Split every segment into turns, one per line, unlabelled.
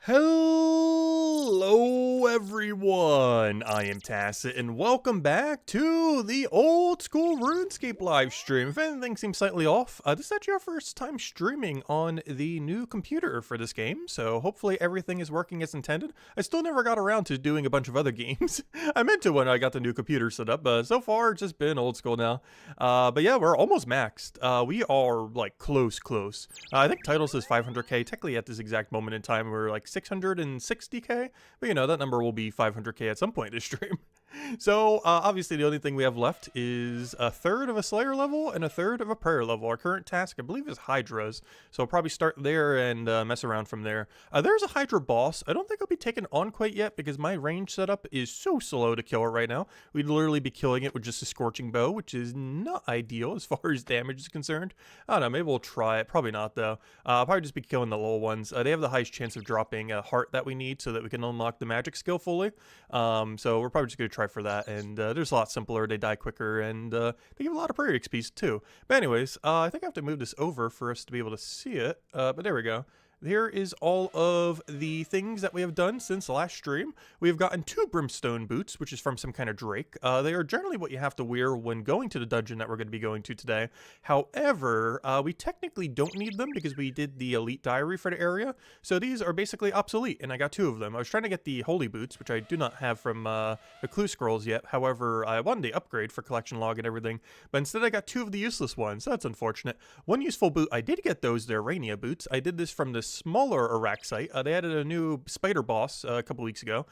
Hello everyone, I am Tacit and welcome back to the Old School Runescape live stream. If anything seems slightly off, this is actually our first time streaming on the new computer for this game, so hopefully everything is working as intended. I still never got around to doing a bunch of other games. I meant to when I got the new computer set up, but so far it's just been old school now. But yeah, we're almost maxed. We are like close. I think title says 500k. Technically at this exact moment in time we're like 660k, but you know, that number will be 500k at some point this stream. So obviously the only thing we have left is a third of a Slayer level and a third of a prayer level. Our current task, I believe, is Hydras, so I'll probably start there and mess around from there. There's a Hydra boss. I don't think I'll be taken on quite yet because my range setup is so slow to kill it right now. We'd literally be killing it with just a scorching bow, which is not ideal as far as damage is concerned. I don't know, maybe we'll try it. Probably not though. I'll probably just be killing the little ones. They have the highest chance of dropping a heart that we need so that we can unlock the magic skill fully. So we're probably just going to try for that, and there's a lot simpler, they die quicker, and they give a lot of prayer XP too. But anyways, I think I have to move this over for us to be able to see it, but there we go. Here is all of the things that we have done since the last stream. We have gotten 2 brimstone boots, which is from some kind of drake. They are generally what you have to wear when going to the dungeon that we're going to be going to today. However, we technically don't need them because we did the elite diary for the area. So these are basically obsolete, and I got 2 of them. I was trying to get the holy boots, which I do not have from the clue scrolls yet. However, I wanted the upgrade for collection log and everything, but instead I got 2 of the useless ones. That's unfortunate. One useful boot, I did get those, they're Rania boots. I did this from the smaller Iraq site. They added a new spider boss a couple weeks ago.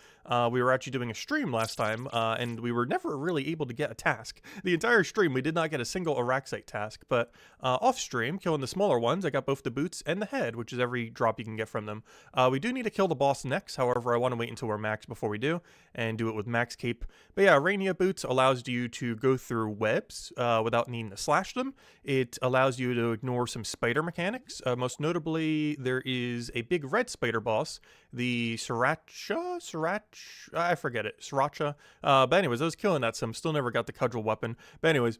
We were actually doing a stream last time, and we were never really able to get a task. The entire stream, we did not get a single Iraq site task, but off stream, killing the smaller ones, I got both the boots and the head, which is every drop you can get from them. We do need to kill the boss next, however, I want to wait until we're max before we do, and do it with max cape. But yeah, Rania boots allows you to go through webs without needing to slash them. It allows you to ignore some spider mechanics. Most notably, there is a big red spider boss, the Sriracha, I forget it, Sriracha. But anyways, I was killing that some, still never got the cudgel weapon. But anyways,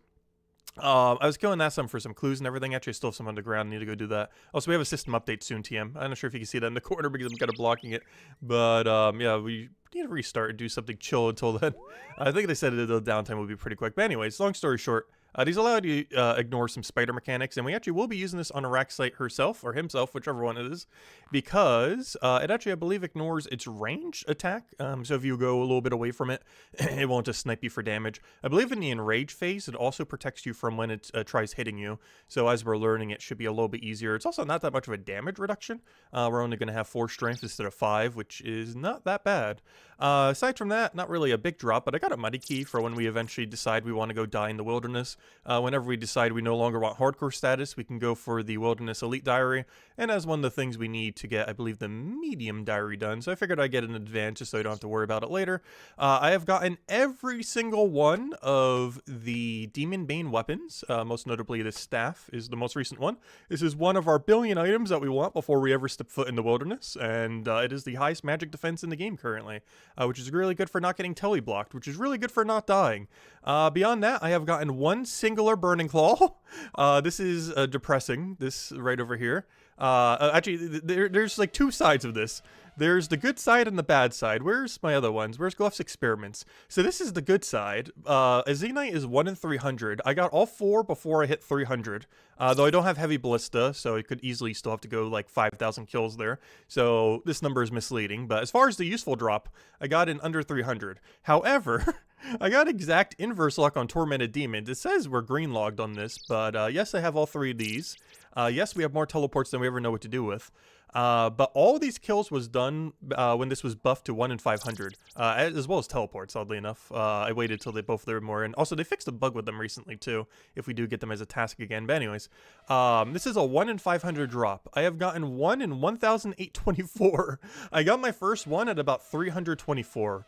I was killing that some for some clues and everything. Actually, I still have some underground. I need to go do that. Also, we have a system update soon, TM. I'm not sure if you can see that in the corner because I'm kind of blocking it. But yeah, we need to restart and do something chill until then. I think they said the downtime will be pretty quick. But anyways, long story short, these allow you to ignore some spider mechanics, and we actually will be using this on Araxite herself, or himself, whichever one it is, because it actually, I believe, ignores its range attack. So if you go a little bit away from it, it won't just snipe you for damage. I believe in the enrage phase, it also protects you from when it tries hitting you. So as we're learning, it should be a little bit easier. It's also not that much of a damage reduction. We're only going to have 4 strength instead of 5, which is not that bad. Aside from that, not really a big drop, but I got a muddy key for when we eventually decide we want to go die in the wilderness. Whenever we decide we no longer want hardcore status, we can go for the Wilderness Elite Diary, and as one of the things we need to get, I believe, the Medium Diary done, so I figured I'd get an advance just so I don't have to worry about it later. I have gotten every single one of the Demon Bane weapons, most notably the staff is the most recent one. This is one of our billion items that we want before we ever step foot in the wilderness, and it is the highest magic defense in the game currently, which is really good for not getting teleblocked, which is really good for not dying. Beyond that, I have gotten one singular Burning Claw. This is depressing, this right over here. Actually, there's like 2 sides of this. There's the good side and the bad side. Where's my other ones? Where's Gluff's Experiments? So this is the good side. A Zenite is 1 in 300. I got all 4 before I hit 300. Though I don't have heavy ballista, so I could easily still have to go like 5,000 kills there. So this number is misleading. But as far as the useful drop, I got in under 300. However, I got exact inverse luck on Tormented Demons. It says we're green logged on this, but yes, I have all 3 of these. Yes, we have more teleports than we ever know what to do with. But all of these kills was done when this was buffed to 1 in 500, as well as teleports, oddly enough. I waited till they both there more, and also they fixed a bug with them recently too, if we do get them as a task again. But anyways, this is a 1 in 500 drop. I have gotten 1 in 1,824. I got my first one at about 324.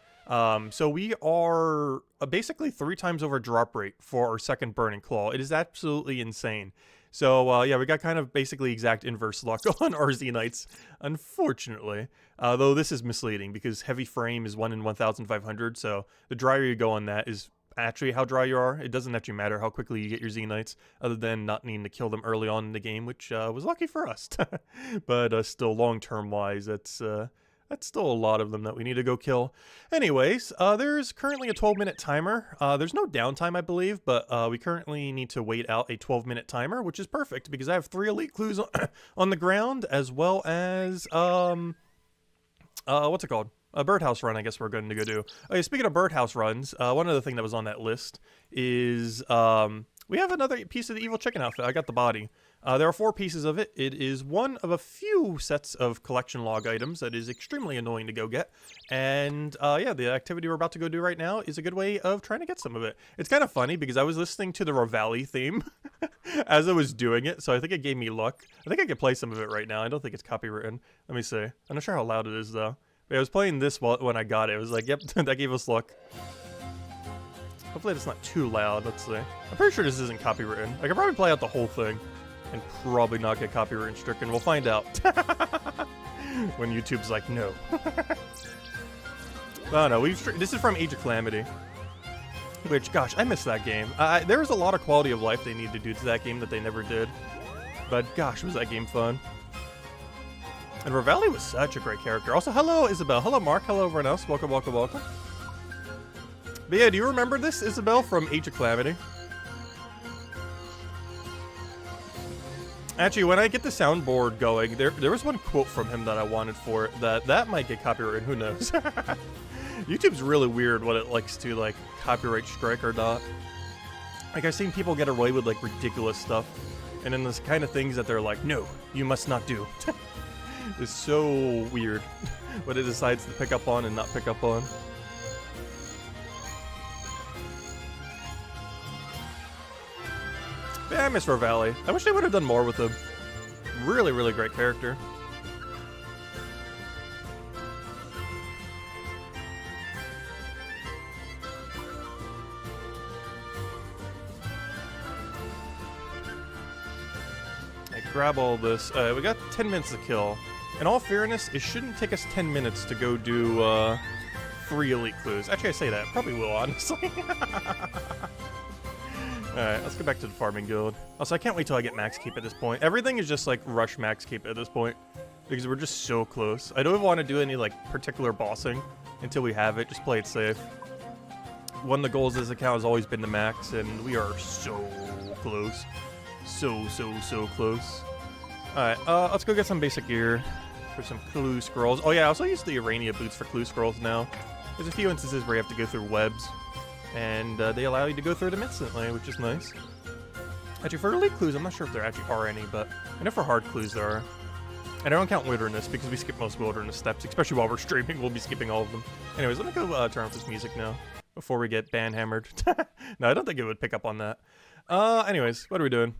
So we are basically 3 times over drop rate for our second Burning Claw. It is absolutely insane. So yeah, we got kind of basically exact inverse luck on our Zenites, unfortunately. Though this is misleading because heavy frame is 1 in 1,500, so the drier you go on that is actually how dry you are. It doesn't actually matter how quickly you get your Zenites, other than not needing to kill them early on in the game, which was lucky for us. But still, long-term wise, that's That's still a lot of them that we need to go kill. Anyways, there's currently a 12-minute timer. There's no downtime, I believe, but we currently need to wait out a 12-minute timer, which is perfect because I have 3 elite clues on the ground, as well as, what's it called? A birdhouse run, I guess we're going to go do. Okay, speaking of birdhouse runs, one other thing that was on that list is we have another piece of the evil chicken outfit. I got the body. There are 4 pieces of it. It is one of a few sets of collection log items that is extremely annoying to go get. And yeah, the activity we're about to go do right now is a good way of trying to get some of it. It's kind of funny because I was listening to the Revali theme as I was doing it, so I think it gave me luck. I think I can play some of it right now. I don't think it's copywritten. Let me see. I'm not sure how loud it is though. But I was playing this when I got it. It was like, yep, that gave us luck. Hopefully it's not too loud. Let's see. I'm pretty sure this isn't copywritten. I could probably play out the whole thing and probably not get copyright stricken. We'll find out. When YouTube's like, no. Oh no, this is from Age of Calamity. Which, gosh, I miss that game. There was a lot of quality of life they need to do to that game that they never did. But gosh, was that game fun. And Revali was such a great character. Also, hello, Isabel. Hello, Mark. Hello, everyone else. Welcome, welcome, welcome. But yeah, do you remember this, Isabel, from Age of Calamity? Actually, when I get the soundboard going, there was one quote from him that I wanted for it that might get copyrighted. Who knows? YouTube's really weird what it likes to, like, copyright strike or not. Like, I've seen people get away with, like, ridiculous stuff. And then there's kind of things that they're like, no, you must not do. It's so weird what it decides to pick up on and not pick up on. Yeah, I miss Revali. I wish they would have done more with him. Really, really great character. Grab all this. We got 10 minutes to kill. In all fairness, it shouldn't take us 10 minutes to go do 3 elite clues. Actually, I say that. Probably will, honestly. Alright, let's go back to the farming guild. Also, I can't wait till I get max keep at this point. Everything is just like rush max keep at this point. Because we're just so close. I don't even want to do any like particular bossing until we have it. Just play it safe. One of the goals of this account has always been to max, and we are so close. So close. Alright, let's go get some basic gear for some clue scrolls. Oh yeah, I also use the Urania boots for clue scrolls now. There's a few instances where you have to go through webs, and they allow you to go through them instantly, which is nice. Actually, for elite clues, I'm not sure if there actually are any, but I know for hard clues there are. And I don't count wilderness because we skip most wilderness steps, especially while we're streaming. We'll be skipping all of them. Anyways, let me go turn off this music now before we get ban hammered. No, I don't think it would pick up on that. Anyways, what are we doing?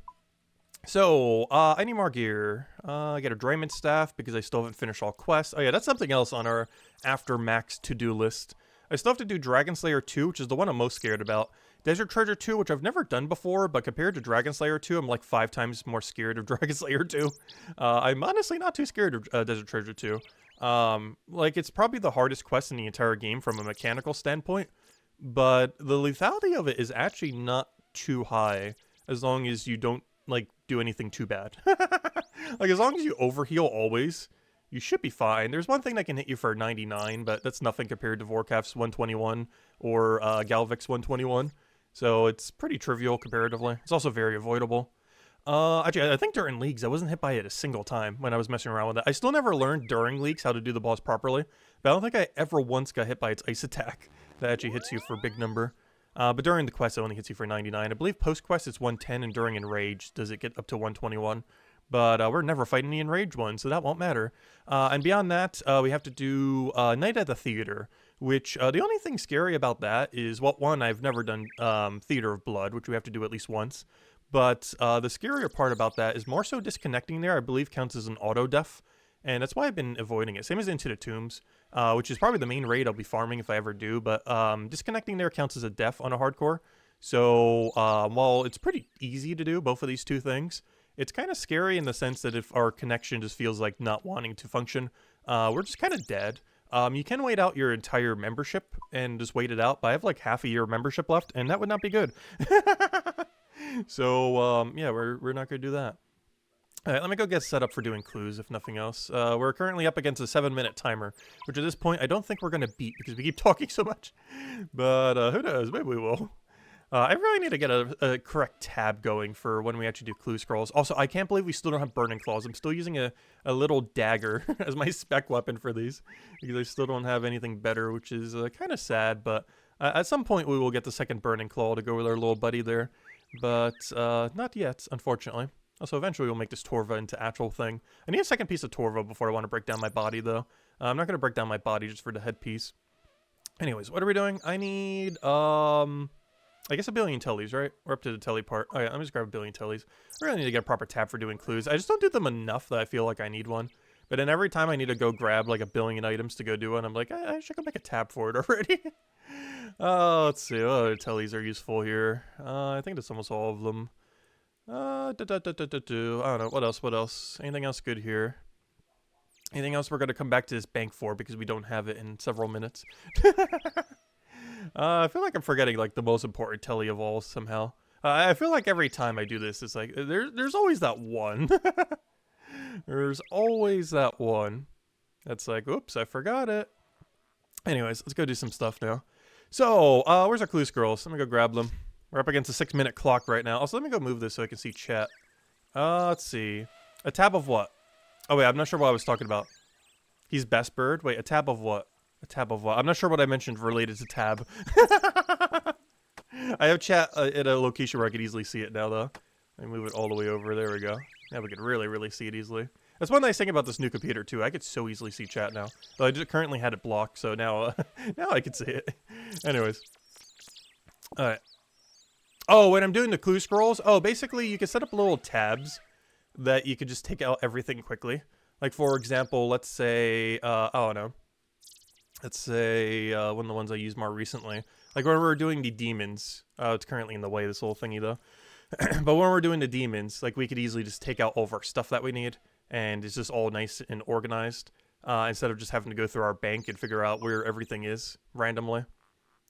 So, I need more gear. I got a Draymond staff because I still haven't finished all quests. Oh yeah, that's something else on our after max to-do list. I still have to do Dragon Slayer 2, which is the one I'm most scared about. Desert Treasure 2, which I've never done before, but compared to Dragon Slayer 2, I'm like 5 times more scared of Dragon Slayer 2. I'm honestly not too scared of Desert Treasure 2. Like, it's probably the hardest quest in the entire game from a mechanical standpoint, but the lethality of it is actually not too high, as long as you don't, like, do anything too bad. Like, as long as you overheal always, you should be fine. There's one thing that can hit you for 99, but that's nothing compared to Vorkaf's 121 or Galvik's 121. So it's pretty trivial comparatively. It's also very avoidable. Actually, I think during leagues, I wasn't hit by it a single time when I was messing around with it. I still never learned during leagues how to do the boss properly, but I don't think I ever once got hit by its ice attack that actually hits you for a big number. But during the quest, it only hits you for 99. I believe post-quest, it's 110, and during Enrage, does it get up to 121. But we're never fighting the Enraged one, so that won't matter. And beyond that, we have to do Night at the Theater, which the only thing scary about that is, well, one, I've never done Theater of Blood, which we have to do at least once. But the scarier part about that is more so disconnecting there, I believe counts as an auto-def. And that's why I've been avoiding it. Same as Into the Tombs, which is probably the main raid I'll be farming if I ever do. But disconnecting there counts as a def on a hardcore. So while it's pretty easy to do both of these two things, it's kind of scary in the sense that if our connection just feels like not wanting to function, we're just kind of dead. You can wait out your entire membership and just wait it out, but I have like half a year membership left, and that would not be good. So, yeah, we're not going to do that. Alright, let me go get set up for doing clues, if nothing else. We're currently up against a 7-minute timer, which at this point I don't think we're going to beat because we keep talking so much. But who knows? Maybe we will. I really need to get a correct tab going for when we actually do clue scrolls. Also, I can't believe we still don't have burning claws. I'm still using a little dagger as my spec weapon for these because I still don't have anything better, which is kind of sad. But at some point we will get the second burning claw to go with our little buddy there. But not yet, unfortunately. Also, eventually we'll make this Torva into actual thing. I need a second piece of Torva before I want to break down my body, though. I'm not going to break down my body just for the headpiece. Anyways, what are we doing? I need, I guess a billion tellies, right? We're up to the telly part. Oh yeah, let me just grab a billion tellies. I really need to get a proper tab for doing clues. I just don't do them enough that I feel like I need one. But then every time I need to go grab like a billion items to go do it, I'm like, I should go make a tab for it already. Let's see, what other tellies are useful here? I think that's almost all of them. I don't know, what else? Anything else good here? Anything else we're going to come back to this bank for because we don't have it in several minutes? I feel like I'm forgetting like the most important telly of all somehow. I feel like every time I do this, it's like there's always that one. There's always that one. That's like, oops, I forgot it. Anyways, let's go do some stuff now. So, where's our clue scrolls? Let me go grab them. We're up against a 6-minute clock right now. Also, let me go move this so I can see chat. Let's see. A tab of what? Oh, wait, I'm not sure what I was talking about. He's best bird? Wait, a tab of what? A tab of what? I'm not sure what I mentioned related to tab. I have chat at a location where I could easily see it now, though. Let me move it all the way over. There we go. Now we can really, really see it easily. That's one nice thing about this new computer, too. I could so easily see chat now. Though I just currently had it blocked, so now, now I can see it. Anyways. Alright. Oh, when I'm doing the clue scrolls, basically you can set up little tabs that you can just take out everything quickly. Like, for example, let's say, I don't know. Let's say one of the ones I used more recently. Like when we're doing the demons. It's currently in the way, this little thingy, though. But when we're doing the demons, like we could easily just take out all of our stuff that we need. And it's just all nice and organized. Instead of just having to go through our bank and figure out where everything is randomly.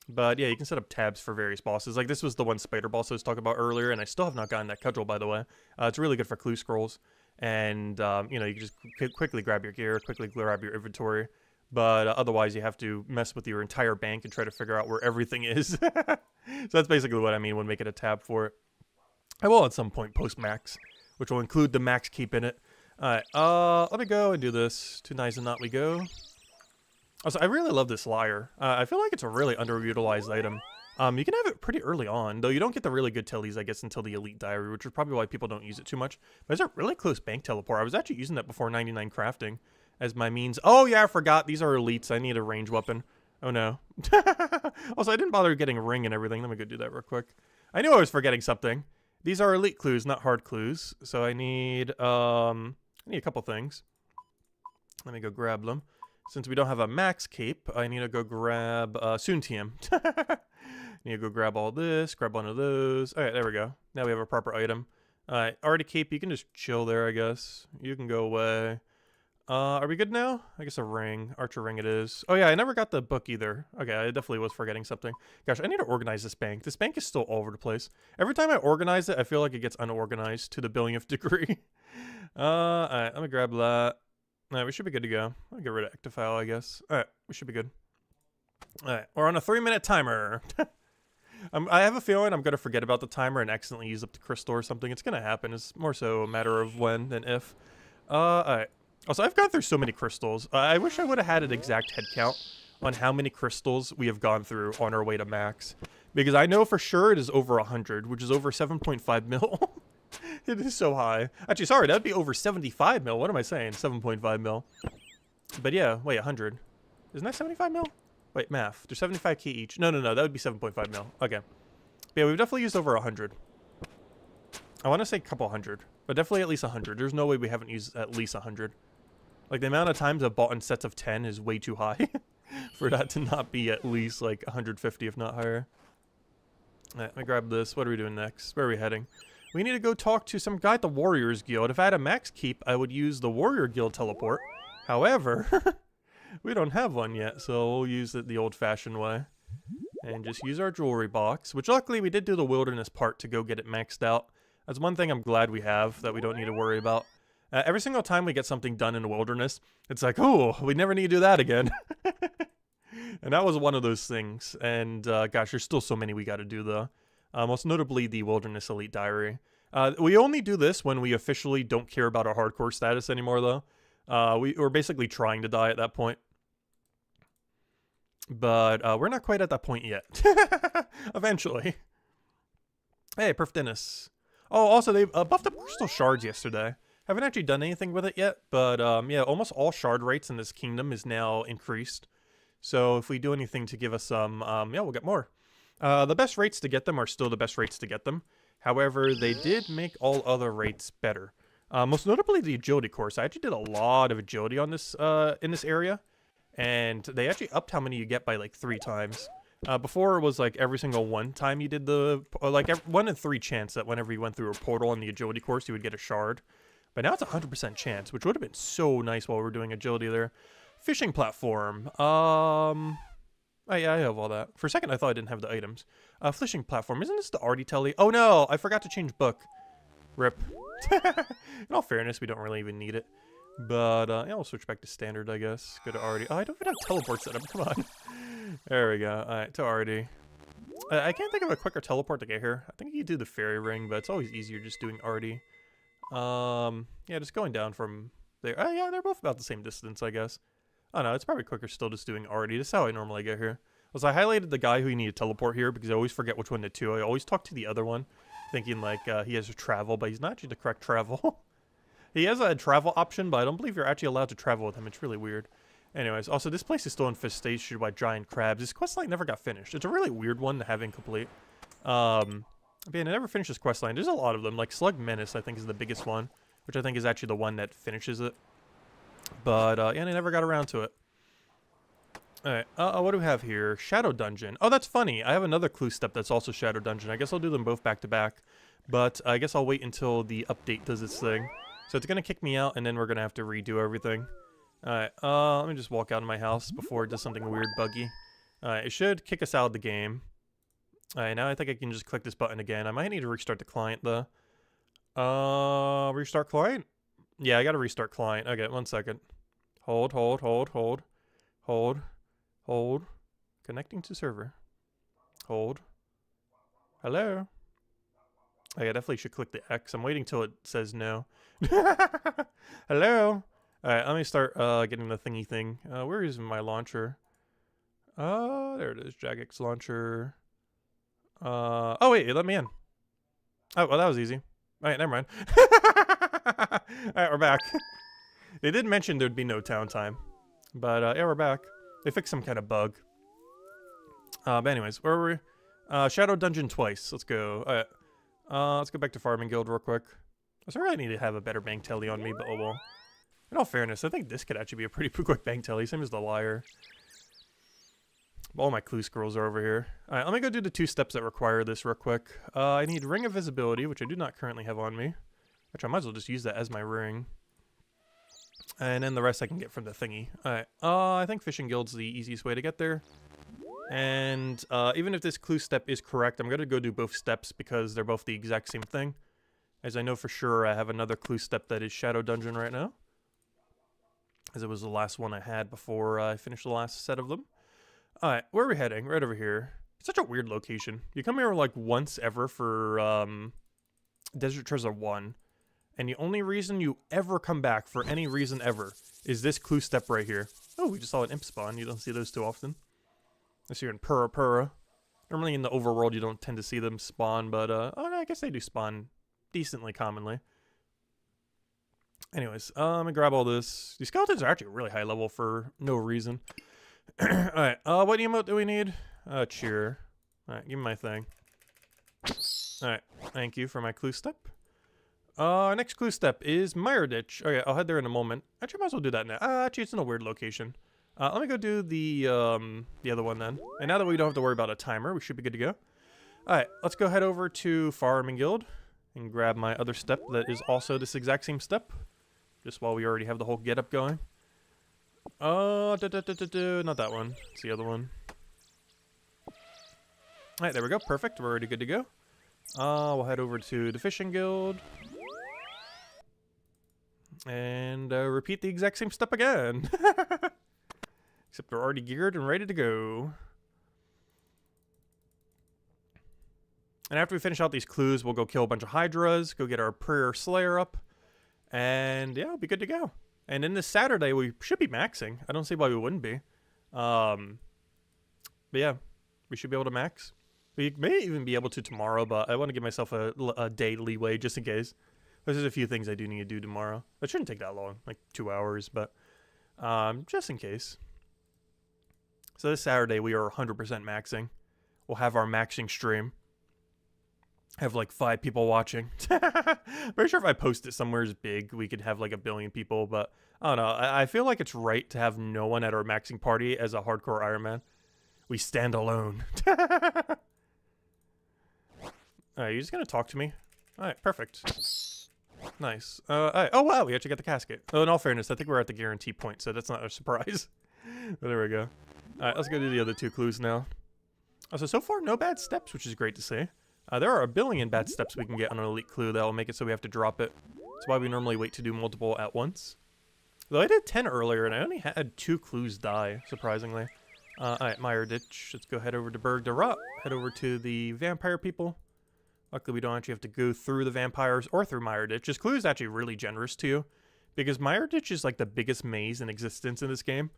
But yeah, you can set up tabs for various bosses. Like this was the one spider boss I was talking about earlier, and I still have not gotten that cudgel, by the way. It's really good for clue scrolls. And, you know, you can just quickly grab your gear, quickly grab your inventory. But otherwise, you have to mess with your entire bank and try to figure out where everything is. So that's basically what I mean when making a tab for it. I will at some point post max, which will include the max keep in it. Alright, let me go and do this. Too nice and not we go. Also, I really love this lyre. I feel like it's a really underutilized item. You can have it pretty early on, though you don't get the really good tellies, I guess, until the Elite Diary, which is probably why people don't use it too much. But it's a really close bank teleport. I was actually using that before 99 crafting as my means. Oh, yeah, I forgot. These are elites. I need a range weapon. Oh, no. Also, I didn't bother getting a ring and everything. Let me go do that real quick. I knew I was forgetting something. These are elite clues, not hard clues. So I need a couple things. Let me go grab them. Since we don't have a max cape, I need to go grab Soon TM. Need to go grab all this, grab one of those. All right, there we go. Now we have a proper item. All right, already cape. You can just chill there, I guess. You can go away. Are we good now? I guess a ring. Archer ring it is. Oh, yeah, I never got the book either. Okay, I definitely was forgetting something. Gosh, I need to organize this bank. This bank is still all over the place. Every time I organize it, I feel like it gets unorganized to the billionth degree. All right, let me grab that. All right, we should be good to go. I'll get rid of Ectophile, I guess. All right, we should be good. All right, we're on a 3-minute timer. I have a feeling I'm going to forget about the timer and accidentally use up the crystal or something. It's going to happen. It's more so a matter of when than if. All right. Also, I've gone through so many crystals. I wish I would have had an exact head count on how many crystals we have gone through on our way to max. Because I know for sure it is over 100, which is over 7.5 mil. It is so high. Actually, sorry, that would be over 75 mil. What am I saying? 7.5 mil. But yeah, wait, 100. Isn't that 75 mil? Wait, math. There's 75k each. No, that would be 7.5 mil. Okay. But yeah, we've definitely used over 100. I want to say a couple hundred, but definitely at least 100. There's no way we haven't used at least 100. Like, the amount of times I've bought in sets of 10 is way too high for that to not be at least, like, 150, if not higher. Alright, let me grab this. What are we doing next? Where are we heading? We need to go talk to some guy at the Warriors Guild. If I had a max keep, I would use the Warrior Guild teleport. However, we don't have one yet, so we'll use it the old-fashioned way. And just use our jewelry box, which luckily we did do the wilderness part to go get it maxed out. That's one thing I'm glad we have that we don't need to worry about. Every single time we get something done in the wilderness, it's like, oh, we never need to do that again. And that was one of those things. And gosh, there's still so many we got to do though. Most notably the Wilderness Elite Diary. We only do this when we officially don't care about our hardcore status anymore though. We're basically trying to die at that point. But we're not quite at that point yet. Eventually. Hey, Perf Dennis. Oh, also they buffed up Crystal Shards yesterday. Haven't actually done anything with it yet, but yeah, almost all shard rates in this kingdom is now increased. So if we do anything to give us some, yeah, we'll get more. The best rates to get them are still the best rates to get them. However, they did make all other rates better. Most notably the agility course. I actually did a lot of agility on this in this area, and they actually upped how many you get by like 3 times. Before it was like every single one time you did the, like 1 in 3 chance that whenever you went through a portal on the agility course, you would get a shard. But now it's a 100% chance, which would have been so nice while we were doing agility there. Fishing platform. Oh, yeah, I have all that. For a second, I thought I didn't have the items. Fishing platform. Isn't this the Artie Telly? Oh, no. I forgot to change book. Rip. In all fairness, we don't really even need it. But, yeah, we'll switch back to standard, I guess. Go to Artie. Oh, I don't even have teleport set up. Come on. There we go. All right, to Artie. I can't think of a quicker teleport to get here. I think you do the fairy ring, but it's always easier just doing Artie. Yeah, just going down from there. Oh, yeah, they're both about the same distance, I guess. Oh, no, it's probably quicker still just doing Artie. This is how I normally get here. I highlighted the guy who you need to teleport here because I always forget which one to do. I always talk to the other one, thinking like he has to travel, but he's not actually the correct travel. He has a travel option, but I don't believe you're actually allowed to travel with him. It's really weird. Anyways, also this place is still infested by giant crabs. This questline never got finished. It's a really weird one to have incomplete. Man, I never finished this questline. There's a lot of them. Like Slug Menace, I think, is the biggest one, which I think is actually the one that finishes it. But, yeah, they never got around to it. Alright, what do we have here? Shadow Dungeon. Oh, that's funny. I have another clue step that's also Shadow Dungeon. I guess I'll do them both back to back. But I guess I'll wait until the update does its thing. So it's going to kick me out, and then we're going to have to redo everything. Alright, let me just walk out of my house before it does something weird buggy. Alright, it should kick us out of the game. Alright, now I think I can just click this button again. I might need to restart the client, though. Restart client? Yeah, I gotta restart client. Okay, 1 second. Hold. Connecting to server. Hold. Hello? Oh, yeah, definitely should click the X. I'm waiting till it says no. Hello? Alright, let me start getting the thingy thing. Where is my launcher? There it is. Jagex launcher. Oh, wait, it let me in. Oh, well, that was easy. Alright, never mind. Alright, we're back. They did mention there'd be no town time. But, yeah, we're back. They fixed some kind of bug. But anyways, where were we? Shadow Dungeon twice. Let's go. Alright. Let's go back to Farming Guild real quick. I really need to have a better bank telly on me, but oh well. In all fairness, I think this could actually be a pretty quick bank telly, same as the Liar. All my clue scrolls are over here. Alright, let me go do the 2 steps that require this real quick. I need Ring of Visibility, which I do not currently have on me. Which I might as well just use that as my ring. And then the rest I can get from the thingy. Alright, I think Fishing Guild's the easiest way to get there. And even if this clue step is correct, I'm going to go do both steps because they're both the exact same thing. As I know for sure I have another clue step that is Shadow Dungeon right now. As it was the last one I had before I finished the last set of them. Alright, where are we heading? Right over here. It's such a weird location. You come here like once ever for Desert Treasure 1. And the only reason you ever come back for any reason ever is this clue step right here. Oh, we just saw an imp spawn. You don't see those too often. Unless you're in Pura. Normally in the overworld you don't tend to see them spawn, but oh no, I guess they do spawn decently commonly. Anyways, let me grab all this. These skeletons are actually really high level for no reason. Alright, what emote do we need? Cheer. Alright, give me my thing. Alright, thank you for my clue step. Next clue step is Mire Ditch. Okay, I'll head there in a moment. Actually, I might as well do that now. Actually, it's in a weird location. Let me go do the other one then. And now that we don't have to worry about a timer, we should be good to go. Alright, let's go head over to Farming Guild and grab my other step that is also this exact same step. Just while we already have the whole getup going. Not that one. It's the other one. Alright, there we go. Perfect. We're already good to go. We'll head over to the Fishing Guild. And repeat the exact same step again. Except we're already geared and ready to go. And after we finish out these clues, we'll go kill a bunch of Hydras, go get our Hydra Slayer up, and yeah, we'll be good to go. And then this Saturday, we should be maxing. I don't see why we wouldn't be. But yeah, we should be able to max. We may even be able to tomorrow, but I want to give myself a day leeway just in case. There's a few things I do need to do tomorrow. It shouldn't take that long, like 2 hours, but just in case. So this Saturday, we are 100% maxing. We'll have our maxing stream. Have like 5 people watching. Pretty sure if I post it somewhere as big, we could have like 1 billion people, but I don't know. I feel like it's right to have no one at our maxing party as a hardcore Iron Man. We stand alone. Alright, you just gonna talk to me? Alright, perfect. Nice. Alright. Oh wow, we actually got the casket. Oh, in all fairness, I think we're at the guarantee point, so that's not a surprise. But there we go. Alright, let's go do the other 2 clues now. So far, no bad steps, which is great to see. There are 1 billion bad steps we can get on an elite clue that will make it so we have to drop it. That's why we normally wait to do multiple at once. Though I did 10 earlier, and I only had 2 clues die, surprisingly. Alright, Mire Ditch. Let's go head over to Berg de Rot. Head over to the vampire people. Luckily, we don't actually have to go through the vampires or through Mire Ditch. This clue is actually really generous to you, because Mire Ditch is like the biggest maze in existence in this game,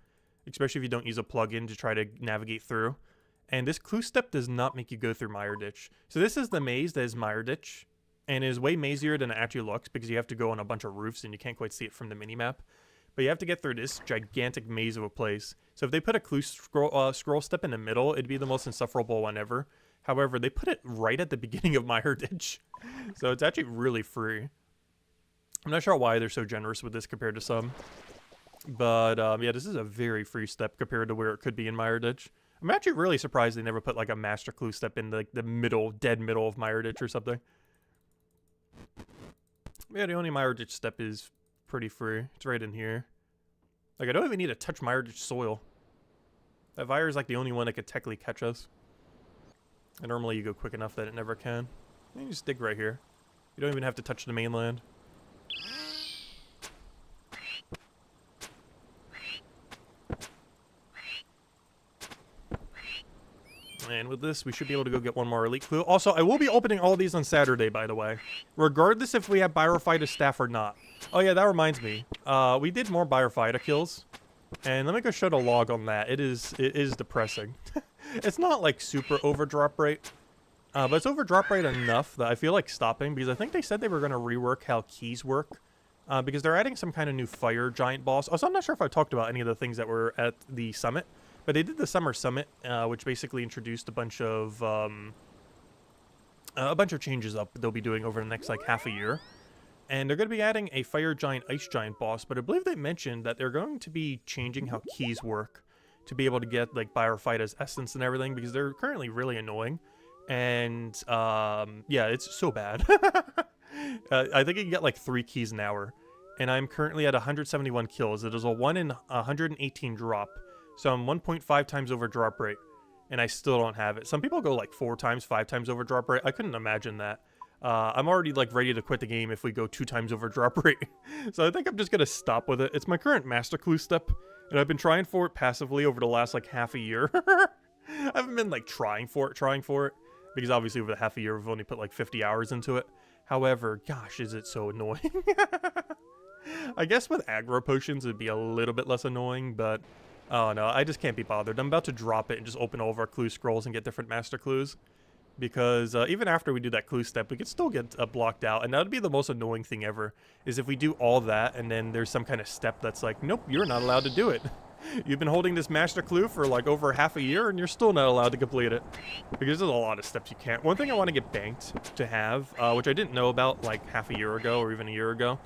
especially if you don't use a plugin to try to navigate through. And this clue step does not make you go through Mire Ditch. So this is the maze that is Mire Ditch, and is way mazier than it actually looks because you have to go on a bunch of roofs and you can't quite see it from the minimap. But you have to get through this gigantic maze of a place. So if they put a clue scroll step in the middle, it'd be the most insufferable one ever. However, they put it right at the beginning of Mire Ditch. So it's actually really free. I'm not sure why they're so generous with this compared to some. But yeah, this is a very free step compared to where it could be in Mire Ditch. I'm actually really surprised they never put like a master clue step in like the middle, dead middle of Mire Ditch or something. Yeah, the only Mire Ditch step is pretty free. It's right in here. Like, I don't even need to touch Mire Ditch soil. That fire is like the only one that could technically catch us. And normally you go quick enough that it never can. You just dig right here. You don't even have to touch the mainland. And with this, we should be able to go get 1 more elite clue. Also, I will be opening all these on Saturday, by the way. Regardless if we have Pyrophyta staff or not. Oh yeah, that reminds me. We did more Pyrophyta kills. And let me go show the log on that. It is depressing. It's not like super over drop rate. But it's over drop rate enough that I feel like stopping. Because I think they said they were going to rework how keys work. Because they're adding some kind of new fire giant boss. Also, I'm not sure if I talked about any of the things that were at the summit. But they did the Summer Summit, which basically introduced a bunch of changes up they'll be doing over the next like half a year. And they're going to be adding a Fire Giant, Ice Giant boss, but I believe they mentioned that they're going to be changing how keys work to be able to get like Pyrophyta's essence and everything, because they're currently really annoying. And yeah, it's so bad. I think you can get like 3 keys an hour. And I'm currently at 171 kills. It is a 1 in 118 drop. So I'm 1.5 times over drop rate, and I still don't have it. Some people go like 4 times, 5 times over drop rate. I couldn't imagine that. I'm already like ready to quit the game if we go 2 times over drop rate. So I think I'm just going to stop with it. It's my current master clue step, and I've been trying for it passively over the last like half a year. I haven't been like trying for it, because obviously over the half a year we've only put like 50 hours into it. However, gosh, is it so annoying. I guess with aggro potions it'd be a little bit less annoying, but oh no, I just can't be bothered. I'm about to drop it and just open all of our clue scrolls and get different master clues. Because even after we do that clue step, we could still get blocked out. And that would be the most annoying thing ever, is if we do all that and then there's some kind of step that's like, nope, you're not allowed to do it. You've been holding this master clue for like over half a year and you're still not allowed to complete it. Because there's a lot of steps you can't. One thing I want to get banked to have, which I didn't know about like half a year ago or even a year ago,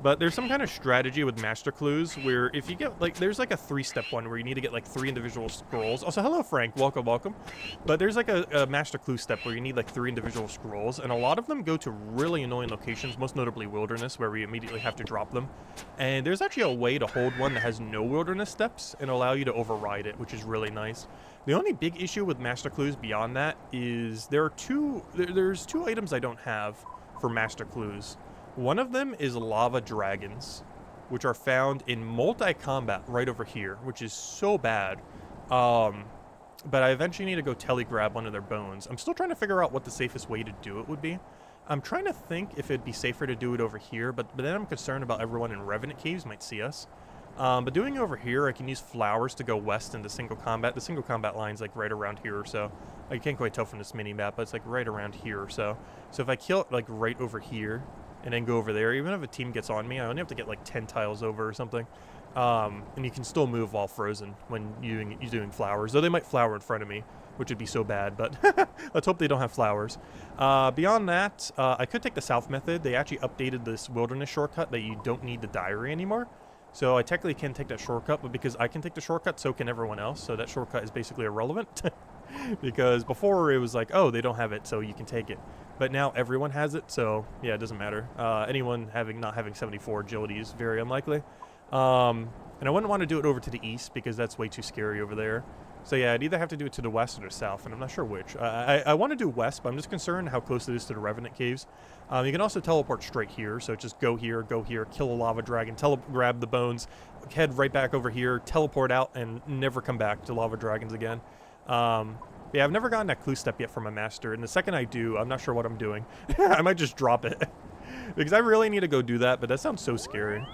but there's some kind of strategy with master clues where if you get like, there's like a 3-step one where you need to get like 3 individual scrolls. Also, hello Frank, welcome. But there's like a master clue step where you need like 3 individual scrolls, and a lot of them go to really annoying locations, most notably wilderness, where we immediately have to drop them. And there's actually a way to hold one that has no wilderness steps and allow you to override it, which is really nice. The only big issue with master clues beyond that is there's 2 items I don't have for master clues. One of them is lava dragons. which are found in multi-combat right over here, which is so bad. But I eventually need to go telegrab one of their bones. I'm still trying to figure out what the safest way to do it would be. I'm trying to think if it'd be safer to do it over here, but then I'm concerned about everyone in Revenant Caves might see us. But doing it over here, I can use flowers to go west into single combat. The single combat line's like right around here or so. I can't quite tell from this mini-map, but it's like right around here or so. So if I kill it like right over here and then go over there, even if a team gets on me, I only have to get like 10 tiles over or something. And you can still move while frozen when you're doing flowers, though they might flower in front of me, which would be so bad, but let's hope they don't have flowers. Beyond that, I could take the south method. They actually updated this wilderness shortcut that you don't need the diary anymore. So I technically can take that shortcut, but because I can take the shortcut, so can everyone else. So that shortcut is basically irrelevant. Because before it was like, oh, they don't have it, so you can take it. But now everyone has it, so yeah, it doesn't matter. Anyone not having 74 agility is very unlikely. And I wouldn't want to do it over to the east because that's way too scary over there. So yeah, I'd either have to do it to the west or the south, and I'm not sure which. I want to do west, but I'm just concerned how close it is to the Revenant Caves. You can also teleport straight here, so just go here, kill a lava dragon, grab the bones, head right back over here, teleport out, and never come back to lava dragons again. Yeah, I've never gotten that clue step yet from a master, and the second I do, I'm not sure what I'm doing. I might just drop it. Because I really need to go do that, but that sounds so scary.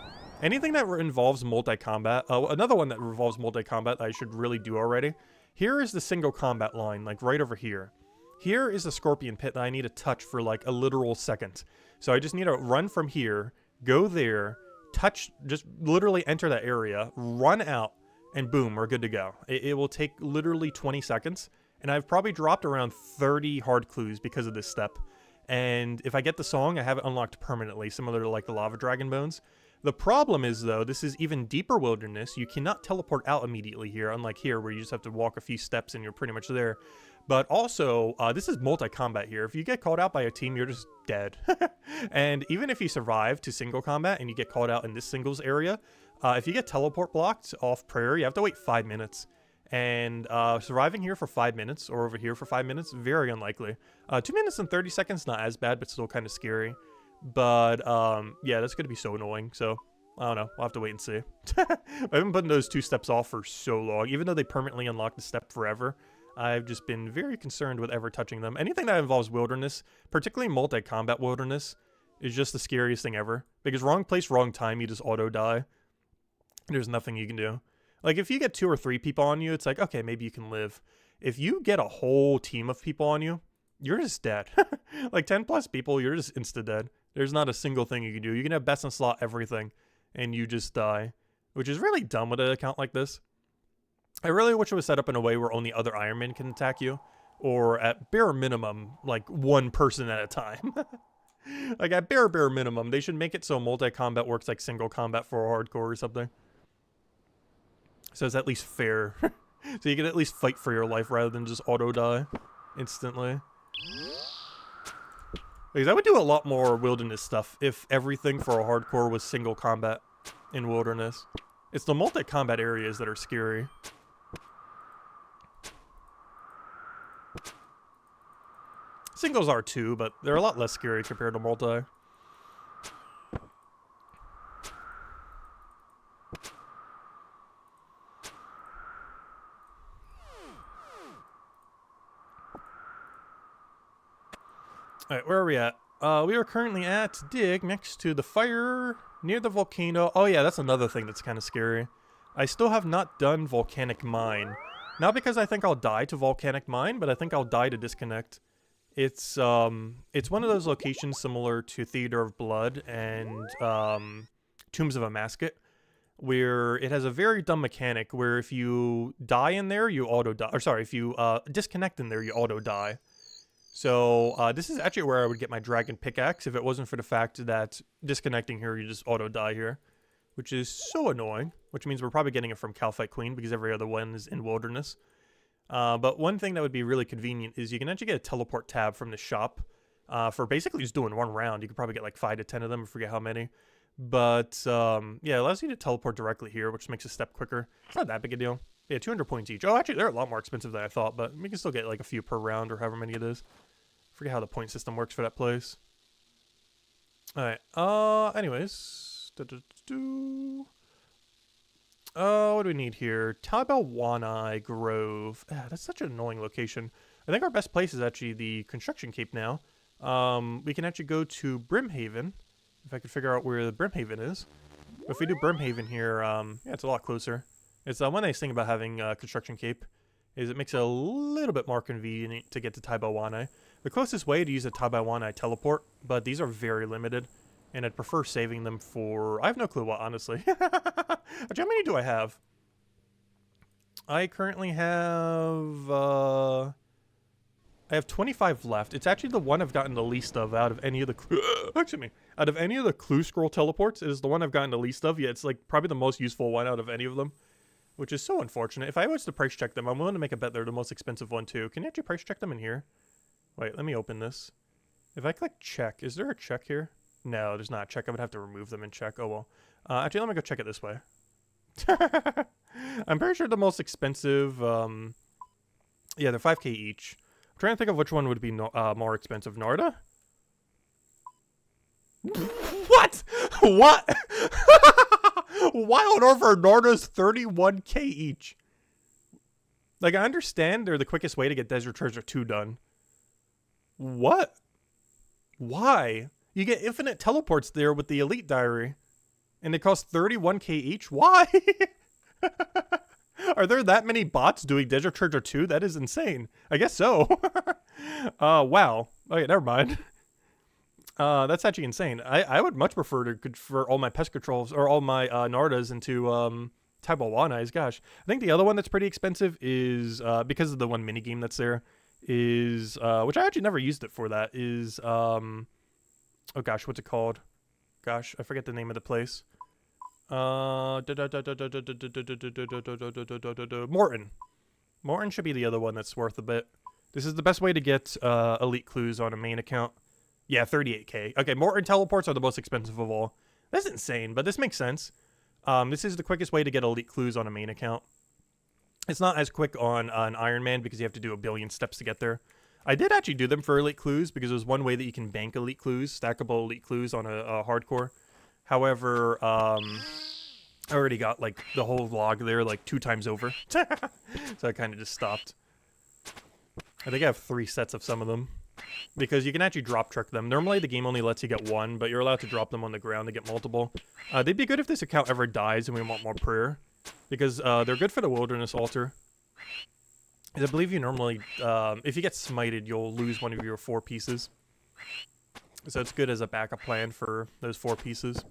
Anything that involves multi-combat, another one that involves multi-combat I should really do already. Here is the single combat line, like right over here. Here is the scorpion pit that I need to touch for like a literal second. So I just need to run from here, go there, touch, just literally enter that area, run out, and boom, we're good to go. It will take literally 20 seconds, and I've probably dropped around 30 hard clues because of this step. And if I get the song, I have it unlocked permanently, similar to like the lava dragon bones. The problem is, though, this is even deeper wilderness. You cannot teleport out immediately here, unlike here, where you just have to walk a few steps and you're pretty much there. But also, this is multi-combat here. If you get called out by a team, you're just dead. And even if you survive to single combat and you get called out in this singles area, if you get teleport blocked off prayer, you have to wait 5 minutes. And surviving here for 5 minutes, or over here for 5 minutes, very unlikely. 2 minutes and 30 seconds, not as bad, but still kind of scary. But, yeah, that's going to be so annoying, so, I don't know, we'll have to wait and see. I've been putting those 2 steps off for so long, even though they permanently unlock the step forever. I've just been very concerned with ever touching them. Anything that involves wilderness, particularly multi-combat wilderness, is just the scariest thing ever. Because wrong place, wrong time, you just auto-die. There's nothing you can do. Like, if you get 2 or 3 people on you, it's like, okay, maybe you can live. If you get a whole team of people on you, you're just dead. Like, 10 plus people, you're just insta-dead. There's not a single thing you can do. You can have best in slot everything, and you just die. Which is really dumb with an account like this. I really wish it was set up in a way where only other Iron Men can attack you. Or at bare minimum, like, 1 person at a time. Like, at bare minimum, they should make it so multi-combat works like single combat for hardcore or something. So it's at least fair. So you can at least fight for your life rather than just auto-die instantly. Because I would do a lot more wilderness stuff if everything for a hardcore was single combat in wilderness. It's the multi-combat areas that are scary. Singles are too, but they're a lot less scary compared to multi. Alright, where are we at? We are currently at Dig, next to the fire, near the volcano. Oh yeah, that's another thing that's kind of scary. I still have not done Volcanic Mine. Not because I think I'll die to Volcanic Mine, but I think I'll die to Disconnect. It's one of those locations similar to Theater of Blood and Tombs of a Mascot, where it has a very dumb mechanic where if you die in there, you auto-die. Or sorry, if you disconnect in there, you auto-die. So, this is actually where I would get my dragon pickaxe if it wasn't for the fact that disconnecting here, you just auto-die here. Which is so annoying. Which means we're probably getting it from Calphite Queen because every other one is in Wilderness. But one thing that would be really convenient is you can actually get a teleport tab from the shop. For basically just doing 1 round. You could probably get like 5 to 10 of them, I forget how many. But, yeah, it allows you to teleport directly here, which makes a step quicker. It's not that big a deal. Yeah, 200 points each. Oh, actually, they're a lot more expensive than I thought, but we can still get like a few per round or however many it is. Forget how the point system works for that place. Alright, anyways, Oh, what do we need here? Tabawanai Grove. That's such an annoying location. I think our best place is actually the construction cape now. We can actually go to Brimhaven, if I could figure out where the Brimhaven is. If we do Brimhaven here, yeah, it's a lot closer. It's one nice thing about having construction cape is it makes it a little bit more convenient to get to Tabawanai. The closest way to use a Tabawanai teleport, but these are very limited, and I'd prefer saving them for... I have no clue what, honestly. Actually, how many do I have? I currently have... I have 25 left. It's actually the one I've gotten the least of out of any of the... Excuse me. Out of any of the clue scroll teleports, it is the one I've gotten the least of. Yeah, it's like probably the most useful one out of any of them, which is so unfortunate. If I was to price check them, I'm willing to make a bet they're the most expensive one too. Can you actually price check them in here? Wait, let me open this. If I click check, is there a check here? No, there's not a check. I would have to remove them and check. Oh well. Actually, let me go check it this way. I'm pretty sure the most expensive... yeah, they're 5k each. I'm trying to think of which one would be more expensive. Narda? What? What? Why on earth are Nardas 31k each? Like, I understand they're the quickest way to get Desert Treasure 2 done. What? Why? You get infinite teleports there with the Elite Diary. And they cost 31k each? Why? Are there that many bots doing Desert Treasure 2? That is insane. I guess so. Wow. Okay, never mind. That's actually insane. I would much prefer to convert all my pest controls or all my Nardas into Tabawanais. Gosh, I think the other one that's pretty expensive is because of the one mini game that's there is which I actually never used it for. That is oh gosh, what's it called? Gosh, I forget the name of the place. Morton. Morton should be the other one that's worth a bit. This is the best way to get elite clues on a main account. Yeah, 38k. Okay, Morton teleports are the most expensive of all. That's insane, but this makes sense. This is the quickest way to get elite clues on a main account. It's not as quick on an Iron Man because you have to do a billion steps to get there. I did actually do them for elite clues because there's one way that you can bank elite clues, stackable elite clues on a hardcore. However, I already got like the whole log there like 2 times over. So I kind of just stopped. I think I have 3 sets of some of them. Because you can actually drop trick them. Normally the game only lets you get 1, but you're allowed to drop them on the ground to get multiple. They'd be good if this account ever dies and we want more prayer. Because they're good for the wilderness altar. I believe you normally, if you get smited, you'll lose one of your 4 pieces. So it's good as a backup plan for those 4 pieces.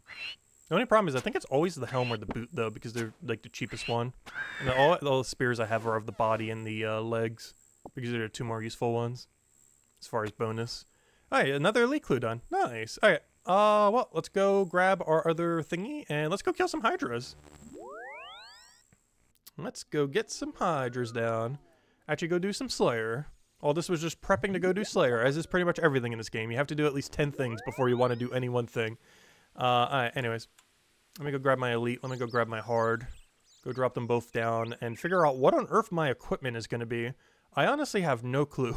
The only problem is I think it's always the helm or the boot though, because they're like the cheapest one. And all the spears I have are of the body and the legs, because they're 2 more useful ones. As far as bonus. Alright, another elite clue done. Nice. Alright, well, let's go grab our other thingy, and let's go kill some Hydras. Let's go get some Hydras down. Actually go do some Slayer. All this was just prepping to go do Slayer, as is pretty much everything in this game. You have to do at least 10 things before you want to do any one thing. Alright, anyways. Let me go grab my elite, let me go grab my hard. Go drop them both down, and figure out what on earth my equipment is going to be. I honestly have no clue.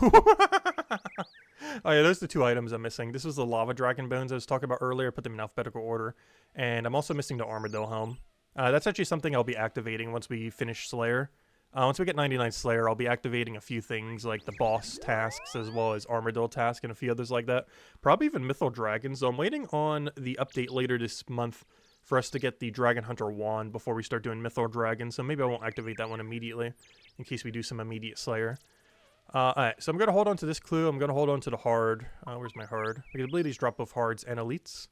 Oh yeah, those are the 2 items I'm missing. This was the lava dragon bones I was talking about earlier. I put them in alphabetical order. And I'm also missing the armadillo helm. That's actually something I'll be activating once we finish Slayer. Once we get 99 Slayer, I'll be activating a few things like the boss tasks as well as armadillo task and a few others like that. Probably even mythal dragons. So I'm waiting on the update later this month for us to get the Dragon Hunter wand before we start doing mythal dragons. So maybe I won't activate that one immediately in case we do some immediate Slayer. Alright, so I'm going to hold on to this clue. I'm going to hold on to the hard. Where's my hard? Because I believe these drop both hards and elites.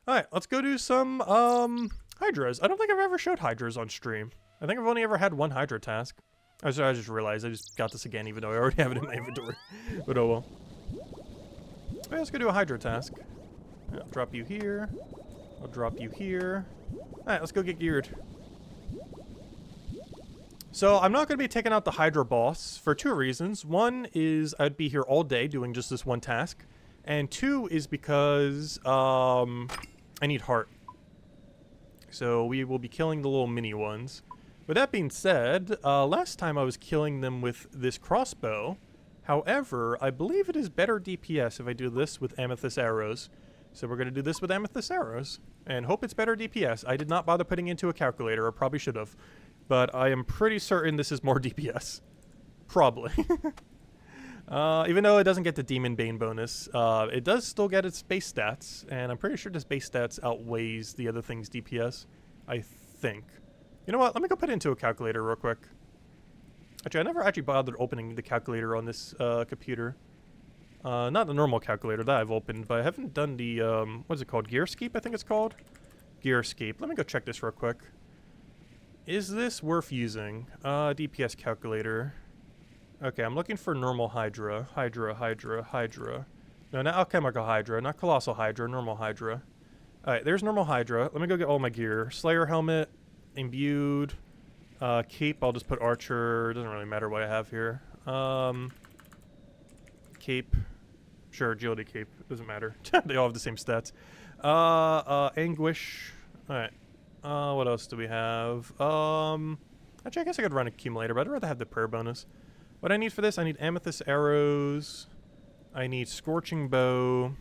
Alright, let's go do some Hydras. I don't think I've ever showed Hydras on stream. I think I've only ever had 1 Hydra task. I just realized I just got this again even though I already have it in my inventory. But oh well. Alright, let's go do a Hydra task. I'll drop you here. I'll drop you here. Alright, let's go get geared. So I'm not going to be taking out the Hydra boss for 2 reasons. One is I'd be here all day doing just this one task. And 2 is because I need heart. So we will be killing the little mini ones. With that being said, last time I was killing them with this crossbow. However, I believe it is better DPS if I do this with amethyst arrows. So we're going to do this with amethyst arrows and hope it's better DPS. I did not bother putting into a calculator. I probably should have. But I am pretty certain this is more DPS. Probably. Even though it doesn't get the Demon Bane bonus, it does still get its base stats. And I'm pretty sure this base stats outweighs the other thing's DPS. I think. You know what? Let me go put it into a calculator real quick. Actually, I never actually bothered opening the calculator on this computer. Not the normal calculator that I've opened, but I haven't done the, what's it called? Gearscape, I think it's called? Gearscape. Let me go check this real quick. Is this worth using? DPS calculator. Okay, I'm looking for normal Hydra. Hydra. No, not alchemical Hydra, not colossal Hydra, normal Hydra. Alright, there's normal Hydra. Let me go get all my gear. Slayer helmet, imbued, cape, I'll just put archer. It doesn't really matter what I have here. Cape. Sure, agility cape. Doesn't matter. They all have the same stats. Anguish. Alright. What else do we have? Actually, I guess I could run accumulator, but I'd rather have the prayer bonus. What I need for this, I need amethyst arrows. I need scorching bow.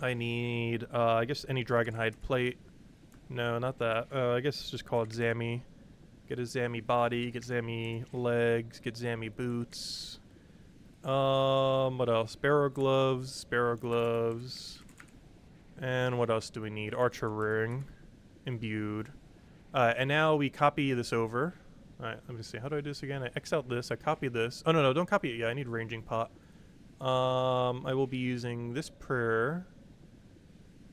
I need, I guess any dragonhide plate. No, not that. I guess it's just called Zammy. Get a Zammy body, get Zammy legs, get Zammy boots. What else? Sparrow gloves. And what else do we need? Archer ring. Imbued. And now we copy this over. Alright, let me see. How do I do this again? I X out this. I copy this. Oh, no, don't copy it yet. I need ranging pot. I will be using this prayer.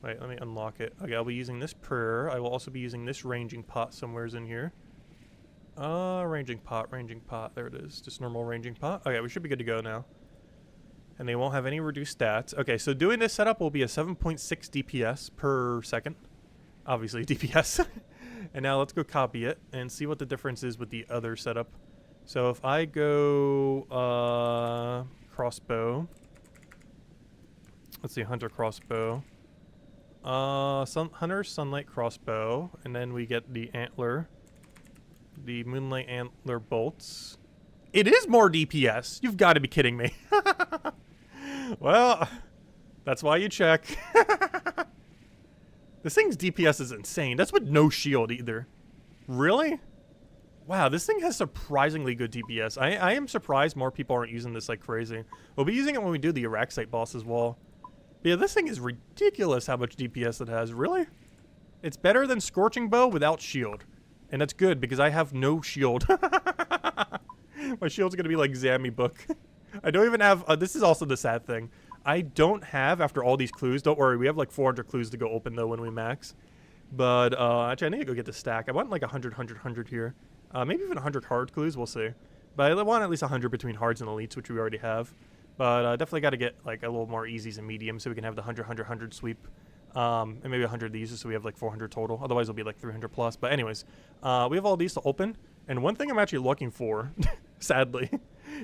Wait, let me unlock it. Okay, I'll be using this prayer. I will also be using this ranging pot somewheres in here. Ranging pot. There it is. Just normal ranging pot. Okay, we should be good to go now. And they won't have any reduced stats. Okay, so doing this setup will be a 7.6 DPS per second. Obviously, DPS. And now let's go copy it and see what the difference is with the other setup. So if I go, crossbow. Let's see, hunter crossbow. Hunter sunlight crossbow. And then we get the antler. The moonlight antler bolts. It is more DPS. You've got to be kidding me. Well, that's why you check. This thing's DPS is insane. That's with no shield either. Really? Wow, this thing has surprisingly good DPS. I am surprised more people aren't using this like crazy. We'll be using it when we do the Araxite boss as well. But yeah, this thing is ridiculous how much DPS it has. Really? It's better than Scorching Bow without shield. And that's good because I have no shield. My shield's going to be like Zammy Book. I don't even have... this is also the sad thing. I don't have, after all these clues, don't worry, we have like 400 clues to go open though when we max. But, actually I need to go get the stack. I want like 100 here. Maybe even 100 hard clues, we'll see. But I want at least 100 between hards and elites, which we already have. But, definitely got to get like a little more easies and mediums so we can have the 100 sweep. And maybe 100 of these just so we have like 400 total. Otherwise it'll be like 300 plus. But anyways, we have all these to open. And one thing I'm actually looking for, sadly,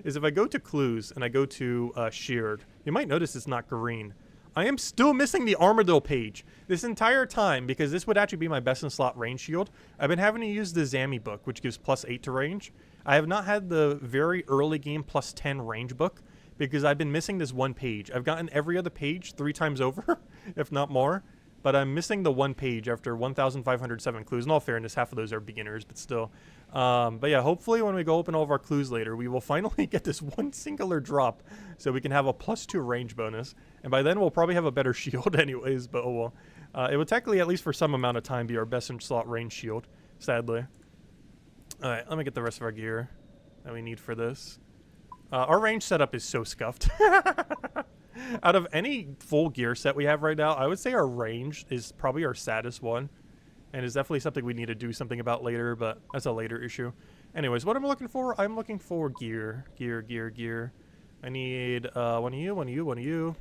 is if I go to clues and I go to sheared, you might notice it's not green. I am still missing the Armadillo page this entire time because this would actually be my best in slot range shield. I've been having to use the Zammy book, which gives +8 to range. I have not had the very early game +10 range book because I've been missing this one page. I've gotten every other page 3 times over, if not more. But I'm missing the one page after 1,507 clues. In all fairness, half of those are beginners, but still. But yeah, hopefully when we go open all of our clues later, we will finally get this one singular drop so we can have a +2 range bonus. And by then, we'll probably have a better shield anyways, but oh well. It would technically, at least for some amount of time, be our best in slot range shield, sadly. Alright, let me get the rest of our gear that we need for this. Our range setup is so scuffed. Out of any full gear set we have right now, I would say our range is probably our saddest one. And is definitely something we need to do something about later, but that's a later issue. Anyways, what am I looking for? I'm looking for gear. Gear. I need one of you.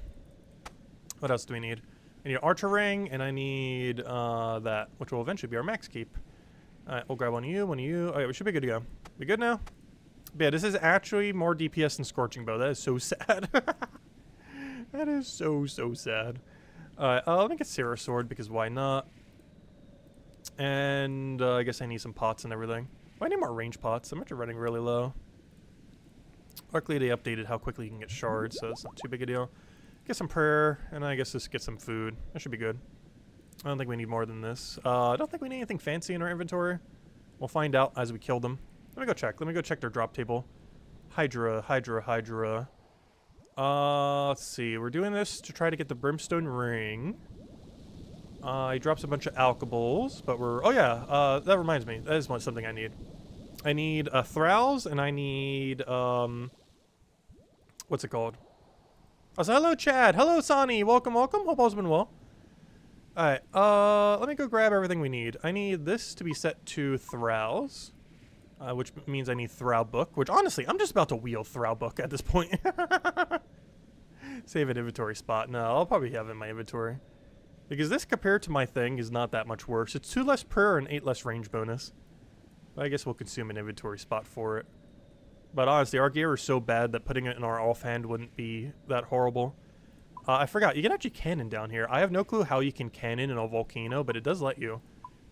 What else do we need? I need Archer Ring, and I need that, which will eventually be our max keep. Alright, we'll grab one of you. Alright, we should be good to go. We good now? But yeah, this is actually more DPS than Scorching Bow. That is so sad. That is so sad. Alright, let me get Sarah's sword because why not? And I guess I need some pots and everything. I need more range pots. I'm actually running really low. Luckily they updated how quickly you can get shards, so it's not too big a deal. Get some prayer, and I guess just get some food. That should be good. I don't think we need more than this. I don't think we need anything fancy in our inventory. We'll find out as we kill them. Let me go check. Let me go check their drop table. Hydra. Let's see. We're doing this to try to get the brimstone ring. He drops a bunch of alkables, but we're... Oh, yeah. That reminds me. That is something I need. I need thralls, and I need... What's it called? Oh, so hello, Chad. Hello, Sonny. Welcome, welcome. Hope all's been well. Alright, let me go grab everything we need. I need this to be set to thralls, which means I need Thrall Book, which honestly, I'm just about to wield Thrall Book at this point. Save an inventory spot. No, I'll probably have it in my inventory. Because this, compared to my thing, is not that much worse. It's 2 less prayer and 8 less range bonus. But I guess we'll consume an inventory spot for it. But honestly, our gear is so bad that putting it in our offhand wouldn't be that horrible. I forgot, you can actually cannon down here. I have no clue how you can cannon in a volcano, but it does let you.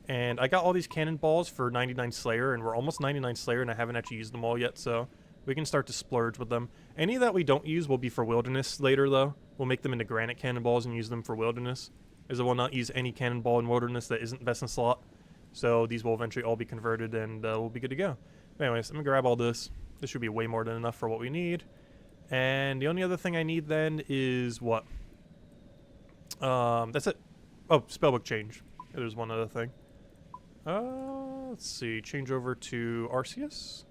And I got all these cannonballs for 99 Slayer, and we're almost 99 Slayer, and I haven't actually used them all yet, so we can start to splurge with them. Any that we don't use will be for wilderness later, though. We'll make them into granite cannonballs and use them for wilderness, as I will not use any cannonball in wilderness that isn't best in slot. So these will eventually all be converted, and we'll be good to go. Anyways, let me grab all this. This should be way more than enough for what we need. And the only other thing I need then is what? That's it. Oh, spellbook change. There's one other thing. Let's see. Change over to Arceus.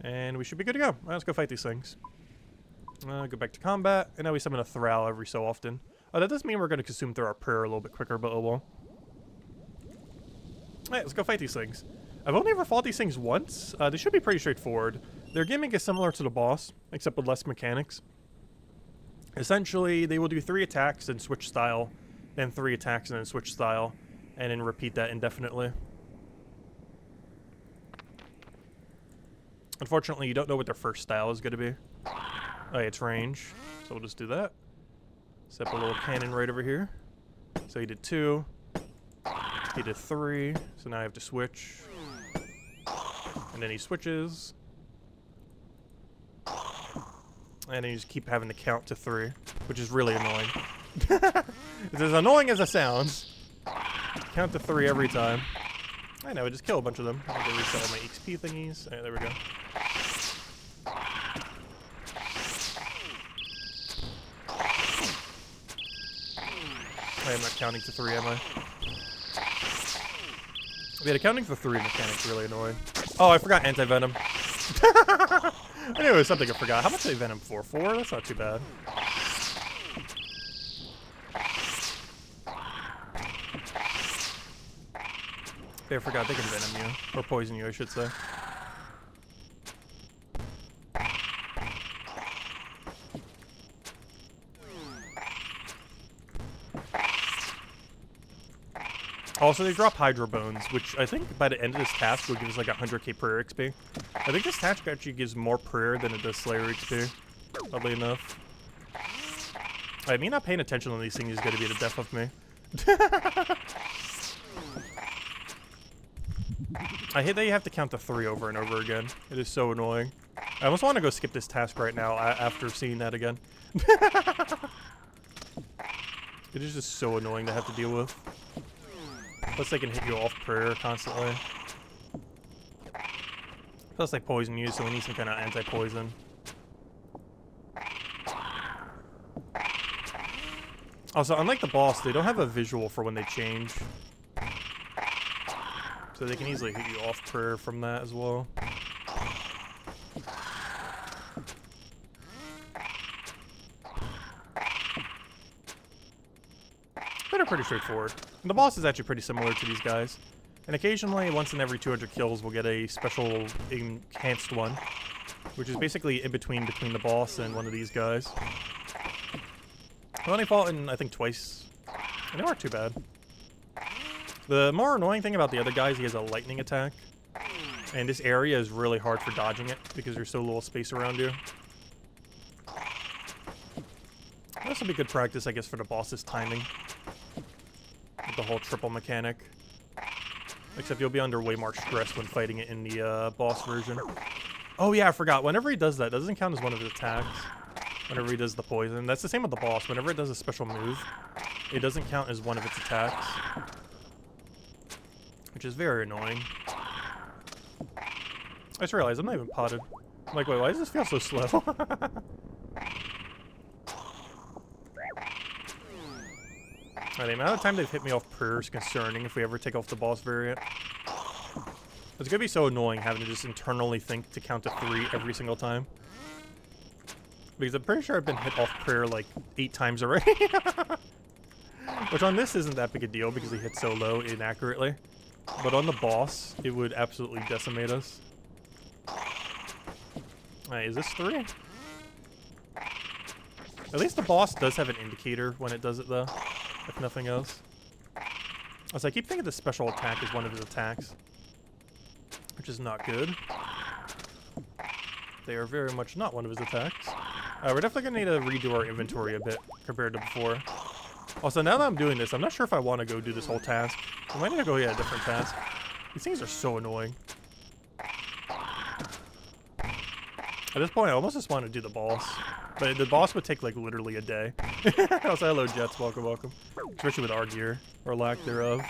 And we should be good to go. Let's go fight these things. Go back to combat. And now we summon a Thrall every so often. That does mean we're going to consume through our prayer a little bit quicker, but oh well. Alright, let's go fight these things. I've only ever fought these things once. They should be pretty straightforward. Their gimmick is similar to the boss, except with less mechanics. Essentially, they will do 3 attacks and switch style, then 3 attacks and then switch style, and then repeat that indefinitely. Unfortunately, you don't know what their first style is going to be. Oh, yeah, it's range, so we'll just do that. Set up a little cannon right over here. So he did 2. He did 3, so now I have to switch. And then he switches. And then you just keep having to count to 3, which is really annoying. It's as annoying as it sounds. Count to 3 every time. I know, I just kill a bunch of them. I'm gonna reset all my EXP thingies. Alright, there we go. I am not counting to 3, am I? Yeah, the counting for 3 mechanic's really annoying. Oh, I forgot anti-venom. I knew it was something I forgot. How much did they venom for? 4? That's not too bad. Okay, I forgot they can venom you. Or poison you, I should say. Also, they drop Hydra Bones, which I think by the end of this task will give us like 100k prayer XP. I think this task actually gives more prayer than it does Slayer XP, oddly enough. I mean, not paying attention on these things is going to be the death of me. I hate that you have to count to 3 over and over again. It is so annoying. I almost want to go skip this task right now after seeing that again. It is just so annoying to have to deal with. Plus they can hit you off prayer constantly. Plus they poison you, so we need some kind of anti-poison. Also, unlike the boss, they don't have a visual for when they change. So they can easily hit you off prayer from that as well. They're pretty straightforward. And the boss is actually pretty similar to these guys. And occasionally, once in every 200 kills, we'll get a special enhanced one. Which is basically in between the boss and one of these guys. I only fought in, I think, twice. And they weren't too bad. The more annoying thing about the other guy is he has a lightning attack. And this area is really hard for dodging it because there's so little space around you. This will be good practice, I guess, for the boss's timing. With the whole triple mechanic. Except you'll be under way more stress when fighting it in the boss version. Oh yeah, I forgot. Whenever he does that, it doesn't count as one of his attacks. whenever he does the poison. That's the same with the boss. Whenever it does a special move, it doesn't count as one of its attacks, which is very annoying. I just realized I'm not even potted. I'm like, wait, why does this feel so slow? The amount of time they've hit me off prayer is concerning if we ever take off the boss variant. It's gonna be so annoying having to just internally think to count to 3 every single time. Because I'm pretty sure I've been hit off prayer like 8 times already. Which on this isn't that big a deal because he hits so low inaccurately. But on the boss, it would absolutely decimate us. Alright, is this 3? At least the boss does have an indicator when it does it though. If nothing else. Also, I keep thinking the special attack is one of his attacks. Which is not good. They are very much not one of his attacks. We're definitely going to need to redo our inventory a bit compared to before. Also, now that I'm doing this, I'm not sure if I want to go do this whole task. I might need to go get a different task. These things are so annoying. At this point, I almost just want to do the boss. But the boss would take, like, literally a day. Also, hello, Jets. Welcome, welcome. Especially with our gear. Or lack thereof.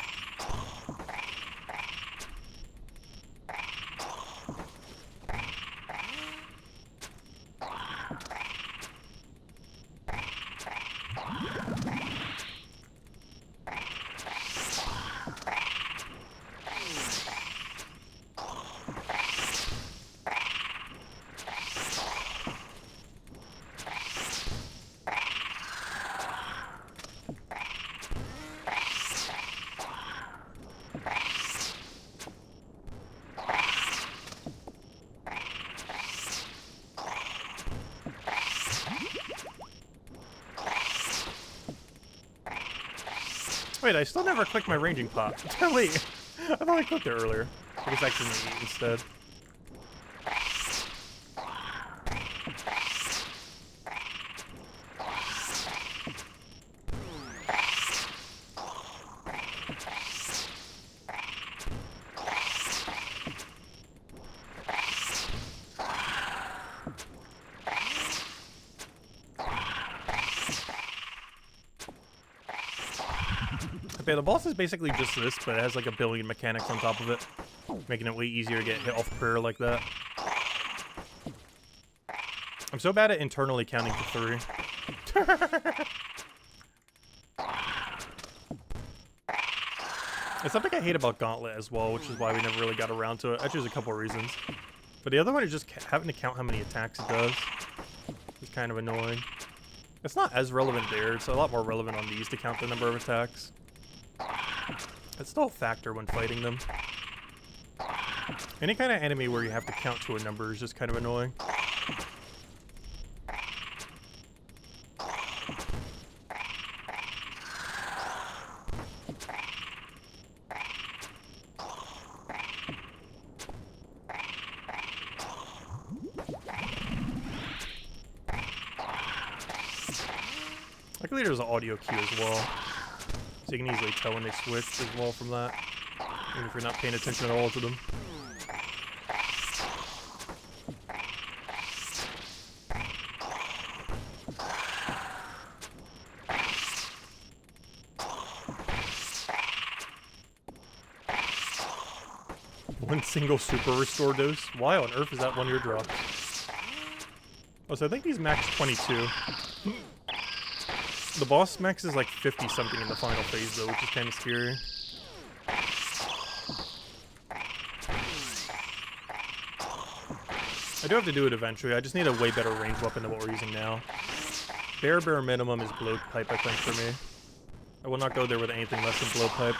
Wait, I still never clicked my ranging pot. Wait, I thought I clicked it earlier. I guess I accidentally eat instead. Okay, the boss is basically just this, but it has like a billion mechanics on top of it, making it way easier to get hit off prayer like that. I'm so bad at internally counting to 3. It's something I hate about Gauntlet as well, which is why we never really got around to it. Actually, there's a couple reasons. But the other one is just having to count how many attacks it does. It's kind of annoying. It's not as relevant there. It's a lot more relevant on these to count the number of attacks. It's still a factor when fighting them. Any kind of enemy where you have to count to a number is just kind of annoying. Luckily there's an audio cue as well. So you can easily tell when they switch as well from that. Even if you're not paying attention at all to them. One single super restore dose? Why on earth is that one of your drops? Oh, so I think he's max 22. The boss max is like 50 something in the final phase though, which is kind of scary. I do have to do it eventually. I just need a way better range weapon than what we're using now. Bare minimum is blowpipe, I think, for me. I will not go there with anything less than blowpipe.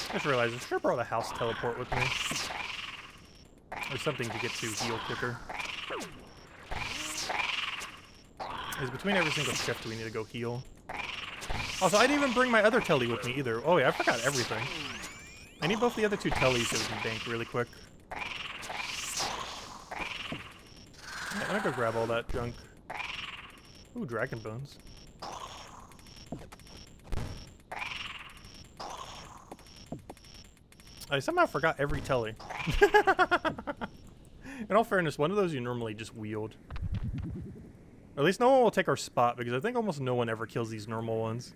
I just realized I should borrow the house teleport with me. Or something to get to heal quicker. It's between every single shift we need to go heal. Also, I didn't even bring my other telly with me either. Oh yeah, I forgot everything. I need both the other two tellies so we can bank really quick. Right, let me go grab all that junk. Ooh, dragon bones. I somehow forgot every telly. In all fairness, one of those you normally just wield. Or at least no one will take our spot, because I think almost no one ever kills these normal ones.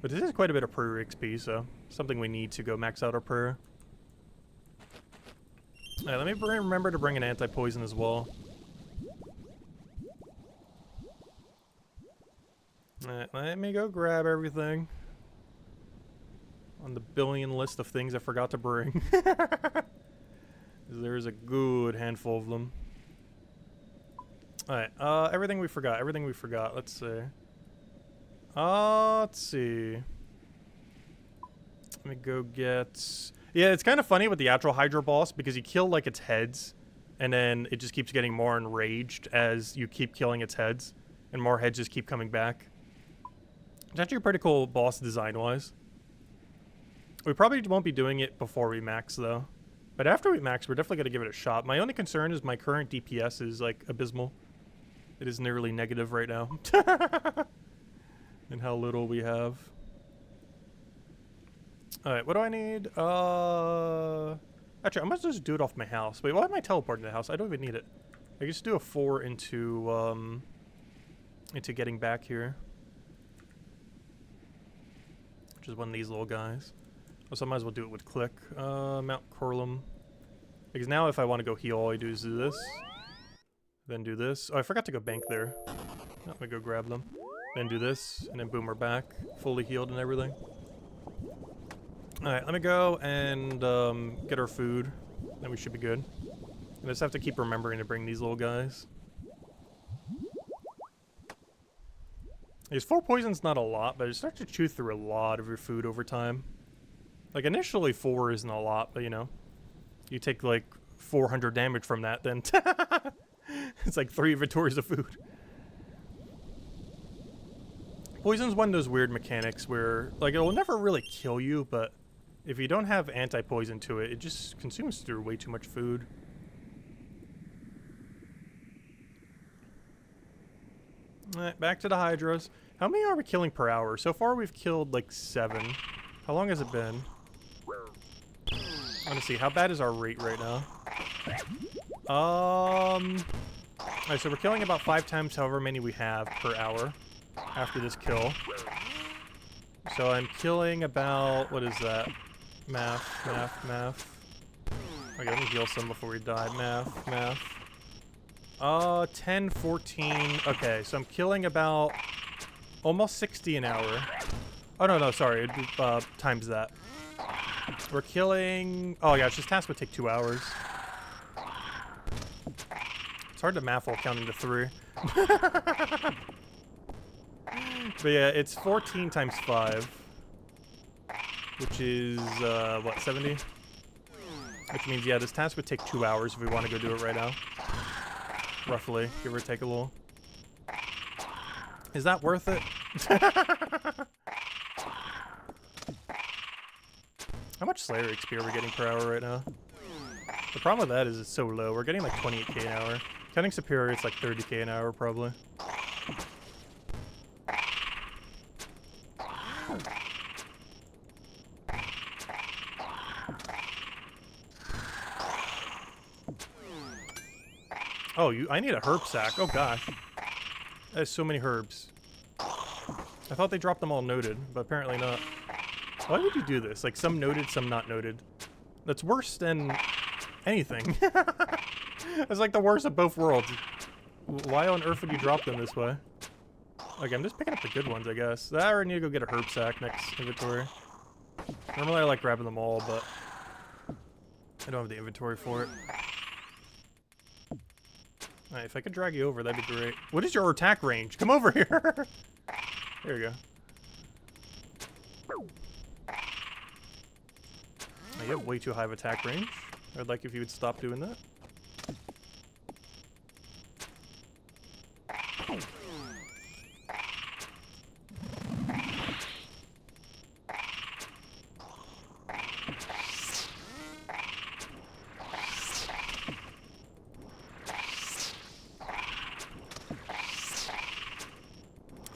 But this is quite a bit of prayer XP, so something we need to go max out our prayer. Alright, let me remember to bring an anti-poison as well. Alright, let me go grab everything. On the billion list of things I forgot to bring. There's a good handful of them. Alright, everything we forgot, let's see. Let's see. Let me go get... Yeah, it's kind of funny with the actual Hydra boss, because you kill, like, its heads, and then it just keeps getting more enraged as you keep killing its heads, and more heads just keep coming back. It's actually a pretty cool boss design-wise. We probably won't be doing it before we max, though. But after we max, we're definitely going to give it a shot. My only concern is my current DPS is, like, abysmal. It is nearly negative right now. And how little we have. Alright, what do I need? Actually, I must just do it off my house. Wait, why am I teleporting to the house? I don't even need it. I can just do a 4 into getting back here. Which is one of these little guys. Also, I might as well do it with click. Mount Corlum. Because now if I want to go heal, all I do is do this. Then do this. Oh, I forgot to go bank there. Let me go grab them. Then do this, and then boom, we're back. Fully healed and everything. Alright, let me go and get our food. Then we should be good. I just have to keep remembering to bring these little guys. These 4 poisons not a lot, but it starts to chew through a lot of your food over time. Like, initially 4 isn't a lot, but you know. You take like 400 damage from that, then it's like 3 inventories of food. Poison's one of those weird mechanics where, like, it'll never really kill you, but if you don't have anti-poison to it, it just consumes through way too much food. Alright, back to the Hydras. How many are we killing per hour? So far we've killed like 7. How long has it been? I want to see, how bad is our rate right now? Alright, so we're killing about 5 times however many we have per hour after this kill. So I'm killing about, what is that? Math. Okay, let me heal some before we die. Math. 10, 14. Okay, so I'm killing about almost 60 an hour. Oh, no, sorry. Times that. We're killing... Oh, yeah, it's just task would take 2 hours. It's hard to math while counting to 3. But yeah, it's 14 times 5. Which is, what, 70? Which means, yeah, this task would take 2 hours if we want to go do it right now. Roughly, give or take a little. Is that worth it? How much Slayer XP are we getting per hour right now? The problem with that is it's so low. We're getting like 28k an hour. Counting Superior, it's like 30k an hour probably. Oh, I need a herb sack. Oh gosh. There's so many herbs. I thought they dropped them all noted, but apparently not. Why would you do this? Like, some noted, some not noted. That's worse than anything. It's like the worst of both worlds. Why on earth would you drop them this way? Okay, I'm just picking up the good ones, I guess. I already need to go get a herb sack next inventory. Normally I like grabbing them all, but I don't have the inventory for it. Alright, if I could drag you over, that'd be great. What is your attack range? Come over here! There you go. You have way too high of attack range. I'd like if you would stop doing that.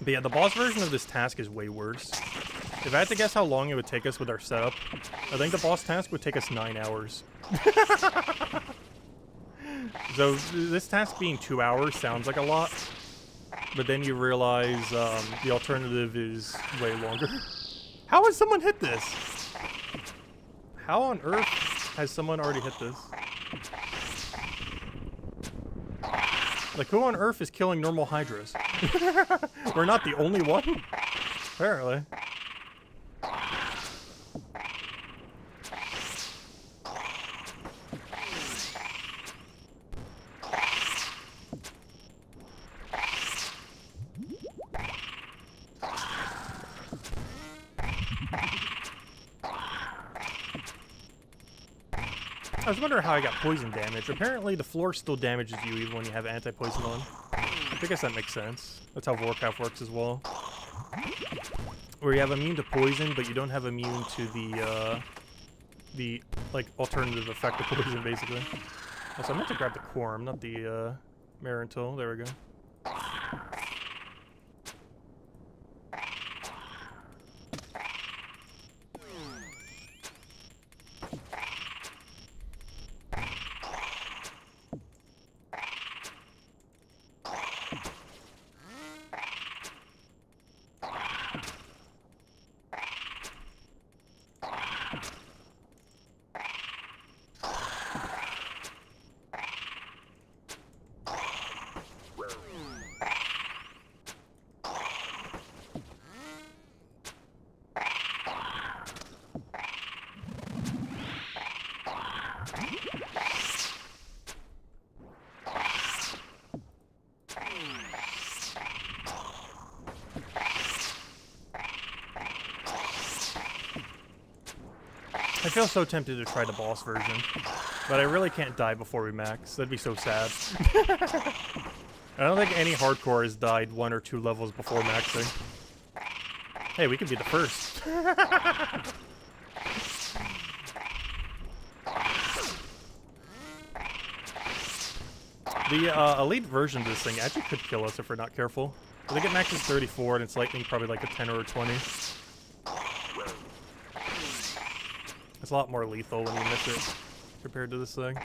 But yeah, the boss version of this task is way worse. If I had to guess how long it would take us with our setup, I think the boss task would take us 9 hours. So this task being 2 hours sounds like a lot, but then you realize the alternative is way longer. How has someone hit this? How on earth has someone already hit this? Like, who on earth is killing normal Hydras? We're not the only one? Apparently. I was wondering how I got poison damage. Apparently the floor still damages you even when you have anti-poison on. I guess that makes sense. That's how Warcraft works as well. Where you have immune to poison, but you don't have immune to the like alternative effect of poison, basically. Also, I meant to grab the Quorum, not the Marintil. There we go. I feel so tempted to try the boss version, but I really can't die before we max. That'd be so sad. I don't think any hardcore has died 1 or 2 levels before maxing. Hey, we could be the first. The elite version of this thing actually could kill us if we're not careful. I think it maxes 34 and its lightning probably like a 10 or a 20. It's a lot more lethal when you miss it compared to this thing.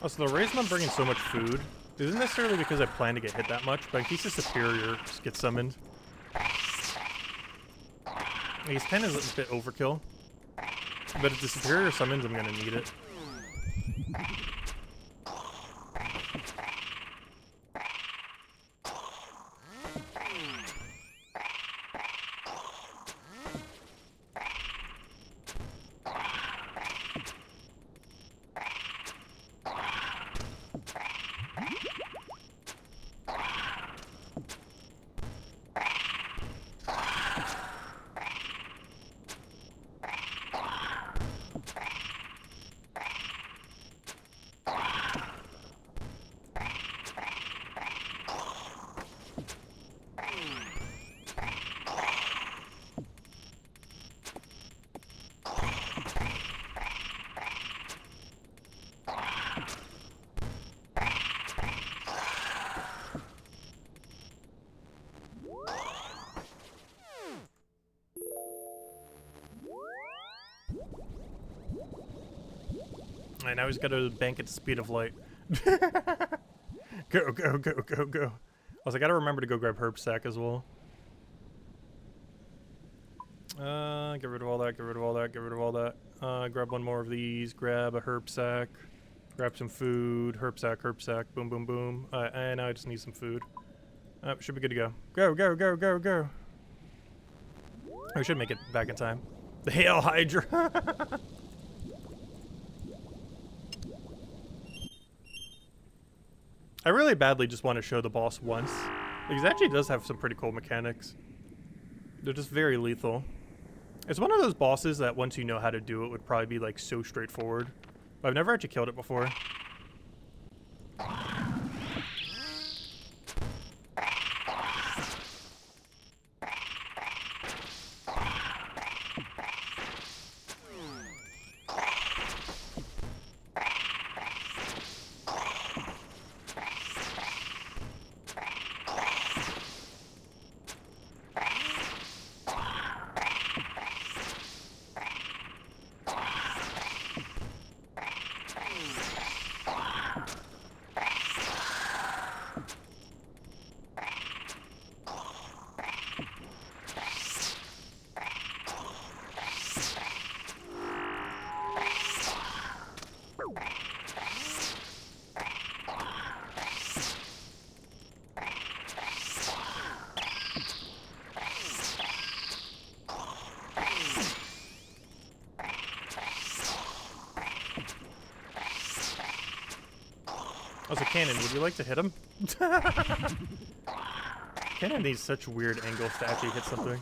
Also, the reason I'm bringing so much food isn't necessarily because I plan to get hit that much, but in case the Superior gets summoned. These 10 is a bit overkill, but if the Superior summons, I'm gonna need it. Alright, now he's got to bank at the speed of light. Go, go, go, go, go. Also, I gotta remember to go grab herb sack as well. Get rid of all that, get rid of all that, get rid of all that. Grab one more of these, grab a herb sack, grab some food, herb sack, boom, boom, boom. And now I just need some food. Should be good to go. Go, go, go, go, go. We should make it back in time. The Hail Hydra! I really badly just want to show the boss once. Because it actually does have some pretty cool mechanics. They're just very lethal. It's one of those bosses that once you know how to do it would probably be like so straightforward. But I've never actually killed it before. Also, Cannon, would you like to hit him? Cannon needs such weird angles to actually hit something.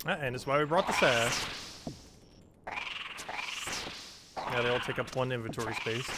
And that's why we brought the sash. Yeah, they all take up one inventory space.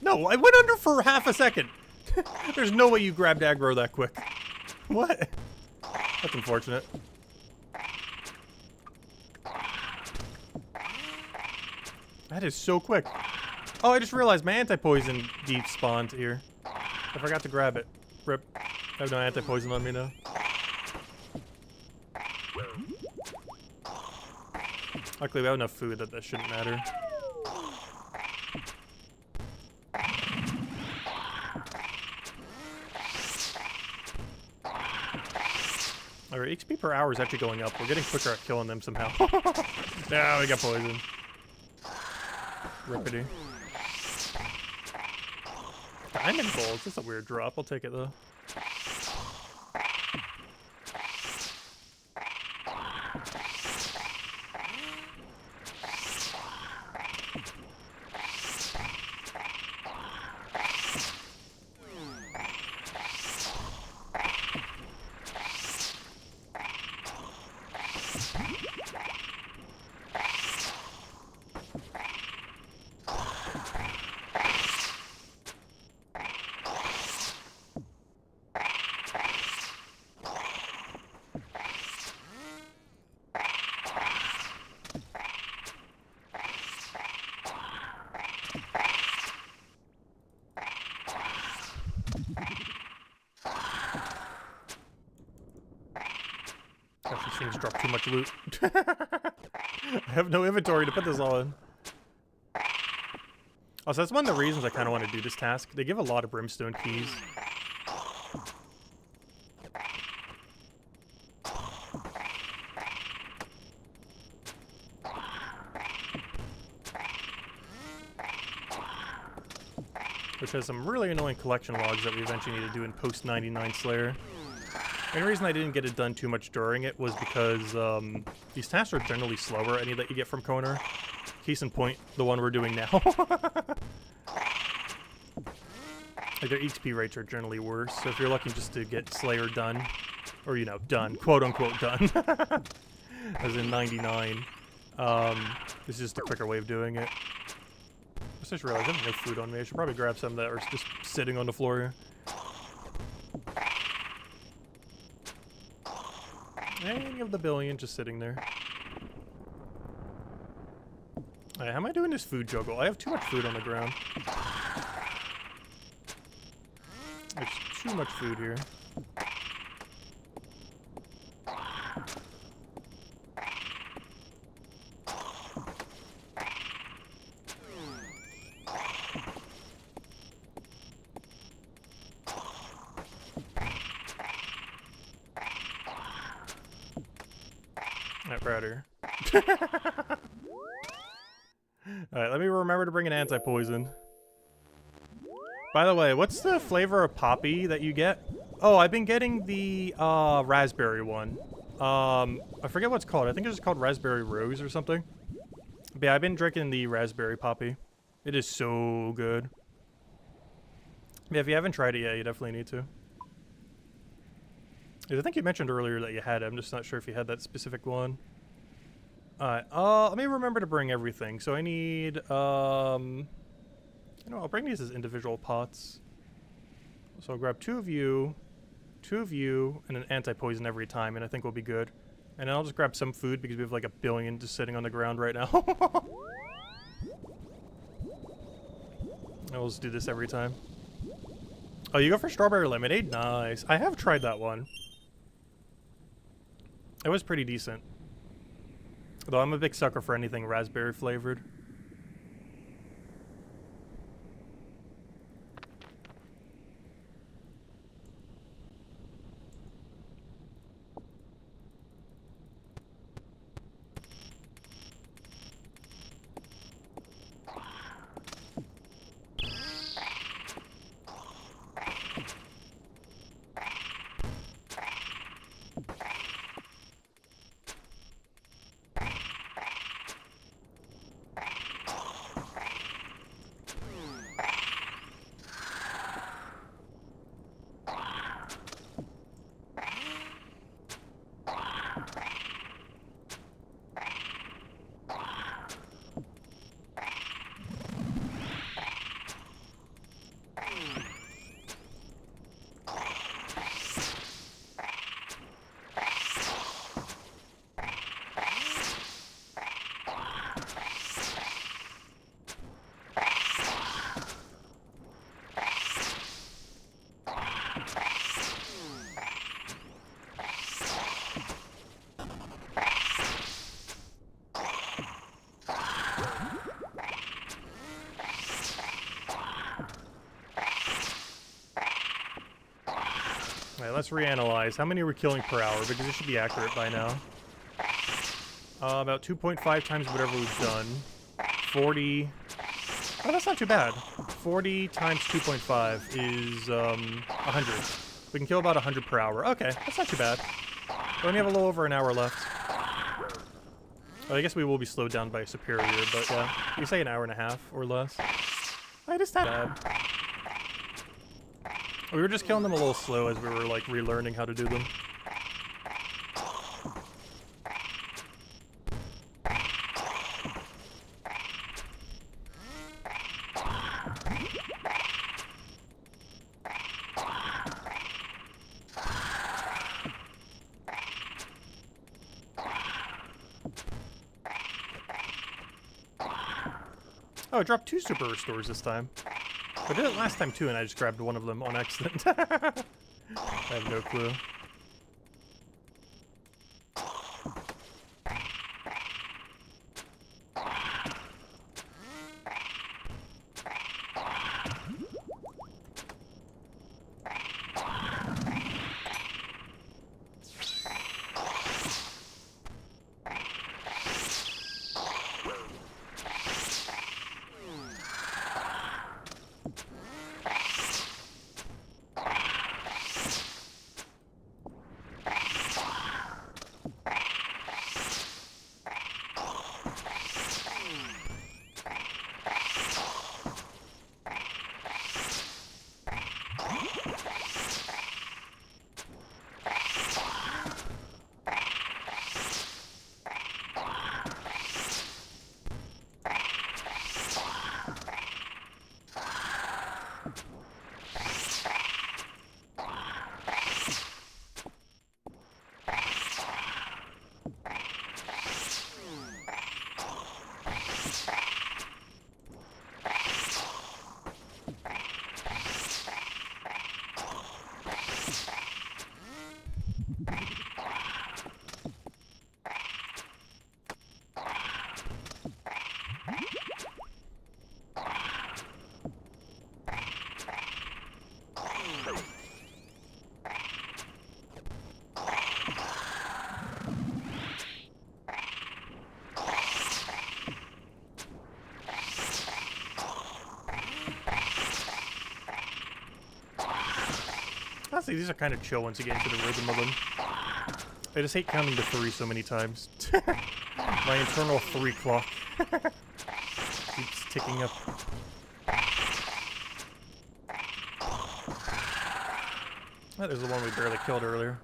No, I went under for half a second. There's no way you grabbed aggro that quick. What? That's unfortunate. That is so quick. Oh, I just realized my anti-poison deep spawned here. I forgot to grab it. Rip. I have no anti-poison on me now. Luckily, we have enough food that shouldn't matter. Our XP per hour is actually going up. We're getting quicker at killing them somehow. Yeah, we got poison. Rippity. Diamond bolts. That's a weird drop. I'll take it though. things drop too much loot. I have no inventory to put this all in. Also, that's one of the reasons I kind of want to do this task. They give a lot of brimstone keys. Which has some really annoying collection logs that we eventually need to do in post 99 Slayer. And the reason I didn't get it done too much during it was because these tasks are generally slower, any that you get from Koner. Case in point, the one we're doing now. Like their EXP rates are generally worse, so if you're looking just to get Slayer done, or you know, done, quote unquote done, as in 99, this is just a quicker way of doing it. I just realized I have no food on me. I should probably grab some that are just sitting on the floor here. And you have the billion just sitting there. Alright, how am I doing this food juggle? I have too much food on the ground. There's too much food here. Alright, we're out here. Alright, let me remember to bring an anti-poison. By the way, what's the flavor of poppy that you get? Oh, I've been getting the raspberry one. I forget what it's called. I think it's just called raspberry rose or something. But yeah, I've been drinking the raspberry poppy. It is so good. Yeah, if you haven't tried it yet, you definitely need to. I think you mentioned earlier that you had it. I'm just not sure if you had that specific one. Alright, let me remember to bring everything. So I need, you know, I'll bring these as individual pots. So I'll grab two of you, and an anti-poison every time, and I think we'll be good. And then I'll just grab some food because we have like a billion just sitting on the ground right now. I'll just do this every time. Oh, you go for strawberry lemonade? Nice. I have tried that one. It was pretty decent. Though I'm a big sucker for anything raspberry flavored. Alright, let's reanalyze. How many are we killing per hour? Because it should be accurate by now. About 2.5 times whatever we've done. 40... Oh, that's not too bad. 40 times 2.5 is, 100. We can kill about 100 per hour. Okay, that's not too bad. We only have a little over an hour left. Oh, I guess we will be slowed down by a superior, but yeah. You say an hour and a half or less. Alright, it's not bad. We were just killing them a little slow as we were, like, relearning how to do them. Oh, I dropped 2 super restores this time. I did it last time too, and I just grabbed one of them on accident. I have no clue. Honestly, these are kind of chill once you get into the rhythm of them. I just hate counting to 3 so many times. My internal 3 clock keeps ticking up. That is the one we barely killed earlier.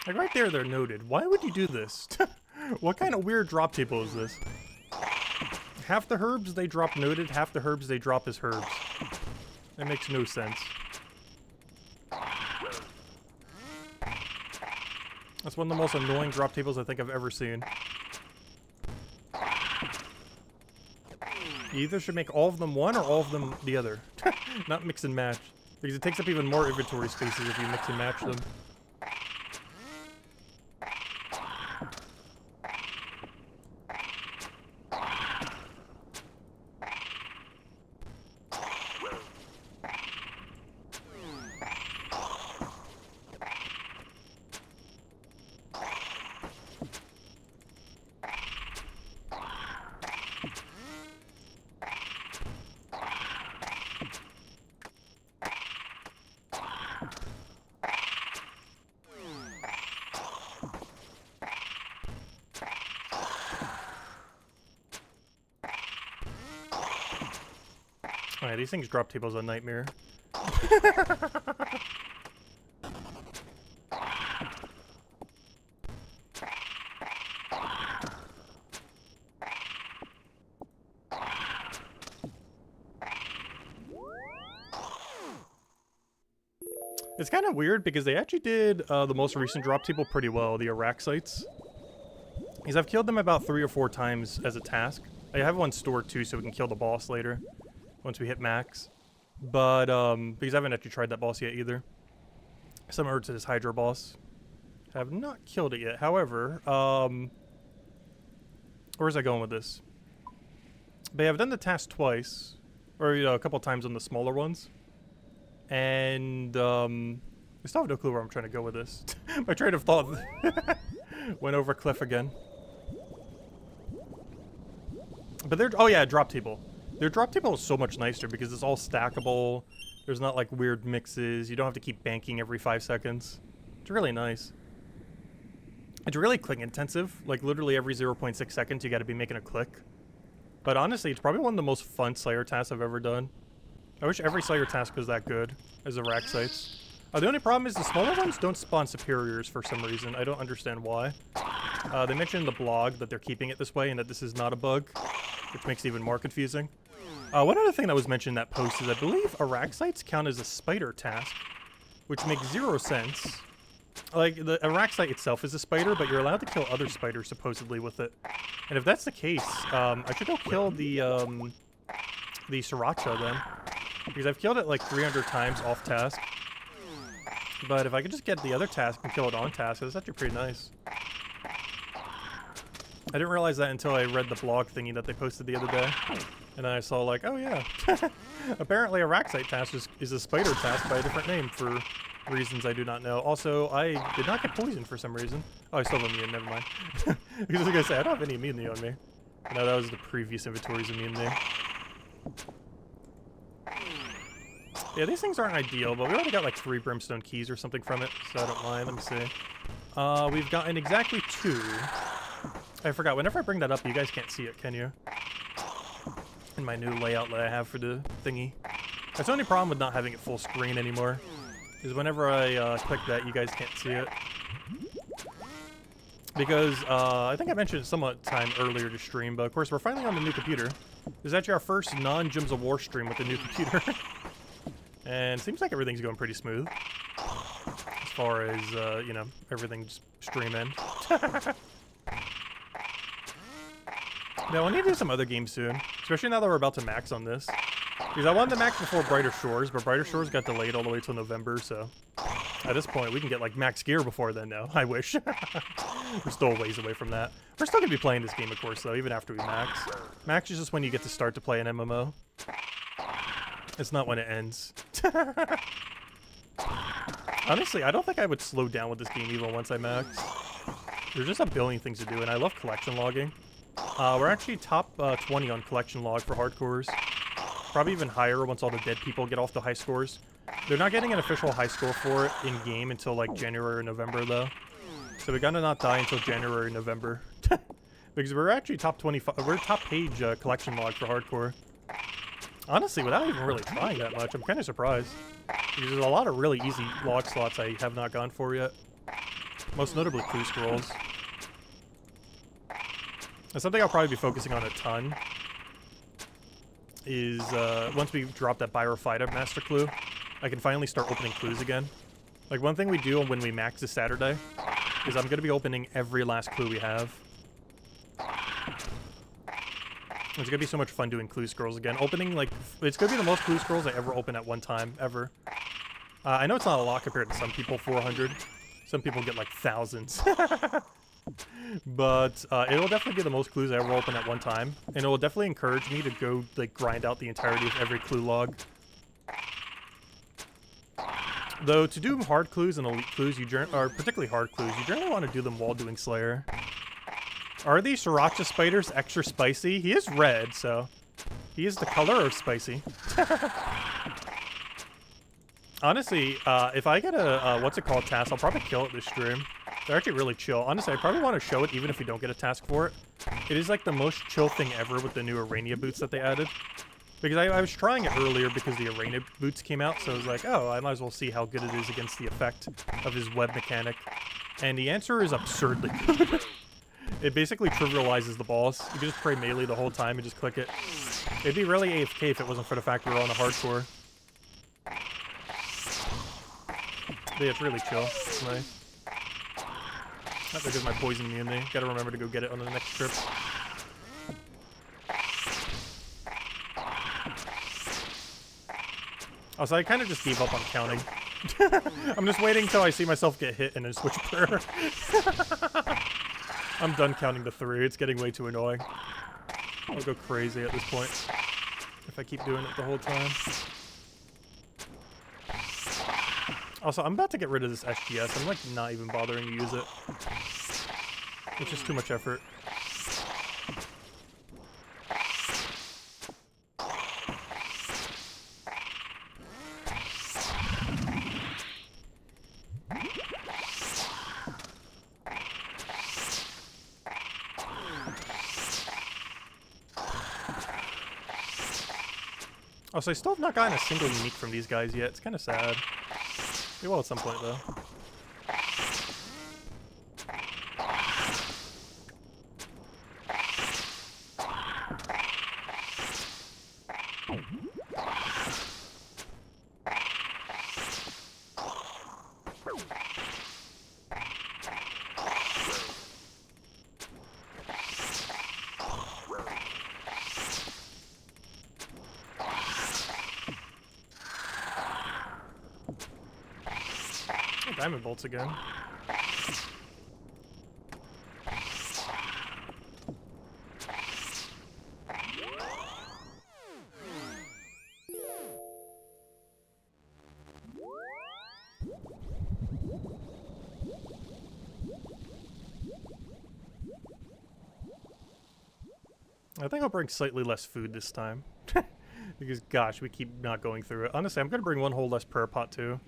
Like right there, they're noted. Why would you do this? What kind of weird drop table is this? Half the herbs they drop noted, half the herbs they drop as herbs. That makes no sense. That's one of the most annoying drop tables I think I've ever seen. You either should make all of them one or all of them the other. Not mix and match. Because it takes up even more inventory spaces if you mix and match them. Alright, these things drop tables a nightmare. It's kind of weird because they actually did the most recent drop table pretty well, the Araxites. Because I've killed them about 3 or 4 times as a task. I have one stored too so we can kill the boss later. Once we hit max. But, because I haven't actually tried that boss yet either. Some heard to this Hydra boss. I have not killed it yet. However, where's I going with this? But yeah, I've done the task twice. Or, you know, a couple times on the smaller ones. And, I still have no clue where I'm trying to go with this. My train of thought went over cliff again. But they're, oh yeah, drop table. Their drop table is so much nicer because it's all stackable. There's not like weird mixes. You don't have to keep banking every 5 seconds. It's really nice. It's really click intensive. Like literally every 0.6 seconds you got to be making a click. But honestly, it's probably one of the most fun Slayer tasks I've ever done. I wish every Slayer task was that good as Araxites. The only problem is the smaller ones don't spawn superiors for some reason. I don't understand why. They mentioned in the blog that they're keeping it this way and that this is not a bug, which makes it even more confusing. One other thing that was mentioned in that post is I believe Araxites count as a spider task, which makes 0 sense. Like, the Araxite itself is a spider, but you're allowed to kill other spiders supposedly with it. And if that's the case, I should go kill the Sriracha then. Because I've killed it like 300 times off task. But if I could just get the other task and kill it on task, that's actually pretty nice. I didn't realize that until I read the blog thingy that they posted the other day. And then I saw like, oh yeah, apparently a Araxite task is a spider task by a different name for reasons I do not know. Also, I did not get poisoned for some reason. Oh, I still have immune, never mind. Because like I said, I don't have any immunity on me. No, that was the previous inventory's immunity. Yeah, these things aren't ideal, but we already got like 3 brimstone keys or something from it, so I don't mind. Let me see. We've gotten exactly 2. I forgot, whenever I bring that up, you guys can't see it, can you? In my new layout that I have for the thingy. That's the only problem with not having it full screen anymore. Is whenever I click that, you guys can't see it. Because, I think I mentioned it somewhat time earlier to stream, but of course we're finally on the new computer. This is actually our first non-Gyms of War stream with the new computer. And it seems like everything's going pretty smooth. As far as, you know, everything's streaming. Yeah, we'll need to do some other games soon, especially now that we're about to max on this. Because I wanted to max before Brighter Shores, but Brighter Shores got delayed all the way till November, so at this point we can get like max gear before then now. I wish. We're still a ways away from that. We're still gonna be playing this game, of course, though, even after we max. Max is just when you get to start to play an MMO. It's not when it ends. Honestly, I don't think I would slow down with this game even once I max. There's just a billion things to do, and I love collection logging. We're actually top 20 on collection log for hardcores. Probably even higher once all the dead people get off the high scores. They're not getting an official high score for it in-game until like January or November, though. So we gotta not die until January or November. Because we're actually top 25, we're top page collection log for hardcore. Honestly, without even really trying that much, I'm kind of surprised. Because there's a lot of really easy log slots I have not gone for yet. Most notably clue scrolls. And something I'll probably be focusing on a ton is once we drop that Biophyta master clue, I can finally start opening clues again. Like one thing we do when we max this Saturday is I'm going to be opening every last clue we have. It's gonna be so much fun doing clue scrolls again. Opening, like, it's gonna be the most clue scrolls I ever open at one time, ever. I know it's not a lot compared to some people, 400. Some people get, like, thousands. But it'll definitely be the most clues I ever open at one time. And it will definitely encourage me to go, like, grind out the entirety of every clue log. Though, to do hard clues and elite clues, or particularly hard clues, you generally want to do them while doing Slayer. Are these Sriracha spiders extra spicy? He is red, so he is the color of spicy. Honestly, if I get a, what's it called, task, I'll probably kill it this stream. They're actually really chill. Honestly, I probably want to show it even if we don't get a task for it. It is like the most chill thing ever with the new Arania boots that they added. Because I was trying it earlier because the Arania boots came out, so I was like, oh, I might as well see how good it is against the effect of his web mechanic. And the answer is absurdly good. It basically trivializes the boss. You can just pray melee the whole time and just click it. It'd be really AFK if it wasn't for the fact we're on a hardcore. But yeah, it's really chill. It's nice. Not because my poison immunity. Gotta remember to go get it on the next trip. Also, I kind of just gave up on counting. I'm just waiting until I see myself get hit and then switch prayer. I'm done counting to 3. It's getting way too annoying. I'll go crazy at this point if I keep doing it the whole time. Also, I'm about to get rid of this SGS. I'm like not even bothering to use it. It's just too much effort. Oh, so I still have not gotten a single unique from these guys yet. It's kind of sad. We will at some point, though. Diamond bolts again. I think I'll bring slightly less food this time. Because, gosh, we keep not going through it. Honestly, I'm going to bring one whole less prayer pot, too.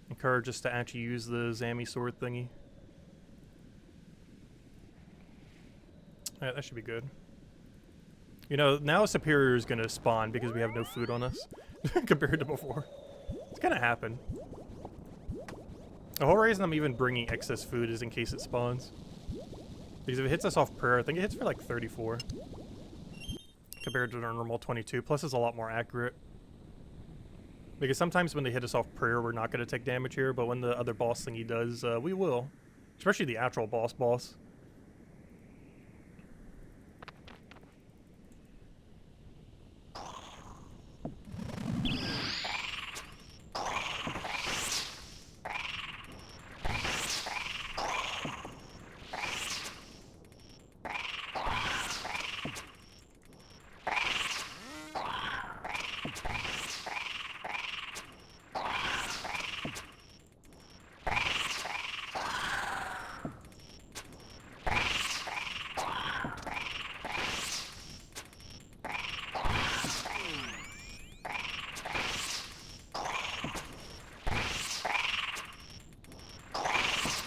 Encourage us to actually use the Zami sword thingy. Alright, that should be good. You know, now Superior is going to spawn because we have no food on us. Compared to before. It's going to happen. The whole reason I'm even bringing excess food is in case it spawns. Because if it hits us off prayer, I think it hits for like 34. Compared to the normal 22. Plus it's a lot more accurate. Because sometimes when they hit us off prayer, we're not going to take damage here. But when the other boss thingy does, we will. Especially the actual boss.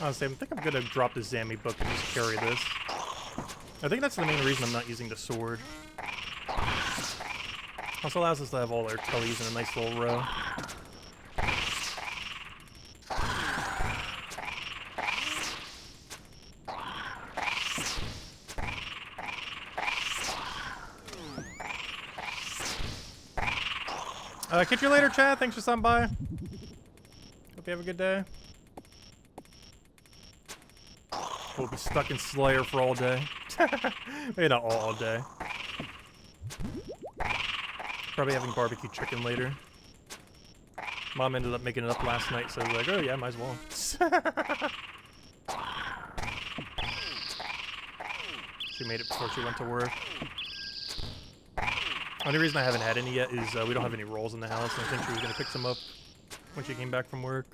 Honestly, I think I'm gonna drop the Zammy book and just carry this. I think that's the main reason I'm not using the sword. Also allows us to have all our tellies in a nice little row. Catch you later, Chad. Thanks for stopping by. Hope you have a good day. We'll be stuck in Slayer for all day. Maybe not all day. Probably having barbecue chicken later. Mom ended up making it up last night, so I was like, oh yeah, might as well. She made it before she went to work. Only reason I haven't had any yet is we don't have any rolls in the house, and I think she was going to pick some up when she came back from work.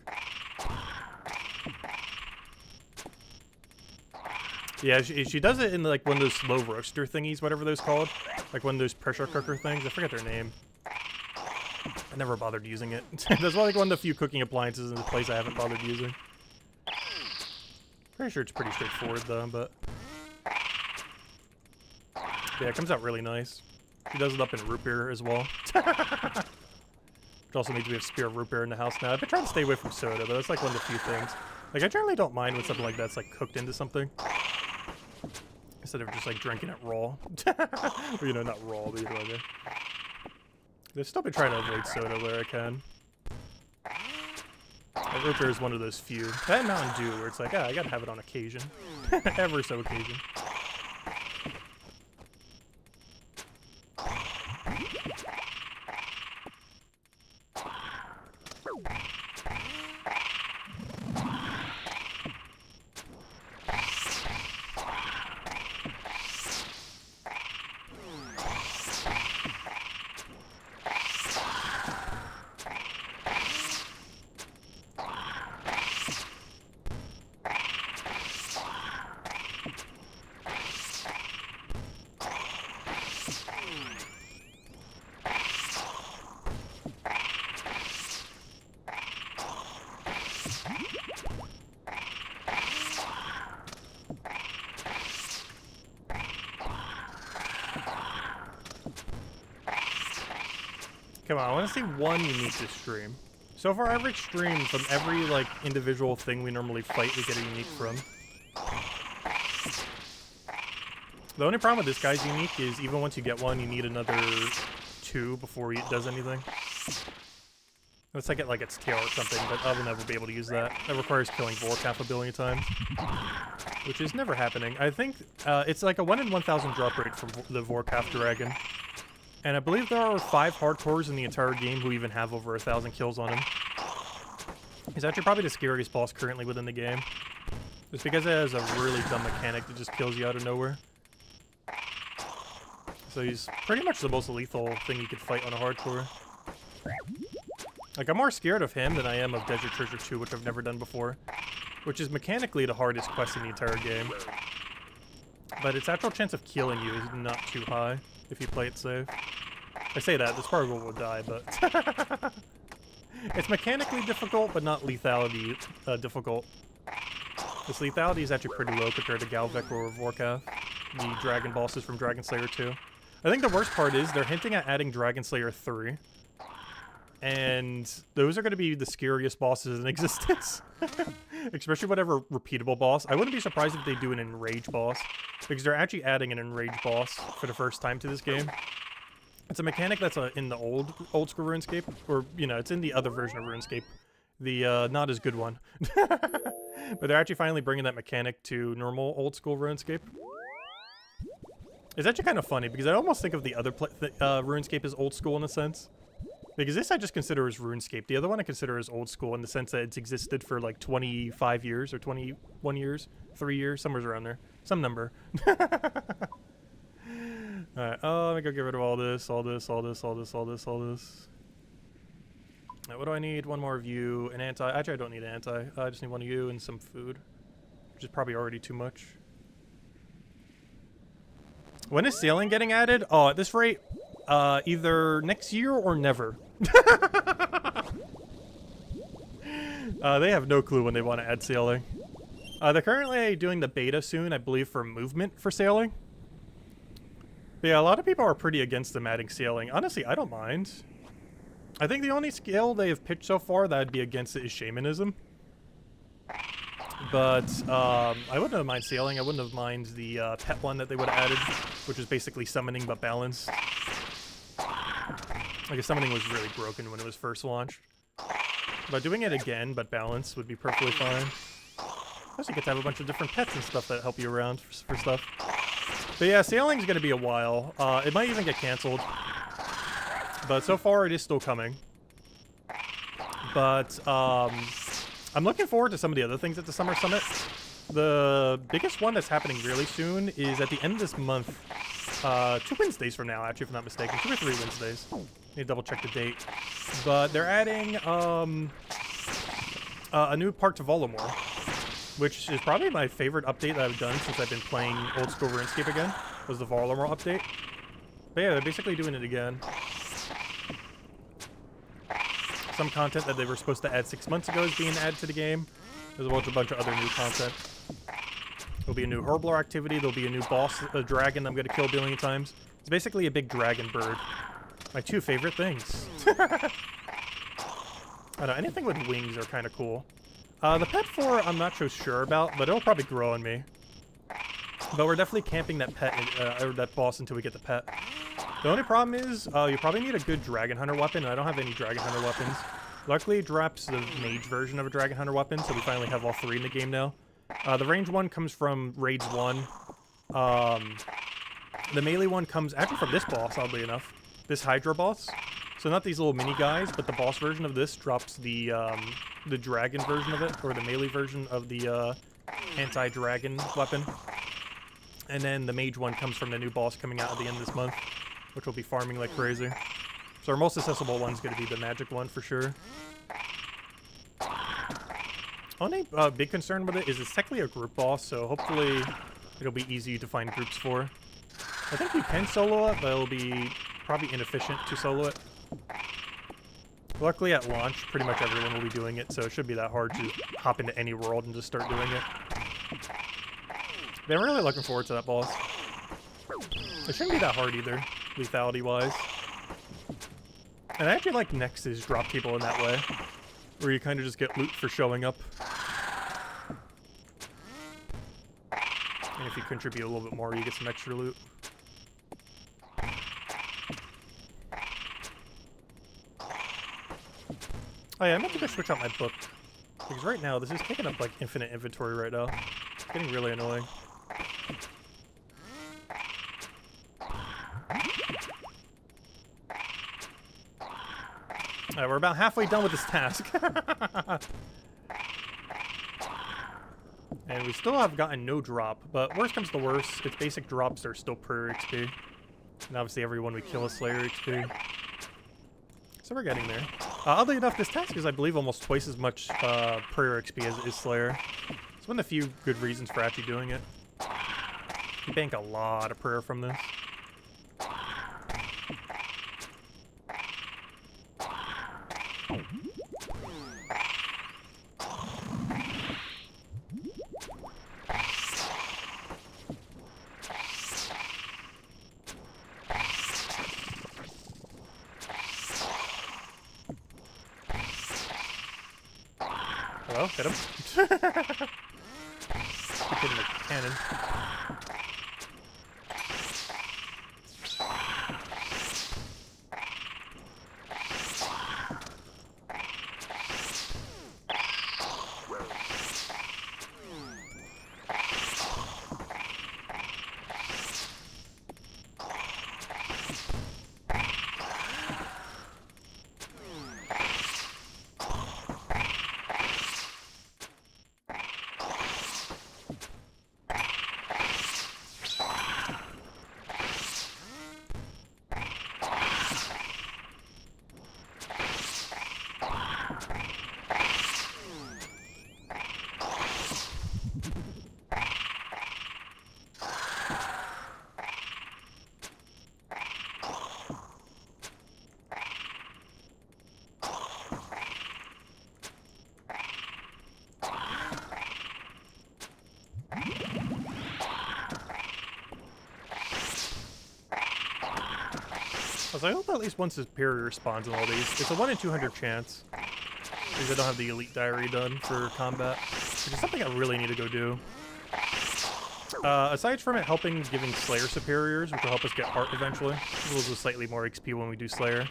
Yeah, she does it in like one of those slow roaster thingies, whatever those called. Like one of those pressure cooker things. I forget their name. I never bothered using it. That's like one of the few cooking appliances in the place I haven't bothered using. Pretty sure it's pretty straightforward though, but... yeah, it comes out really nice. She does it up in root beer as well. Which also means we have spare root beer in the house now. I've been trying to stay away from soda, but that's like one of the few things. Like, I generally don't mind when something like that's like cooked into something. Instead of just like drinking it raw. Or, you know, not raw, but either way. I've still been trying to avoid soda where I can. Root beer is one of those few. That and Mountain Dew, where it's like, ah, I gotta have it on occasion. Ever so occasion. Come on, I want to see one unique this stream. So far, every stream, from every, like, individual thing we normally fight, we get a unique from. The only problem with this guy's unique is even once you get one, you need another 2 before it does anything. Unless I get, like, its tail or something, but I will never be able to use that. That requires killing Vorkath a billion times. Which is never happening. I think it's like a 1 in 1,000 drop rate from the Vorkath Dragon. And I believe there are 5 hardcores in the entire game who even have over 1,000 kills on him. He's actually probably the scariest boss currently within the game. Just because it has a really dumb mechanic that just kills you out of nowhere. So he's pretty much the most lethal thing you could fight on a hardcore. Like, I'm more scared of him than I am of Desert Treasure 2, which I've never done before. Which is mechanically the hardest quest in the entire game. But its actual chance of killing you is not too high if you play it safe. I say that, this part will die, but... it's mechanically difficult, but not lethality difficult. This lethality is actually pretty low compared to Galvek or Vorkath, the dragon bosses from Dragon Slayer 2. I think the worst part is they're hinting at adding Dragon Slayer 3. And those are going to be the scariest bosses in existence. Especially whatever repeatable boss. I wouldn't be surprised if they do an Enrage boss. Because they're actually adding an Enrage boss for the first time to this game. It's a mechanic that's in the old school RuneScape. Or, you know, it's in the other version of RuneScape. The not as good one. But they're actually finally bringing that mechanic to normal old school RuneScape. It's actually kind of funny because I almost think of the other RuneScape as old school in a sense. Because this I just consider as RuneScape. The other one I consider as old school in the sense that it's existed for like 25 years or 21 years, 3 years, somewhere around there. Some number. Alright, let me go get rid of all this. Alright, what do I need? One more of you, an anti. Actually, I don't need an anti. I just need one of you and some food. Which is probably already too much. When is sailing getting added? Oh, at this rate, either next year or never. They have no clue when they want to add sailing. They're currently doing the beta soon, I believe, for movement for sailing. But yeah, a lot of people are pretty against them adding sailing. Honestly, I don't mind. I think the only skill they have pitched so far that I'd be against it is shamanism. But I wouldn't have mind sailing. I wouldn't have mind the pet one that they would have added, which is basically summoning but balanced. Like, summoning was really broken when it was first launched. But doing it again but balanced would be perfectly fine. Plus you get to have a bunch of different pets and stuff that help you around for stuff. But yeah, sailing's gonna be a while. It might even get canceled. But so far it is still coming. But I'm looking forward to some of the other things at the Summer Summit. The biggest one that's happening really soon is at the end of this month. 2 Wednesdays from now, actually, if I'm not mistaken. 2 or 3 Wednesdays. Need to double check the date. But they're adding a new part to Volumore, which is probably my favorite update that I've done since I've been playing Old School Runescape again, was the Volumore update. But yeah, they're basically doing it again. Some content that they were supposed to add 6 months ago is being added to the game. There's a bunch of other new content. There'll be a new Herbler activity. There'll be a new boss, a dragon I'm going to kill a billion times. It's basically a big dragon bird. My 2 favorite things. I don't know, anything with wings are kind of cool. The pet 4 I'm not so sure about, but it'll probably grow on me. But we're definitely camping that pet, or that boss until we get the pet. The only problem is, you probably need a good Dragon Hunter weapon, and I don't have any Dragon Hunter weapons. Luckily, it drops the mage version of a Dragon Hunter weapon, so we finally have all 3 in the game now. The range one comes from Raids 1. The melee one comes actually from this boss, oddly enough. This Hydra boss. So not these little mini guys, but the boss version of this drops the dragon version of it, or the melee version of the anti-dragon weapon. And then the mage one comes from the new boss coming out at the end of this month, which will be farming like crazy. So our most accessible one's going to be the magic one for sure. Only big concern with it is it's technically a group boss, so hopefully it'll be easy to find groups for. I think you can solo it, but it'll be probably inefficient to solo it. Luckily at launch, pretty much everyone will be doing it, so it shouldn't be that hard to hop into any world and just start doing it. But I'm really looking forward to that boss. It shouldn't be that hard either, lethality-wise. And I actually like Nexus drop people in that way, where you kind of just get loot for showing up. And if you contribute a little bit more, you get some extra loot. Oh yeah, I meant to go switch out my book. Because right now, this is taking up like infinite inventory right now. It's getting really annoying. Alright, we're about halfway done with this task. And we still have gotten no drop, but worst comes to worst, its basic drops are still prayer XP. And obviously everyone we kill is Slayer XP. So we're getting there. Oddly enough, this task is, I believe, almost twice as much prayer XP as it is Slayer. It's one of the few good reasons for actually doing it. You bank a lot of prayer from this. Hello? Hit him. Keep hitting the cannon. So I hope at least one superior spawns in all these. It's a 1 in 200 chance. Because I don't have the elite diary done for combat. Which is something I really need to go do. Aside from it helping giving Slayer superiors, which will help us get heart eventually. We'll do slightly more XP when we do Slayer.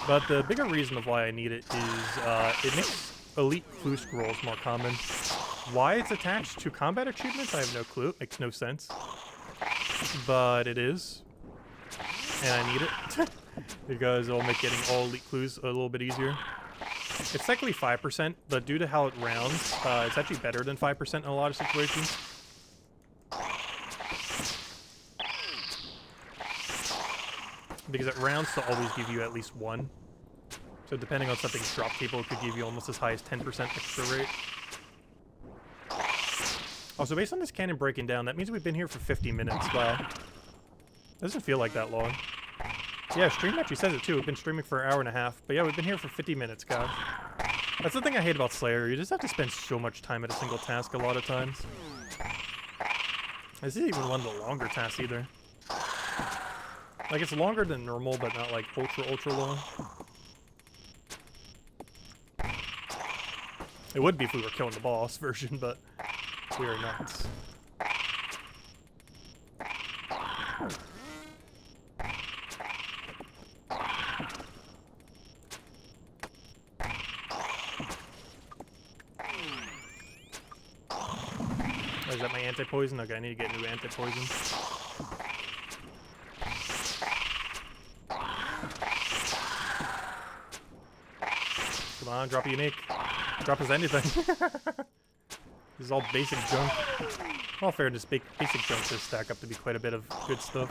But the bigger reason of why I need it is it makes elite clue scrolls more common. Why it's attached to combat achievements, I have no clue. It makes no sense. But it is. And I need it. Because it'll make getting all elite clues a little bit easier. It's technically 5%, but due to how it rounds, it's actually better than 5% in a lot of situations. Because it rounds to always give you at least 1. So depending on something's drop table, it could give you almost as high as 10% extra rate. Also, based on this cannon breaking down, that means we've been here for 50 minutes. Wow. Doesn't feel like that long. Yeah, stream actually says it too. We've been streaming for an hour and a half. But yeah, we've been here for 50 minutes, guys. That's the thing I hate about Slayer. You just have to spend so much time at a single task a lot of times. This isn't even one of the longer tasks either. Like, it's longer than normal, but not like ultra long. It would be if we were killing the boss version, but we are not. Oh, is that my anti-poison? Okay, I need to get new anti-poison. Come on, drop a unique. Drop us anything. This is all basic junk. All fairness, basic junk does stack up to be quite a bit of good stuff.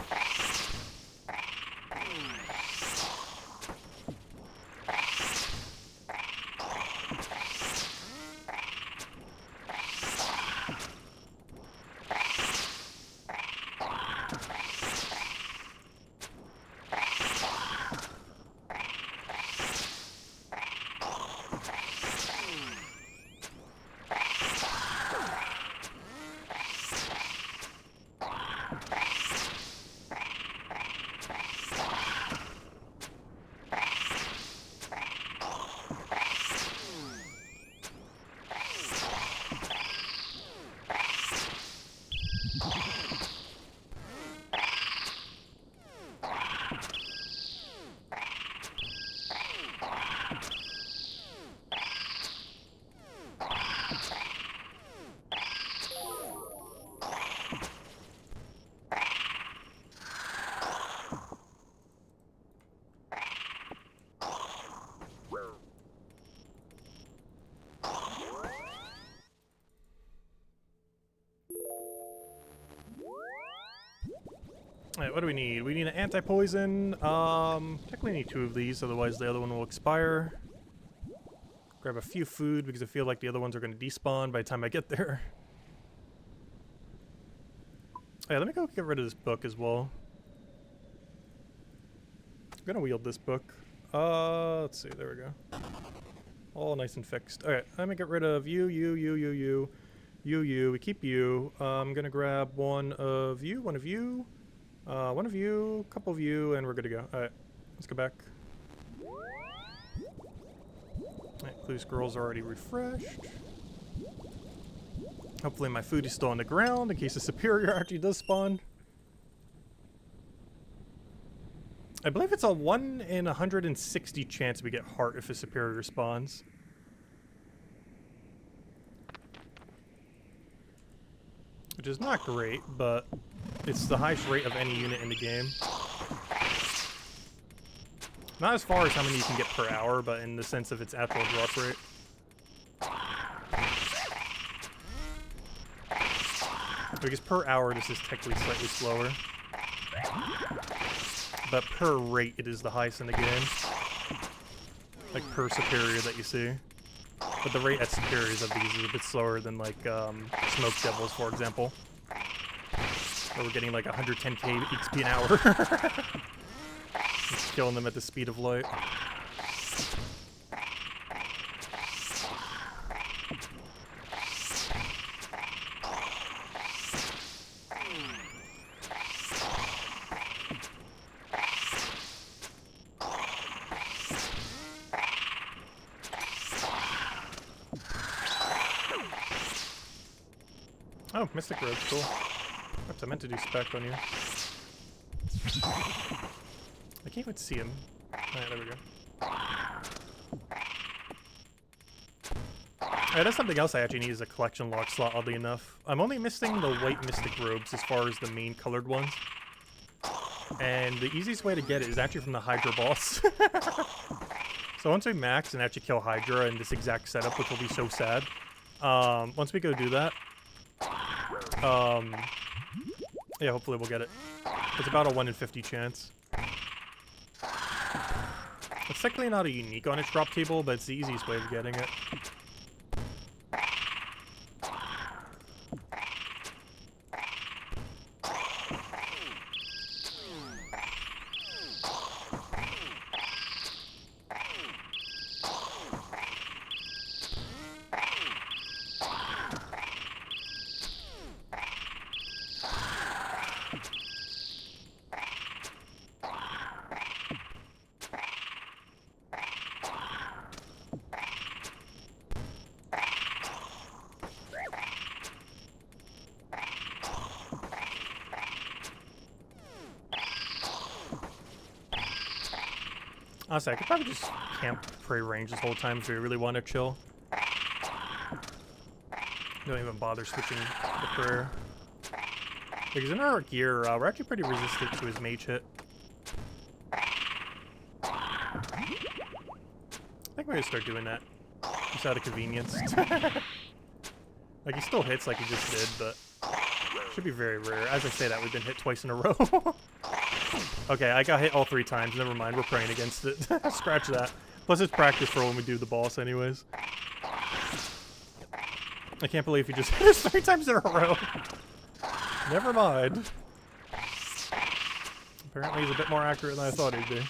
Alright, what do we need? We need an anti-poison. Technically need 2 of these, otherwise the other one will expire. Grab a few food because I feel like the other ones are going to despawn by the time I get there. Yeah, let me go get rid of this book as well. I'm gonna wield this book. Let's see, there we go. All nice and fixed. Alright, let me get rid of you. We keep you. I'm gonna grab one of you, a couple of you, and we're good to go. Alright, let's go back. Alright, clue scrolls are already refreshed. Hopefully my food is still on the ground in case the superior actually does spawn. I believe it's a 1 in 160 chance we get heart if a superior spawns. Which is not great, but it's the highest rate of any unit in the game. Not as far as how many you can get per hour, but in the sense of its actual drop rate. Because per hour this is technically slightly slower. But per rate it is the highest in the game. Like per superior that you see. But the rate at superiors of these is a bit slower than like Smoke Devils, for example. Where we're getting like 110k XP an hour. Just killing them at the speed of light. Oh, Mystic Robe, cool. Oops, I meant to do spec on you. I can't even see him. Alright, there we go. Alright, that's something else I actually need is a collection lock slot, oddly enough. I'm only missing the white Mystic Robes as far as the main colored ones. And the easiest way to get it is actually from the Hydra boss. So once we max and actually kill Hydra in this exact setup, which will be so sad, once we go do that, yeah, hopefully we'll get it. It's about a 1 in 50 chance. It's technically not a unique on its drop table, but it's the easiest way of getting it. Honestly, I could probably just camp prey range this whole time if we really want to chill. Don't even bother switching the prayer. Because in our gear, we're actually pretty resistant to his mage hit. I think we're gonna start doing that. Just out of convenience. Like, he still hits like he just did, but should be very rare. As I say that, we've been hit twice in a row. Okay, I got hit all 3 times. Never mind, we're praying against it. Scratch that. Plus, it's practice for when we do the boss anyways. I can't believe he just hit us 3 times in a row. Never mind. Apparently he's a bit more accurate than I thought he'd be.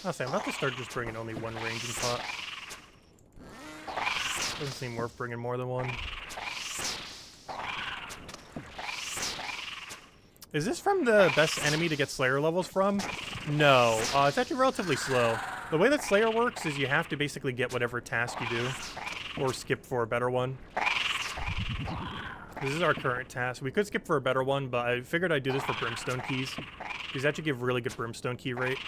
I'll say, I'm about to start just bringing only 1 ranging pot. Doesn't seem worth bringing more than 1. Is this from the best enemy to get Slayer levels from? No, it's actually relatively slow. The way that Slayer works is you have to basically get whatever task you do, or skip for a better one. This is our current task. We could skip for a better one, but I figured I'd do this for Brimstone keys. These actually give really good Brimstone key rate,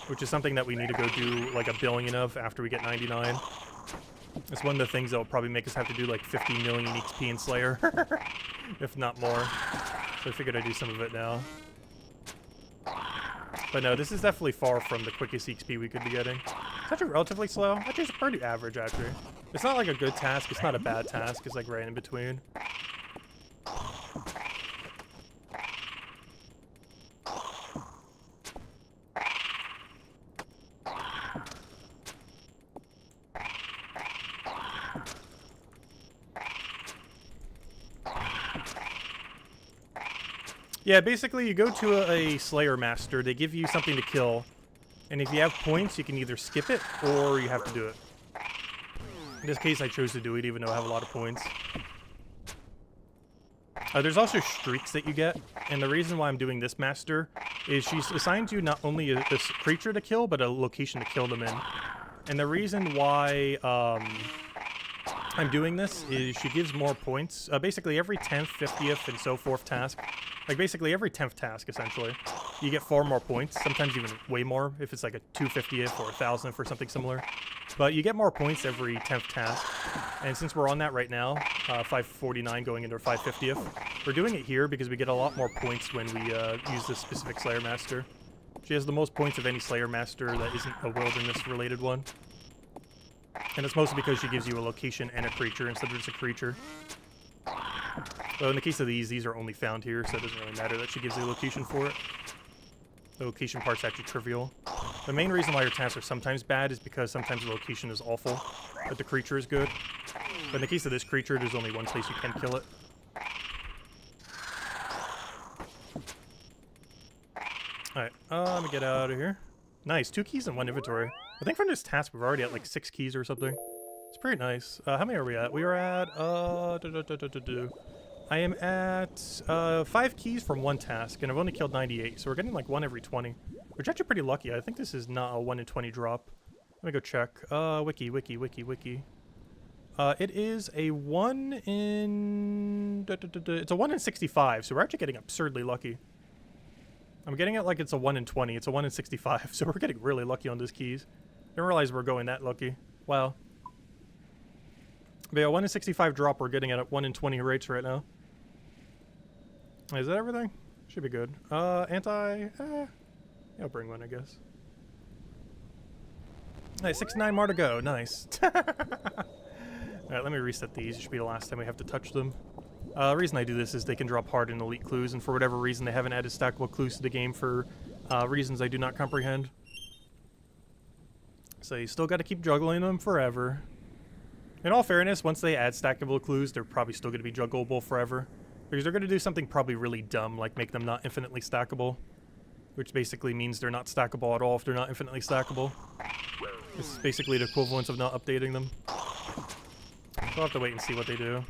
which is something that we need to go do like 1 billion of after we get 99. It's one of the things that will probably make us have to do like 50 million XP in Slayer, if not more. So I figured I'd do some of it now. But no, this is definitely far from the quickest XP we could be getting. It's actually relatively slow. Actually, it's pretty average, actually. It's not like a good task. It's not a bad task. It's like right in between. Yeah, basically you go to a Slayer Master, they give you something to kill, and if you have points, you can either skip it, or you have to do it. In this case, I chose to do it, even though I have a lot of points. There's also streaks that you get, and the reason why I'm doing this Master is she's assigned you not only this creature to kill, but a location to kill them in. And the reason why I'm doing this is she gives more points. Basically every 10th, 50th, and so forth task, like basically every 10th task essentially, you get 4 more points, sometimes even way more if it's like a 250th or 1000th or something similar. But you get more points every 10th task. And since we're on that right now, 549 going into 550th, we're doing it here because we get a lot more points when we use this specific Slayer Master. She has the most points of any Slayer Master that isn't a wilderness-related one. And it's mostly because she gives you a location and a creature instead of just a creature. Well, in the case of these are only found here, so it doesn't really matter that she gives you a location for it. The location part's actually trivial. The main reason why your tasks are sometimes bad is because sometimes the location is awful, but the creature is good. But in the case of this creature, there's only one place you can kill it. Alright, let me get out of here. Nice, 2 keys in 1 inventory. I think from this task we're already at like 6 keys or something. It's pretty nice. How many are we at? We are at, I am at 5 keys from 1 task, and I've only killed 98, so we're getting like 1 every 20. Which is actually pretty lucky. I think this is not a 1 in 20 drop. Let me go check. Wiki. It is a 1 in... It's a 1 in 65, so we're actually getting absurdly lucky. I'm getting it like it's a 1 in 20. It's a 1 in 65, so we're getting really lucky on those keys. Didn't realize we're going that lucky. Wow. But yeah, 1 in 65 drop, we're getting at a 1 in 20 rates right now. Is that everything? Should be good. Yeah, I'll bring one, I guess. Nice, 69 more to go. Nice. Alright, let me reset these. It should be the last time we have to touch them. The reason I do this is they can drop hard in elite clues, and for whatever reason they haven't added stackable clues to the game for reasons I do not comprehend. So you still got to keep juggling them forever. In all fairness, once they add stackable clues, they're probably still going to be juggleable forever. Because they're going to do something probably really dumb, like make them not infinitely stackable. Which basically means they're not stackable at all if they're not infinitely stackable. It's basically the equivalent of not updating them. So I'll have to wait and see what they do.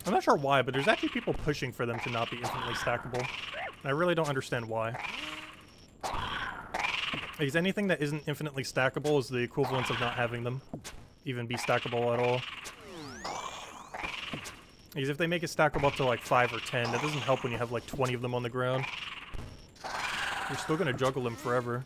I'm not sure why, but there's actually people pushing for them to not be infinitely stackable. And I really don't understand why. Because anything that isn't infinitely stackable is the equivalent of not having them even be stackable at all. Because if they make it stackable up to like 5 or 10, that doesn't help when you have like 20 of them on the ground. You're still gonna juggle them forever.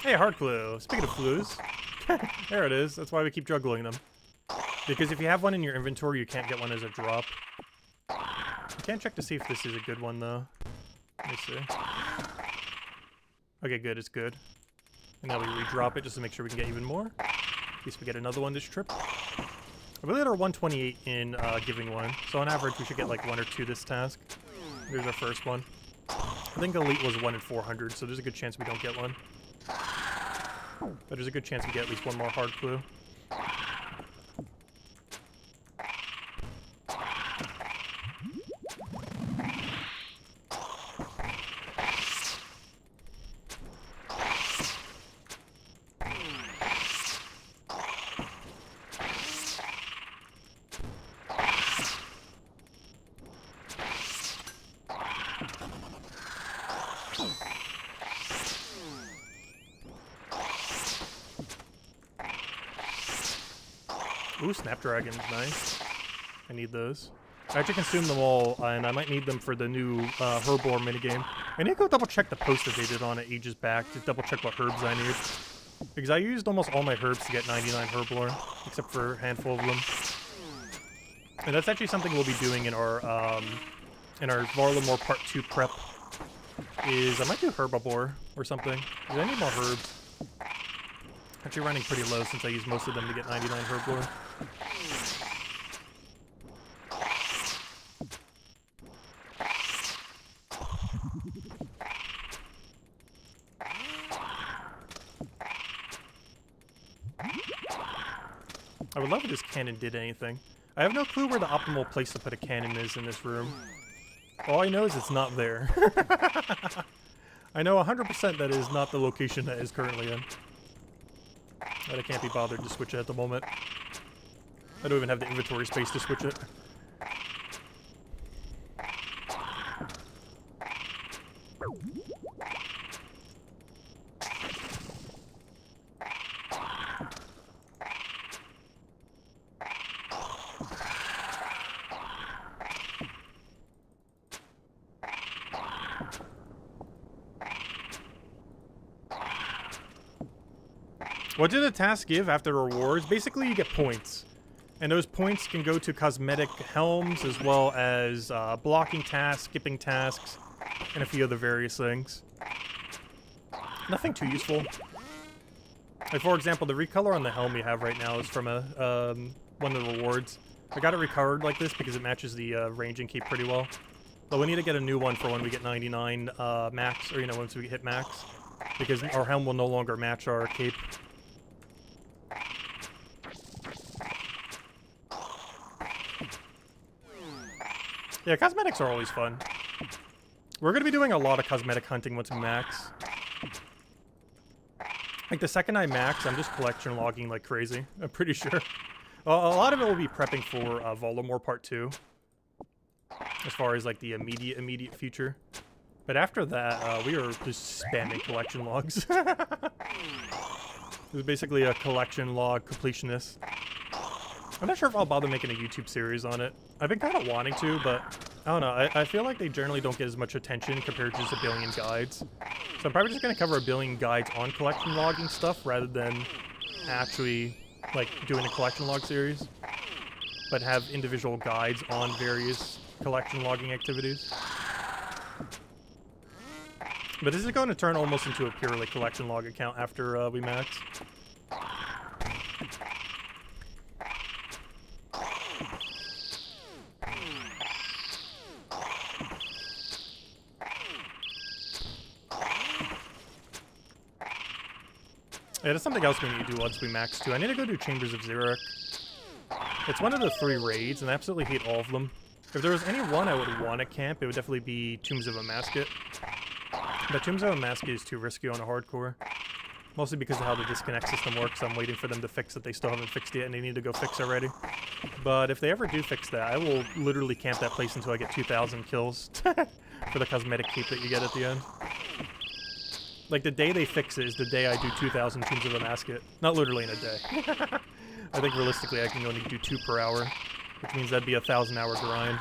Hey, hard clue. Speaking of clues, there it is. That's why we keep juggling them. Because if you have one in your inventory, you can't get one as a drop. I can't check to see if this is a good one, though. Let me see. Okay, good. It's good. And now we re-drop it just to make sure we can get even more. In case we get another one this trip. I believe there are 128 in giving one. So on average, we should get like 1 or 2 this task. Here's our first one. I think Elite was 1 in 400, so there's a good chance we don't get one. But there's a good chance we get at least one more hard clue. Ooh, Snapdragon's nice. I need those. I actually consumed them all, and I might need them for the new Herbor minigame. I need to go double check the post that they did on it ages back to double check what herbs I need. Because I used almost all my herbs to get 99 Herbor, except for a handful of them. And that's actually something we'll be doing in our Varlamore Part 2 prep. I might do Herbivore or something. Because I need more herbs. Actually running pretty low since I used most of them to get 99 herb lore. I would love if this cannon did anything. I have no clue where the optimal place to put a cannon is in this room. All I know is it's not there. I know 100% that is not the location that is currently in. But I can't be bothered to switch it at the moment. I don't even have the inventory space to switch it. What did the task give after rewards? Basically, you get points. And those points can go to cosmetic helms, as well as blocking tasks, skipping tasks, and a few other various things. Nothing too useful. Like, for example, the recolor on the helm we have right now is from one of the rewards. I got it recolored like this because it matches the ranging cape pretty well. But we need to get a new one for when we get 99 max, or, you know, once we hit max. Because our helm will no longer match our cape. Yeah, cosmetics are always fun. We're going to be doing a lot of cosmetic hunting once we max. Like, the second I max, I'm just collection logging like crazy. I'm pretty sure. A lot of it will be prepping for Voldemort Part 2. As far as, like, the immediate future. But after that, we are just spamming collection logs. It was basically a collection log completionist. I'm not sure if I'll bother making a YouTube series on it. I've been kind of wanting to, but I don't know. I feel like they generally don't get as much attention compared to just a billion guides. So I'm probably just going to cover a billion guides on collection logging stuff rather than actually, like, doing a collection log series. But have individual guides on various collection logging activities. But this is going to turn almost into a purely collection log account after we max. Yeah, that's something else we need to do once we max too. I need to go do Chambers of Xeric. It's one of the 3 raids, and I absolutely hate all of them. If there was any one I would want to camp, it would definitely be Tombs of a Masket. But Tombs of a Masket is too risky on a hardcore. Mostly because of how the disconnect system works. I'm waiting for them to fix it. They still haven't fixed it yet, and they need to go fix already. But if they ever do fix that, I will literally camp that place until I get 2,000 kills for the cosmetic cape that you get at the end. Like, the day they fix it is the day I do 2,000 Tombs of a Masket. Not literally in a day. I think realistically I can only do 2 per hour, which means that'd be a 1,000-hour grind.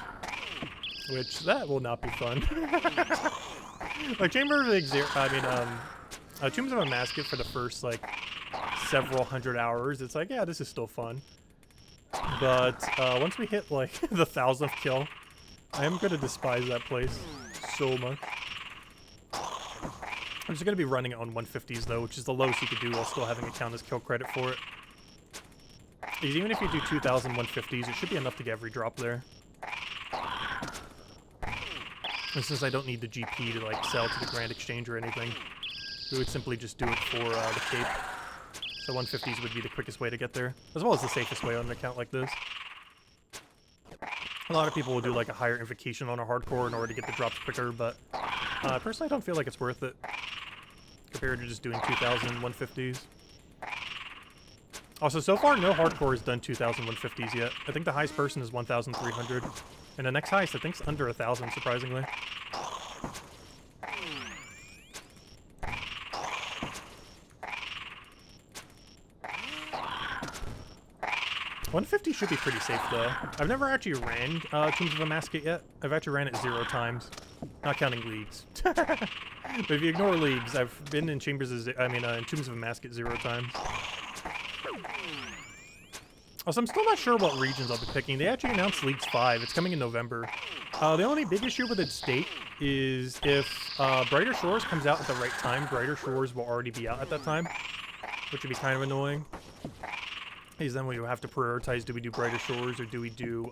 Which, that will not be fun. Like, Tombs of a Masket for the first, like, several hundred hours, it's like, yeah, this is still fun. But, once we hit, like, the 1,000th kill, I am gonna despise that place so much. I'm just going to be running it on 150s, though, which is the lowest you could do while still having a count as kill credit for it. Because even if you do 2,000 150s, it should be enough to get every drop there. And since I don't need the GP to, like, sell to the Grand Exchange or anything, we would simply just do it for the cape. So 150s would be the quickest way to get there, as well as the safest way on an account like this. A lot of people will do, like, a higher invocation on a hardcore in order to get the drops quicker, but personally I don't feel like it's worth it compared to just doing 2,000 150s. Also, so far, no hardcore has done 2,000 150s yet. I think the highest person is 1,300. And the next highest, I think, is under 1,000, surprisingly. 150 should be pretty safe, though. I've never actually ran Tombs of a Masket yet. I've actually ran it 0 times. Not counting leagues. But if you ignore leagues, I've been in Tombs of a Masket 0 times. Also, I'm still not sure what regions I'll be picking. They actually announced Leagues 5. It's coming in November. The only big issue with its date is if Brighter Shores comes out at the right time, Brighter Shores will already be out at that time. which would be kind of annoying. Because then we have to prioritize, do we do Brighter Shores or do we do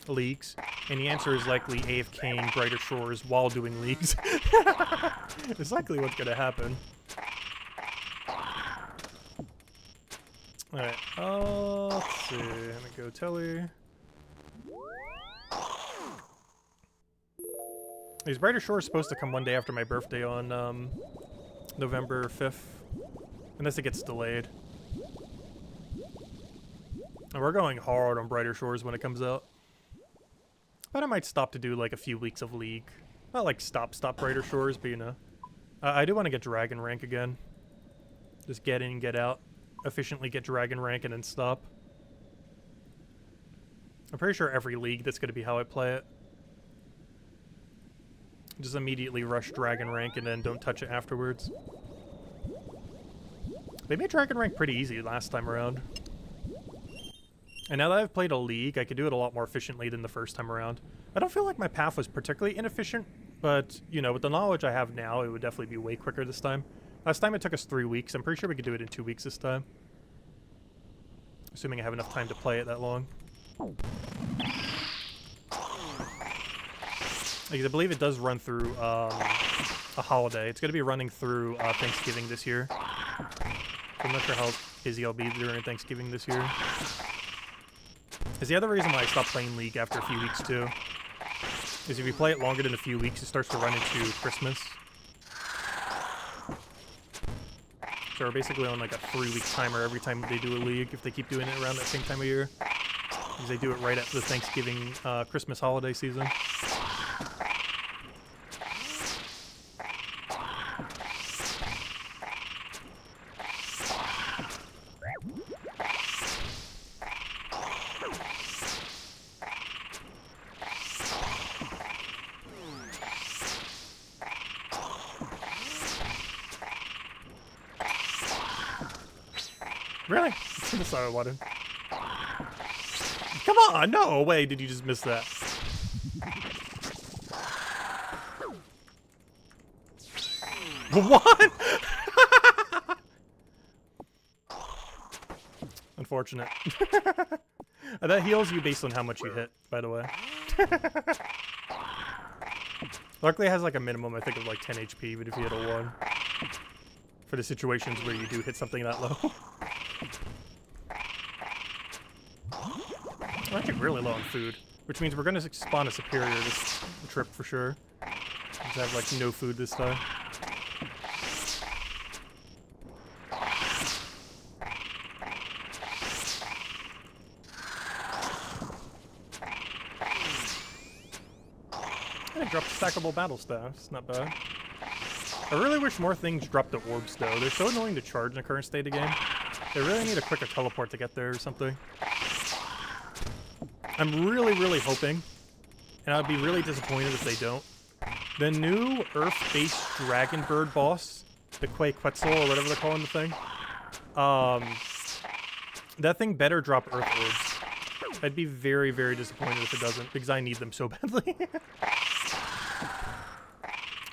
leagues? And the answer is likely AFKing Brighter Shores while doing leagues. It's likely what's going to happen. Alright, let's see. I'm going to go Telly. These Brighter Shores supposed to come one day after my birthday on November 5th. Unless it gets delayed. And we're going hard on Brighter Shores when it comes out. But I might stop to do like a few weeks of League. Not like stop Brighter Shores, but you know. I do want to get Dragon Rank again. Just get in, get out. Efficiently get Dragon Rank and then stop. I'm pretty sure every League that's going to be how I play it. Just immediately rush Dragon Rank and then don't touch it afterwards. They made Dragon Rank pretty easy last time around. And now that I've played a League, I could do it a lot more efficiently than the first time around. I don't feel like my path was particularly inefficient, but, you know, with the knowledge I have now, it would definitely be way quicker this time. Last time it took us 3 weeks. I'm pretty sure we could do it in 2 weeks this time. Assuming I have enough time to play it that long. Because I believe it does run through a holiday. It's going to be running through Thanksgiving this year. I'm not sure how busy I'll be during Thanksgiving this year. Is the other reason why I stopped playing League after a few weeks too. Is if you play it longer than a few weeks, it starts to run into Christmas. So we're basically on like a 3-week timer every time they do a League, if they keep doing it around that same time of year. Because they do it right after the Thanksgiving, Christmas holiday season. Really? That's not what I wanted. Come on! No way did you just miss that. What? Unfortunate. That heals you based on how much you hit, by the way. Luckily it has like a minimum, I think, of like 10 HP, even if you hit a 1. For the situations where you do hit something that low. We're actually really low on food, which means we're going to spawn a superior this trip for sure. Just have like no food this time. And it dropped stackable battle staffs, not bad. I really wish more things dropped the orbs though. They're so annoying to charge in the current state of game. They really need a quicker teleport to get there or something. I'm really hoping, and I'd be really disappointed if they don't. The new Earth-based Dragon Bird boss, the Quetzal or whatever they're calling the thing, that thing better drop Earth orbs. I'd be very disappointed if it doesn't, because I need them so badly.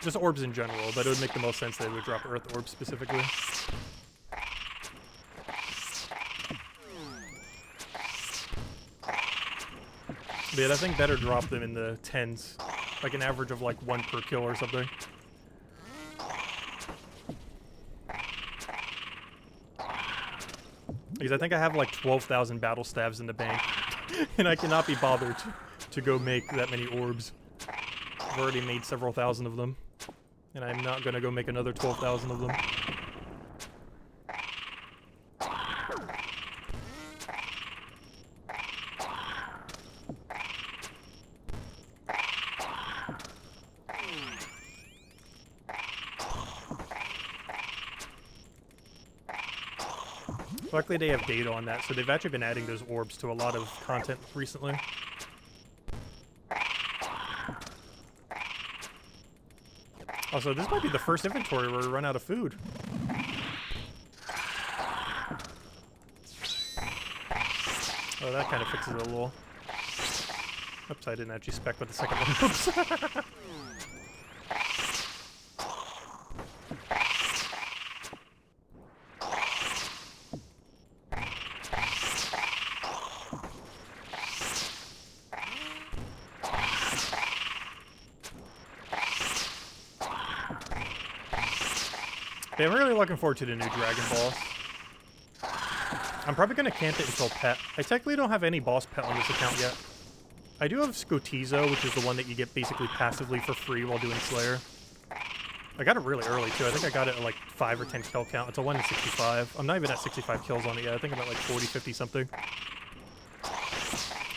Just orbs in general, but it would make the most sense that it would drop Earth orbs specifically. But yeah, that thing better drop them in the 10s. Like an average of like 1 per kill or something. Because I think I have like 12,000 battle staves in the bank. And I cannot be bothered to go make that many orbs. I've already made several thousand of them. And I'm not going to go make another 12,000 of them. Luckily they have data on that, so they've actually been adding those orbs to a lot of content recently. Also, this might be the first inventory where we run out of food. Oh, that kind of fixes it a little. Oops, I didn't actually spec with the second one. Oops. Yeah, I'm really looking forward to the new Dragon Boss. I'm probably going to camp it until pet. I technically don't have any boss pet on this account yet. I do have Scotizo, which is the one that you get basically passively for free while doing Slayer. I got it really early, too. I think I got it at like 5 or 10 kill count. It's a 1 in 65. I'm not even at 65 kills on it yet. I think I'm at like 40, 50 something.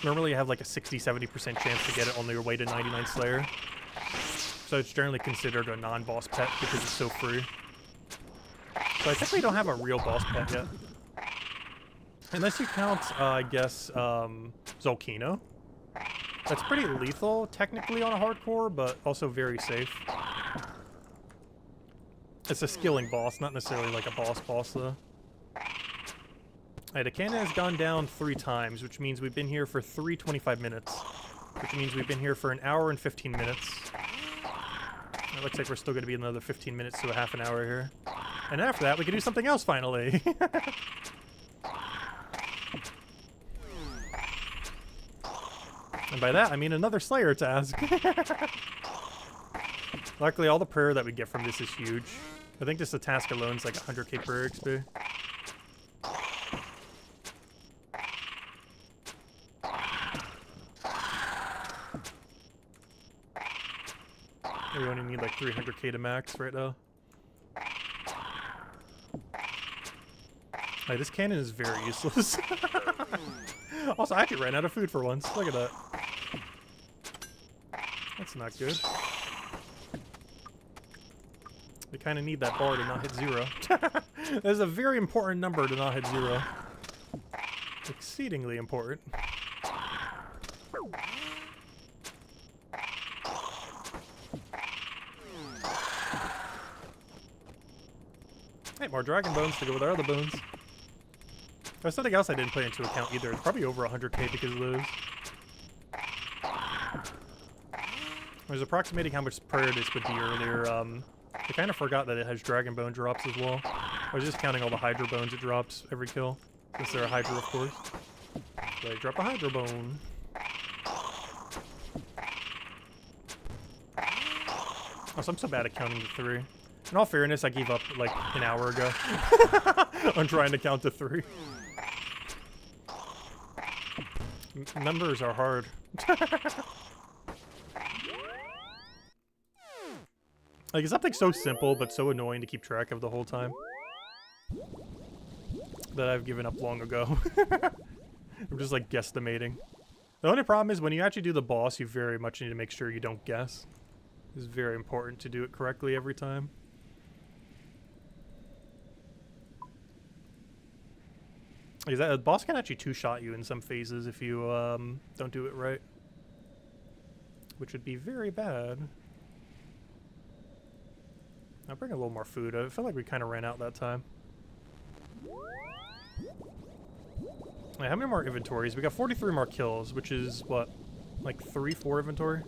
Normally you have like a 60-70% chance to get it on your way to 99 Slayer. So it's generally considered a non-boss pet because it's so free. So I technically don't have a real boss pet yet. Unless you count, I guess, Zolkino. That's pretty lethal, technically, on a hardcore, but also very safe. It's a skilling boss, not necessarily like a boss though. Alright, the cannon has gone down 3 times, which means we've been here for 25 minutes. Which means we've been here for 1 hour and 15 minutes. It looks like we're still going to be another 15 minutes to a half an hour here. And after that, we can do something else, finally! And by that, I mean another Slayer task. Luckily, all the prayer that we get from this is huge. I think just the task alone is like 100k prayer XP. We only need like 300k to max right now. Like, this cannon is very useless. Also, I actually ran out of food for once. Look at that. That's not good. We kind of need that bar to not hit 0. That is a very important number to not hit 0. Exceedingly important. Hey, more dragon bones to go with our other bones. There's something else I didn't put into account either. It's probably over 100k because of those. I was approximating how much prayer this would be earlier. I kind of forgot that it has dragon bone drops as well. I was just counting all the Hydra bones it drops every kill. Since they're a Hydra, of course. So I drop a Hydra bone. Also, I'm so bad at counting to 3. In all fairness, I gave up like an hour ago on trying to count to 3. Numbers are hard. Like, it's something so simple but so annoying to keep track of the whole time that I've given up long ago. I'm just like guesstimating. The only problem is when you actually do the boss, you very much need to make sure you don't guess. It's very important to do it correctly every time. Like, the boss can actually two-shot you in some phases if you don't do it right, which would be very bad. I'll bring a little more food. I feel like we kind of ran out that time. Right, how many more inventories? We got 43 more kills, which is, what, like 3-4 inventory?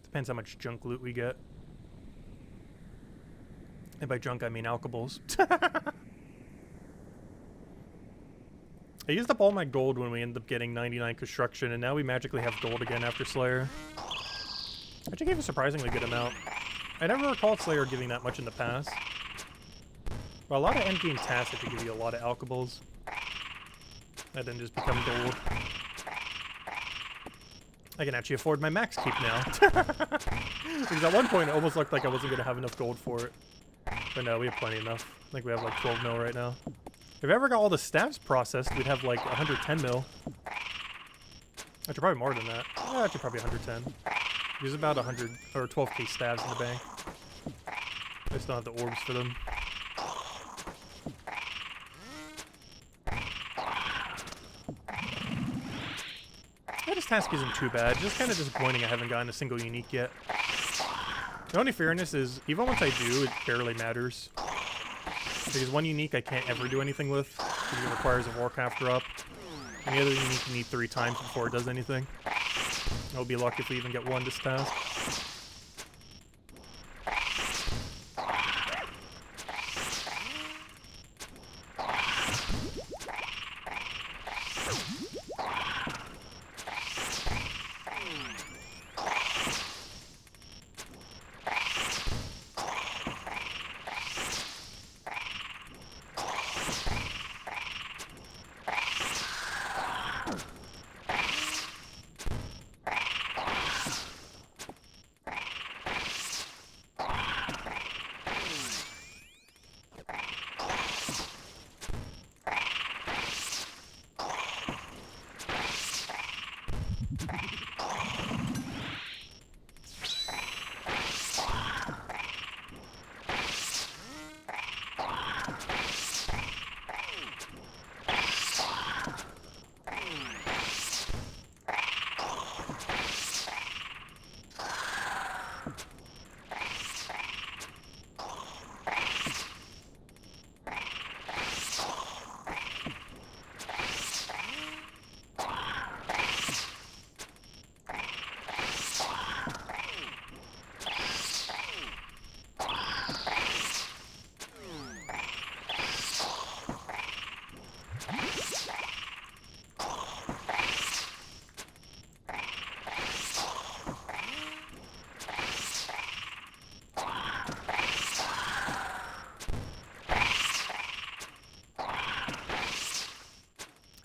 Depends how much junk loot we get. And by junk, I mean alcohols. I used up all my gold when we ended up getting 99 construction, and now we magically have gold again after Slayer. Actually gave a surprisingly good amount. I never recalled Slayer giving that much in the past. But a lot of endgame tasks that give you a lot of alcohols. That then just become gold. I can actually afford my max keep now. Because at one point it almost looked like I wasn't going to have enough gold for it. But no, we have plenty enough. I think we have like 12 mil right now. If I ever got all the staves processed, we'd have like 110 mil. Actually, probably more than that. Yeah, actually, probably 110. There's about 100 or 12k staves in the bank. I just don't have the orbs for them. Yeah, this task isn't too bad. Just kind of disappointing I haven't gotten a single unique yet. The only fairness is, even once I do, it barely matters. Because one unique I can't ever do anything with, because it requires a Warcraft drop. And the other unique you need 3 times before it does anything. I'll be lucky if we even get one this task.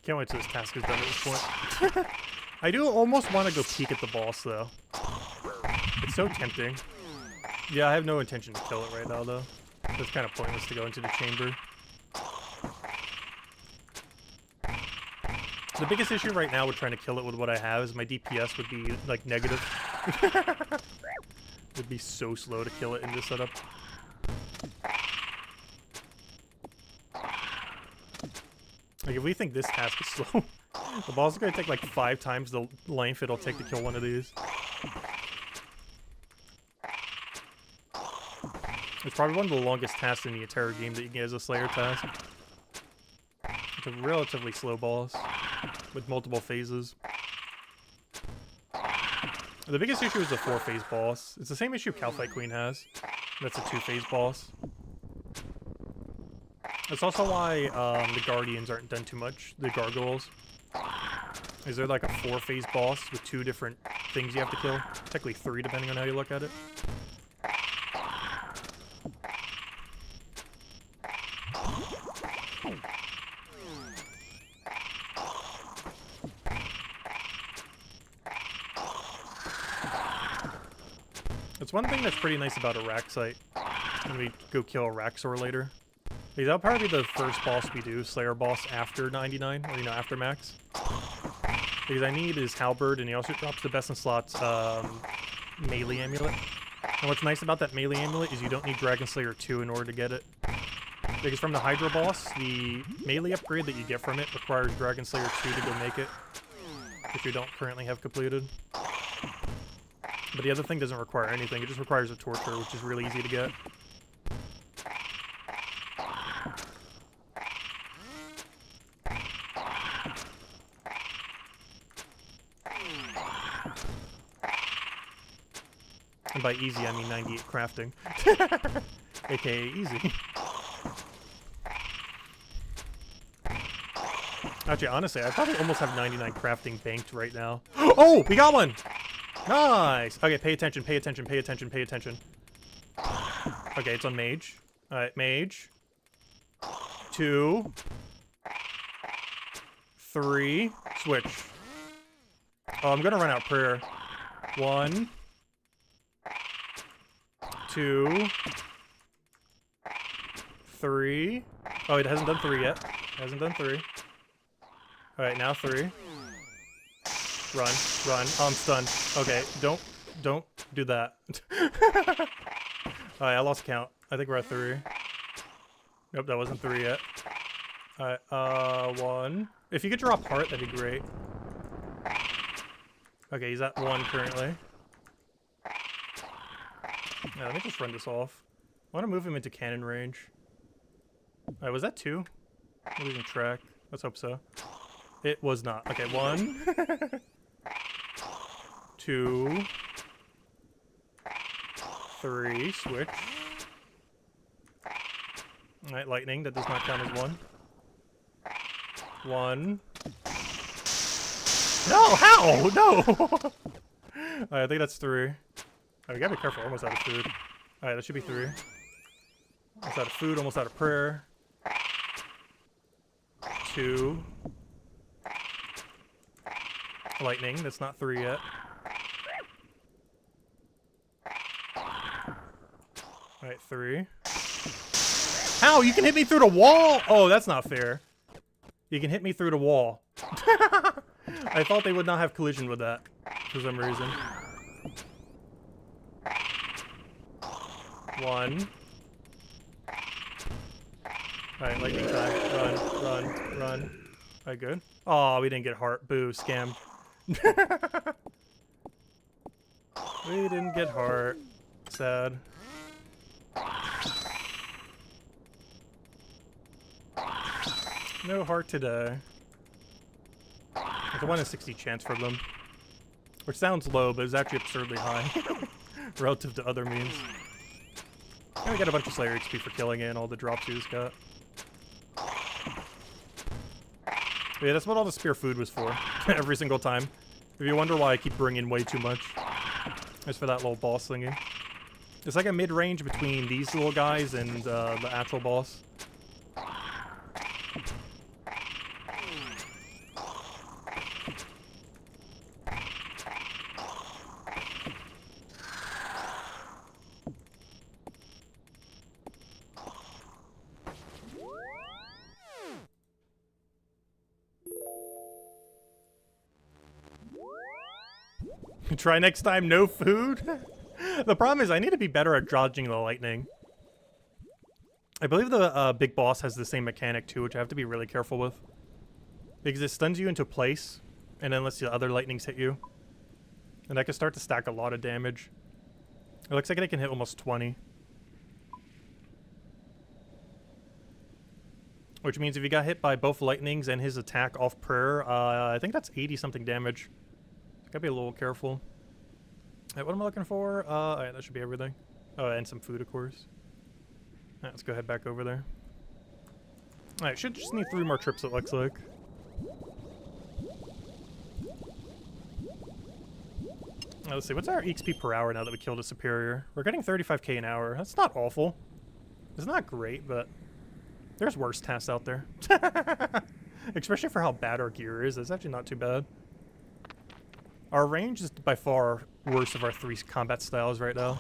Can't wait till this task is done at this point. I do almost want to go peek at the boss, though. It's so tempting. Yeah, I have no intention to kill it right now, though. It's kind of pointless to go into the chamber. The biggest issue right now with trying to kill it with what I have is my DPS would be, like, negative. It would be so slow to kill it in this setup. Like, if we think this task is slow, the boss is going to take, like, 5 times the length it'll take to kill one of these. It's probably one of the longest tasks in the entire game that you can get as a Slayer task. It's a relatively slow boss with multiple phases. The biggest issue is the 4-phase boss. It's the same issue Calcite Queen has. That's a 2-phase boss. That's also why the Guardians aren't done too much. The Gargoyles. Is there like a 4-phase boss with 2 different things you have to kill? Technically 3 depending on how you look at it. That's one thing that's pretty nice about Araxite when we go kill Araxor later. Like, that'll probably be the first boss we do, Slayer boss, after 99, or, you know, after max. Because I need his Halberd, and he also drops the best in slots melee amulet. And what's nice about that melee amulet is you don't need Dragon Slayer 2 in order to get it. Because from the Hydra boss, the melee upgrade that you get from it requires Dragon Slayer 2 to go make it, if you don't currently have completed. But the other thing doesn't require anything, it just requires a Torture, which is really easy to get. And by easy, I mean 98 crafting. AKA easy. Actually, honestly, I probably almost have 99 crafting banked right now. Oh, we got one! Nice! Okay, pay attention, pay attention, pay attention, pay attention. Okay, it's on Mage. Alright, Mage. 2. 3. Switch. Oh, I'm gonna run out prayer. 1. 2. 3. Oh, it hasn't done 3 yet. It hasn't done 3. Alright, now 3. Run, run. Oh, I'm stunned. Okay, don't do that. Alright, I lost count. I think we're at 3. Nope, that wasn't 3 yet. Alright, 1. If you could drop heart, that'd be great. Okay, he's at 1 currently. Yeah, let me just run this off. I want to move him into cannon range. Alright, was that 2? I'm losing track. Let's hope so. It was not. Okay, 1. 2. 3. Switch. Alright, lightning. That does not count as 1. 1. No! How? No! Alright, I think that's 3. Alright, we gotta be careful. Almost out of food. Alright, that should be 3. Almost out of food, almost out of prayer. 2. Lightning, that's not 3 yet. Alright, 3. How? You can hit me through the wall? Oh, that's not fair. You can hit me through the wall. I thought they would not have collision with that for some reason. 1. Alright, lightning time. Run, run, run. Alright, good. Oh, we didn't get heart. Boo, scammed. We didn't get heart. Sad. No heart today. It's a 1 in 60 chance for them. Which sounds low, but it's actually absurdly high. Relative to other memes. And we got a bunch of Slayer XP for killing it and all the drops we just got. Yeah, that's what all the spear food was for. Every single time. If you wonder why I keep bringing way too much. It's for that little boss thingy. It's like a mid-range between these little guys and the actual boss. Try next time, no food? The problem is I need to be better at dodging the lightning. I believe the big boss has the same mechanic too, which I have to be really careful with. Because it stuns you into place, and then lets the other lightnings hit you. And I can start to stack a lot of damage. It looks like I can hit almost 20. Which means if you got hit by both lightnings and his attack off prayer, I think that's 80 something damage. Gotta be a little careful. Alright, what am I looking for? Alright, that should be everything. Oh, and some food, of course. Alright, let's go head back over there. Alright, should just need 3 more trips, it looks like. Let's see, what's our EXP per hour now that we killed a superior? We're getting 35k an hour. That's not awful. It's not great, but there's worse tasks out there. Especially for how bad our gear is. It's actually not too bad. Our range is by far worst of our 3 combat styles right now.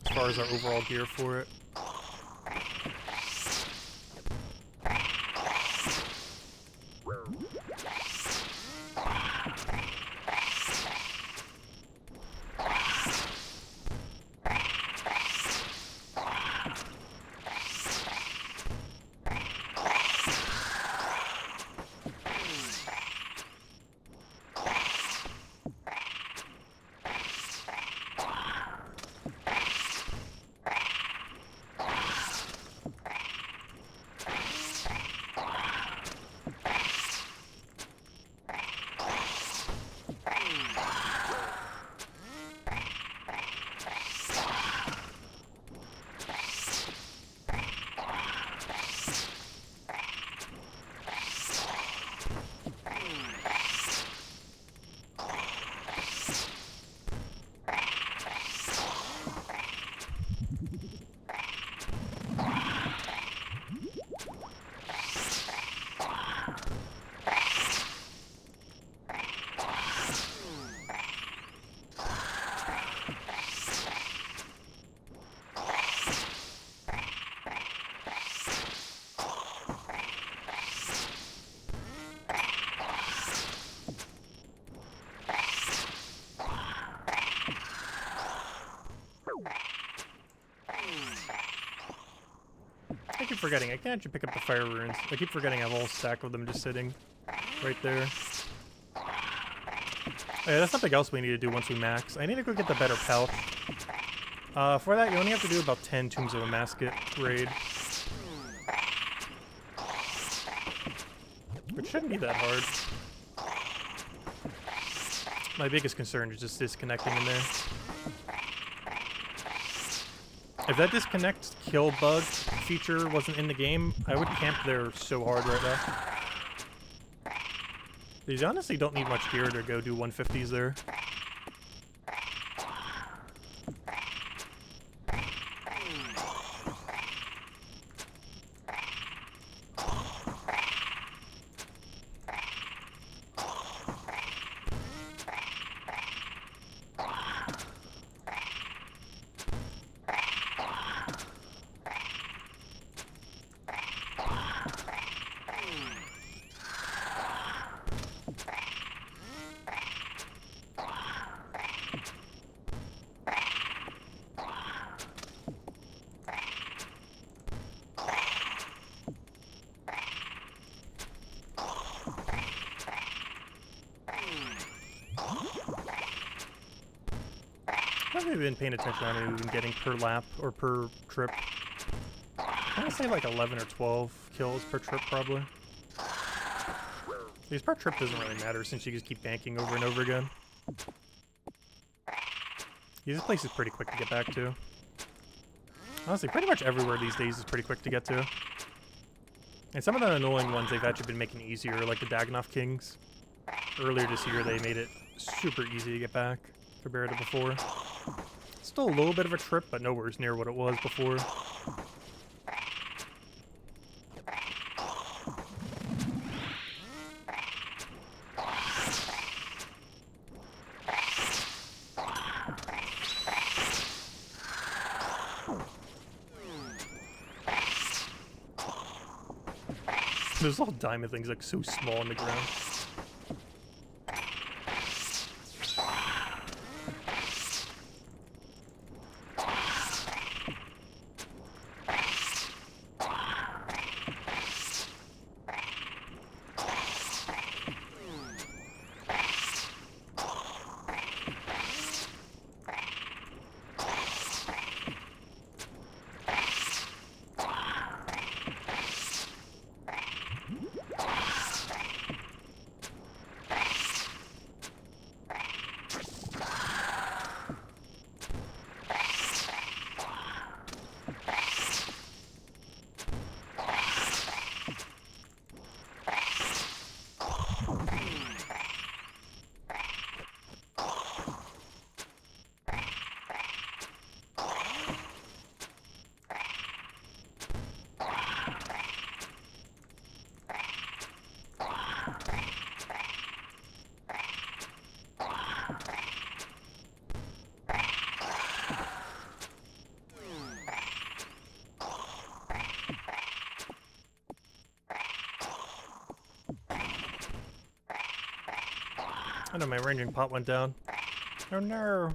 As far as our overall gear for it. I keep forgetting, I can't actually pick up the fire runes. I keep forgetting I have a whole stack of them just sitting right there. Oh yeah, that's something else we need to do once we max. I need to go get the better pouch. For that, you only have to do about 10 Tombs of a Masket raid. Which shouldn't be that hard. My biggest concern is just disconnecting in there. If that disconnect kill bug feature wasn't in the game, I would camp there so hard right now. These honestly don't need much gear to go do 150s there. I haven't been paying attention to how many we've been getting per lap or per trip. I'm gonna say like 11 or 12 kills per trip probably. Because per trip doesn't really matter since you just keep banking over and over again. Yeah, this place is pretty quick to get back to. Honestly, pretty much everywhere these days is pretty quick to get to. And some of the annoying ones they've actually been making easier, like the Dagannoth Kings. Earlier this year they made it super easy to get back compared to before. Still a little bit of a trip, but nowhere near what it was before. Those little diamond things look so small on the ground. I know my ranging pot went down. Oh no.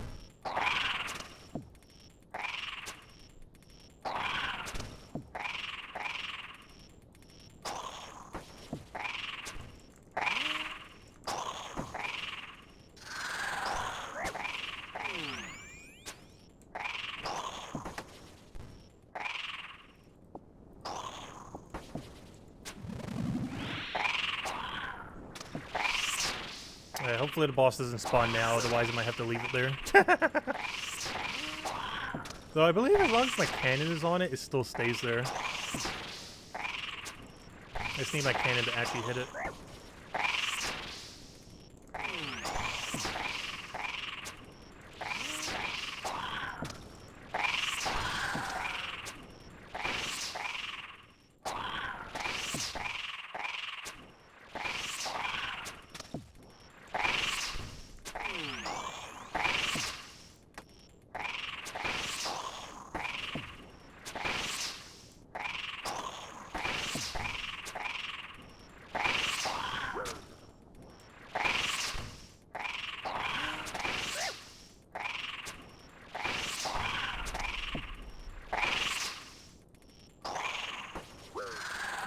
Yeah, hopefully the boss doesn't spawn now, otherwise I might have to leave it there. Though I believe as long as my cannon is on it, it still stays there. I just need my cannon to actually hit it.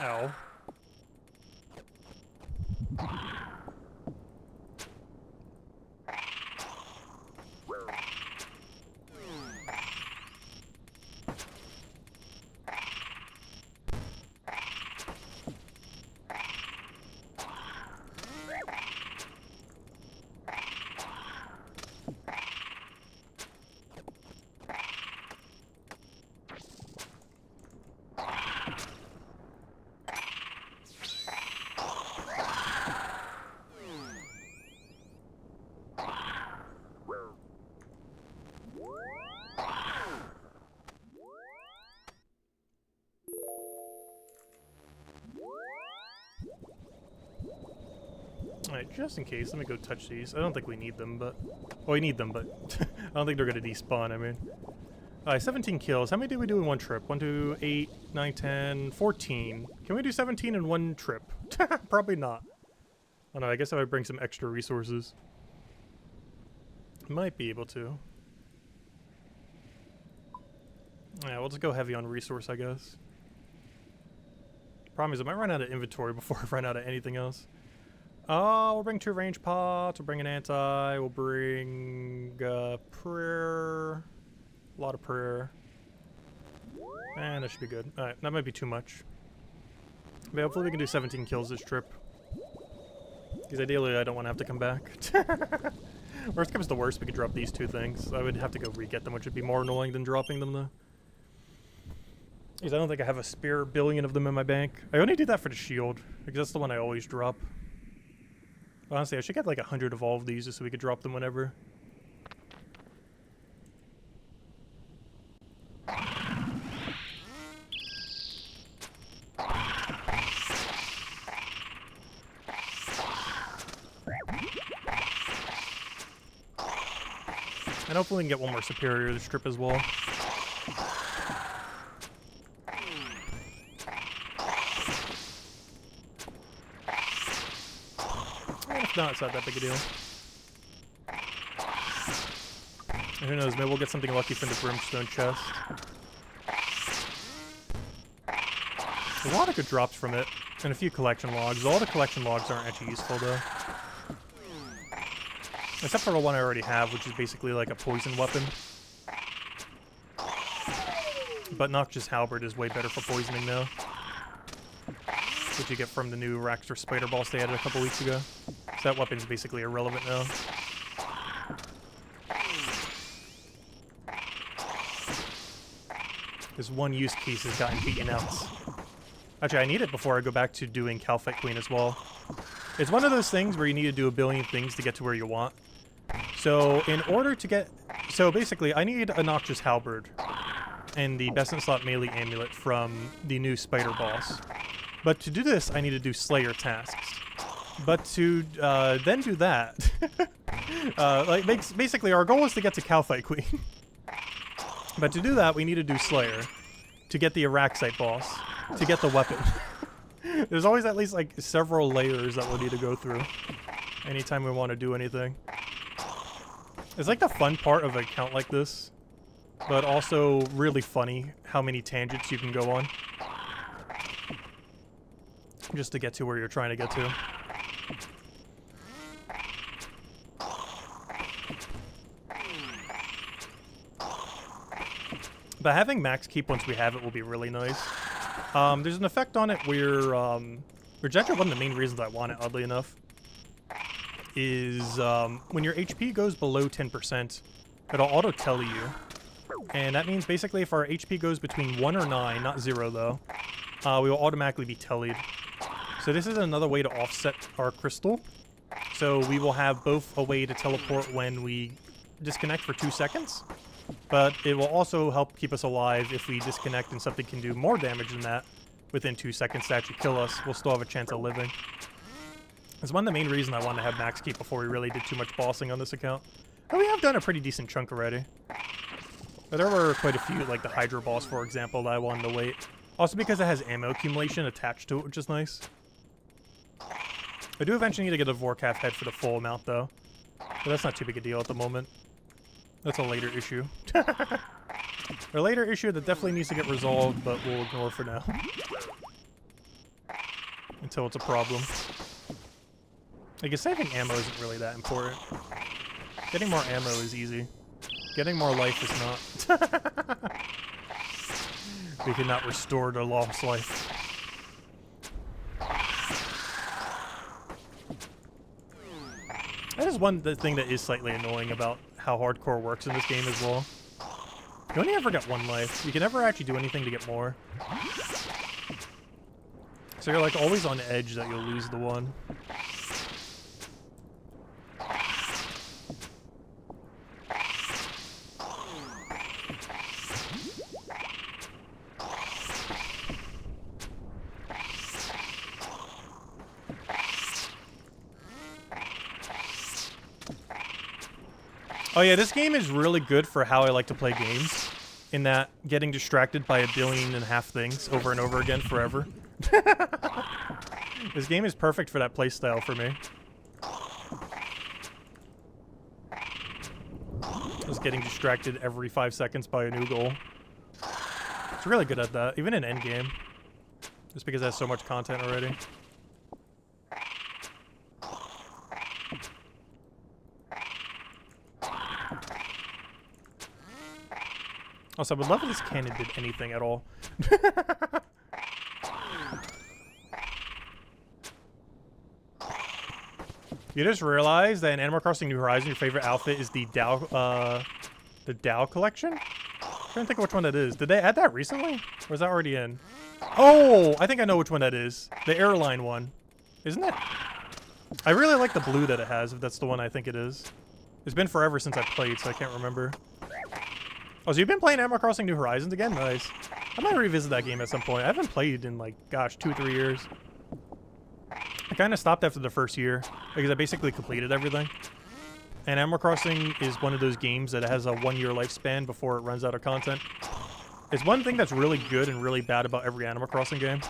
Ow. Alright, just in case, let me go touch these. I don't think we need them, but... Well, we need them, but I don't think they're gonna despawn, I mean. Alright, 17 kills. How many did we do in one trip? 1, 2, 8, 9, 10, 14. Can we do 17 in one trip? Probably not. I don't know, I guess I would bring some extra resources. Might be able to. Yeah, we'll just go heavy on resource, I guess. Problem is, I might run out of inventory before I run out of anything else. We'll bring 2 range pots, we'll bring an anti, we'll bring prayer, a lot of prayer, and that should be good. Alright, that might be too much. But hopefully we can do 17 kills this trip. Because ideally I don't want to have to come back. Worst comes to worst, we could drop these 2 things. I would have to go re-get them, which would be more annoying than dropping them though. Because I don't think I have a spare billion of them in my bank. I only do that for the shield, because that's the one I always drop. Honestly, I should get like 100 of all of these just so we could drop them whenever. And hopefully we can get one more superior this trip as well. No, it's not that big a deal. And who knows, maybe we'll get something lucky from the brimstone chest. A lot of good drops from it, and a few collection logs. All the collection logs aren't actually useful though. Except for the one I already have, which is basically like a poison weapon. But Noxious Halberd is way better for poisoning though. Which you get from the new Raxor Spider Boss they added a couple weeks ago. So that weapon's basically irrelevant now. This one use case has gotten beaten out. Actually, I need it before I go back to doing Calphite Queen as well. It's one of those things where you need to do a billion things to get to where you want. So in order to get... So basically, I need a Noxious Halberd and the Best in Slot Melee Amulet from the new Spider Boss. But to do this, I need to do Slayer tasks. But to then do that, basically our goal is to get to Calphite Queen. But to do that, we need to do Slayer to get the Araxite boss, to get the weapon. There's always at least like several layers that we'll need to go through. anytime we want to do anything. It's like the fun part of an account like this, but also really funny how many tangents you can go on just to get to where you're trying to get to. But having max keep once we have it will be really nice. There's an effect on it where, which actually one of the main reasons I want it, oddly enough, is when your HP goes below 10%, it'll auto-tell you. And that means basically if our HP goes between 1 or 9, not 0 though, we will automatically be tellied. So this is another way to offset our crystal. So we will have both a way to teleport when we disconnect for 2 seconds, but it will also help keep us alive if we disconnect and something can do more damage than that within 2 seconds to actually kill us. We'll still have a chance of living. It's one of the main reasons I wanted to have max keep before we really did too much bossing on this account. But we have done a pretty decent chunk already. But there were quite a few, like the Hydra boss, for example, that I wanted to wait. Also because it has ammo accumulation attached to it, which is nice. I do eventually need to get a Vorkath head for the full amount, though. But that's not too big a deal at the moment. That's a later issue. A later issue that definitely needs to get resolved, but we'll ignore for now. Until it's a problem. I guess saving ammo isn't really that important. Getting more ammo is easy. Getting more life is not. We cannot restore the lost life. That is one thing that is slightly annoying about how hardcore works in this game as well. You only ever get 1 life. You can never actually do anything to get more. So you're like always on edge that you'll lose the one. Oh yeah, this game is really good for how I like to play games, in that getting distracted by 1.5 billion things over and over again forever. This game is perfect for that playstyle for me. Just getting distracted every 5 seconds by a new goal. It's really good at that, even in endgame. Just because it has so much content already. Also, I would love if this cannon did anything at all. You just realized that in Animal Crossing New Horizons, your favorite outfit is the Dow collection? I'm trying to think of which one that is. Did they add that recently? Or was that already in? Oh, I think I know which one that is. The airline one. Isn't it? I really like the blue that it has, if that's the one I think it is. It's been forever since I played, so I can't remember. Oh, so you've been playing Animal Crossing New Horizons again? Nice. I might revisit that game at some point. I haven't played in, like, gosh, 2 or 3 years. I kind of stopped after the first year, because I basically completed everything. And Animal Crossing is one of those games that has a 1-year lifespan before it runs out of content. It's one thing that's really good and really bad about every Animal Crossing game.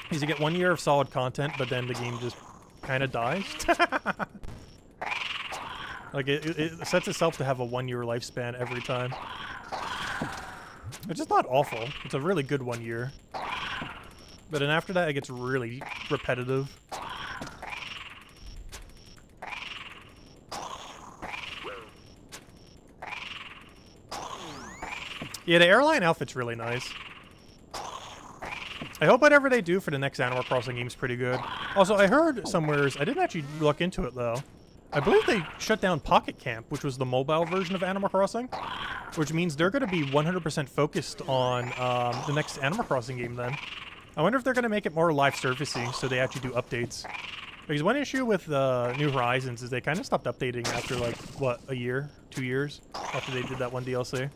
Is you get 1 year of solid content, but then the game just kind of dies. Like, it sets itself to have a 1-year lifespan every time. Which is not awful. It's a really good 1 year. But then after that, it gets really repetitive. Yeah, the airline outfit's really nice. I hope whatever they do for the next Animal Crossing game is pretty good. Also, I heard somewheres, I didn't actually look into it though, I believe they shut down Pocket Camp, which was the mobile version of Animal Crossing, which means they're going to be 100% focused on the next Animal Crossing game then. I wonder if they're going to make it more live servicing so they actually do updates. Because one issue with New Horizons is they kind of stopped updating after, like, what, a year? 2 years? After they did that one DLC.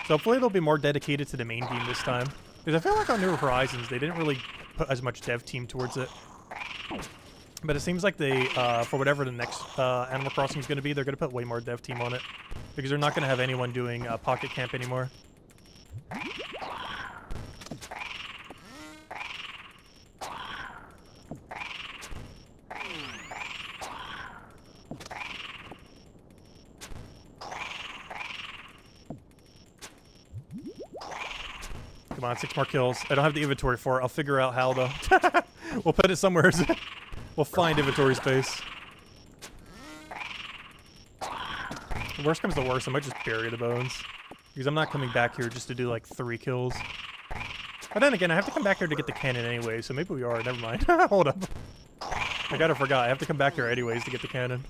So hopefully they'll be more dedicated to the main game this time. Because I feel like on New Horizons, they didn't really put as much dev team towards it. But it seems like they, for whatever the next Animal Crossing is going to be, they're going to put way more dev team on it. Because they're not going to have anyone doing Pocket Camp anymore. come on, 6 more kills. I don't have the inventory for it. I'll figure out how, though. We'll put it somewhere. We'll find inventory space. The worst comes to worst, I might just bury the bones. Because I'm not coming back here just to do, like, 3 kills. But then again, I have to come back here to get the cannon anyway, so maybe we are. Never mind. Hold up. I gotta forgot. I have to come back here anyways to get the cannon.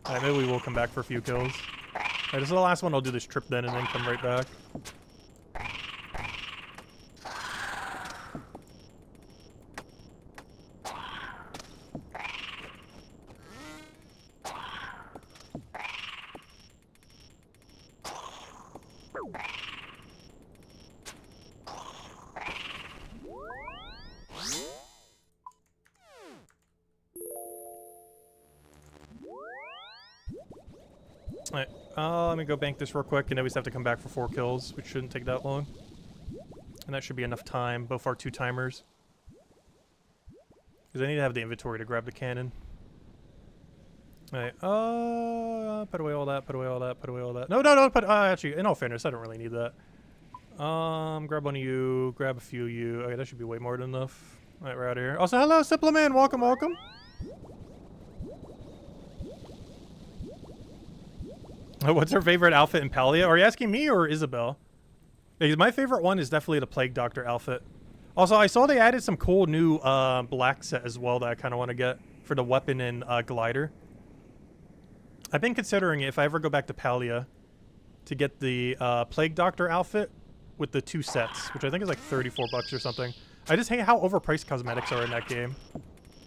Alright, maybe we will come back for a few kills. Alright, this is the last one. I'll do this trip then and then come right back. Alright, let me go bank this real quick, and then we just have to come back for 4 kills, which shouldn't take that long. And that should be enough time, both our 2 timers. Because I need to have the inventory to grab the cannon. Alright, put away all that, put away all that, put away all that. No, actually, in all fairness, I don't really need that. Grab one of you, grab a few of you. Okay, that should be way more than enough. Alright, we're out of here. Also, hello, Simpleman, welcome, welcome. What's her favorite outfit in Palia? Are you asking me or Isabel? Because my favorite one is definitely the Plague Doctor outfit. Also, I saw they added some cool new black set as well that I kind of want to get for the weapon and glider. I've been considering if I ever go back to Palia to get the Plague Doctor outfit with the 2 sets, which I think is like 34 bucks or something. I just hate how overpriced cosmetics are in that game.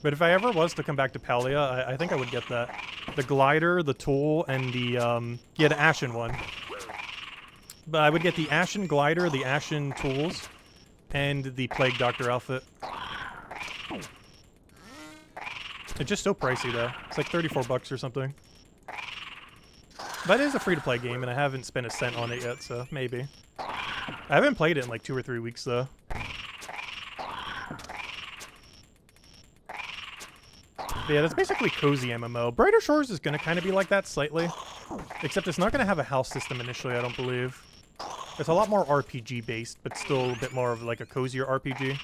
But if I ever was to come back to Palia, I think I would get that. The glider, the tool, and the, yeah, the Ashen one. But I would get the Ashen glider, the Ashen tools, and the Plague Doctor outfit. It's just so pricey, though. It's like 34 bucks or something. But it is a free-to-play game, and I haven't spent a cent on it yet, so maybe. I haven't played it in like 2 or 3 weeks, though. But yeah, that's basically cozy MMO. Brighter Shores is going to kind of be like that slightly. Except it's not going to have a house system initially, I don't believe. It's a lot more RPG-based, but still a bit more of like a cozier RPG.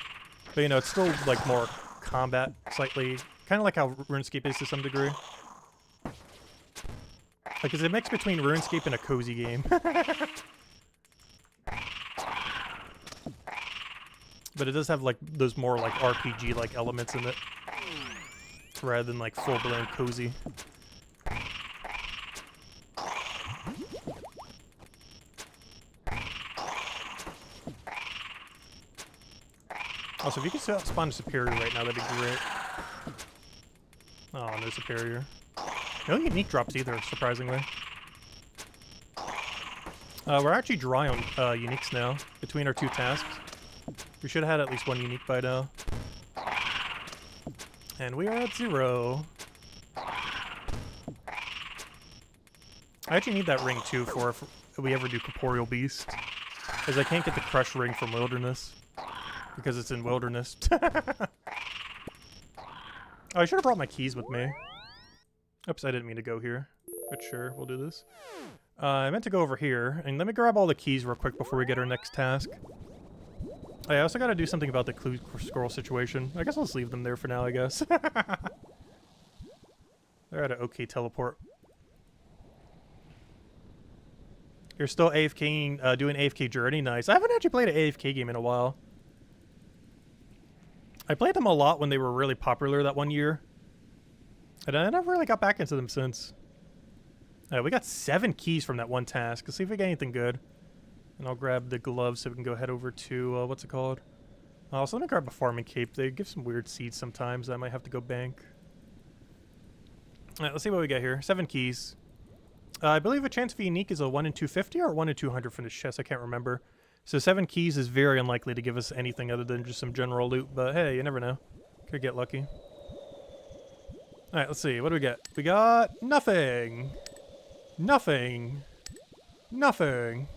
But you know, it's still like more combat, slightly. Kind of like how RuneScape is to some degree. Like, it's a mix between RuneScape and a cozy game. But it does have like those more like RPG-like elements in it. Rather than like full-blown cozy. Also, if you could spawn a Superior right now, that'd be great. Oh, no Superior. No unique drops either, surprisingly. We're actually dry on uniques now, between our 2 tasks. We should have had at least 1 unique by now. And we are at 0. I actually need that ring too for if we ever do Corporeal Beast. Because I can't get the Crush ring from Wilderness. Because it's in Wilderness. Oh, I should have brought my keys with me. Oops, I didn't mean to go here. But sure, we'll do this. I meant to go over here. And let me grab all the keys real quick before we get our next task. I also gotta do something about the clue scroll situation. I guess I'll just leave them there for now, I guess. They're at an okay teleport. You're still AFKing, doing AFK Journey? Nice. I haven't actually played an AFK game in a while. I played them a lot when they were really popular that one year. And I never really got back into them since. We got 7 keys from that one task. Let's see if we get anything good. And I'll grab the gloves so we can go head over to, what's it called? So let me grab a farming cape. They give some weird seeds sometimes. I might have to go bank. Alright, let's see what we get here. 7 keys. I believe a chance of unique is a 1 in 250 or 1 in 200 from this chest. I can't remember. So 7 keys is very unlikely to give us anything other than just some general loot. But hey, you never know. Could get lucky. Alright, let's see. What do we get? We got nothing. Nothing. Nothing.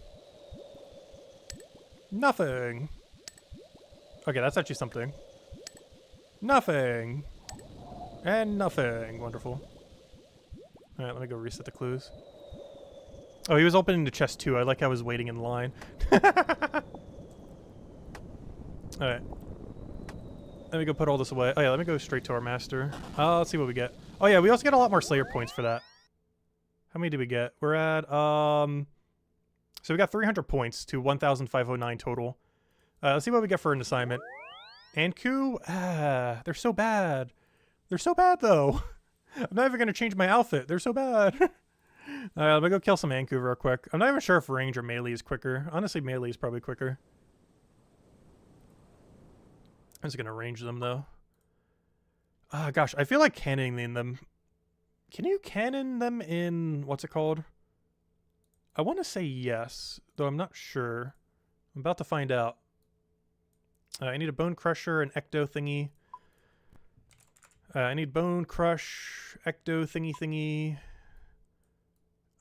Nothing. Okay, that's actually something. Nothing. And nothing. Wonderful. Alright, let me go reset the clues. Oh, he was opening the chest too. I like how I was waiting in line. Alright. Let me go put all this away. Oh yeah, let me go straight to our master. Let's see what we get. Oh yeah, we also get a lot more Slayer points for that. How many did we get? We're at, so we got 300 points to 1,509 total. Let's see what we get for an assignment. Anku? They're so bad. They're so bad, though. I'm not even going to change my outfit. They're so bad. Let me go kill some Anku real quick. I'm not even sure if range or melee is quicker. Honestly, melee is probably quicker. I'm just going to range them, though. Gosh, I feel like cannoning them. Can you cannon them in... what's it called? I want to say yes, though I'm not sure. I'm about to find out. I need a Bone Crusher, an Ecto thingy. I need Bone Crush, Ecto thingy.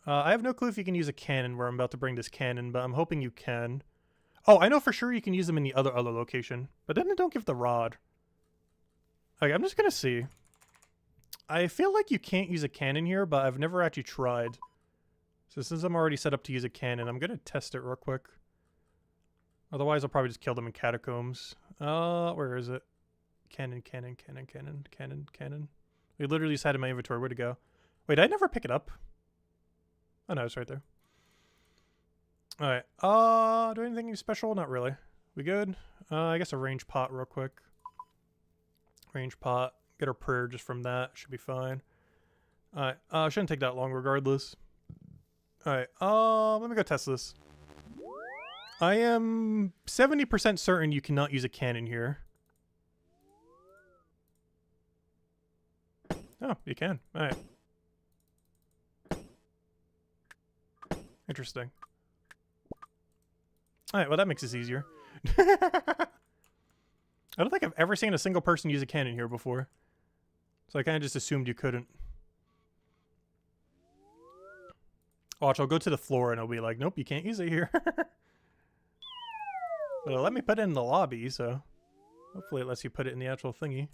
I have no clue if you can use a cannon where I'm about to bring this cannon, but I'm hoping you can. Oh, I know for sure you can use them in the other location, but then don't give the rod. Okay, I'm just gonna see. I feel like you can't use a cannon here, but I've never actually tried. So since I'm already set up to use a cannon, I'm gonna test it real quick. Otherwise, I'll probably just kill them in catacombs. Where is it? Cannon. We literally just had it in my inventory. Where'd it go? Wait, I never pick it up. Oh no, it's right there. Alright. Do anything special? Not really. We good? I guess a range pot real quick. Range pot. Get our prayer just from that. Should be fine. Alright. Shouldn't take that long regardless. Alright. Let me go test this. I am 70% certain you cannot use a cannon here. Oh, you can. Alright. Interesting. Alright, well that makes this easier. I don't think I've ever seen a single person use a cannon here before. So I kind of just assumed you couldn't. Watch, I'll go to the floor and I'll be like, nope, you can't use it here. But let me put it in the lobby, so hopefully it lets you put it in the actual thingy.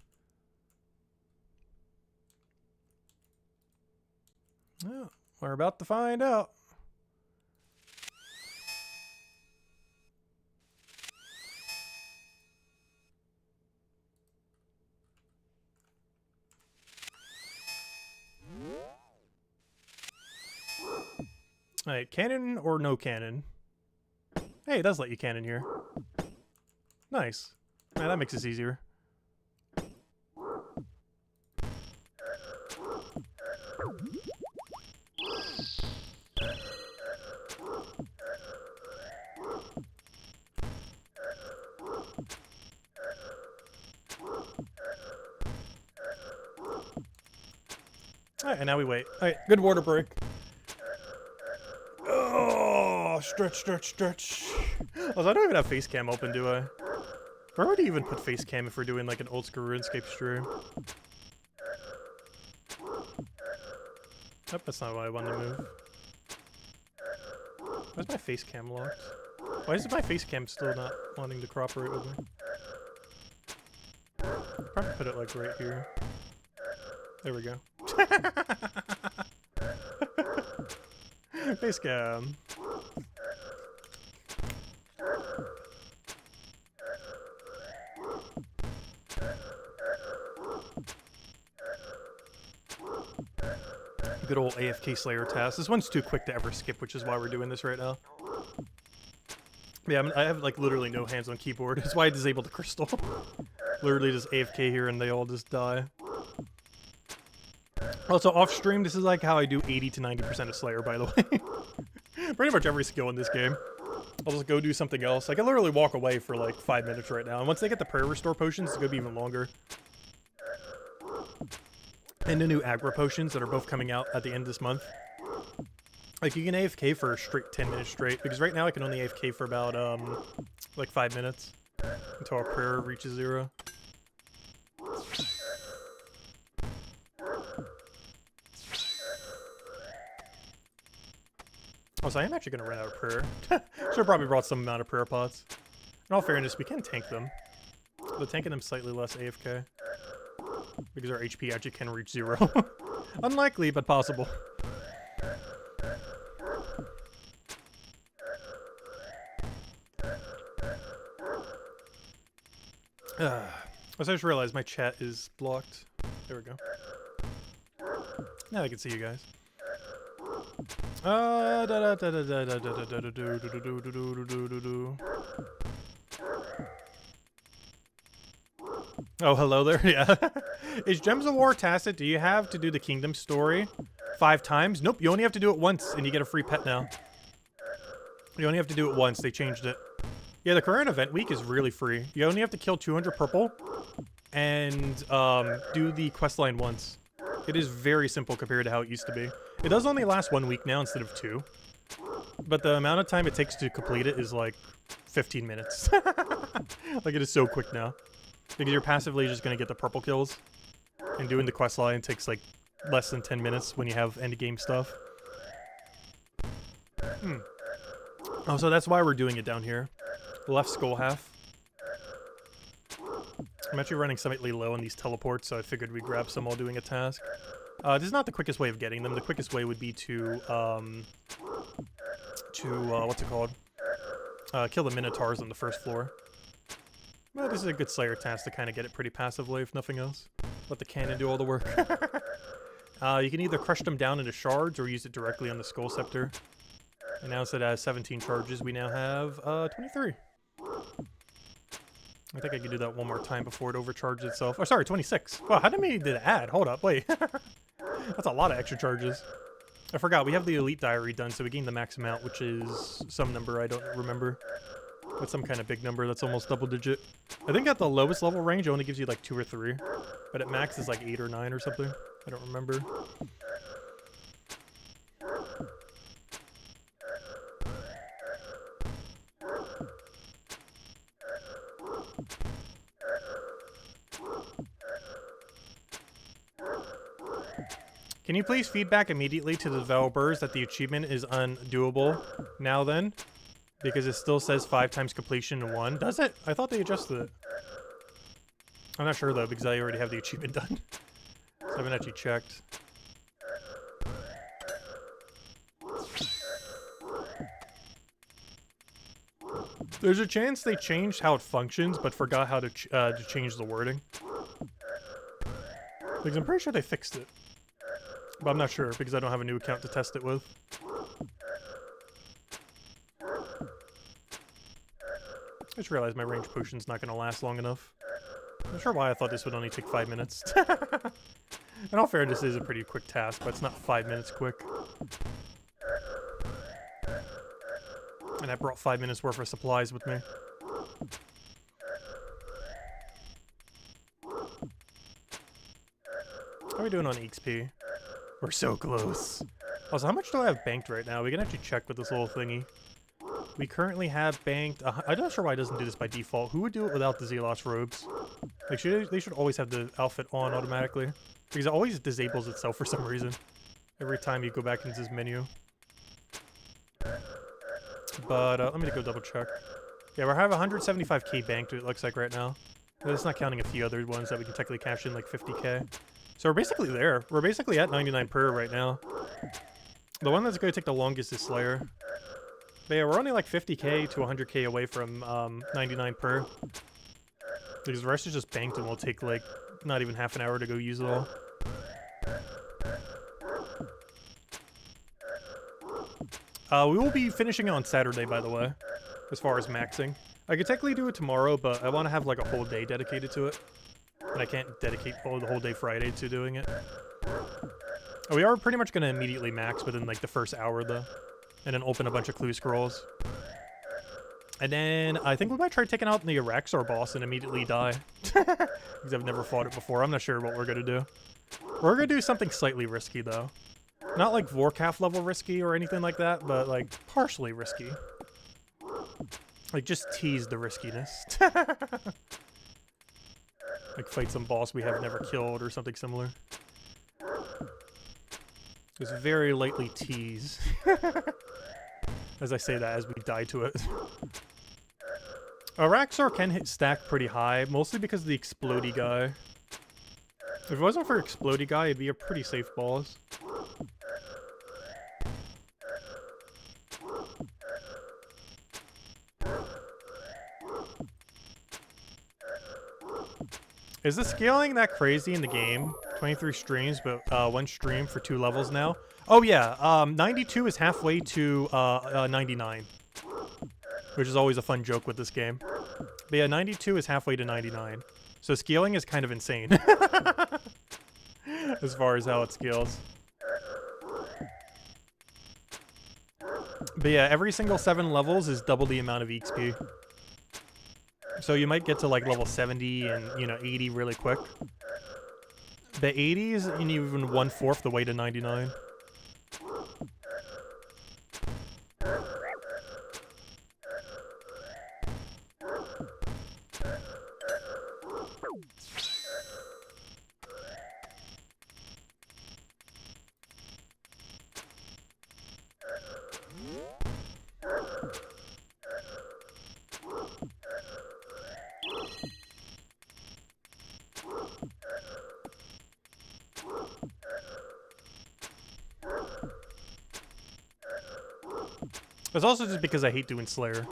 Oh, we're about to find out. Alright, cannon or no cannon? Hey, it does let you cannon here. Nice. Yeah, that makes this easier. Alright, and now we wait. Alright, good water break. Oh, stretch. Also, I don't even have face cam open, do I? Where would you even put face cam if we're doing like an old school RuneScape stream? Nope, that's not what I wanted to move. Why's my face cam locked? Why is my face cam still not wanting to cooperate with me? Probably put it like right here. There we go. Face cam. Good old AFK Slayer task. This one's too quick to ever skip, which is why we're doing this right now. Yeah, I have like literally no hands on keyboard. That's why I disabled the crystal. Literally just AFK here and they all just die. Also, off stream, this is like how I do 80 to 90% of Slayer, by the way. Pretty much every skill in this game. I'll just go do something else. I can literally walk away for like 5 minutes right now. And once they get the prayer restore potions, it's gonna be even longer. And the new aggro potions that are both coming out at the end of this month. Like, you can AFK for a straight 10 minutes straight. Because right now I can only AFK for about, like 5 minutes. Until our prayer reaches 0. Also, I am actually going to run out of prayer. Should have probably brought some amount of prayer pots. In all fairness, we can tank them. But tanking them slightly less AFK. Because our HP actually can reach 0. Unlikely, but possible. I just realized my chat is blocked. There we go. Now I can see you guys. Oh, hello there. Yeah. Is Gems of War tacit? Do you have to do the Kingdom story 5 times? Nope. You only have to do it once, and you get a free pet now. You only have to do it once. They changed it. Yeah, the current event week is really free. You only have to kill 200 purple and do the questline once. It is very simple compared to how it used to be. It does only last 1 week now instead of 2. But the amount of time it takes to complete it is like 15 minutes. Like, it is so quick now. Because you're passively just going to get the purple kills. And doing the questline takes like less than 10 minutes when you have endgame stuff. Oh, so that's why we're doing it down here. Left skull half. I'm actually running slightly low on these teleports, so I figured we'd grab some while doing a task. This is not the quickest way of getting them. The quickest way would be to what's it called? Kill the Minotaurs on the first floor. Well, this is a good Slayer task to kind of get it pretty passively, if nothing else. Let the cannon do all the work. You can either crush them down into shards or use it directly on the Skull Scepter. And now instead it has 17 charges, we now have 23. I think I could do that one more time before it overcharges itself. Oh, sorry, 26. Wow, how did we do the add? Hold up, wait. That's a lot of extra charges. I forgot, we have the Elite Diary done, so we gain the max amount, which is some number I don't remember. But some kind of big number that's almost double digit. I think at the lowest level range, it only gives you like 2 or 3. But at max is like 8 or 9 or something. I don't remember. Can you please feedback immediately to the developers that the achievement is undoable now then? Because it still says 5 times completion in 1. Does it? I thought they adjusted it. I'm not sure though, because I already have the achievement done. So I haven't actually checked. There's a chance they changed how it functions, but forgot how to change the wording. Because I'm pretty sure they fixed it. But I'm not sure, because I don't have a new account to test it with. I just realized my range potion's not going to last long enough. I'm not sure why I thought this would only take 5 minutes. In all fairness, this is a pretty quick task, but it's not 5 minutes quick. And I brought 5 minutes worth of supplies with me. How are we doing on EXP? We're so close. Also, how much do I have banked right now? We can actually check with this little thingy. We currently have banked... I'm not sure why it doesn't do this by default. Who would do it without the Zelos robes? Like, they should always have the outfit on automatically. Because it always disables itself for some reason. Every time you go back into this menu. But, let me go double check. Yeah, we have 175k banked, it looks like right now. That's not counting a few other ones that we can technically cash in, like 50k. So we're basically there. We're basically at 99 per right now. The one that's going to take the longest is Slayer. But yeah, we're only like 50k to 100k away from 99 per. Because the rest is just banked and will take like not even half an hour to go use it all. We will be finishing on Saturday, by the way, as far as maxing. I could technically do it tomorrow, but I want to have like a whole day dedicated to it. And I can't dedicate the whole day Friday to doing it. We are pretty much going to immediately max within like the first hour though. And then open a bunch of clue scrolls. And then I think we might try taking out the Araxar boss and immediately die. Because I've never fought it before. I'm not sure what we're going to do. We're going to do something slightly risky though. Not like Vorkath level risky or anything like that, but like partially risky. Like just tease the riskiness. Like fight some boss we have never killed or something similar. Just very lightly tease. As I say that as we die to it. Araxar can hit stack pretty high, mostly because of the explodey guy. If it wasn't for explodey guy, it'd be a pretty safe boss. Is the scaling that crazy in the game? 23 streams, but one stream for 2 levels now. Oh yeah, 92 is halfway to 99, which is always a fun joke with this game. But yeah, 92 is halfway to 99, so scaling is kind of insane as far as how it scales. But yeah, every single 7 levels is double the amount of EXP. So you might get to like level 70 and, you know, 80 really quick. The 80s and even 1/4 the way to 99. It's also just because I hate doing Slayer.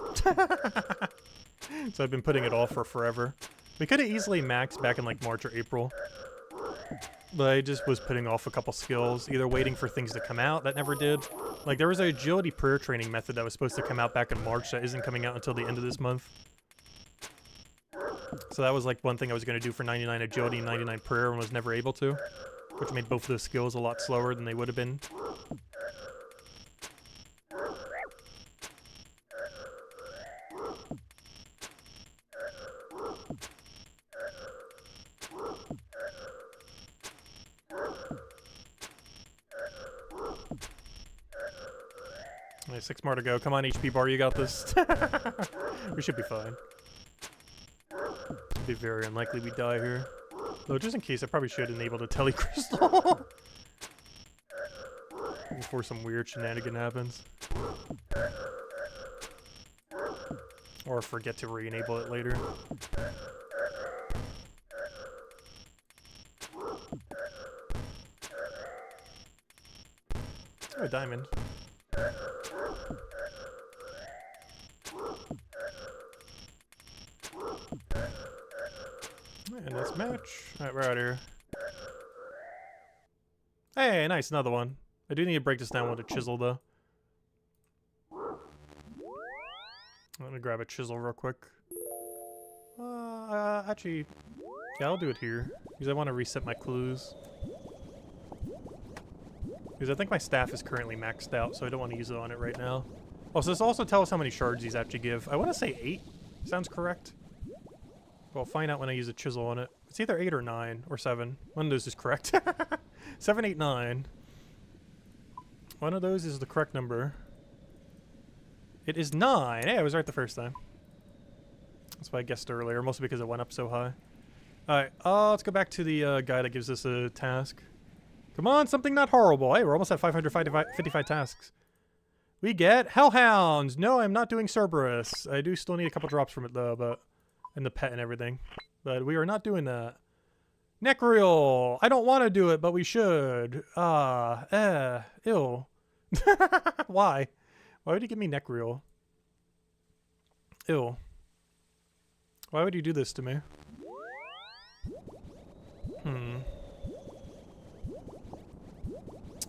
So I've been putting it off for forever. We could have easily maxed back in like March or April. But I just was putting off a couple skills, either waiting for things to come out that never did. Like there was an agility prayer training method that was supposed to come out back in March that isn't coming out until the end of this month. So that was like one thing I was going to do for 99 agility and 99 prayer and was never able to. Which made both of those skills a lot slower than they would have been. Only 6 more to go. Come on, HP bar, you got this. We should be fine. It'd be very unlikely we die here. Though, just in case, I probably should enable the telecrystal. Before some weird shenanigan happens. Or forget to re-enable it later. Oh, a diamond. And let's match. Alright, we're out of here. Hey, nice, another one. I do need to break this down with a chisel, though. I'm gonna grab a chisel real quick. Actually, yeah, I'll do it here. Because I want to reset my clues. Because I think my staff is currently maxed out, so I don't want to use it on it right now. Oh, so this also tells us how many shards these actually give. I want to say 8. Sounds correct. Well, I'll find out when I use a chisel on it. It's either 8 or 9 or 7. One of those is correct. 7, 8, 9. One of those is the correct number. It is 9. Hey, I was right the first time. That's why I guessed earlier, mostly because it went up so high. Alright, let's go back to the guy that gives us a task. Come on, something not horrible. Hey, we're almost at 555 tasks. We get Hellhounds. No, I'm not doing Cerberus. I do still need a couple drops from it, though, but... and the pet and everything. But we are not doing that. Necreal. I don't want to do it, but we should. Ew. Why? Why would you give me Necreal? Ew. Why would you do this to me?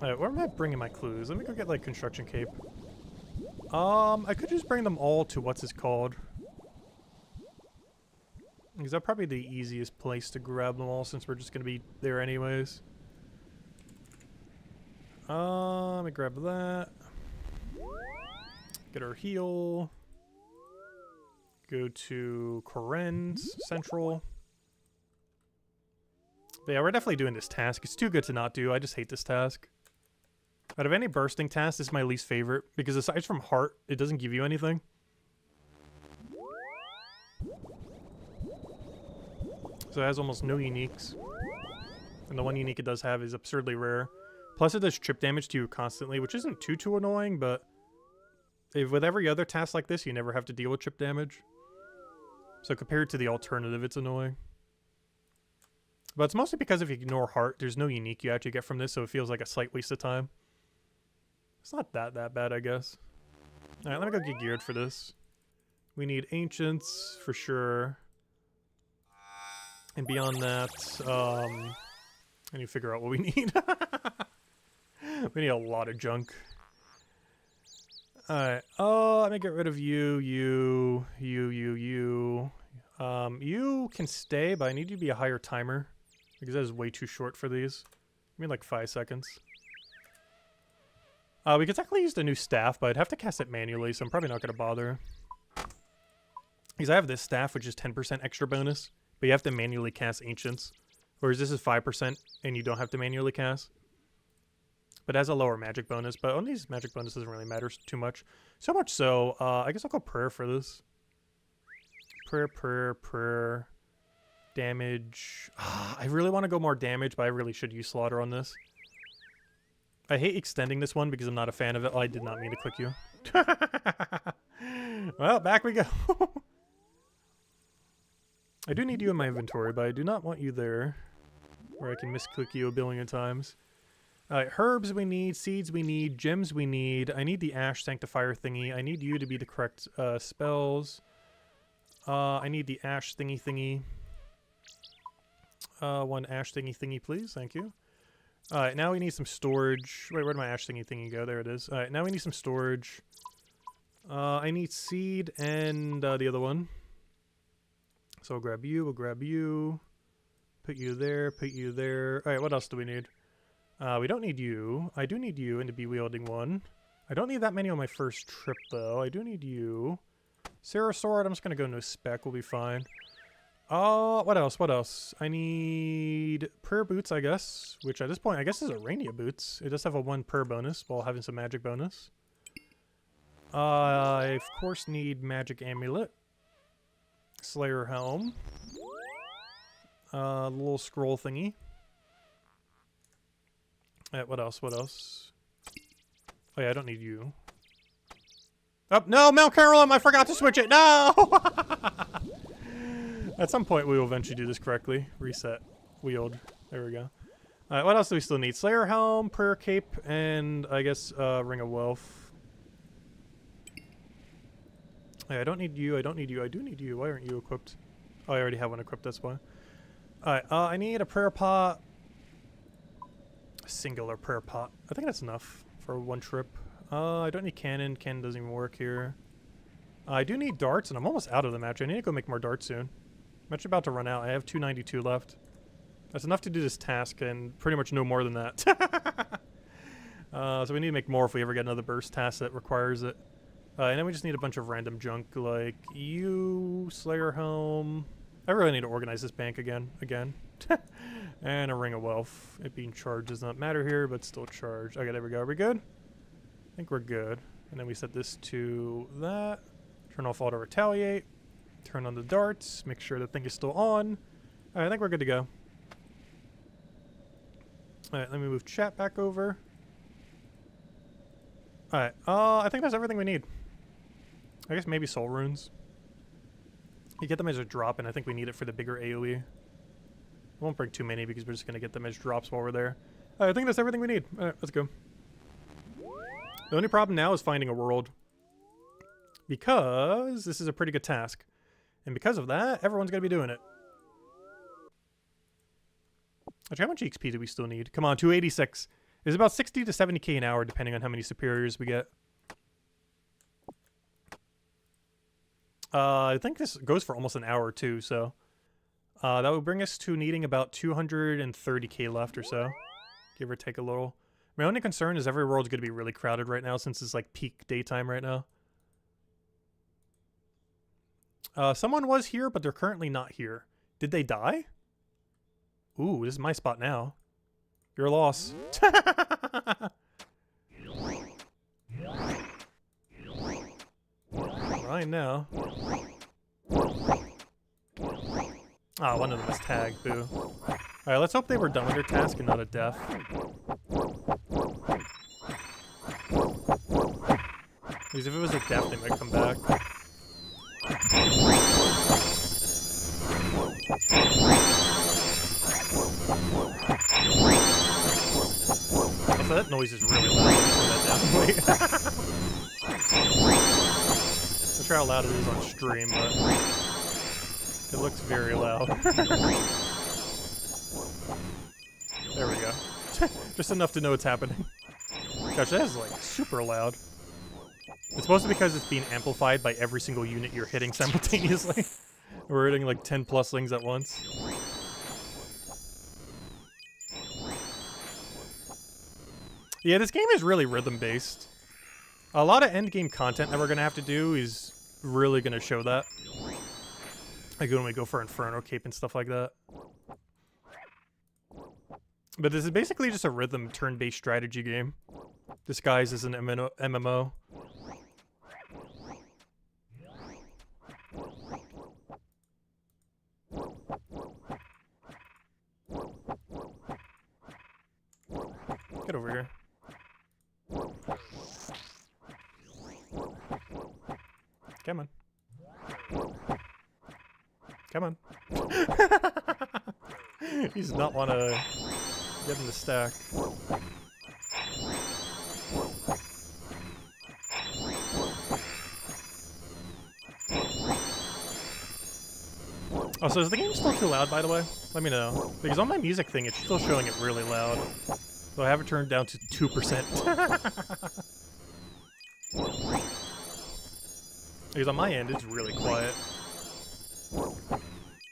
Alright, where am I bringing my clues? Let me go get, like, construction cape. I could just bring them all to what's it called. Because that's probably the easiest place to grab them all since we're just going to be there anyways. Let me grab that. Get our heal. Go to Koren's Central. But yeah, we're definitely doing this task. It's too good to not do. I just hate this task. Out of any bursting tasks, this is my least favorite. Because aside from heart, it doesn't give you anything. So it has almost no uniques. And the one unique it does have is absurdly rare. Plus it does trip damage to you constantly, which isn't too annoying, but... with every other task like this, you never have to deal with trip damage. So compared to the alternative, it's annoying. But it's mostly because if you ignore heart, there's no unique you actually get from this, so it feels like a slight waste of time. It's not that bad, I guess. Alright, let me go get geared for this. We need Ancients, for sure. And beyond that, I need to figure out what we need. We need a lot of junk. Alright, let me get rid of you. You can stay, but I need you to be a higher timer. Because that is way too short for these. I mean like 5 seconds. We could technically use the new staff, but I'd have to cast it manually, so I'm probably not going to bother. Because I have this staff, which is 10% extra bonus, but you have to manually cast Ancients. Whereas this is 5%, and you don't have to manually cast. But it has a lower magic bonus, but on these magic bonus doesn't really matter too much. So much so, I guess I'll go prayer for this. Prayer. Damage. I really want to go more damage, but I really should use slaughter on this. I hate extending this one because I'm not a fan of it. Oh, I did not mean to click you. Well, back we go. I do need you in my inventory, but I do not want you there. Where I can misclick you a billion times. Alright, herbs we need, seeds we need, gems we need. I need the ash sanctifier thingy. I need you to be the correct spells. I need the ash thingy. One ash thingy, please. Thank you. Alright, now we need some storage. Wait, where'd my ash thingy go? There it is. Alright, now we need some storage. I need seed and the other one. So we'll grab you. Put you there. Alright, what else do we need? We don't need you. I do need you and to be wielding one. I don't need that many on my first trip, though. I do need you. Sarah Sword, I'm just going to go no spec. We'll be fine. What else? I need prayer boots, I guess. Which at this point, I guess is Arania boots. It does have a 1 prayer bonus while having some magic bonus. I, of course, need magic amulet. Slayer helm. The little scroll thingy. What else? Oh yeah, I don't need you. Oh, no, Mount Caroline, I forgot to switch it. No! At some point, we will eventually do this correctly. Reset. Wield. There we go. Alright, what else do we still need? Slayer helm, prayer cape, and I guess Ring of Wealth. Hey, I don't need you. I do need you. Why aren't you equipped? Oh, I already have one equipped, that's why. Alright, I need a prayer pot. A singular prayer pot. I think that's enough for 1 trip. I don't need cannon. Cannon doesn't even work here. I do need darts, and I'm almost out of them, actually. I need to go make more darts soon. I'm actually about to run out. I have 292 left. That's enough to do this task, and pretty much no more than that. So we need to make more if we ever get another burst task that requires it. And then we just need a bunch of random junk, like you, Slayer Helm. I really need to organize this bank again. And a Ring of Wealth. It being charged does not matter here, but still charged. Okay, there we go. Are we good? I think we're good. And then we set this to that. Turn off auto retaliate. Turn on the darts. Make sure the thing is still on. Alright, I think we're good to go. Alright, let me move chat back over. Alright, I think that's everything we need. I guess maybe soul runes. You get them as a drop, and I think we need it for the bigger AoE. I won't bring too many because we're just going to get them as drops while we're there. I think that's everything we need. Alright, let's go. The only problem now is finding a world. Because this is a pretty good task. And because of that, everyone's going to be doing it. Actually, how much EXP do we still need? Come on, 286. It's about 60 to 70k an hour, depending on how many superiors we get. I think this goes for almost an hour, too, so... that would bring us to needing about 230k left or so. Give or take a little. My only concern is every world's going to be really crowded right now, since it's like peak daytime right now. Someone was here, but they're currently not here. Did they die? Ooh, this is my spot now. You're a loss. Mine now. Ah, one of them is tagged, boo. Alright, let's hope they were done with their task and not a death. Because if it was a death, they might come back. Also, that noise is really loud. Turn that down. Wait. I'll try how loud it is on stream, but... It looks very loud. There we go. Just enough to know what's happening. Gosh, that is like super loud. It's supposed to be because it's being amplified by every single unit you're hitting simultaneously. We're hitting like 10 plus things at once. Yeah, this game is really rhythm based. A lot of end game content that we're gonna have to do is really gonna show that. Like when we go for Inferno Cape and stuff like that. But this is basically just a rhythm turn-based strategy game, disguised as an MMO. Get over here. Come on. Come on. He does not want to get in the stack. Oh, so is the game still too loud, by the way? Let me know. Because on my music thing, it's still showing it really loud. So I have it turned down to 2%. Because on my end, it's really quiet.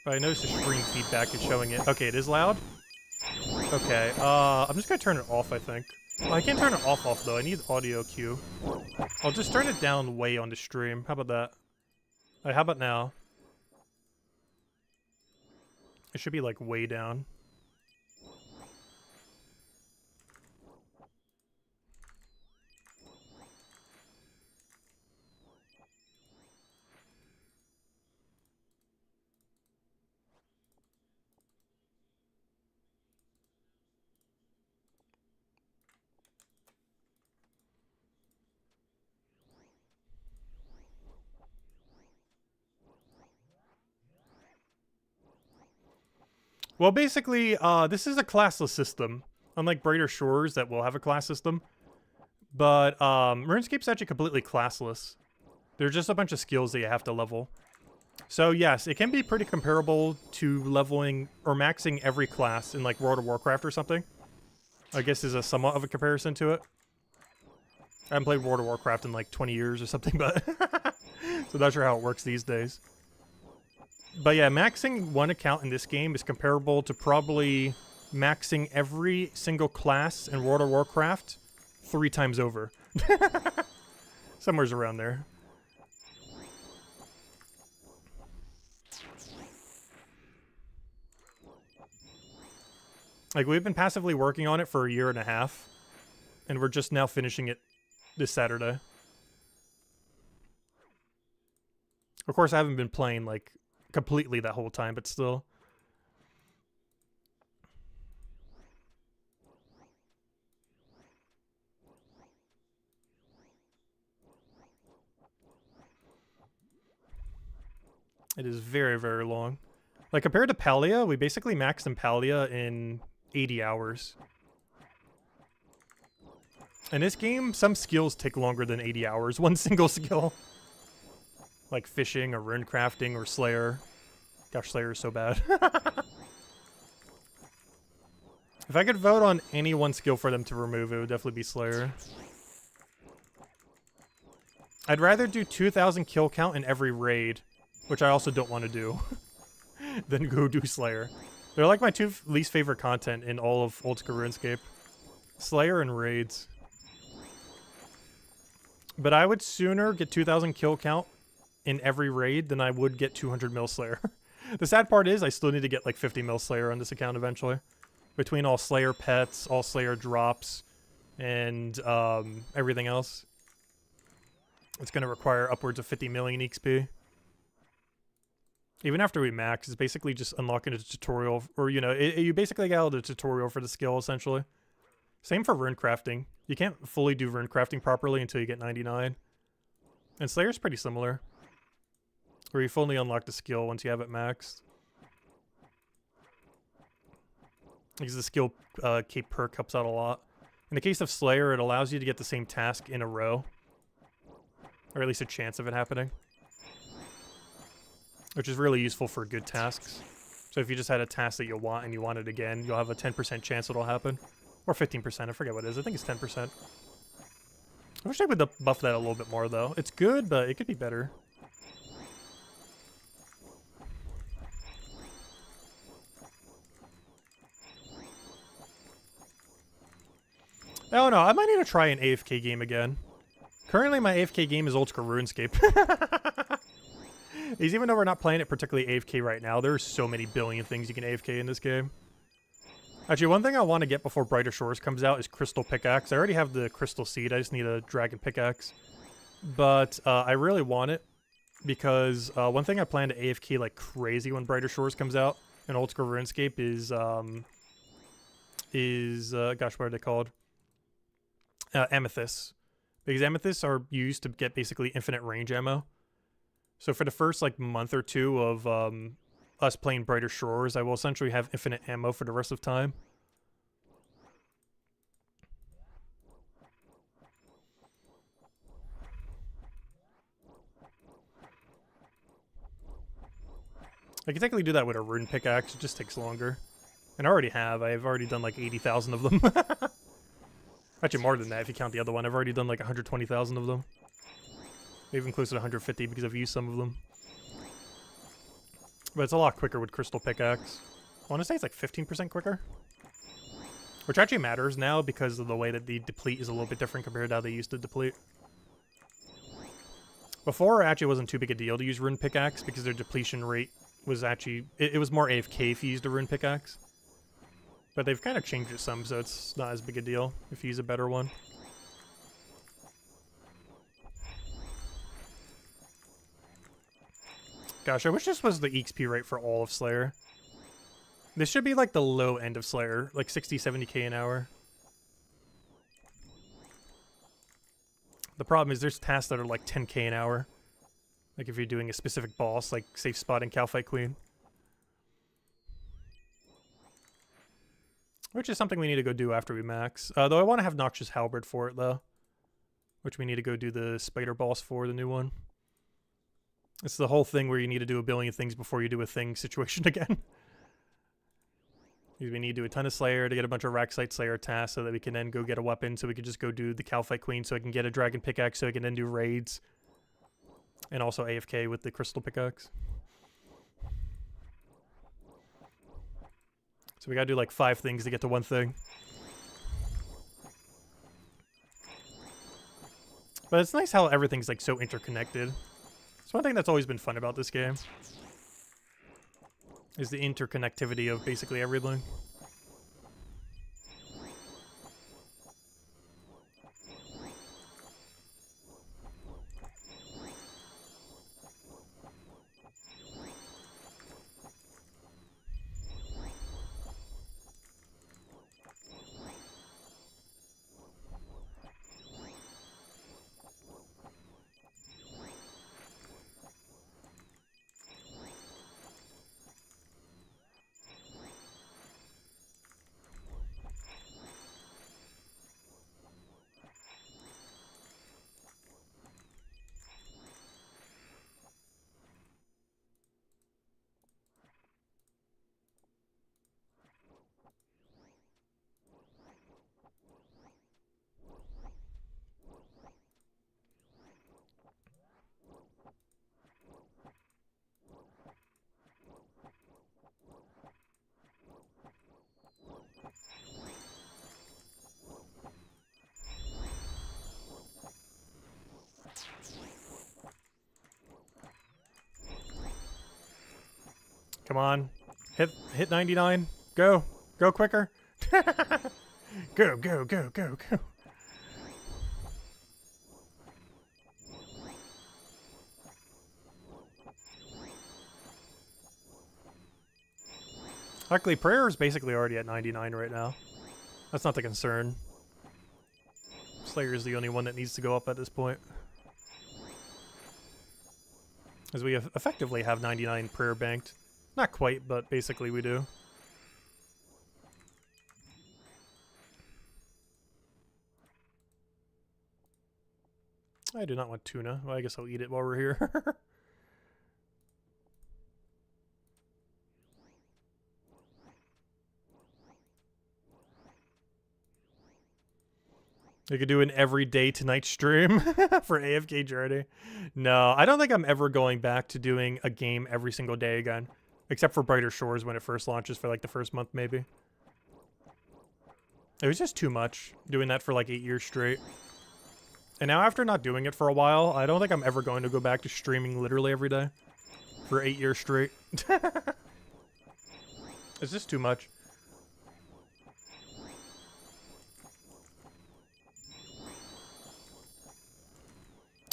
But I noticed the stream feedback is showing it. Okay, it is loud? Okay, I'm just gonna turn it off, I think. Well, I can't turn it off though. I need audio cue. I'll just turn it down way on the stream. How about that? Alright, how about now? It should be like way down. Well, basically, this is a classless system, unlike Brighter Shores that will have a class system. But RuneScape's actually completely classless. There's just a bunch of skills that you have to level. So yes, it can be pretty comparable to leveling or maxing every class in like World of Warcraft or something. I guess is a somewhat of a comparison to it. I haven't played World of Warcraft in like 20 years or something, but so not sure how it works these days. But yeah, maxing one account in this game is comparable to probably maxing every single class in World of Warcraft 3 times over. Somewhere's around there. Like, we've been passively working on it for a year and a half, and we're just now finishing it this Saturday. Of course, I haven't been playing, like, completely that whole time, but still. It is very, very long. Like, compared to Palia, we basically maxed in Palia in 80 hours. In this game, some skills take longer than 80 hours. One single skill. Like fishing or rune crafting or Slayer. Gosh, Slayer is so bad. If I could vote on any one skill for them to remove, it would definitely be Slayer. I'd rather do 2,000 kill count in every raid, which I also don't want to do, than go do Slayer. They're like my 2 least favorite content in all of Oldschool Runescape. Slayer and raids. But I would sooner get 2,000 kill count in every raid than I would get 200 mil Slayer. The sad part is I still need to get like 50 mil Slayer on this account eventually. Between all Slayer pets, all Slayer drops, and everything else. It's going to require upwards of 50 million XP. Even after we max, it's basically just unlocking a tutorial, or you know, you basically get out a tutorial for the skill essentially. Same for rune crafting. You can't fully do rune crafting properly until you get 99. And Slayer's pretty similar. Where you fully unlock the skill once you have it maxed. Because the skill cape perk helps out a lot. In the case of Slayer, it allows you to get the same task in a row. Or at least a chance of it happening. which is really useful for good tasks. So if you just had a task that you want and you want it again, you'll have a 10% chance it'll happen. Or 15%, I forget what it is. I think it's 10%. I wish I would buff that a little bit more, though. It's good, but it could be better. I don't know. I might need to try an AFK game again. Currently, my AFK game is Oldschool Runescape. Because even though we're not playing it particularly AFK right now, there's so many billion things you can AFK in this game. Actually, one thing I want to get before Brighter Shores comes out is Crystal Pickaxe. I already have the Crystal Seed. I just need a Dragon Pickaxe. But I really want it because one thing I plan to AFK like crazy when Brighter Shores comes out in Oldschool RuneScape is gosh, what are they called? Amethysts. Because amethysts are used to get basically infinite range ammo. So for the first like month or two of us playing Brighter Shores, I will essentially have infinite ammo for the rest of time. I can technically do that with a rune pickaxe, it just takes longer. And I already have. I've already done like 80,000 of them. Actually more than that if you count the other one. I've already done like 120,000 of them. Even closer to 150 because I've used some of them. But it's a lot quicker with Crystal Pickaxe. I want to say it's like 15% quicker. Which actually matters now because of the way that the deplete is a little bit different compared to how they used to deplete. Before, it actually wasn't too big a deal to use Rune Pickaxe because their depletion rate was actually... It was more AFK if you used a Rune Pickaxe. But they've kind of changed it some, so it's not as big a deal if you use a better one. Gosh, I wish this was the EXP rate for all of Slayer. This should be like the low end of Slayer, like 60, 70k an hour. The problem is there's tasks that are like 10k an hour. Like if you're doing a specific boss, like Safe Spot and Calfight Queen. Which is something we need to go do after we max. Though I want to have Noxious Halberd for it, though. Which we need to go do the Spider Boss for, the new one. It's the whole thing where you need to do a billion things before you do a thing situation again. We need to do a ton of Slayer to get a bunch of Racksite Slayer tasks so that we can then go get a weapon so we can just go do the Calfight Queen so I can get a Dragon Pickaxe so I can then do raids. And also AFK with the Crystal Pickaxe. So we gotta do like 5 things to get to one thing. But it's nice how everything's like so interconnected. It's one thing that's always been fun about this game. Is the interconnectivity of basically everything. Come on. Hit 99. Go. Go quicker. Go, go, go, go, go. Luckily, prayer is basically already at 99 right now. That's not the concern. Slayer is the only one that needs to go up at this point. As we effectively have 99 prayer banked. Not quite, but basically we do. I do not want tuna. Well, I guess I'll eat it while we're here. You could do an everyday tonight stream for AFK Journey. No, I don't think I'm ever going back to doing a game every single day again. Except for Brighter Shores when it first launches for like the first month maybe. It was just too much doing that for like 8 years straight. And now after not doing it for a while, I don't think I'm ever going to go back to streaming literally every day for 8 years straight. It's just too much.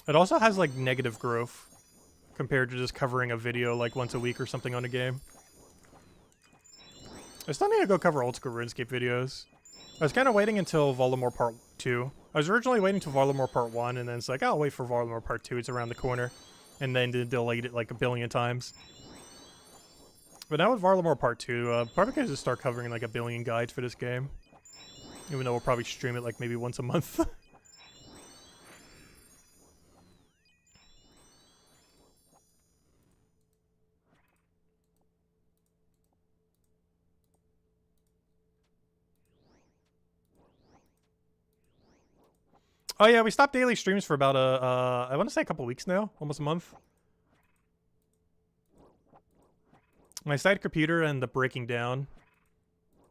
It also has like negative growth compared to just covering a video like once a week or something on a game. I still need to go cover Oldschool Runescape videos. I was kind of waiting until Voldemort Part 2. I was originally waiting until Voldemort Part 1, and then it's like, I'll wait for Voldemort Part 2, it's around the corner. And then delayed it like a billion times. But now with Voldemort Part 2, probably gonna just start covering like a billion guides for this game. Even though we'll probably stream it like maybe once a month. Oh yeah, we stopped daily streams for about I want to say a couple weeks now, almost a month. My side computer ended up breaking down,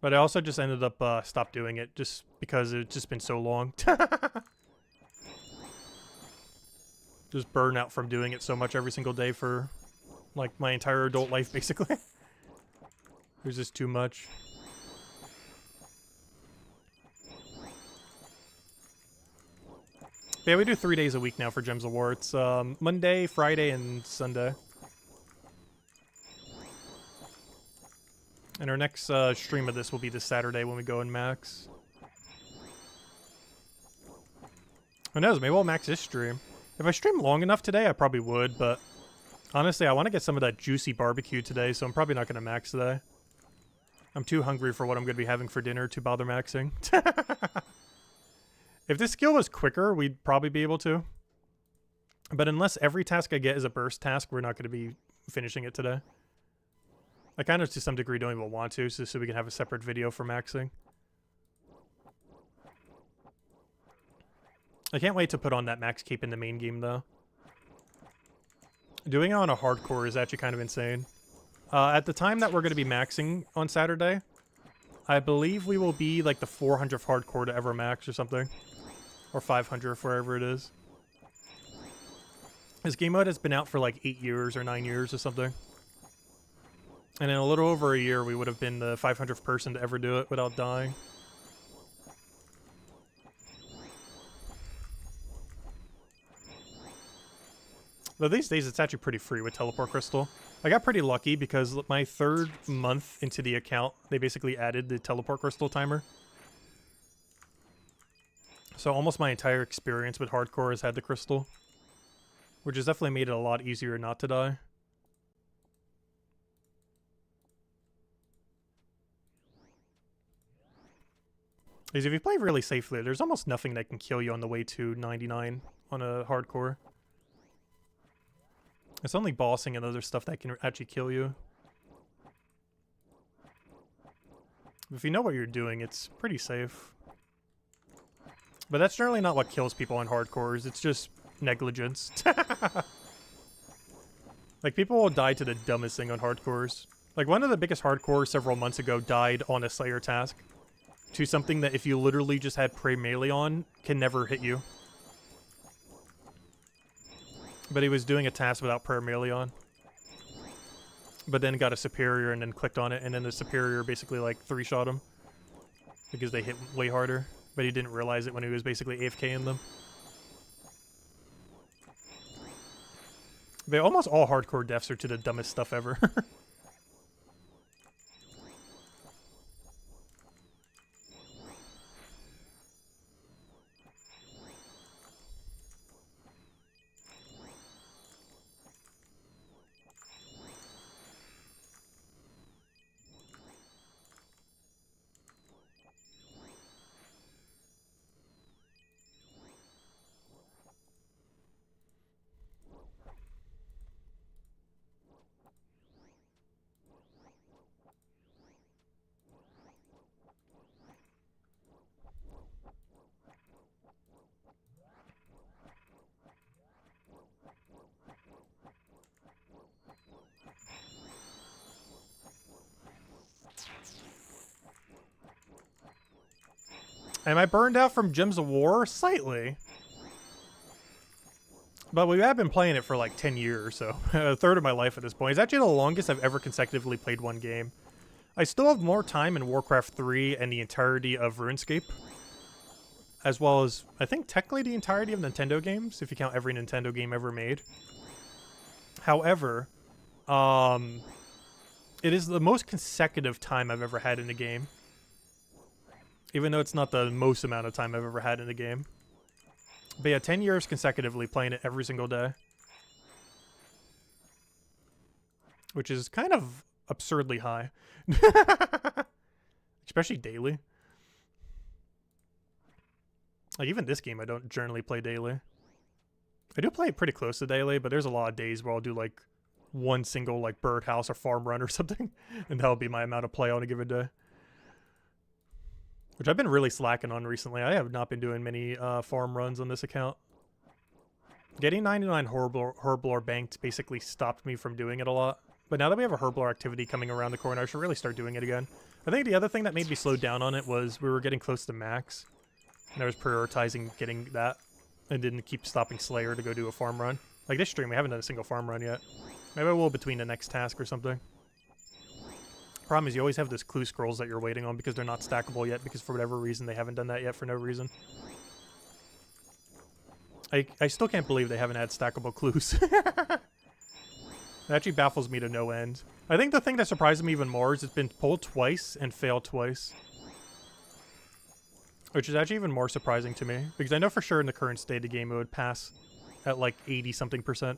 but I also just ended up stopped doing it just because it's just been so long. Just burn out from doing it so much every single day for like my entire adult life basically. There's just too much. Yeah, we do 3 days a week now for Gems Awards. Monday, Friday, and Sunday. And our next stream of this will be this Saturday when we go in max. Who knows, maybe we'll max this stream. If I stream long enough today, I probably would, but honestly, I want to get some of that juicy barbecue today, so I'm probably not going to max today. I'm too hungry for what I'm going to be having for dinner to bother maxing. If this skill was quicker, we'd probably be able to. But unless every task I get is a burst task, we're not going to be finishing it today. I kind of, to some degree, don't even want to, so we can have a separate video for maxing. I can't wait to put on that max cape in the main game, though. Doing it on a hardcore is actually kind of insane. At the time that we're going to be maxing on Saturday, I believe we will be like the 400th hardcore to ever max or something. Or 500th, wherever it is. This game mode has been out for like 8 years or 9 years or something. And in a little over a year, we would have been the 500th person to ever do it without dying. Though these days, it's actually pretty free with Teleport Crystal. I got pretty lucky because my 3rd month into the account, they basically added the Teleport Crystal timer. So almost my entire experience with hardcore has had the crystal. Which has definitely made it a lot easier not to die. Because if you play really safely, there's almost nothing that can kill you on the way to 99 on a hardcore. It's only bossing and other stuff that can actually kill you. If you know what you're doing, it's pretty safe. But that's generally not what kills people on hardcores, it's just negligence. Like, people will die to the dumbest thing on hardcores. Like, one of the biggest hardcores several months ago died on a Slayer task. To something that if you literally just had Prey Melee on, can never hit you. But he was doing a task without Prayer Melee on. But then got a Superior and then clicked on it, and then the Superior basically, like, 3-shot him. Because they hit way harder. But he didn't realize it when he was basically AFKing them. But almost all hardcore deaths are to the dumbest stuff ever. Am I burned out from Gems of War? Slightly. But we have been playing it for like 10 years, so a third of my life at this point. It's actually the longest I've ever consecutively played one game. I still have more time in Warcraft 3 and the entirety of RuneScape. As well as, I think, technically the entirety of Nintendo games, if you count every Nintendo game ever made. However, it is the most consecutive time I've ever had in a game. Even though it's not the most amount of time I've ever had in a game. But yeah, 10 years consecutively playing it every single day. Which is kind of absurdly high. Especially daily. Like, even this game I don't generally play daily. I do play it pretty close to daily, but there's a lot of days where I'll do, like, one single, like, birdhouse or farm run or something. And that'll be my amount of play on a given day. Which I've been really slacking on recently. I have not been doing many farm runs on this account. Getting 99 Herblore banked basically stopped me from doing it a lot. But now that we have a Herblore activity coming around the corner, I should really start doing it again. I think the other thing that made me slow down on it was we were getting close to max. And I was prioritizing getting that. And didn't keep stopping Slayer to go do a farm run. Like this stream, we haven't done a single farm run yet. Maybe I will between the next task or something. Problem is you always have those clue scrolls that you're waiting on because they're not stackable yet because for whatever reason they haven't done that yet for no reason. I still can't believe they haven't had stackable clues. It actually baffles me to no end. I think the thing that surprises me even more is it's been pulled twice and failed twice. Which is actually even more surprising to me because I know for sure in the current state of the game it would pass at like 80-something%.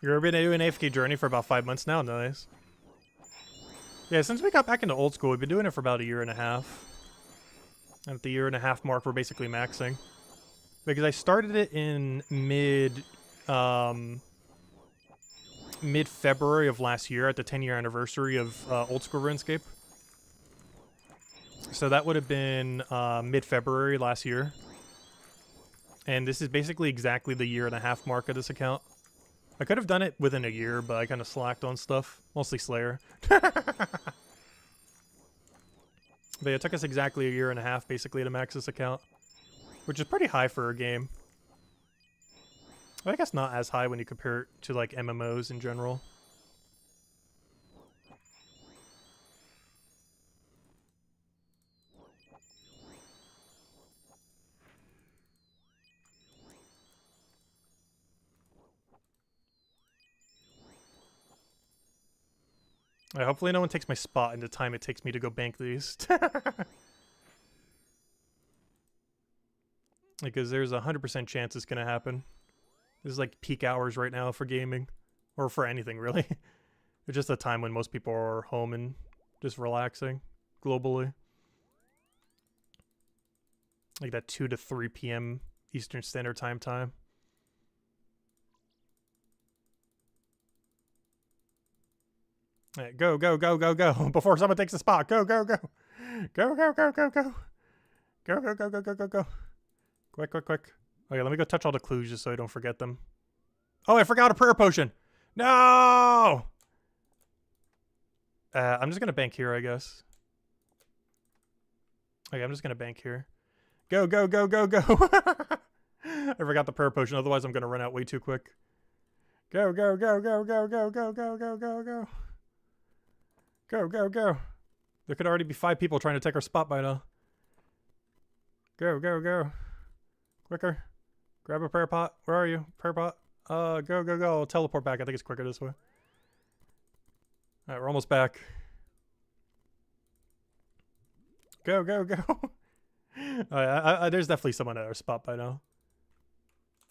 You've been doing AFK Journey for about 5 months now? Nice. Yeah, since we got back into old school, we've been doing it for about 1.5 years. And at the 1.5 year mark, we're basically maxing. Because I started it in mid-February of last year at the 10-year anniversary of Oldschool Runescape. So that would have been mid-February last year. And this is basically exactly the 1.5 year mark of this account. I could have done it within a year, but I kind of slacked on stuff. Mostly Slayer. But yeah, it took us exactly 1.5 years basically to max this account. Which is pretty high for a game. I guess not as high when you compare it to like MMOs in general. Hopefully no one takes my spot in the time it takes me to go bank these. Because there's a 100% chance it's going to happen. This is like peak hours right now for gaming. Or for anything, really. It's just a time when most people are home and just relaxing globally. Like that 2 to 3 p.m. Eastern Standard Time. Right, go, go, go, go, go. Before someone takes the spot. Go, go, go. Go, go, go, go, go. Go, go, go, go, go, go, go. Quick, quick, quick. Okay, let me go touch all the clues just so I don't forget them. Oh, I forgot a prayer potion. No! I'm just going to bank here, I guess. Okay, I'm just going to bank here. Go, go, go, go, go. I forgot the prayer potion. Otherwise, I'm going to run out way too quick. Go, go, go, go, go, go, go, go, go, go, go. Go, go, go. There could already be 5 people trying to take our spot by now. Go, go, go. Quicker. Grab a prayer pot. Where are you? Prayer pot. Go, go, go. I'll teleport back. I think it's quicker this way. Alright, we're almost back. Go, go, go. There's definitely someone at our spot by now.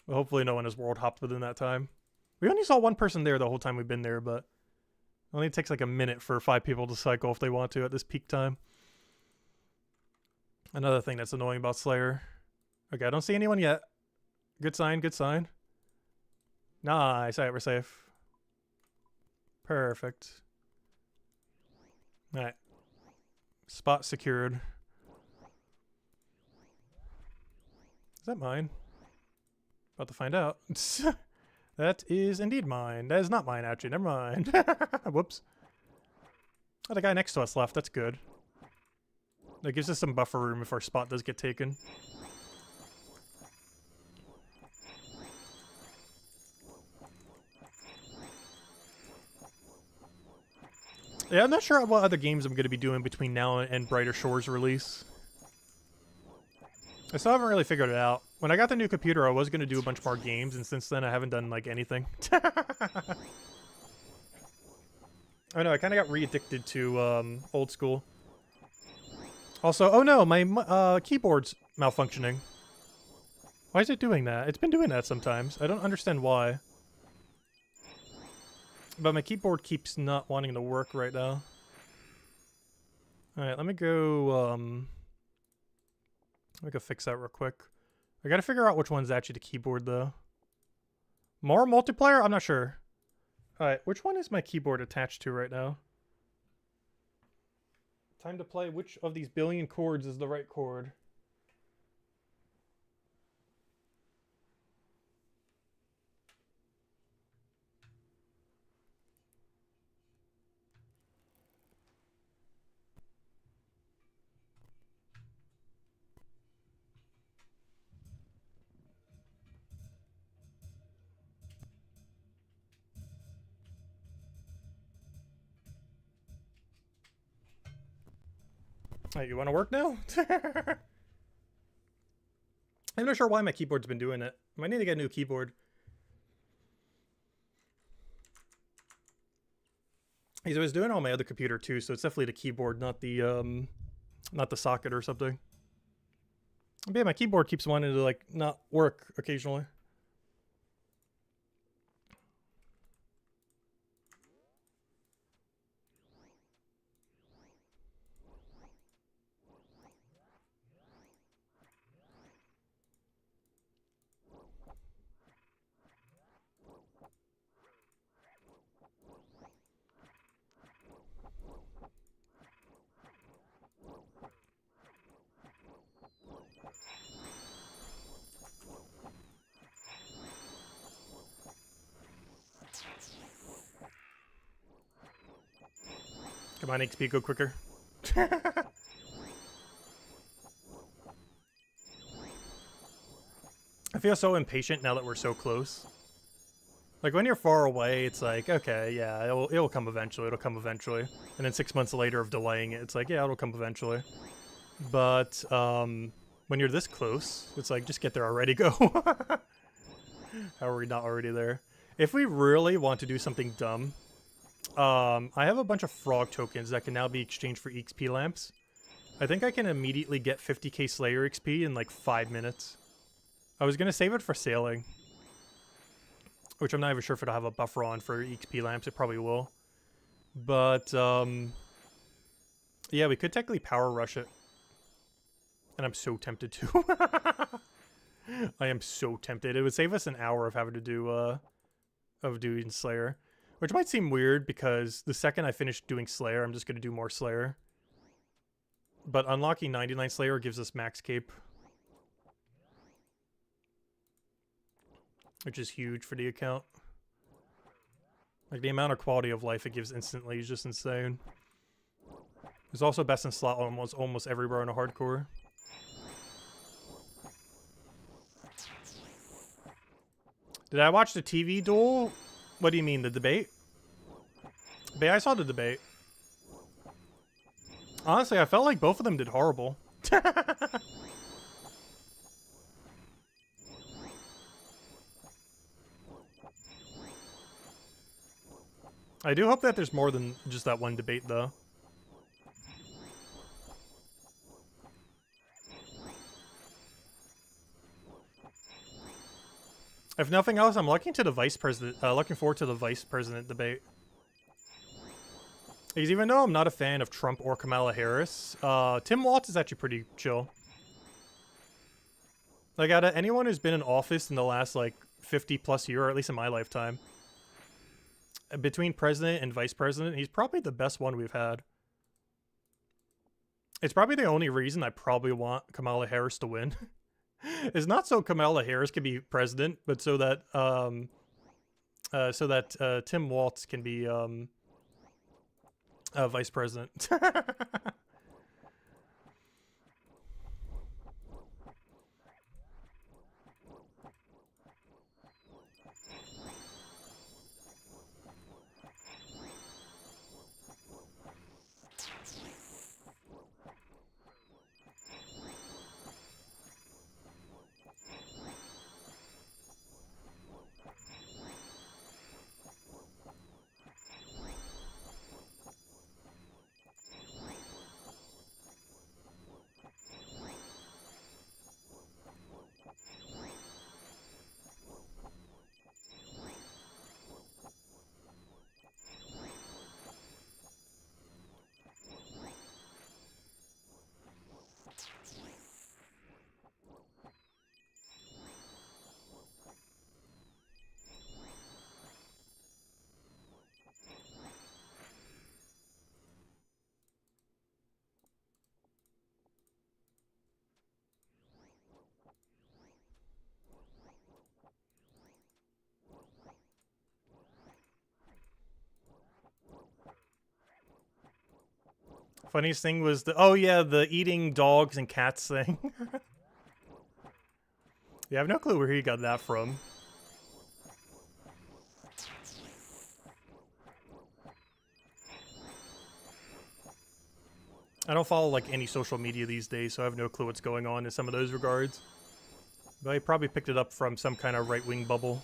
But hopefully no one has world hopped within that time. We only saw one person there the whole time we've been there, but it only takes like a minute for 5 people to cycle if they want to at this peak time. Another thing that's annoying about Slayer. Okay, I don't see anyone yet. Good sign, good sign. Nice, alright, we're safe. Perfect. Alright. Spot secured. Is that mine? About to find out. That is indeed mine. That is not mine, actually. Never mind. Whoops. Oh, the guy next to us left. That's good. That gives us some buffer room if our spot does get taken. Yeah, I'm not sure what other games I'm going to be doing between now and Brighter Shores release. I still haven't really figured it out. When I got the new computer, I was going to do a bunch more games, and since then I haven't done, like, anything. I know, I kind of got re-addicted to old school. Also, oh no, my keyboard's malfunctioning. Why is it doing that? It's been doing that sometimes. I don't understand why. But my keyboard keeps not wanting to work right now. Alright, let me go fix that real quick. I gotta figure out which one's actually the keyboard though. More multiplayer? I'm not sure. Alright, which one is my keyboard attached to right now? Time to play. Which of these billion chords is the right chord? Hey, you want to work now? I'm not sure why my keyboard's been doing it. I might need to get a new keyboard. Because I was doing it on my other computer too, so it's definitely the keyboard, not the socket or something. But yeah, my keyboard keeps wanting to like not work occasionally. Come on, XP, go quicker. I feel so impatient now that we're so close. Like, when you're far away, it's like, okay, yeah, it'll come eventually, it'll come eventually. And then 6 months later of delaying it, it's like, yeah, it'll come eventually. But, when you're this close, it's like, just get there already, go. How are we not already there? If we really want to do something dumb, I have a bunch of frog tokens that can now be exchanged for EXP lamps. I think I can immediately get 50k Slayer XP in like 5 minutes. I was gonna save it for sailing, which I'm not even sure if it'll have a buffer on for EXP lamps. It probably will. But, yeah, we could technically power rush it. And I'm so tempted to. I am so tempted. It would save us an hour of having to do, of doing Slayer. Which might seem weird because the second I finish doing Slayer, I'm just going to do more Slayer. But unlocking 99 Slayer gives us max cape. Which is huge for the account. Like, the amount of quality of life it gives instantly is just insane. It's also best in slot almost everywhere in a hardcore. Did I watch the TV duel? What do you mean, the debate? But I saw the debate. Honestly, I felt like both of them did horrible. I do hope that there's more than just that one debate, though. If nothing else, I'm looking forward to the vice president debate. Because even though I'm not a fan of Trump or Kamala Harris, Tim Walz is actually pretty chill. Like, out of anyone who's been in office in the last, like, 50-plus year, or at least in my lifetime, between president and vice president, he's probably the best one we've had. It's probably the only reason I probably want Kamala Harris to win. It's not so Kamala Harris can be president, but so that Tim Walz can be vice president. Funniest thing was the eating dogs and cats thing. Yeah, I have no clue where he got that from. I don't follow, like, any social media these days, so I have no clue what's going on in some of those regards. But I probably picked it up from some kind of right-wing bubble.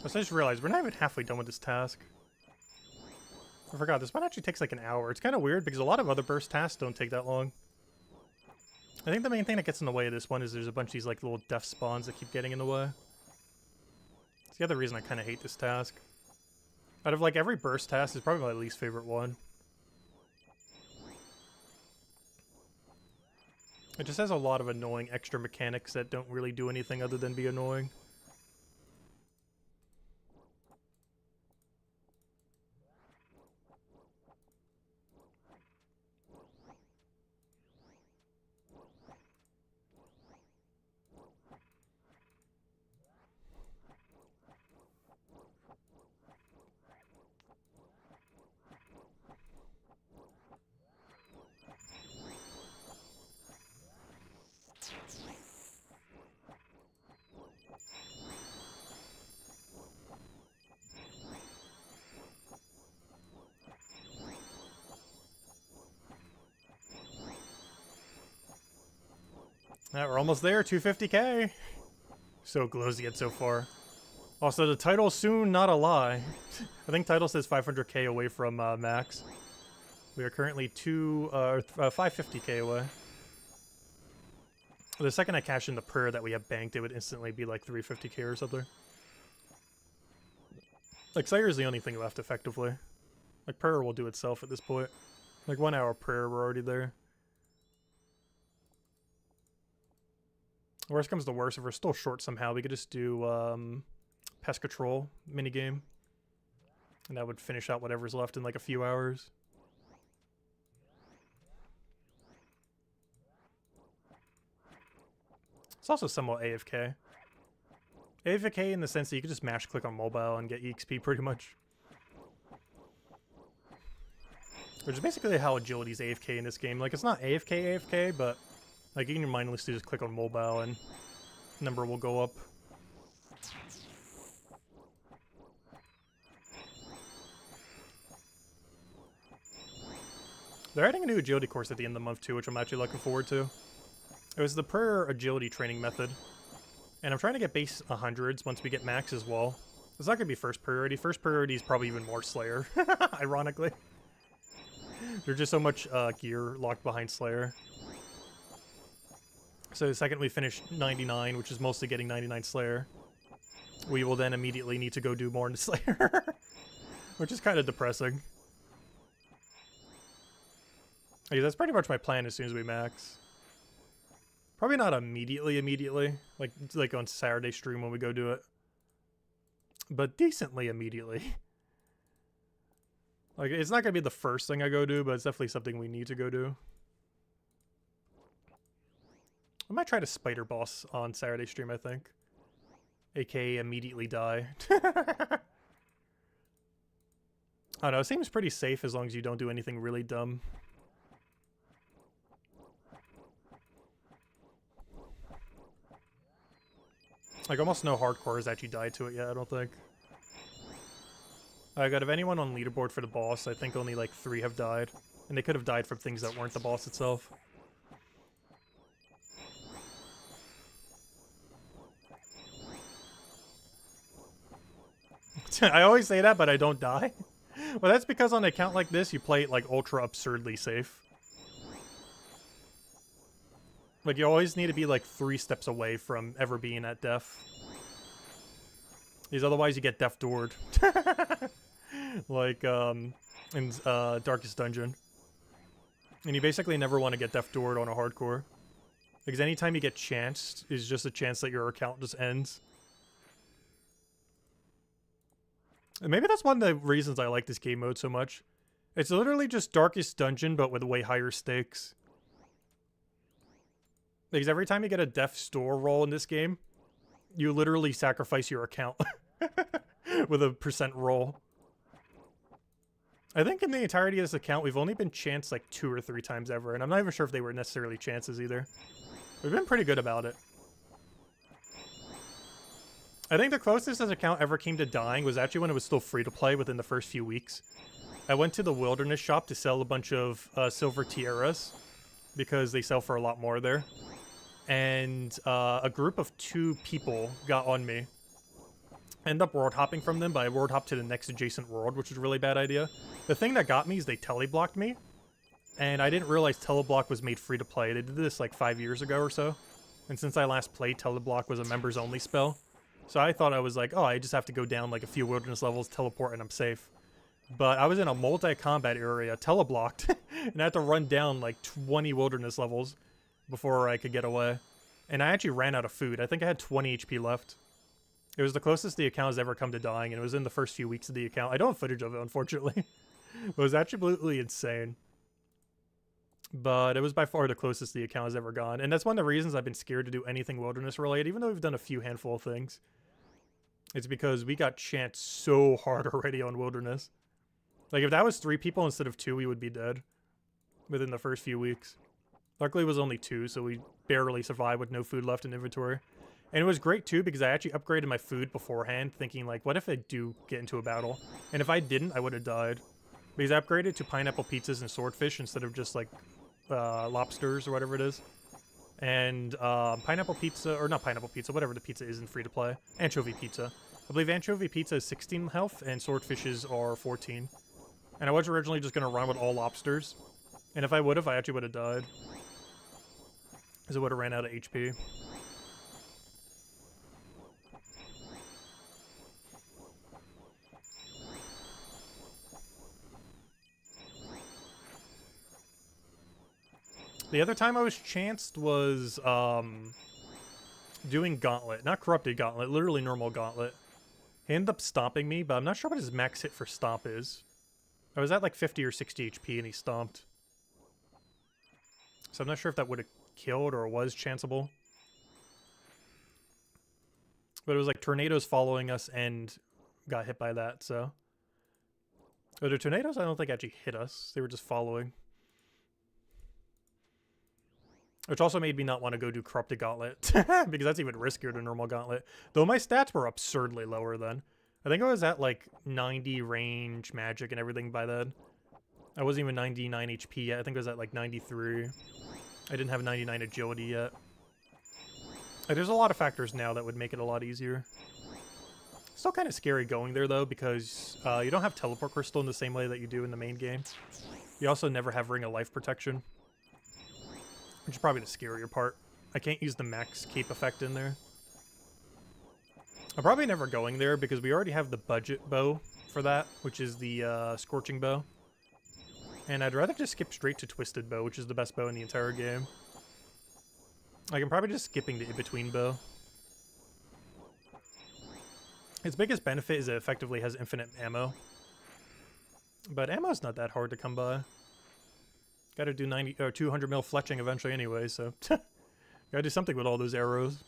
I just realized we're not even halfway done with this task. I forgot, this one actually takes like an hour. It's kind of weird because a lot of other burst tasks don't take that long. I think the main thing that gets in the way of this one is there's a bunch of these like little death spawns that keep getting in the way. It's the other reason I kind of hate this task. Out of like every burst task, it's probably my least favorite one. It just has a lot of annoying extra mechanics that don't really do anything other than be annoying. Alright, we're almost there, 250k. So close to get so far. Also, the title soon, not a lie. I think title says 500k away from max. We are currently 550k away. The second I cash in the prayer that we have banked, it would instantly be like 350k or something. Like, Slayer is the only thing left, effectively. Like, prayer will do itself at this point. Like, 1 hour prayer, we're already there. Worst comes to worst, if we're still short somehow, we could just do pest control minigame. And that would finish out whatever's left in like a few hours. It's also somewhat AFK. AFK in the sense that you can just mash click on mobile and get EXP pretty much. Which is basically how agility's AFK in this game. Like, it's not AFK, but like you can mindlessly just click on mobile and number will go up. They're adding a new agility course at the end of the month too, which I'm actually looking forward to. It was the prayer agility training method. And I'm trying to get base 100s once we get max as well. It's not going to be first priority. First priority is probably even more Slayer, ironically. There's just so much gear locked behind Slayer. So the second we finish 99, which is mostly getting 99 Slayer, we will then immediately need to go do more into Slayer. Which is kind of depressing. Yeah, that's pretty much my plan as soon as we max. Probably not immediately, like on Saturday stream when we go do it. But decently immediately. Like, it's not gonna be the first thing I go do, but it's definitely something we need to go do. I might try to spider boss on Saturday stream, I think. AKA immediately die. I don't know, it seems pretty safe as long as you don't do anything really dumb. Like, almost no hardcore has actually died to it yet, I don't think. I got, if anyone on leaderboard for the boss, I think only like 3 have died. And they could have died from things that weren't the boss itself. I always say that, but I don't die. Well, that's because on an account like this, you play it like ultra absurdly safe. Like, you always need to be like 3 steps away from ever being at death. Because otherwise you get death doored. Like, in Darkest Dungeon. And you basically never want to get death doored on a hardcore. Because anytime you get chanced, is just a chance that your account just ends. And maybe that's one of the reasons I like this game mode so much. It's literally just Darkest Dungeon, but with way higher stakes. Because every time you get a death store roll in this game, you literally sacrifice your account with a % roll. I think in the entirety of this account, we've only been chanced like 2 or 3 times ever, and I'm not even sure if they were necessarily chances either. We've been pretty good about it. I think the closest this account ever came to dying was actually when it was still free to play within the first few weeks. I went to the Wilderness shop to sell a bunch of silver tiaras, because they sell for a lot more there. And a group of 2 people got on me. I ended up world hopping from them, but I world hopped to the next adjacent world, which was a really bad idea. The thing that got me is they teleblocked me. And I didn't realize teleblock was made free to play. They did this like 5 years ago or so. And since I last played, teleblock was a members only spell. So I thought I was like, oh, I just have to go down like a few wilderness levels, teleport, and I'm safe. But I was in a multi-combat area, teleblocked, and I had to run down like 20 wilderness levels before I could get away. And I actually ran out of food. I think I had 20 HP left. It was the closest the account has ever come to dying, and it was in the first few weeks of the account. I don't have footage of it, unfortunately. It was absolutely insane. But it was by far the closest the account has ever gone. And that's one of the reasons I've been scared to do anything wilderness related, even though we've done a few handful of things. It's because we got chanced so hard already on wilderness. Like, if that was 3 people instead of 2, we would be dead within the first few weeks. Luckily, it was only 2, so we barely survived with no food left in inventory. And it was great, too, because I actually upgraded my food beforehand, thinking, like, what if I do get into a battle? And if I didn't, I would have died. Because I upgraded to pineapple pizzas and swordfish instead of just, like, lobsters or whatever it is. And pineapple pizza, or not pineapple pizza, whatever the pizza is in free-to-play. Anchovy pizza. I believe Anchovy Pizza is 16 health, and Swordfishes are 14. And I was originally just going to run with all lobsters. And if I would have, I actually would have died. Because I would have ran out of HP. The other time I was chanced was doing Gauntlet. Not Corrupted Gauntlet, literally normal Gauntlet. He ended up stomping me, but I'm not sure what his max hit for stomp is. I was at like 50 or 60 HP and he stomped. So I'm not sure if that would have killed or was chanceable. But it was like tornadoes following us and got hit by that, so. But the tornadoes I don't think actually hit us. They were just following. Which also made me not want to go do Corrupted Gauntlet, because that's even riskier than normal Gauntlet. Though my stats were absurdly lower then. I think I was at like 90 range, magic, and everything by then. I wasn't even 99 HP yet. I think I was at like 93. I didn't have 99 agility yet. Like, there's a lot of factors now that would make it a lot easier. Still kind of scary going there though, because you don't have Teleport Crystal in the same way that you do in the main game. You also never have Ring of Life Protection. Which is probably the scarier part. I can't use the max cape effect in there. I'm probably never going there because we already have the budget bow for that, which is the Scorching Bow. And I'd rather just skip straight to Twisted Bow, which is the best bow in the entire game. Like, I'm probably just skipping the in-between bow. Its biggest benefit is it effectively has infinite ammo. But ammo's not that hard to come by. Gotta do 90 or 200 mil fletching eventually anyway, so gotta do something with all those arrows.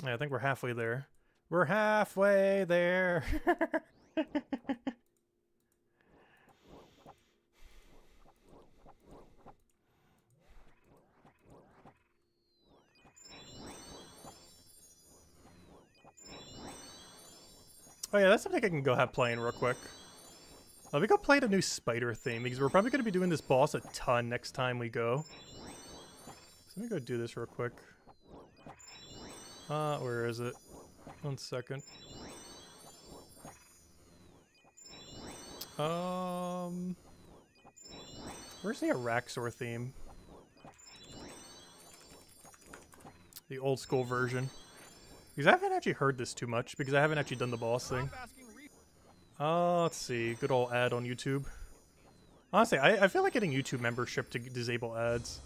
Yeah, I think we're halfway there. We're halfway there. Oh yeah, that's something I can go have playing real quick. Let me go play the new spider theme, because we're probably going to be doing this boss a ton next time we go. So let me go do this real quick. Where is it? 1 second. Where's the Araxor theme? The old school version. Because I haven't actually heard this too much, because I haven't actually done the boss thing. Let's see. Good old ad on YouTube. Honestly, I feel like getting YouTube membership to disable ads.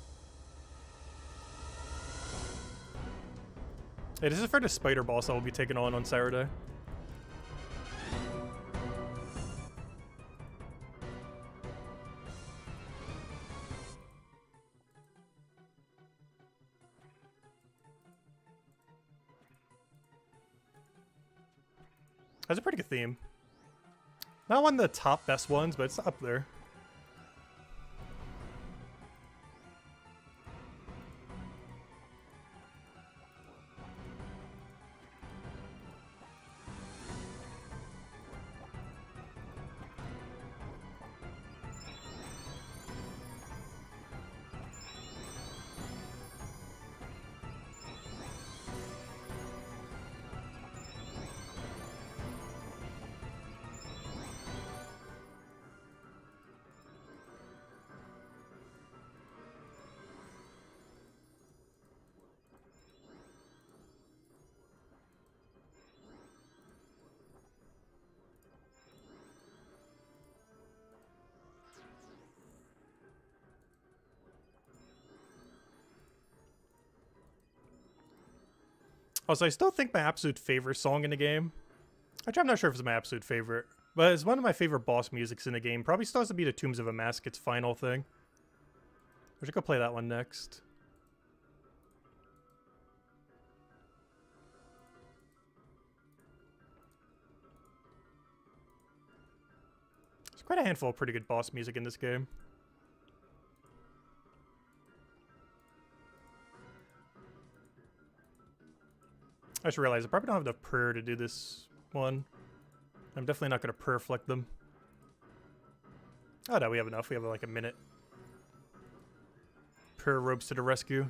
Hey, this is for the spider boss I will be taking on Saturday. That's a pretty good theme. Not one of the top best ones, but it's up there. Also, I still think my absolute favorite song in the game, which I'm not sure if it's my absolute favorite, but it's one of my favorite boss musics in the game, probably still has to be the Tombs of Amasket's final thing. We should go play that one next. There's quite a handful of pretty good boss music in this game. I just realized I probably don't have enough prayer to do this one. I'm definitely not going to prayer flick them. Oh no, we have enough. We have like a minute. Prayer ropes to the rescue.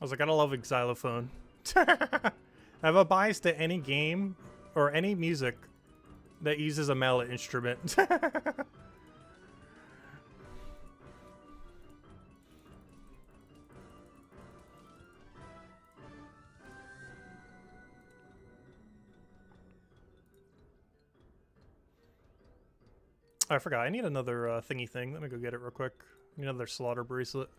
I was like, I gotta love xylophone. I have a bias to any game or any music that uses a mallet instrument. Oh, I forgot. I need another thingy thing. Let me go get it real quick. I need another slaughter bracelet.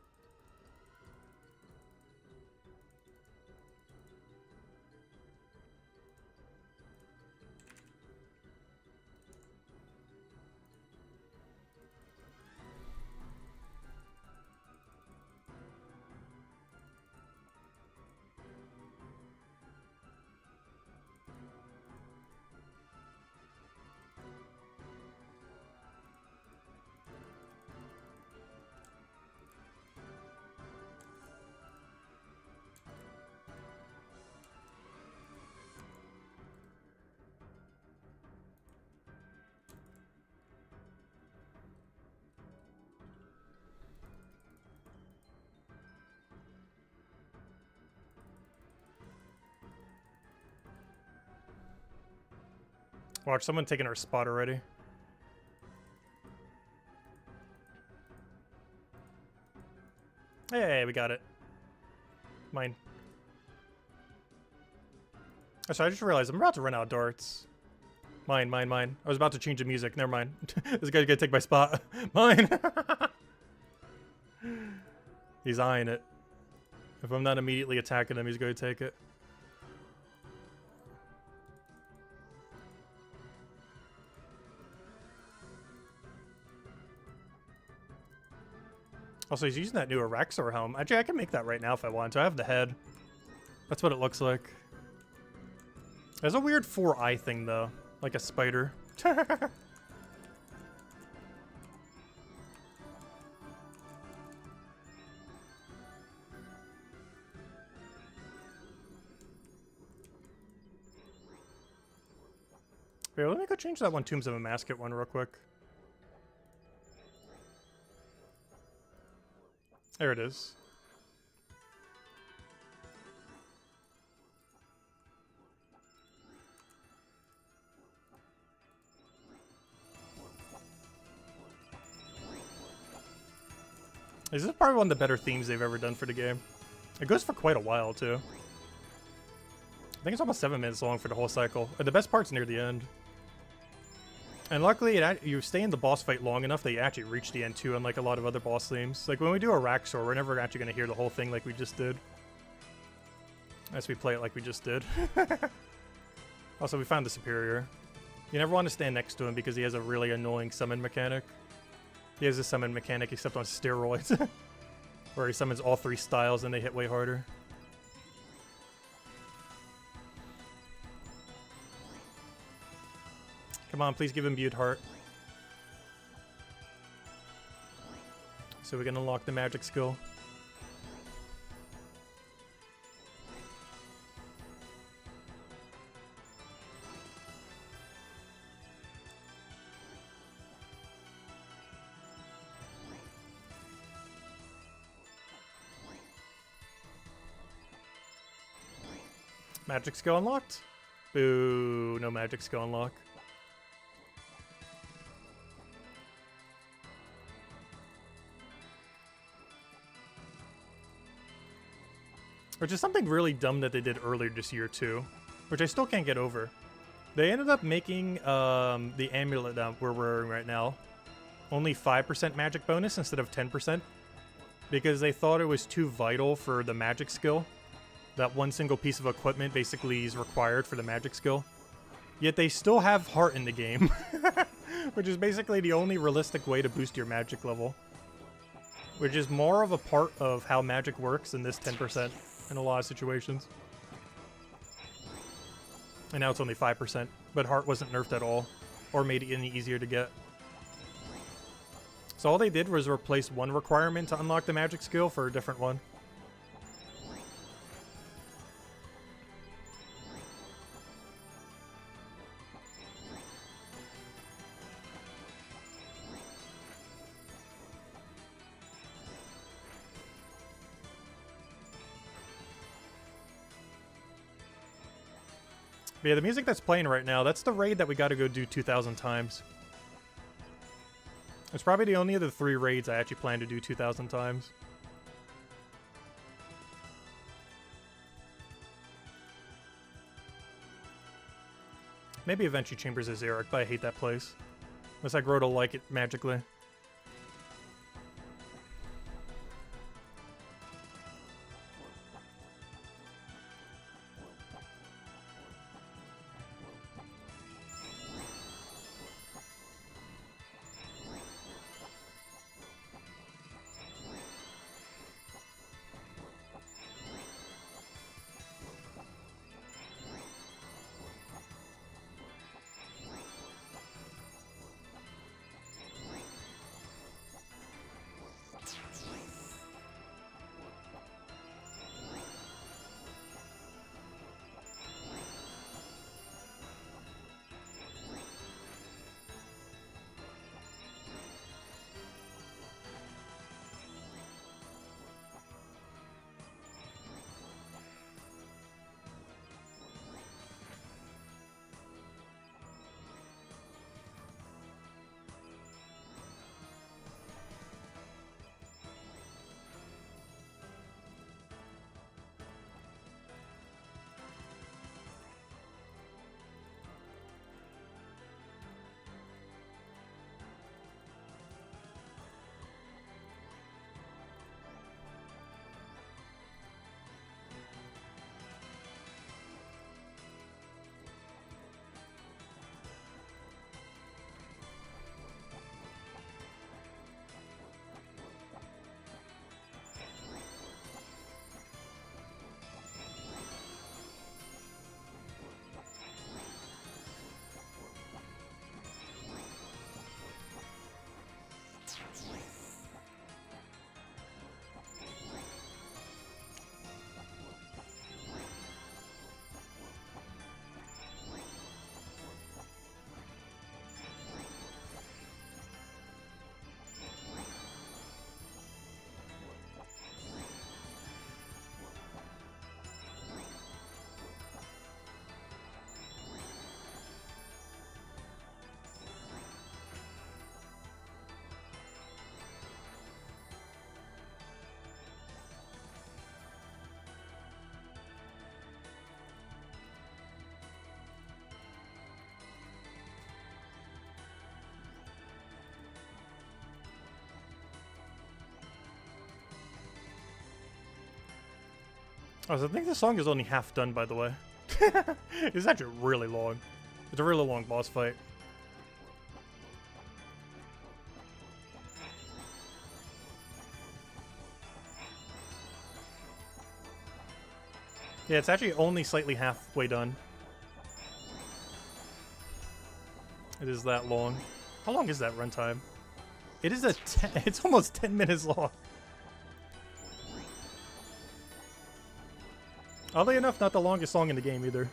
Watch, someone taking our spot already. Hey, we got it. Mine. Oh, so I just realized I'm about to run out of darts. Mine. I was about to change the music. Never mind. This guy's gonna take my spot. Mine. He's eyeing it. If I'm not immediately attacking him, he's gonna take it. Also, he's using that new Araxor helm. Actually, I can make that right now if I want to. I have the head. That's what it looks like. There's a weird 4-eye thing, though. Like a spider. Here, let me go change that one Tombs of a Masket one real quick. There it is. This is probably one of the better themes they've ever done for the game. It goes for quite a while, too. I think it's almost 7 minutes long for the whole cycle. And the best part's near the end. And luckily, you stay in the boss fight long enough that you actually reach the end, too, unlike a lot of other boss themes. Like, when we do a Raxor, we're never actually going to hear the whole thing like we just did. Unless we play it like we just did. Also, we found the Superior. You never want to stand next to him because he has a really annoying summon mechanic. He has a summon mechanic except on steroids. Where he summons all 3 styles and they hit way harder. Come on, please give him Imbued Heart. So we can unlock the magic skill. Magic skill unlocked? Boo, no magic skill unlock. Which is something really dumb that they did earlier this year too, which I still can't get over. They ended up making the amulet that we're wearing right now only 5% magic bonus instead of 10%, because they thought it was too vital for the magic skill. That one single piece of equipment basically is required for the magic skill. Yet they still have heart in the game, which is basically the only realistic way to boost your magic level. Which is more of a part of how magic works than this 10% in a lot of situations. And now it's only 5%, but heart wasn't nerfed at all, or made it any easier to get. So all they did was replace one requirement to unlock the magic skill for a different one. But yeah, the music that's playing right now, that's the raid that we gotta go do 2,000 times. It's probably the only of the 3 raids I actually plan to do 2,000 times. Maybe eventually Chambers of Xeric, but I hate that place. Unless I grow to like it magically. Oh, so I think the song is only half done, by the way. It's actually really long. It's a really long boss fight. Yeah, it's actually only slightly halfway done. It is that long. How long is that runtime? It is it's almost 10 minutes long. Oddly enough, not the longest song in the game either.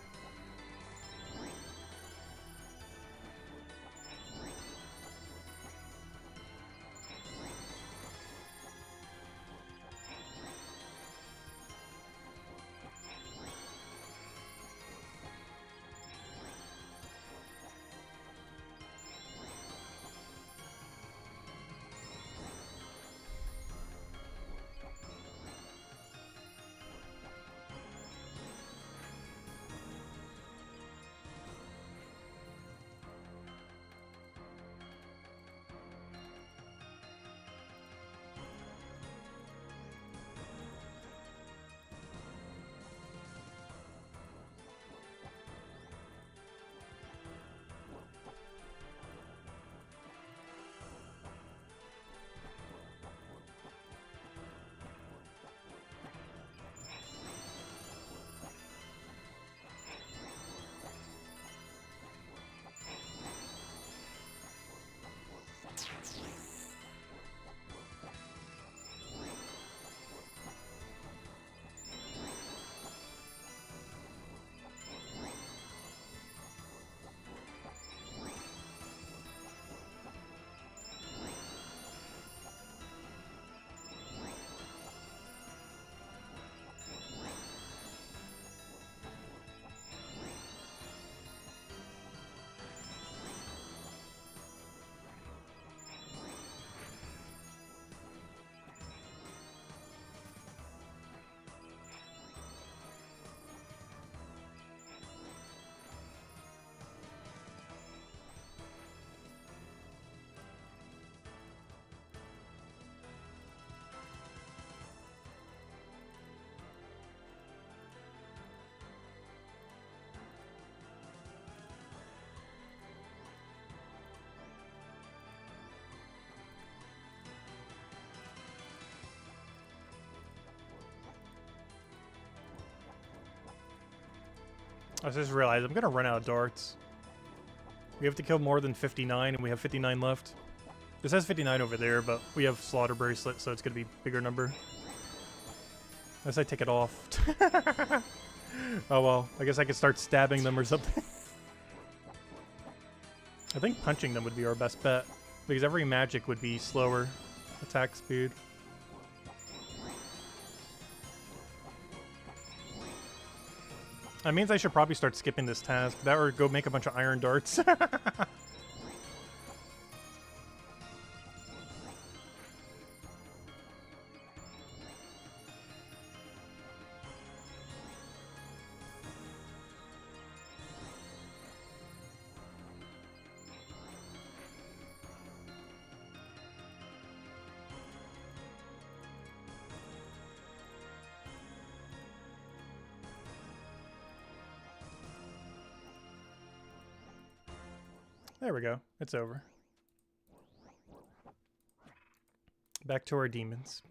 I just realized I'm gonna run out of darts. We have to kill more than 59, and we have 59 left. This says 59 over there, but we have Slaughter Bracelet, so it's gonna be a bigger number. Unless I take it off. Oh well, I guess I could start stabbing them or something. I think punching them would be our best bet, because every magic would be slower attack speed. That means I should probably start skipping this task. That or go make a bunch of iron darts. There we go. It's over. Back to our demons.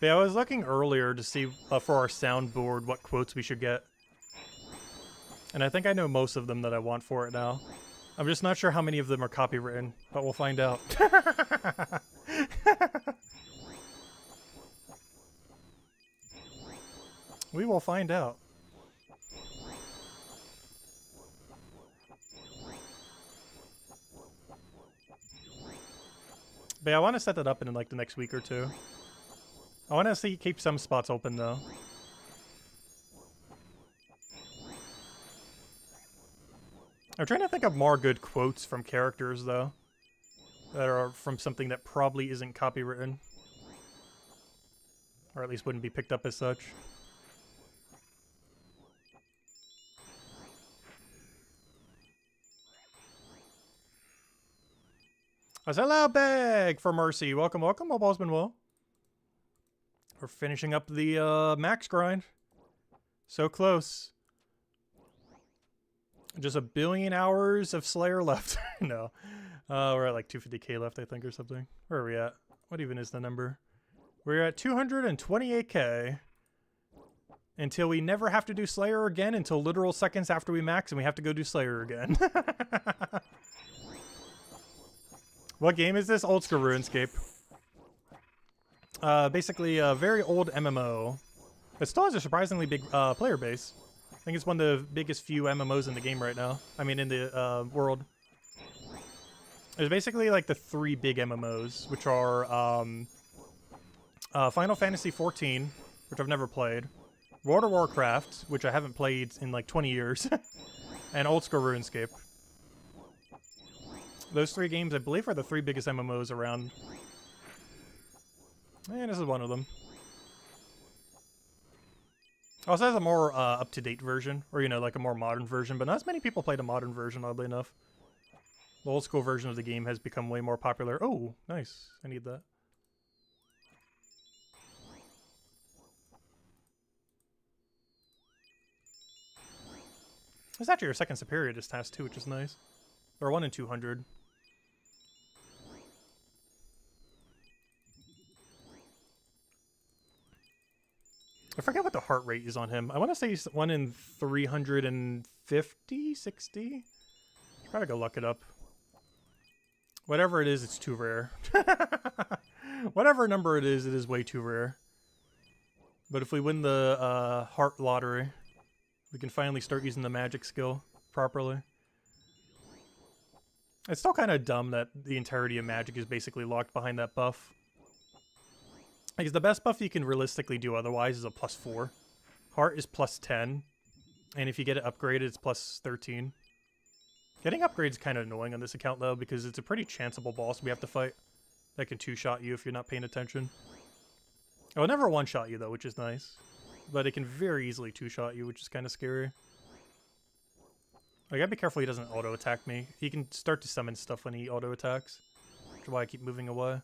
Yeah, I was looking earlier to see for our soundboard what quotes we should get. And I think I know most of them that I want for it now. I'm just not sure how many of them are copywritten, but we'll find out. We will find out. But yeah, I want to set that up in like the next week or two. I want to keep some spots open though. I'm trying to think of more good quotes from characters though, that are from something that probably isn't copywritten, or at least wouldn't be picked up as such. A sellout bag for Mercy. Welcome, welcome. Hope all's been well. We're finishing up the max grind. So close. Just a billion hours of Slayer left. No. We're at like 250k left, I think, or something. Where are we at? What even is the number? We're at 228k. Until we never have to do Slayer again, until literal seconds after we max, and we have to go do Slayer again. What game is this? Oldschool Runescape. Basically a very old MMO. It still has a surprisingly big player base. I think it's one of the biggest few MMOs in the game right now. I mean, in the world. There's basically like the 3 big MMOs, which are Final Fantasy XIV, which I've never played, World of Warcraft, which I haven't played in like 20 years, and Oldschool Runescape. Those 3 games, I believe, are the 3 biggest MMOs around. And this is one of them. Also has a more up-to-date version, or, you know, like a more modern version, but not as many people play the modern version, oddly enough. The old school version of the game has become way more popular. Oh, nice. I need that. It's actually your second superior this task, too, which is nice. Or 1 in 200. I forget what the heart rate is on him. I want to say 1 in 350, 60? Probably go look it up. Whatever it is, it's too rare. Whatever number it is way too rare. But if we win the heart lottery, we can finally start using the magic skill properly. It's still kind of dumb that the entirety of magic is basically locked behind that buff. Because the best buff you can realistically do otherwise is a +4. Heart is +10. And if you get it upgraded, it's +13. Getting upgrades is kind of annoying on this account, though, because it's a pretty chanceable boss we have to fight that can 2-shot you if you're not paying attention. It will never 1-shot you, though, which is nice. But it can very easily 2-shot you, which is kind of scary. I gotta be careful he doesn't auto-attack me. He can start to summon stuff when he auto-attacks, which is why I keep moving away.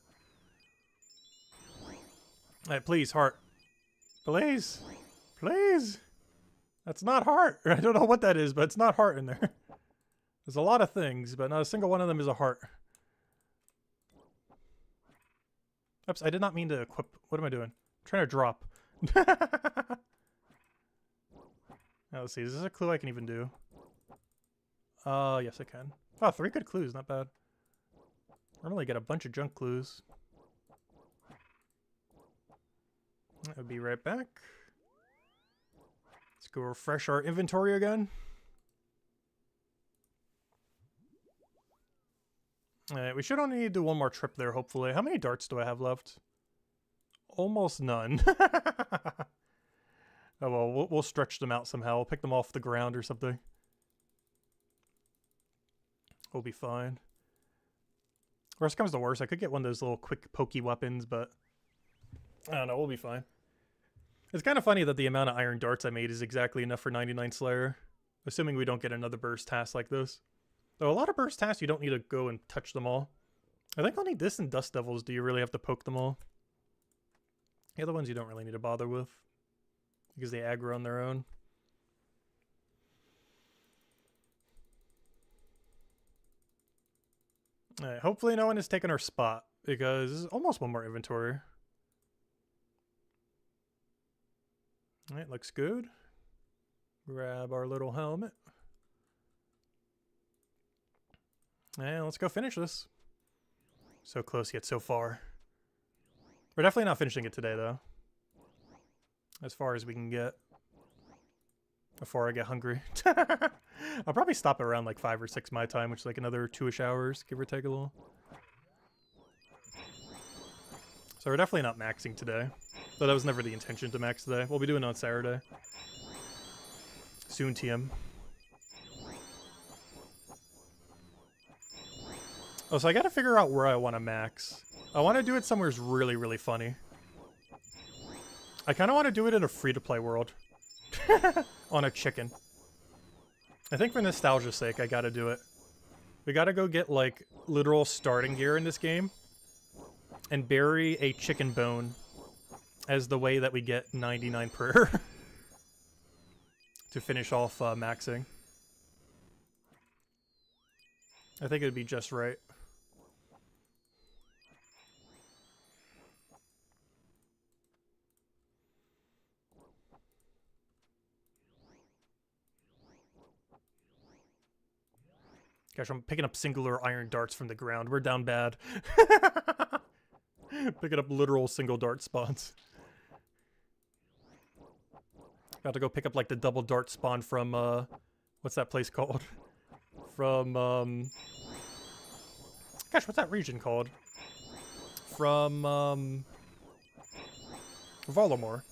Alright, please, heart. Please. Please. That's not heart. I don't know what that is, but it's not heart in there. There's a lot of things, but not a single one of them is a heart. Oops, I did not mean to equip. What am I doing? I'm trying to drop. Now, let's see. Is this a clue I can even do? Yes, I can. Oh, 3 good clues. Not bad. Normally get a bunch of junk clues. I'll be right back. Let's go refresh our inventory again. Alright, we should only need to do one more trip there, hopefully. How many darts do I have left? Almost none. Oh well, we'll stretch them out somehow. We'll pick them off the ground or something. We'll be fine. Worst comes to worst, I could get one of those little quick pokey weapons, but I don't know, we'll be fine. It's kind of funny that the amount of iron darts I made is exactly enough for 99 Slayer, assuming we don't get another burst task like this. Though a lot of burst tasks, you don't need to go and touch them all. I think I'll need this and Dust Devils. Do you really have to poke them all? The other ones you don't really need to bother with, because they aggro on their own. Alright, hopefully no one has taken our spot, because this is almost one more inventory. Alright, looks good. Grab our little helmet. And let's go finish this. So close yet so far. We're definitely not finishing it today, though. As far as we can get. Before I get hungry. I'll probably stop around like 5 or 6 my time, which is like another 2-ish hours, give or take a little. So we're definitely not maxing today. Though that was never the intention to max today. We'll be doing it on Saturday. Soon, TM. Oh, so I gotta figure out where I want to max. I want to do it somewhere really, really funny. I kind of want to do it in a free-to-play world. On a chicken. I think for nostalgia's sake, I gotta do it. We gotta go get, like, literal starting gear in this game. And bury a chicken bone as the way that we get 99 prayer. To finish off maxing. I think it would be just right. Gosh, I'm picking up singular iron darts from the ground. We're down bad. Picking up literal single dart spawns. Got to go pick up like the double dart spawn from, what's that place called? From, gosh, what's that region called? From, Volamore.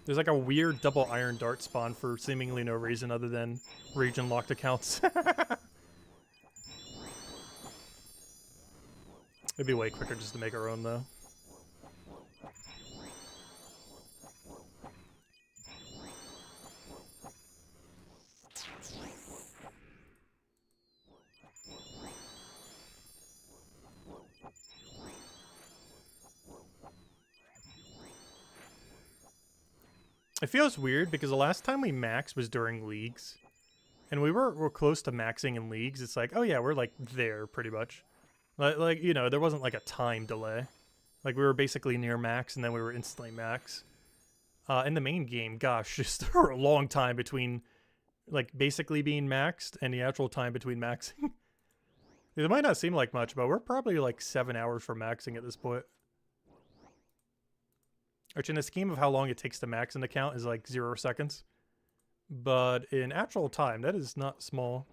There's like a weird double iron dart spawn for seemingly no reason other than region locked accounts. It'd be way quicker just to make our own, though. It feels weird because the last time we maxed was during leagues. And we're close to maxing in leagues. It's like, oh yeah, we're like there pretty much. Like, you know, there wasn't like a time delay. Like we were basically near max and then we were instantly max. In the main game, gosh, just there were a long time between like basically being maxed and the actual time between maxing. It might not seem like much, but we're probably like 7 hours from maxing at this point. Which in the scheme of how long it takes to max an account is like 0 seconds. But in actual time, that is not small.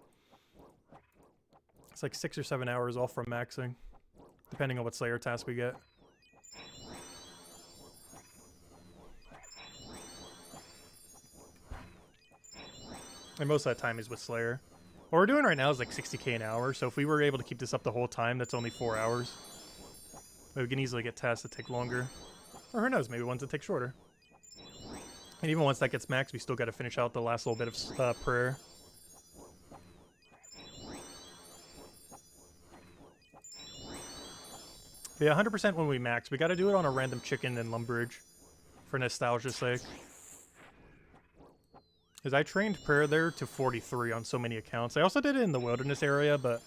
It's like 6 or 7 hours off from maxing, depending on what Slayer task we get. And most of that time is with Slayer. What we're doing right now is like 60k an hour, so if we were able to keep this up the whole time, that's only 4 hours. But we can easily get tasks that take longer. Or who knows, maybe ones that take shorter. And even once that gets maxed, we still got to finish out the last little bit of prayer. But yeah, 100% when we max. We got to do it on a random chicken in Lumbridge. For nostalgia's sake. Because I trained prayer there to 43 on so many accounts. I also did it in the wilderness area, but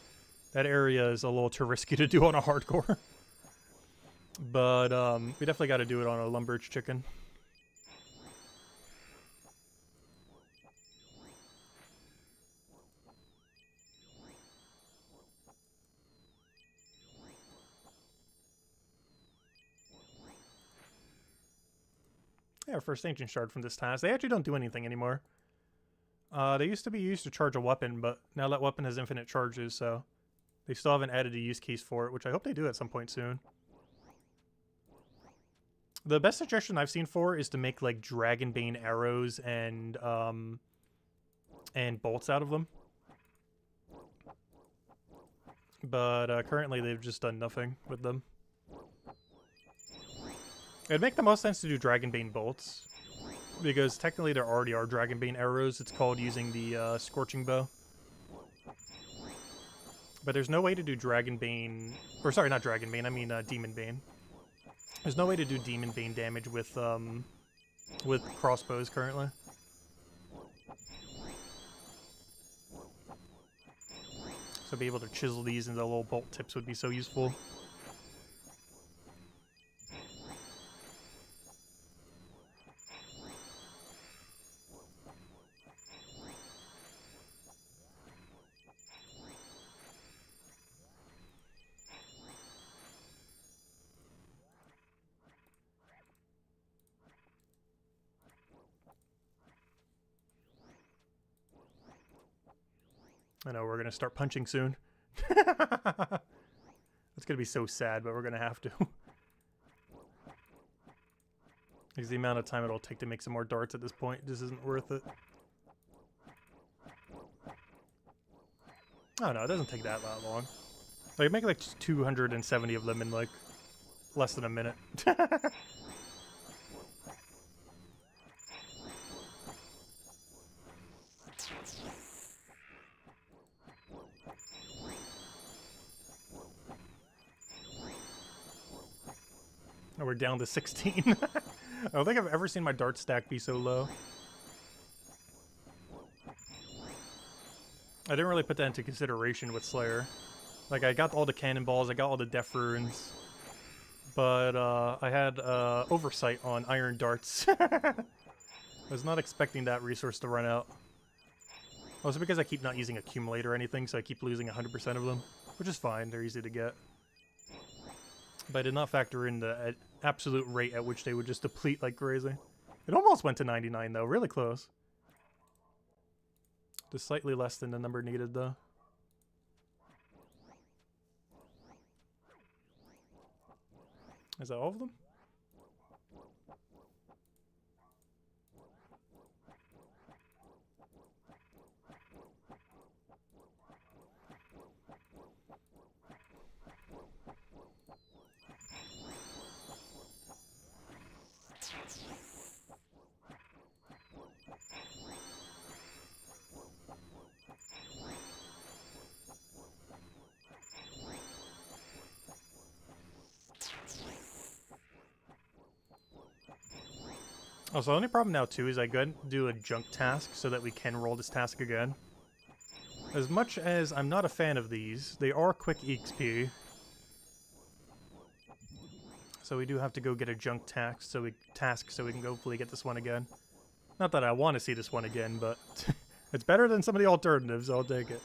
that area is a little too risky to do on a hardcore. But we definitely got to do it on a Lumbridge chicken. Yeah, our first ancient shard from this task. They actually don't do anything anymore. They used to be used to charge a weapon, but now that weapon has infinite charges, so they still haven't added a use case for it, which I hope they do at some point soon. The best suggestion I've seen for is to make like Dragon Bane arrows and bolts out of them. But currently they've just done nothing with them. It'd make the most sense to do Dragon Bane bolts, because technically there already are Dragon Bane arrows. It's called using the Scorching Bow. But there's no way to do Dragon Bane, or sorry, not Dragon Bane, I mean Demon Bane. There's no way to do Demon Bane damage with crossbows currently. So be able to chisel these into little bolt tips would be so useful. I know, we're going to start punching soon. That's going to be so sad, but we're going to have to. Because the amount of time it'll take to make some more darts at this point just isn't worth it. Oh no, it doesn't take that long. Like, make like 270 of them in like less than a minute. Oh, we're down to 16. I don't think I've ever seen my dart stack be so low. I didn't really put that into consideration with Slayer. Like, I got all the cannonballs, I got all the death runes, but I had oversight on iron darts. I was not expecting that resource to run out. Also because I keep not using accumulate or anything, so I keep losing 100% of them, which is fine, they're easy to get. But I did not factor in the absolute rate at which they would just deplete like crazy. It almost went to 99 though, really close. Just slightly less than the number needed though. Is that all of them? Oh, so the only problem now too is I go ahead and do a junk task so that we can roll this task again. As much as I'm not a fan of these, they are quick EXP. So we do have to go get a junk task so we can hopefully get this one again. Not that I want to see this one again, but it's better than some of the alternatives, so I'll take it.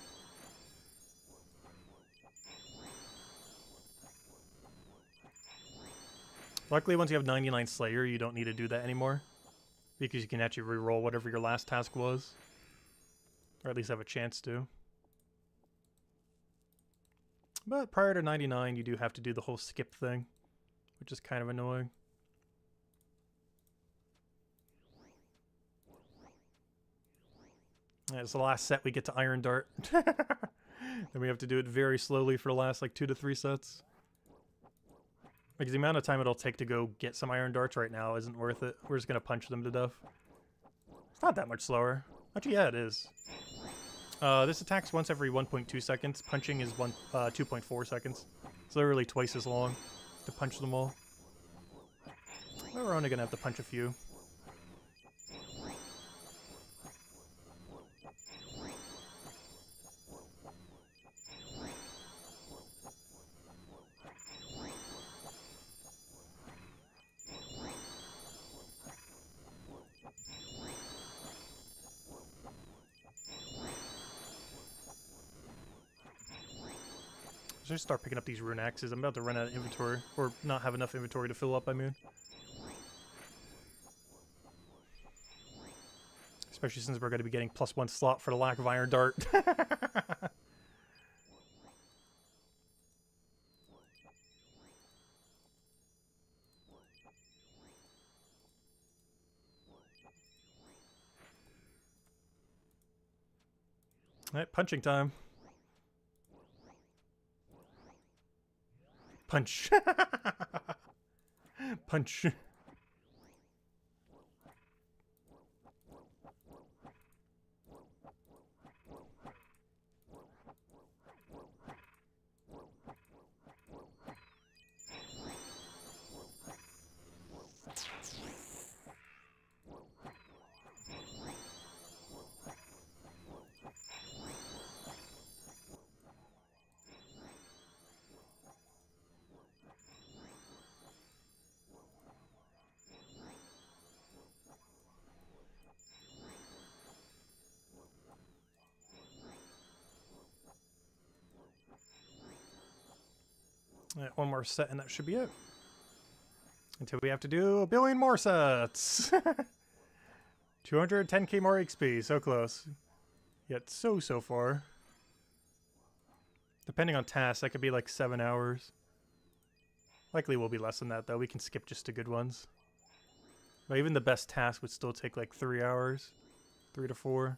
Luckily, once you have 99 Slayer, you don't need to do that anymore, because you can actually reroll whatever your last task was. Or at least have a chance to. But prior to 99, you do have to do the whole skip thing, which is kind of annoying. Yeah, it's the last set we get to Iron Dart. Then we have to do it very slowly for the last like 2 to 3 sets. Because the amount of time it'll take to go get some Iron Darts right now isn't worth it. We're just going to punch them to death. It's not that much slower. Actually, yeah, it is. This attacks once every 1.2 seconds. Punching is 2.4 seconds. It's literally twice as long to punch them all. But we're only going to have to punch a few. should start picking up these rune axes. I'm about to run out of inventory. Or not have enough inventory to fill up, I mean. Especially since we're going to be getting +1 slot for the lack of iron dart. Alright, punching time. Punch. Punch. Alright, one more set and that should be it. Until we have to do a billion more sets. 210k more XP, so close. Yet so far. Depending on tasks, that could be like 7 hours. Likely will be less than that though, we can skip just the good ones. But even the best task would still take like 3 hours. 3 to 4.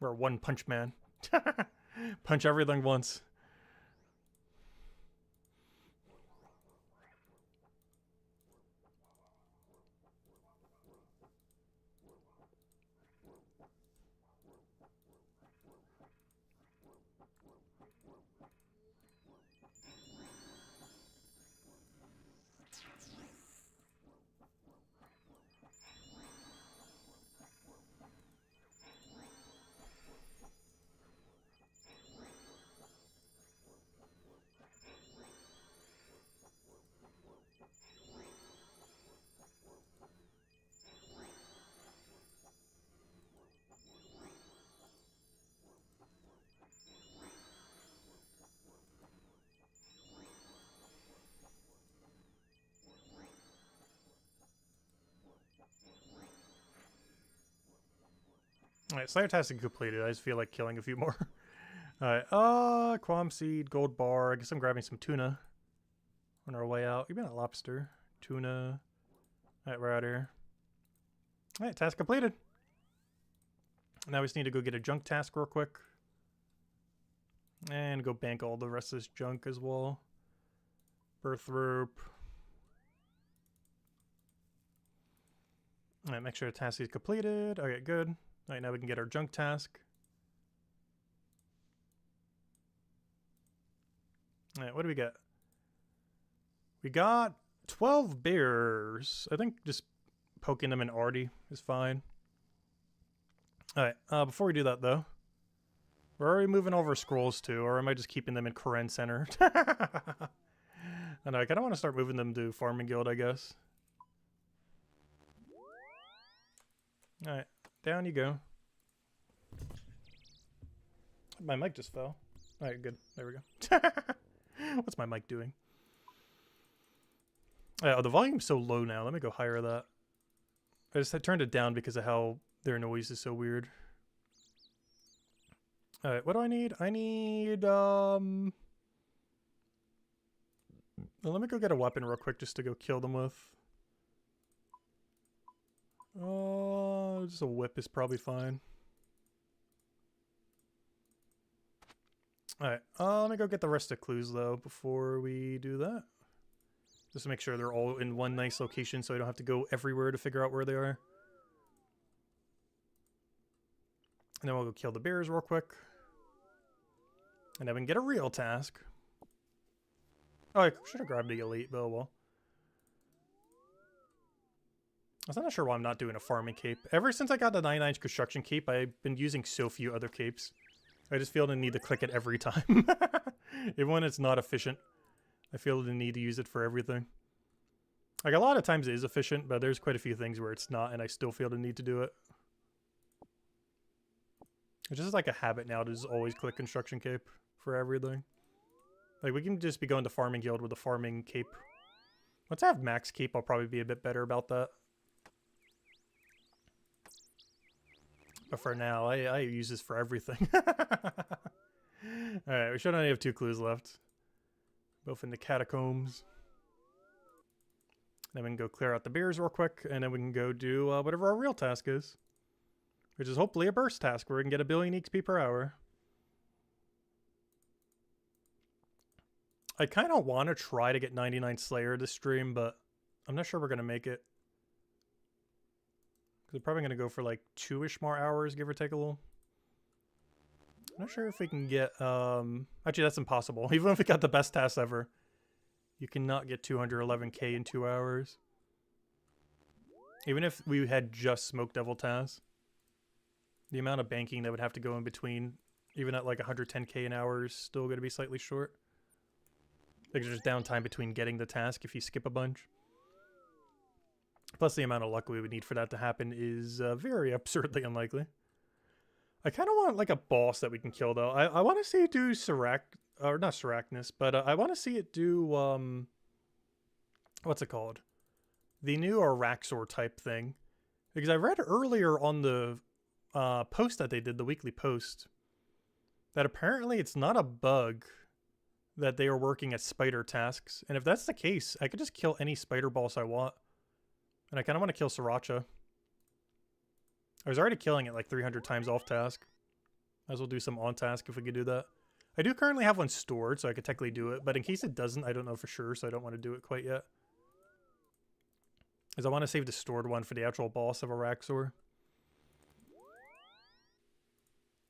We're one punch man. Punch everything once. Alright, Slayer task is completed. I just feel like killing a few more. Alright, Quam Seed, Gold Bar. I guess I'm grabbing some tuna on our way out. Even a lobster. Tuna. Alright, we're out here. Alright, task completed. Now we just need to go get a junk task real quick. And go bank all the rest of this junk as well. Birth rope. Alright, make sure the task is completed. Okay, good. Alright, now we can get our junk task. Alright, what do we get? We got 12 bears. I think just poking them in Artie is fine. Alright, before we do that though, where are we moving over scrolls to, or am I just keeping them in Koren Center? I know, I kind of want to start moving them to Farming Guild, I guess. Alright, down you go. My mic just fell. Alright, good. There we go. What's my mic doing? Oh, the volume's so low now. Let me go higher that. I turned it down because of how their noise is so weird. Alright, what do I need? I need, well, let me go get a weapon real quick just to go kill them with. Just a whip is probably fine. Alright, let me go get the rest of clues though before we do that. Just to make sure they're all in one nice location so I don't have to go everywhere to figure out where they are. And then we'll go kill the bears real quick. And then we can get a real task. Oh, I should have grabbed the elite, but well. I'm not sure why I'm not doing a farming cape. Ever since I got the 99-inch construction cape, I've been using so few other capes. I just feel the need to click it every time. Even when it's not efficient, I feel the need to use it for everything. Like, a lot of times it is efficient, but there's quite a few things where it's not, and I still feel the need to do it. It's just like a habit now to just always click Construction Cape for everything. Like, we can just be going to Farming Guild with a Farming Cape. Once I have Max Cape, I'll probably be a bit better about that. But for now, I use this for everything. Alright, we should only have 2 clues left. Both in the catacombs. Then we can go clear out the beers real quick, and then we can go do whatever our real task is. Which is hopefully a burst task where we can get 1 billion XP per hour. I kind of want to try to get 99 Slayer this stream, but I'm not sure we're going to make it. Because we're probably going to go for like 2-ish more hours, give or take a little. I'm not sure if we can get... Actually, that's impossible. Even if we got the best task ever. You cannot get 211k in 2 hours. Even if we had just Smoke Devil tasks. The amount of banking that would have to go in between, even at like 110k an hour, is still going to be slightly short. Like, there's downtime between getting the task if you skip a bunch. Plus, the amount of luck we would need for that to happen is very absurdly unlikely. I kind of want like a boss that we can kill, though. I want to see it do or not Syrachnus, but I want to see it do, what's it called? The new Araxor type thing. Because I read earlier on the post that they did, the weekly post, that apparently it's not a bug that they are working at spider tasks. And if that's the case, I could just kill any spider boss I want. And I kind of want to kill Sriracha. I was already killing it like 300 times off task. Might as well do some on task if we could do that. I do currently have one stored, so I could technically do it. But in case it doesn't, I don't know for sure, so I don't want to do it quite yet. Because I want to save the stored one for the actual boss of Araxor.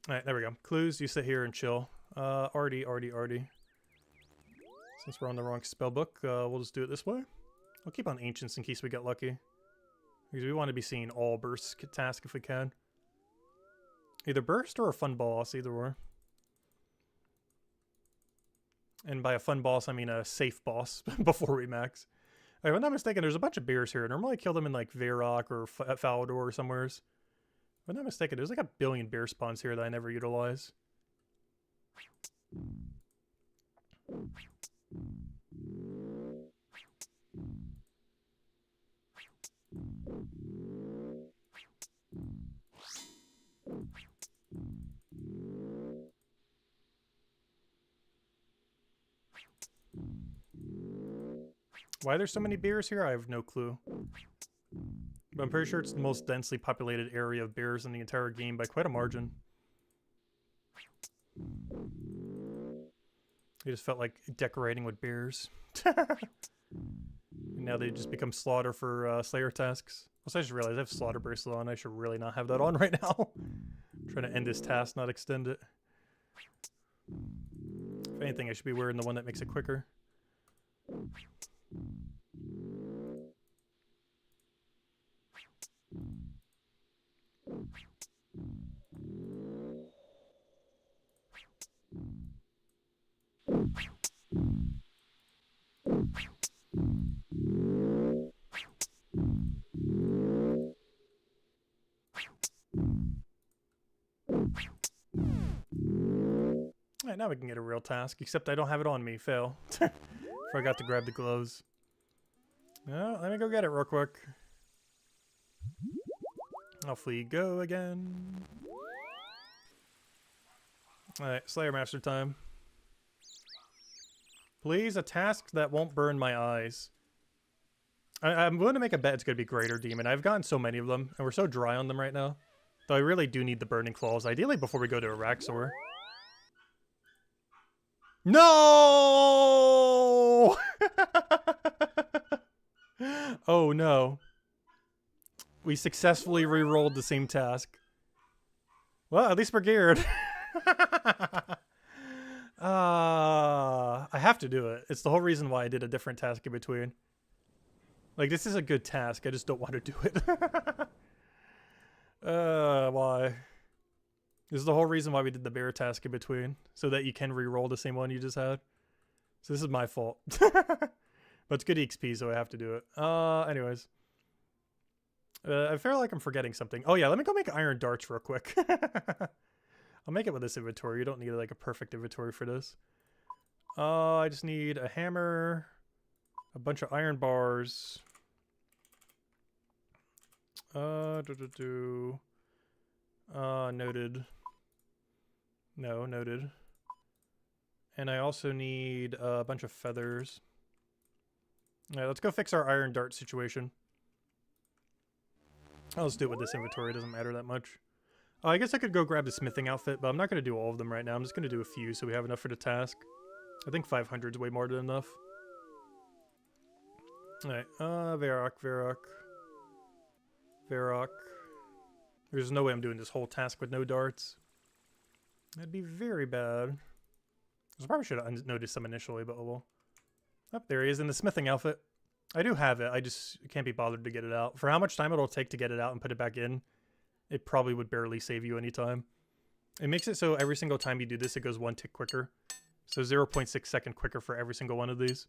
Alright, there we go. Clues, you sit here and chill. Arty. Since we're on the wrong spellbook, we'll just do it this way. I'll keep on Ancients in case we get lucky. Because we want to be seeing all burst tasks if we can. Either burst or a fun boss, either or. And by a fun boss, I mean a safe boss before we max. If I'm not mistaken, there's a bunch of bears here. Normally I kill them in like Varrock or Falador or somewheres. If I'm not mistaken, there's like 1 billion bear spawns here that I never utilize. Why there's so many bears here, I have no clue. But I'm pretty sure it's the most densely populated area of bears in the entire game by quite a margin. It just felt like decorating with bears. And now they just become slaughter for Slayer tasks. Also, I just realized I have slaughter bracelet on. I should really not have that on right now. I'm trying to end this task, not extend it. If anything, I should be wearing the one that makes it quicker. Alright, now we can get a real task, except I don't have it on me. Fail. Forgot to grab the gloves. Well, let me go get it real quick. Off we go again. Alright, Slayer Master time. Please, a task that won't burn my eyes. I'm going to make a bet it's going to be Greater Demon. I've gotten so many of them, and we're so dry on them right now. Though I really do need the Burning Claws, ideally before we go to Araxor. No! Oh no. We successfully re-rolled the same task. Well, at least we're geared. I have to do it. It's the whole reason why I did a different task in between. Like, this is a good task. I just don't want to do it. Why? This is the whole reason why we did the bear task in between. So that you can re-roll the same one you just had. So this is my fault. But it's good EXP, so I have to do it. Anyways. I feel like I'm forgetting something. Oh yeah, let me go make iron darts real quick. I'll make it with this inventory. You don't need like a perfect inventory for this. I just need a hammer, a bunch of iron bars. Noted. No, noted. And I also need a bunch of feathers. Alright, let's go fix our iron dart situation. I'll just do it with this inventory, it doesn't matter that much. I guess I could go grab the smithing outfit, but I'm not going to do all of them right now. I'm just going to do a few so we have enough for the task. I think 500 is way more than enough. Alright, Varrock. There's no way I'm doing this whole task with no darts. That'd be very bad. I probably should have noticed some initially, but oh well. Oh, there he is in the smithing outfit. I do have it, I just can't be bothered to get it out. For how much time it'll take to get it out and put it back in, it probably would barely save you any time. It makes it so every single time you do this, it goes 1 tick quicker. So 0.6 second quicker for every single one of these.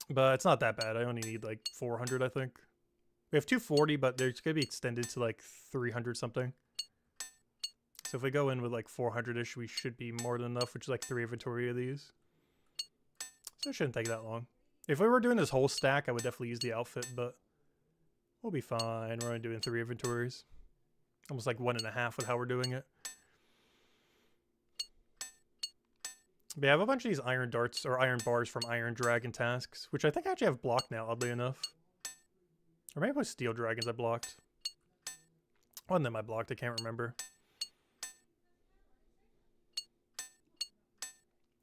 But it's not that bad. I only need like 400, I think. We have 240, but they're going to be extended to like 300 something. So if we go in with like 400-ish, we should be more than enough, which is like 3 inventory of these. So it shouldn't take that long. If we were doing this whole stack, I would definitely use the outfit, but we'll be fine. We're only doing 3 inventories. Almost like 1.5 with how we're doing it. But yeah, I have a bunch of these iron darts, or iron bars from Iron Dragon tasks, which I think I actually have blocked now, oddly enough. Or maybe it was Steel Dragons I blocked. One of them I blocked, I can't remember.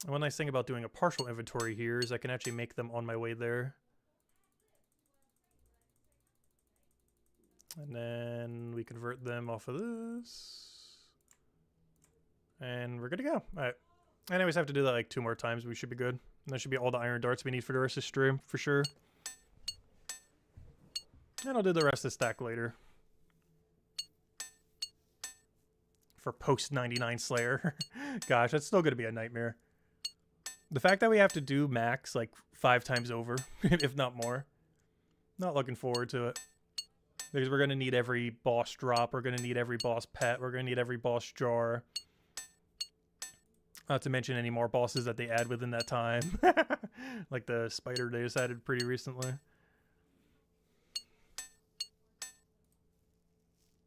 And one nice thing about doing a partial inventory here is I can actually make them on my way there. And then we convert them off of this. And we're good to go. Alright. I always have to do that like 2 more times. We should be good. And that should be all the iron darts we need for the rest of the stream, for sure. And I'll do the rest of the stack later. For post 99 Slayer. Gosh, that's still going to be a nightmare. The fact that we have to do max like 5 times over, if not more. Not looking forward to it. Because we're going to need every boss drop. We're going to need every boss pet. We're going to need every boss jar. Not to mention any more bosses that they add within that time. Like the spider they just added pretty recently.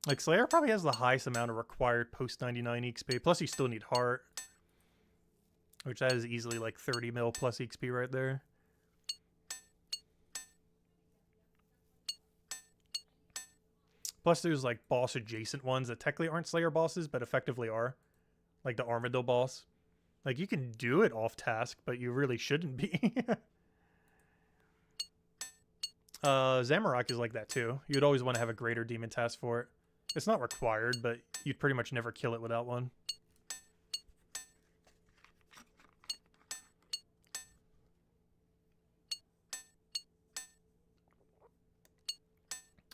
Like Slayer probably has the highest amount of required post 99 EXP. Plus you still need heart. Which that is easily like 30 mil plus EXP right there. Plus there's like boss adjacent ones that technically aren't Slayer bosses, but effectively are. Like the Armadillo boss. Like you can do it off task, but you really shouldn't be. Zamorak is like that too. You'd always want to have a greater demon task for it. It's not required, but you'd pretty much never kill it without one.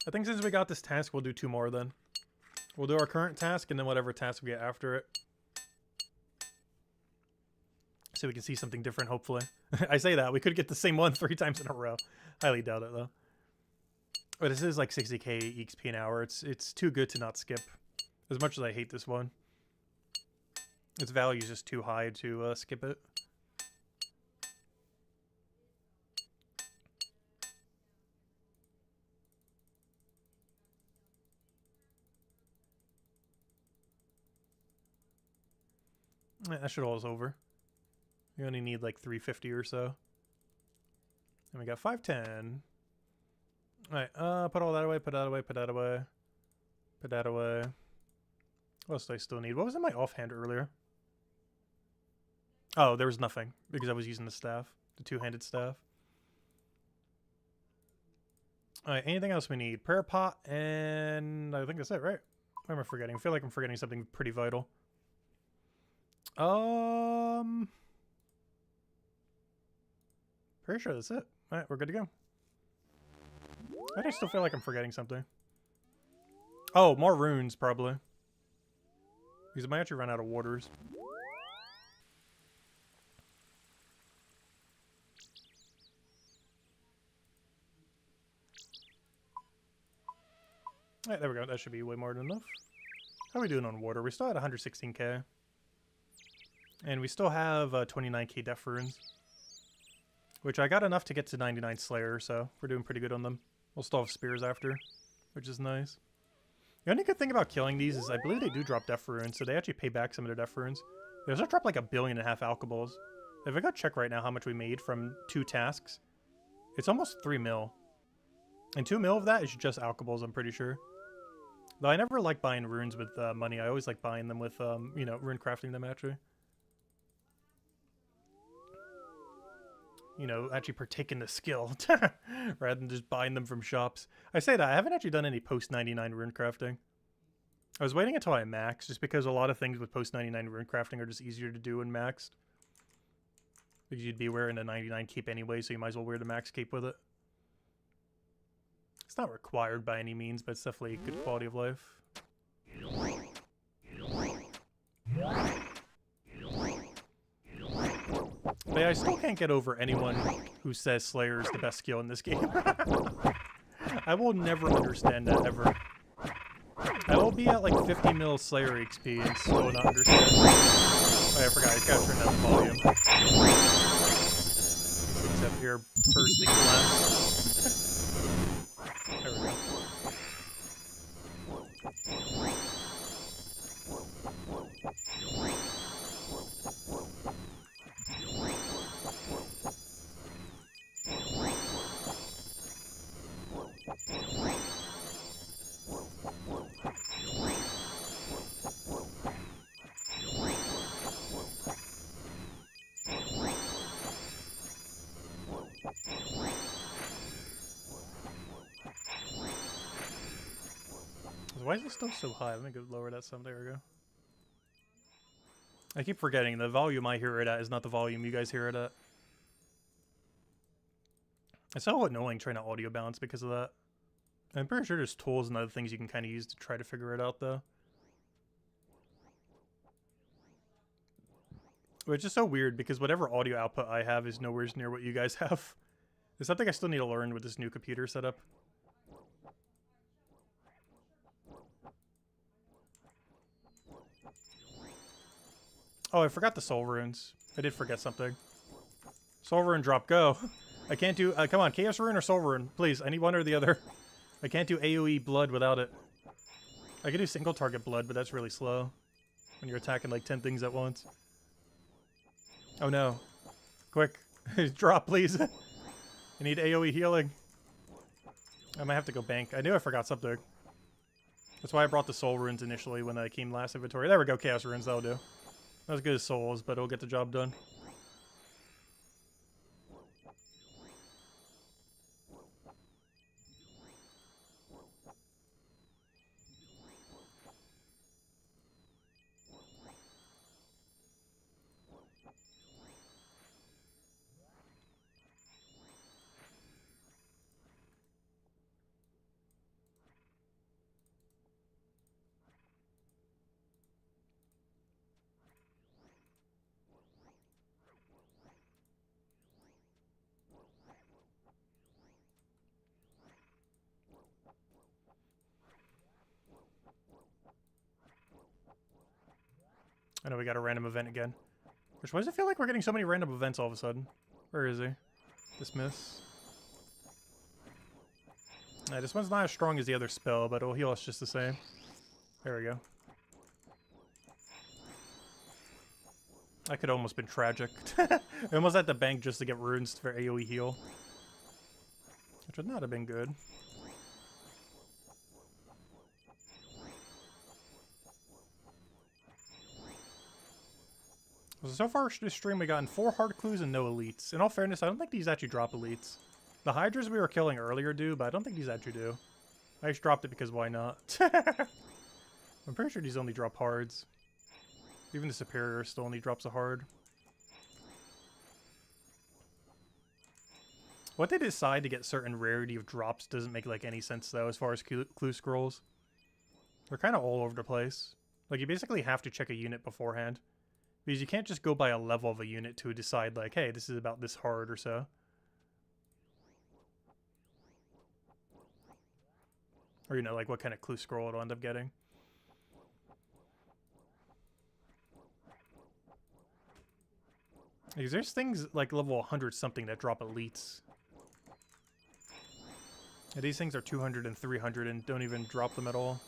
I think since we got this task, we'll do 2 more then. We'll do our current task and then whatever task we get after it. So we can see something different, hopefully. I say that. We could get the same one 3 times in a row. Highly doubt it, though. But this is like 60k EXP an hour. It's too good to not skip. As much as I hate this one. Its value is just too high to skip it. That shit all is over. You only need like 350 or so. And we got 510. Alright, put all that away, put that away, put that away. Put that away. What else do I still need? What was in my offhand earlier? Oh, there was nothing. Because I was using the staff. The 2-handed staff. Alright, anything else we need? Prayer pot, and I think that's it, right? What am I forgetting? I feel like I'm forgetting something pretty vital. Pretty sure that's it. Alright, we're good to go. I just still feel like I'm forgetting something. Oh, more runes, probably. Because I might actually run out of waters. Alright, there we go. That should be way more than enough. How are we doing on water? We're still at 116k. And we still have 29k death runes. Which I got enough to get to 99 Slayer, so we're doing pretty good on them. We'll still have spears after, which is nice. The only good thing about killing these is I believe they do drop death runes, so they actually pay back some of their death runes. They also drop like 1.5 billion alkaballs. If I go check right now how much we made from 2 tasks, it's almost 3 mil. And 2 mil of that is just alkaballs, I'm pretty sure. Though I never like buying runes with money. I always like buying them with, you know, rune crafting them actually. You know, actually partaking the skill rather than just buying them from shops. I say that, I haven't actually done any post-99 rune crafting. I was waiting until I maxed, just because a lot of things with post-99 rune crafting are just easier to do when maxed. Because you'd be wearing a 99 cape anyway, so you might as well wear the max cape with it. It's not required by any means, but it's definitely a good quality of life. But yeah, I still can't get over anyone who says Slayer is the best skill in this game. I will never understand that, ever. I will be at like 50 mil Slayer XP and still not understand. Oh yeah, I forgot, I gotta turn down the volume. Things up here bursting glass. There we go. Why is it still so high? Let me go lower that some. There we go. I keep forgetting the volume I hear it at is not the volume you guys hear it at. It's so annoying trying to audio balance because of that. I'm pretty sure there's tools and other things you can kind of use to try to figure it out though. Which is so weird because whatever audio output I have is nowhere near what you guys have. There's something I still need to learn with this new computer setup. Oh, I forgot the soul runes. I did forget something. Soul rune drop, go. I can't do, come on, chaos rune or soul rune, please. I need one or the other. I can't do AoE blood without it. I can do single target blood, but that's really slow when you're attacking like 10 things at once. Oh no. Quick. Drop, please. I need AoE healing. I might have to go bank. I knew I forgot something. That's why I brought the soul runes initially when I came last inventory. There we go, chaos runes, that'll do. Not as good as souls, but it'll get the job done. I know we got a random event again. Which, why does it feel like we're getting so many random events all of a sudden? Where is he? Dismiss. This one's not as strong as the other spell, but it'll heal us just the same. There we go. That could almost been tragic. I almost had to bank just to get runes for AoE heal. Which would not have been good. So far this stream we gotten 4 hard clues and no elites. In all fairness, I don't think these actually drop elites. The hydras we were killing earlier do, but I don't think these actually do. I just dropped it because why not? I'm pretty sure these only drop hards. Even the superior still only drops a hard. What they decide to get certain rarity of drops doesn't make like any sense though as far as clue scrolls. They're kind of all over the place. Like you basically have to check a unit beforehand. Because you can't just go by a level of a unit to decide like, hey, this is about this hard or so. Or, you know, like what kind of clue scroll it'll end up getting. Because there's things like level 100 something that drop elites. Yeah, these things are 200 and 300 and don't even drop them at all.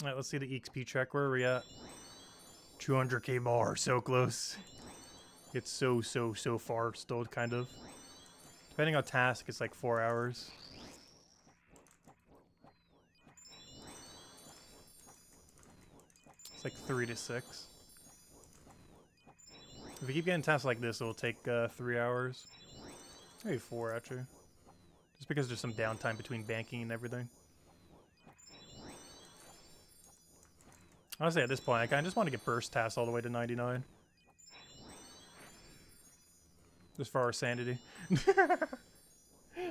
Alright, let's see the EXP check. Where are we at? 200k more, so close. It's so far still, kind of. Depending on task, it's like 4 hours. It's like 3 to 6. If we keep getting tasks like this, it'll take 3 hours. Maybe 4, actually. Just because there's some downtime between banking and everything. Honestly, at this point, I kind of just want to get burst tasks all the way to 99. Just for our sanity.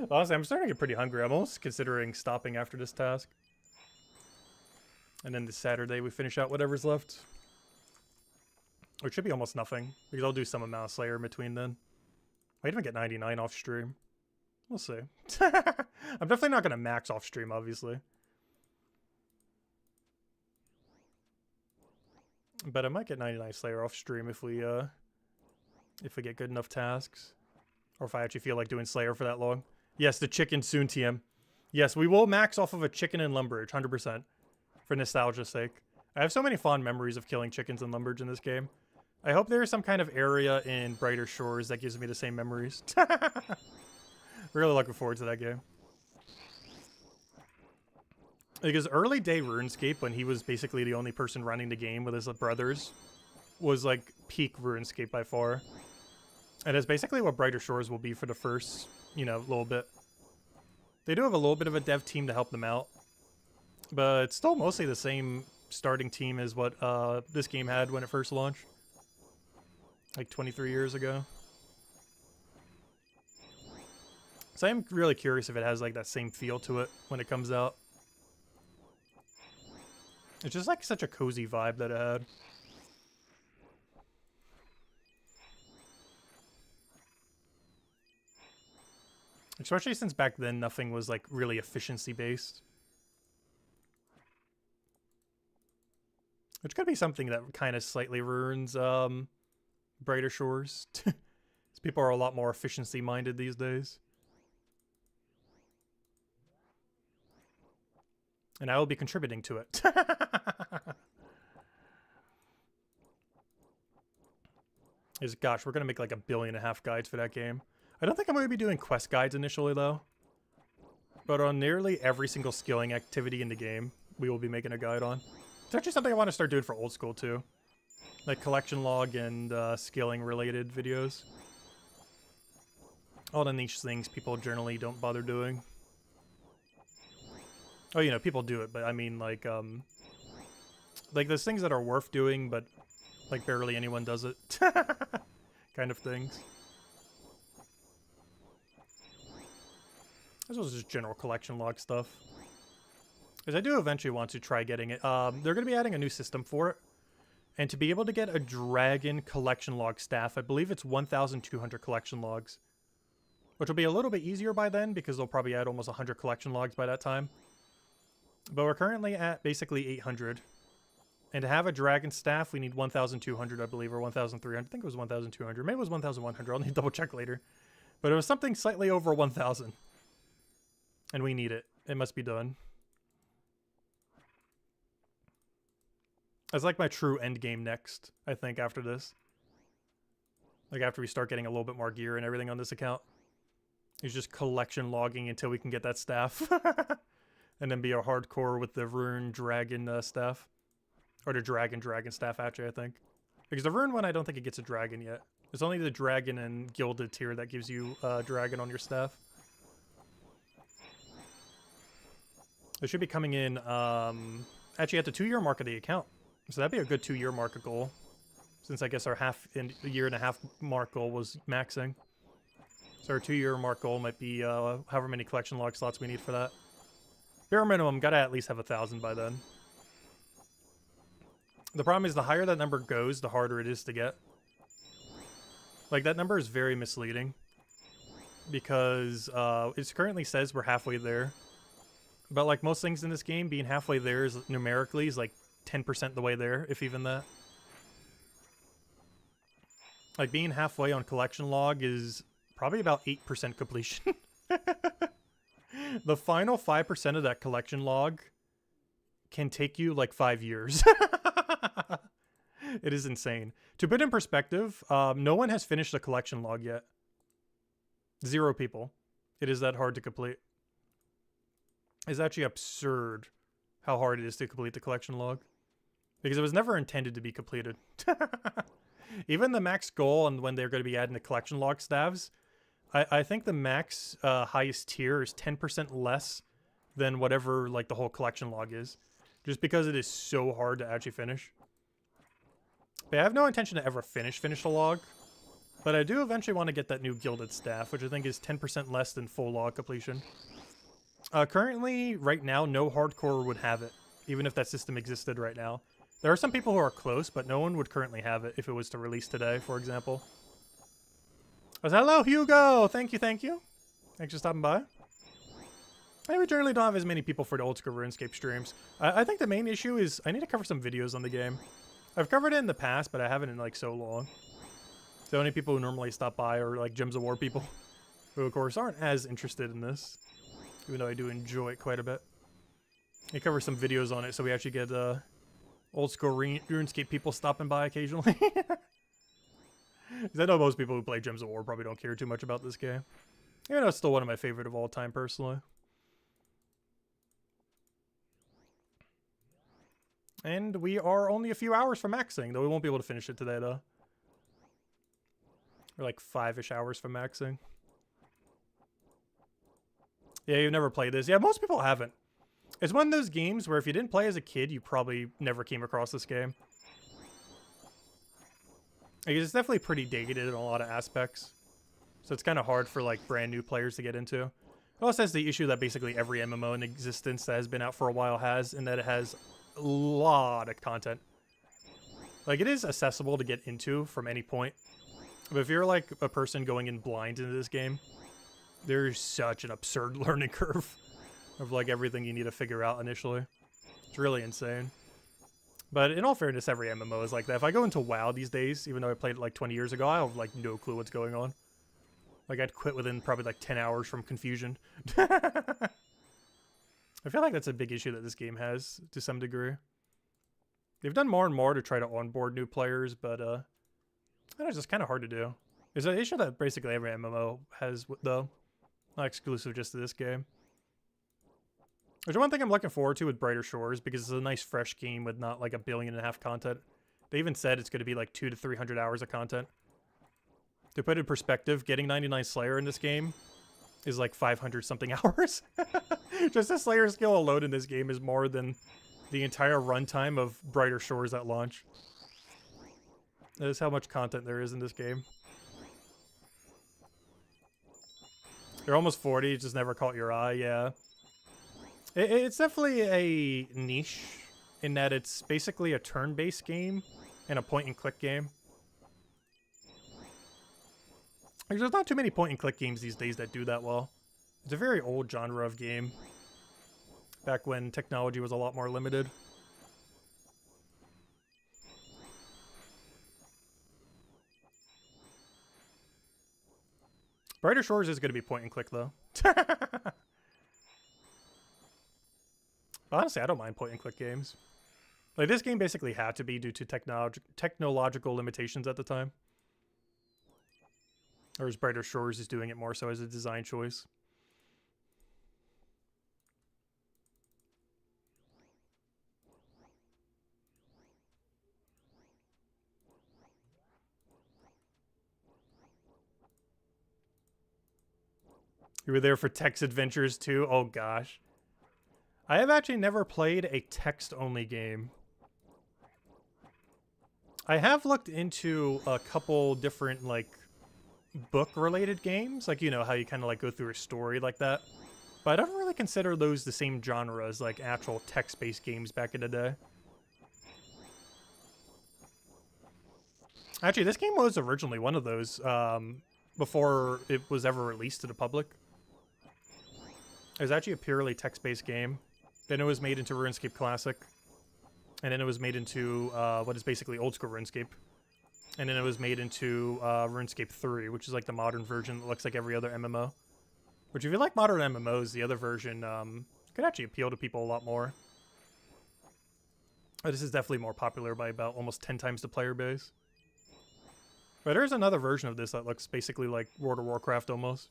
Honestly, I'm starting to get pretty hungry. I'm almost considering stopping after this task. And then this Saturday, we finish out whatever's left. Which should be almost nothing, because I'll do some amount of Slayer in between then. I might even get 99 off stream. We'll see. I'm definitely not going to max off stream, obviously. But I might get 99 Slayer off stream if we get good enough tasks. Or if I actually feel like doing Slayer for that long. Yes, the chicken soon, TM. Yes, we will max off of a chicken and Lumbridge, 100%. For nostalgia's sake. I have so many fond memories of killing chickens and Lumbridge in this game. I hope there is some kind of area in Brighter Shores that gives me the same memories. Really looking forward to that game. Because early day RuneScape, when he was basically the only person running the game with his brothers, was like peak RuneScape by far. And it's basically what Brighter Shores will be for the first, you know, little bit. They do have a little bit of a dev team to help them out. But it's still mostly the same starting team as what this game had when it first launched. Like 23 years ago. So I'm really curious if it has like that same feel to it when it comes out. It's just like such a cozy vibe that it had. Especially since back then nothing was like really efficiency based. Which could be something that kind of slightly ruins Brighter Shores. People are a lot more efficiency minded these days. And I will be contributing to it. Gosh, we're going to make like 1.5 billion guides for that game. I don't think I'm going to be doing quest guides initially, though. But on nearly every single skilling activity in the game, we will be making a guide on. It's actually something I want to start doing for Old School, too. Like collection log and skilling related videos. All the niche things people generally don't bother doing. Oh, you know, people do it, but I mean, like those things that are worth doing, but, like, barely anyone does it. Kind of things. This was just general collection log stuff. Because I do eventually want to try getting it. They're going to be adding a new system for it. And to be able to get a dragon collection log staff, I believe it's 1,200 collection logs. Which will be a little bit easier by then, because they'll probably add almost 100 collection logs by that time. But we're currently at basically 800. And to have a dragon staff, we need 1,200, I believe, or 1,300. I think it was 1,200. Maybe it was 1,100. I'll need to double check later. But it was something slightly over 1,000. And we need it. It must be done. That's like my true end game next, I think, after this. Like after we start getting a little bit more gear and everything on this account. It's just collection logging until we can get that staff. And then be a hardcore with the rune dragon staff. Or the dragon staff, actually, I think. Because the rune one, I don't think it gets a dragon yet. It's only the dragon and gilded tier that gives you dragon on your staff. It should be coming in actually at the 2-year mark of the account. So that'd be a good 2-year mark goal. Since I guess our year and a half mark goal was maxing. So our 2-year mark goal might be however many collection log slots we need for that. Bare minimum, gotta at least have 1,000 by then. The problem is the higher that number goes, the harder it is to get. Like, that number is very misleading. Because it currently says we're halfway there. But like most things in this game, being halfway there is numerically is like 10% the way there, if even that. Like being halfway on collection log is probably about 8% completion. The final 5% of that collection log can take you like 5 years. It is insane. To put in perspective, no one has finished a collection log yet. 0 people. It is that hard to complete. It's actually absurd how hard it is to complete the collection log. Because it was never intended to be completed. Even the max goal and when they're going to be adding the collection log staves, I think the max highest tier is 10% less than whatever like the whole collection log is. Just because it is so hard to actually finish. But I have no intention to ever finish the log. But I do eventually want to get that new gilded staff, which I think is 10% less than full log completion. Currently, right now, no hardcore would have it, even if that system existed right now. There are some people who are close, but no one would currently have it if it was to release today, for example. Hello, Hugo! Thank you, thank you. Thanks for stopping by. We generally don't have as many people for the Oldschool Runescape streams. I think the main issue is I need to cover some videos on the game. I've covered it in the past, but I haven't in like so long. The only people who normally stop by are like Gems of War people, who of course aren't as interested in this, even though I do enjoy it quite a bit. I cover some videos on it, so we actually get Oldschool Runescape people stopping by occasionally. Because I know most people who play Gems of War probably don't care too much about this game. Even though it's still one of my favorite of all time, personally. And we are only a few hours from maxing, though we won't be able to finish it today, though. We're like 5-ish hours from maxing. Yeah, you've never played this. Yeah, most people haven't. It's one of those games where if you didn't play as a kid, you probably never came across this game. Like, it's definitely pretty dated in a lot of aspects. So it's kind of hard for like brand new players to get into. It also has the issue that basically every MMO in existence that has been out for a while has, in that it has a lot of content. Like, it is accessible to get into from any point. But if you're like a person going in blind into this game, there's such an absurd learning curve of like everything you need to figure out initially. It's really insane. But in all fairness, every MMO is like that. If I go into WoW these days, even though I played it like 20 years ago, I have like no clue what's going on. Like, I'd quit within probably like 10 hours from confusion. I feel like that's a big issue that this game has to some degree. They've done more and more to try to onboard new players, but it's just kind of hard to do. It's an issue that basically every MMO has, though. Not exclusive just to this game. There's one thing I'm looking forward to with Brighter Shores, because it's a nice fresh game with not like 1.5 billion content. They even said it's going to be like 200 to 300 hours of content. To put it in perspective, getting 99 Slayer in this game is like 500 something hours. Just the Slayer skill alone in this game is more than the entire runtime of Brighter Shores at launch. That is how much content there is in this game. You're almost 40, it just never caught your eye, yeah. It's definitely a niche in that it's basically a turn-based game in a point-and-click game. Like, there's not too many point-and-click games these days that do that well. It's a very old genre of game. Back when technology was a lot more limited. Brighter Shores is going to be point-and-click, though. Honestly, I don't mind point-and-click games. Like, this game basically had to be due to technological limitations at the time. Whereas Brighter Shores is doing it more so as a design choice. You were there for Text Adventures too? Oh gosh. I have actually never played a text-only game. I have looked into a couple different, like, book-related games. Like, you know, how you kind of, like, go through a story like that. But I don't really consider those the same genre as, like, actual text-based games back in the day. Actually, this game was originally one of those, before it was ever released to the public. It was actually a purely text-based game. Then it was made into RuneScape Classic. And then it was made into what is basically Oldschool Runescape. And then it was made into RuneScape 3, which is like the modern version that looks like every other MMO. Which, if you like modern MMOs, the other version could actually appeal to people a lot more. But this is definitely more popular by about almost 10 times the player base. But there's another version of this that looks basically like World of Warcraft almost.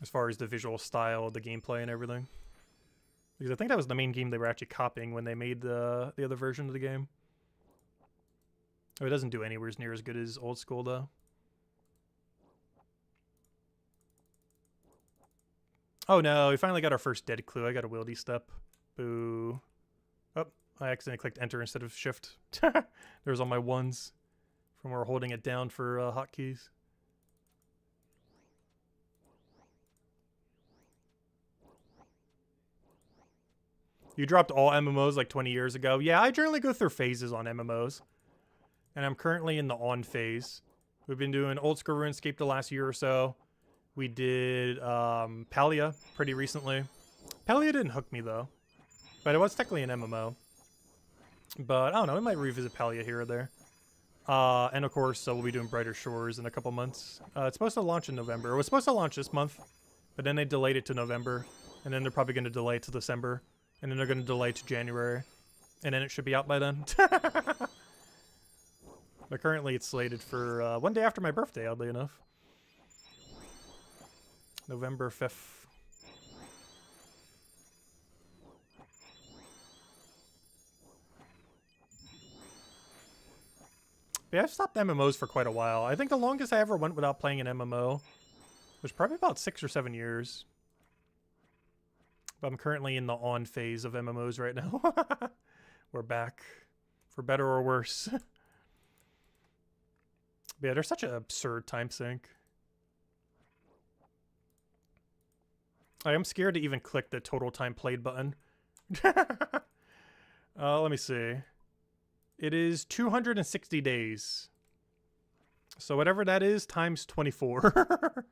As far as the visual style, the gameplay, and everything. Because I think that was the main game they were actually copying when they made the other version of the game. Oh, it doesn't do anywhere near as good as Old School, though. Oh no, we finally got our first dead clue. I got a wildy step. Boo. Oh, I accidentally clicked enter instead of shift. There's all my ones from where we're holding it down for hotkeys. You dropped all MMOs like 20 years ago. Yeah, I generally go through phases on MMOs. And I'm currently in the on phase. We've been doing Old School RuneScape the last year or so. We did Palia pretty recently. Palia didn't hook me though. But it was technically an MMO. But I don't know, we might revisit Palia here or there. And of course, we'll be doing Brighter Shores in a couple months. It's supposed to launch in November. It was supposed to launch this month. But then they delayed it to November. And then they're probably going to delay it to December. And then they're going to delay to January. And then it should be out by then. But currently it's slated for one day after my birthday, oddly enough. November 5th. Yeah, I've stopped MMOs for quite a while. I think the longest I ever went without playing an MMO was probably about 6 or 7 years. But I'm currently in the on phase of MMOs right now. We're back. For better or worse. But yeah, there's such an absurd time sink. I am scared to even click the total time played button. Let me see. It is 260 days. So whatever that is, times 24.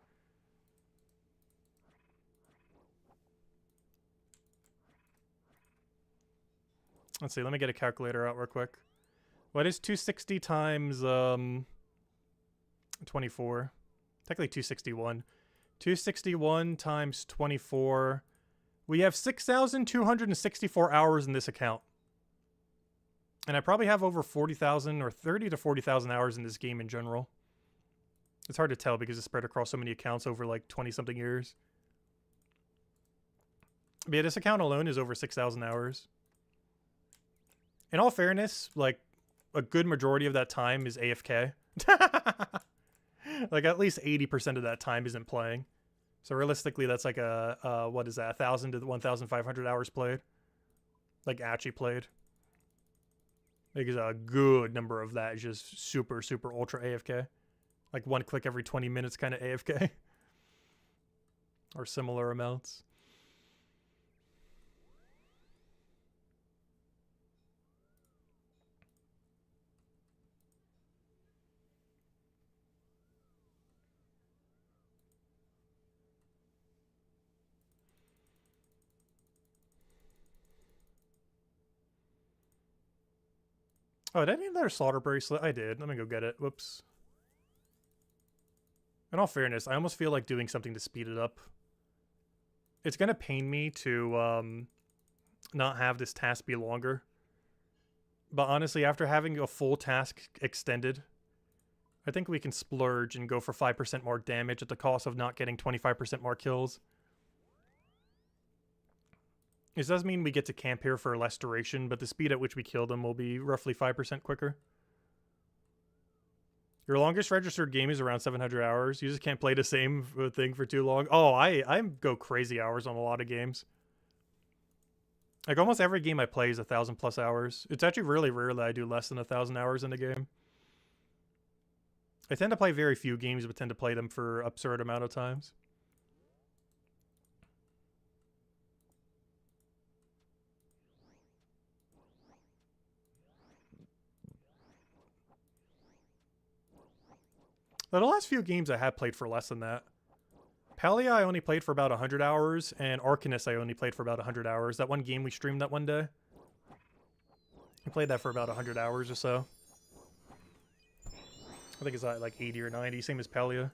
Let's see, let me get a calculator out real quick. What is 260 times 24? Technically 261. 261 times 24. We have 6,264 hours in this account. And I probably have over 40,000 or 30 to 40,000 hours in this game in general. It's hard to tell because it's spread across so many accounts over like 20-something years. But yeah, this account alone is over 6,000 hours. In all fairness, like, a good majority of that time is AFK. Like, at least 80% of that time isn't playing. So realistically, that's like a what is that, 1,000 to 1,500 hours played? Like, actually played. Like, a good number of that is just super, super ultra AFK. Like, one click every 20 minutes kind of AFK. Or similar amounts. Oh, did I need another slaughter bracelet? I did. Let me go get it. Whoops. In all fairness, I almost feel like doing something to speed it up. It's gonna pain me to not have this task be longer. But honestly, after having a full task extended, I think we can splurge and go for 5% more damage at the cost of not getting 25% more kills. This does mean we get to camp here for less duration, but the speed at which we kill them will be roughly 5% quicker. Your longest registered game is around 700 hours. You just can't play the same thing for too long. Oh, I go crazy hours on a lot of games. Like almost every game I play is 1,000+ hours. It's actually really rare that I do less than 1,000 hours in a game. I tend to play very few games, but tend to play them for absurd amount of times. But the last few games I have played for less than that. Palia I only played for about 100 hours, and Arcanist I only played for about 100 hours. That one game we streamed that one day. I played that for about 100 hours or so. I think it's like 80 or 90, same as Palia.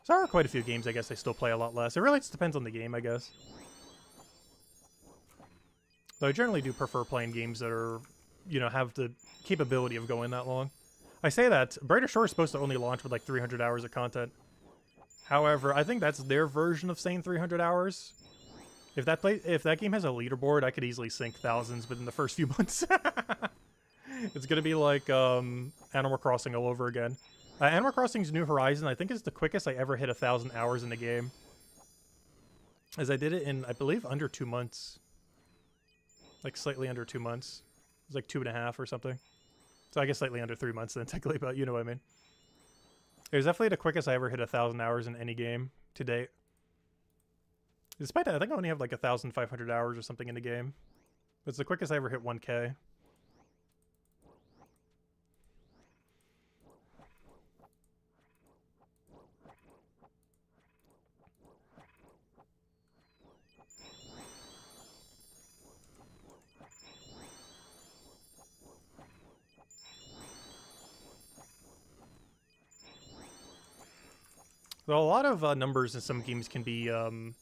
So there are quite a few games I guess I still play a lot less. It really just depends on the game, I guess. Though I generally do prefer playing games that are, you know, have the capability of going that long. I say that, Brighter Shore is supposed to only launch with like 300 hours of content. However, I think that's their version of saying 300 hours. If that game has a leaderboard, I could easily sink thousands within the first few months. It's gonna be like Animal Crossing all over again. Animal Crossing's New Horizon, I think, is the quickest I ever hit 1,000 hours in the game. As I did it in, I believe, under 2 months. Like slightly under 2 months. It was like 2.5 or something. So I guess slightly under 3 months then technically, but you know what I mean. It was definitely the quickest I ever hit 1,000 hours in any game to date. Despite that, I think I only have like 1,500 hours or something in the game. It's the quickest I ever hit 1K. Well, a lot of numbers in some games can be, you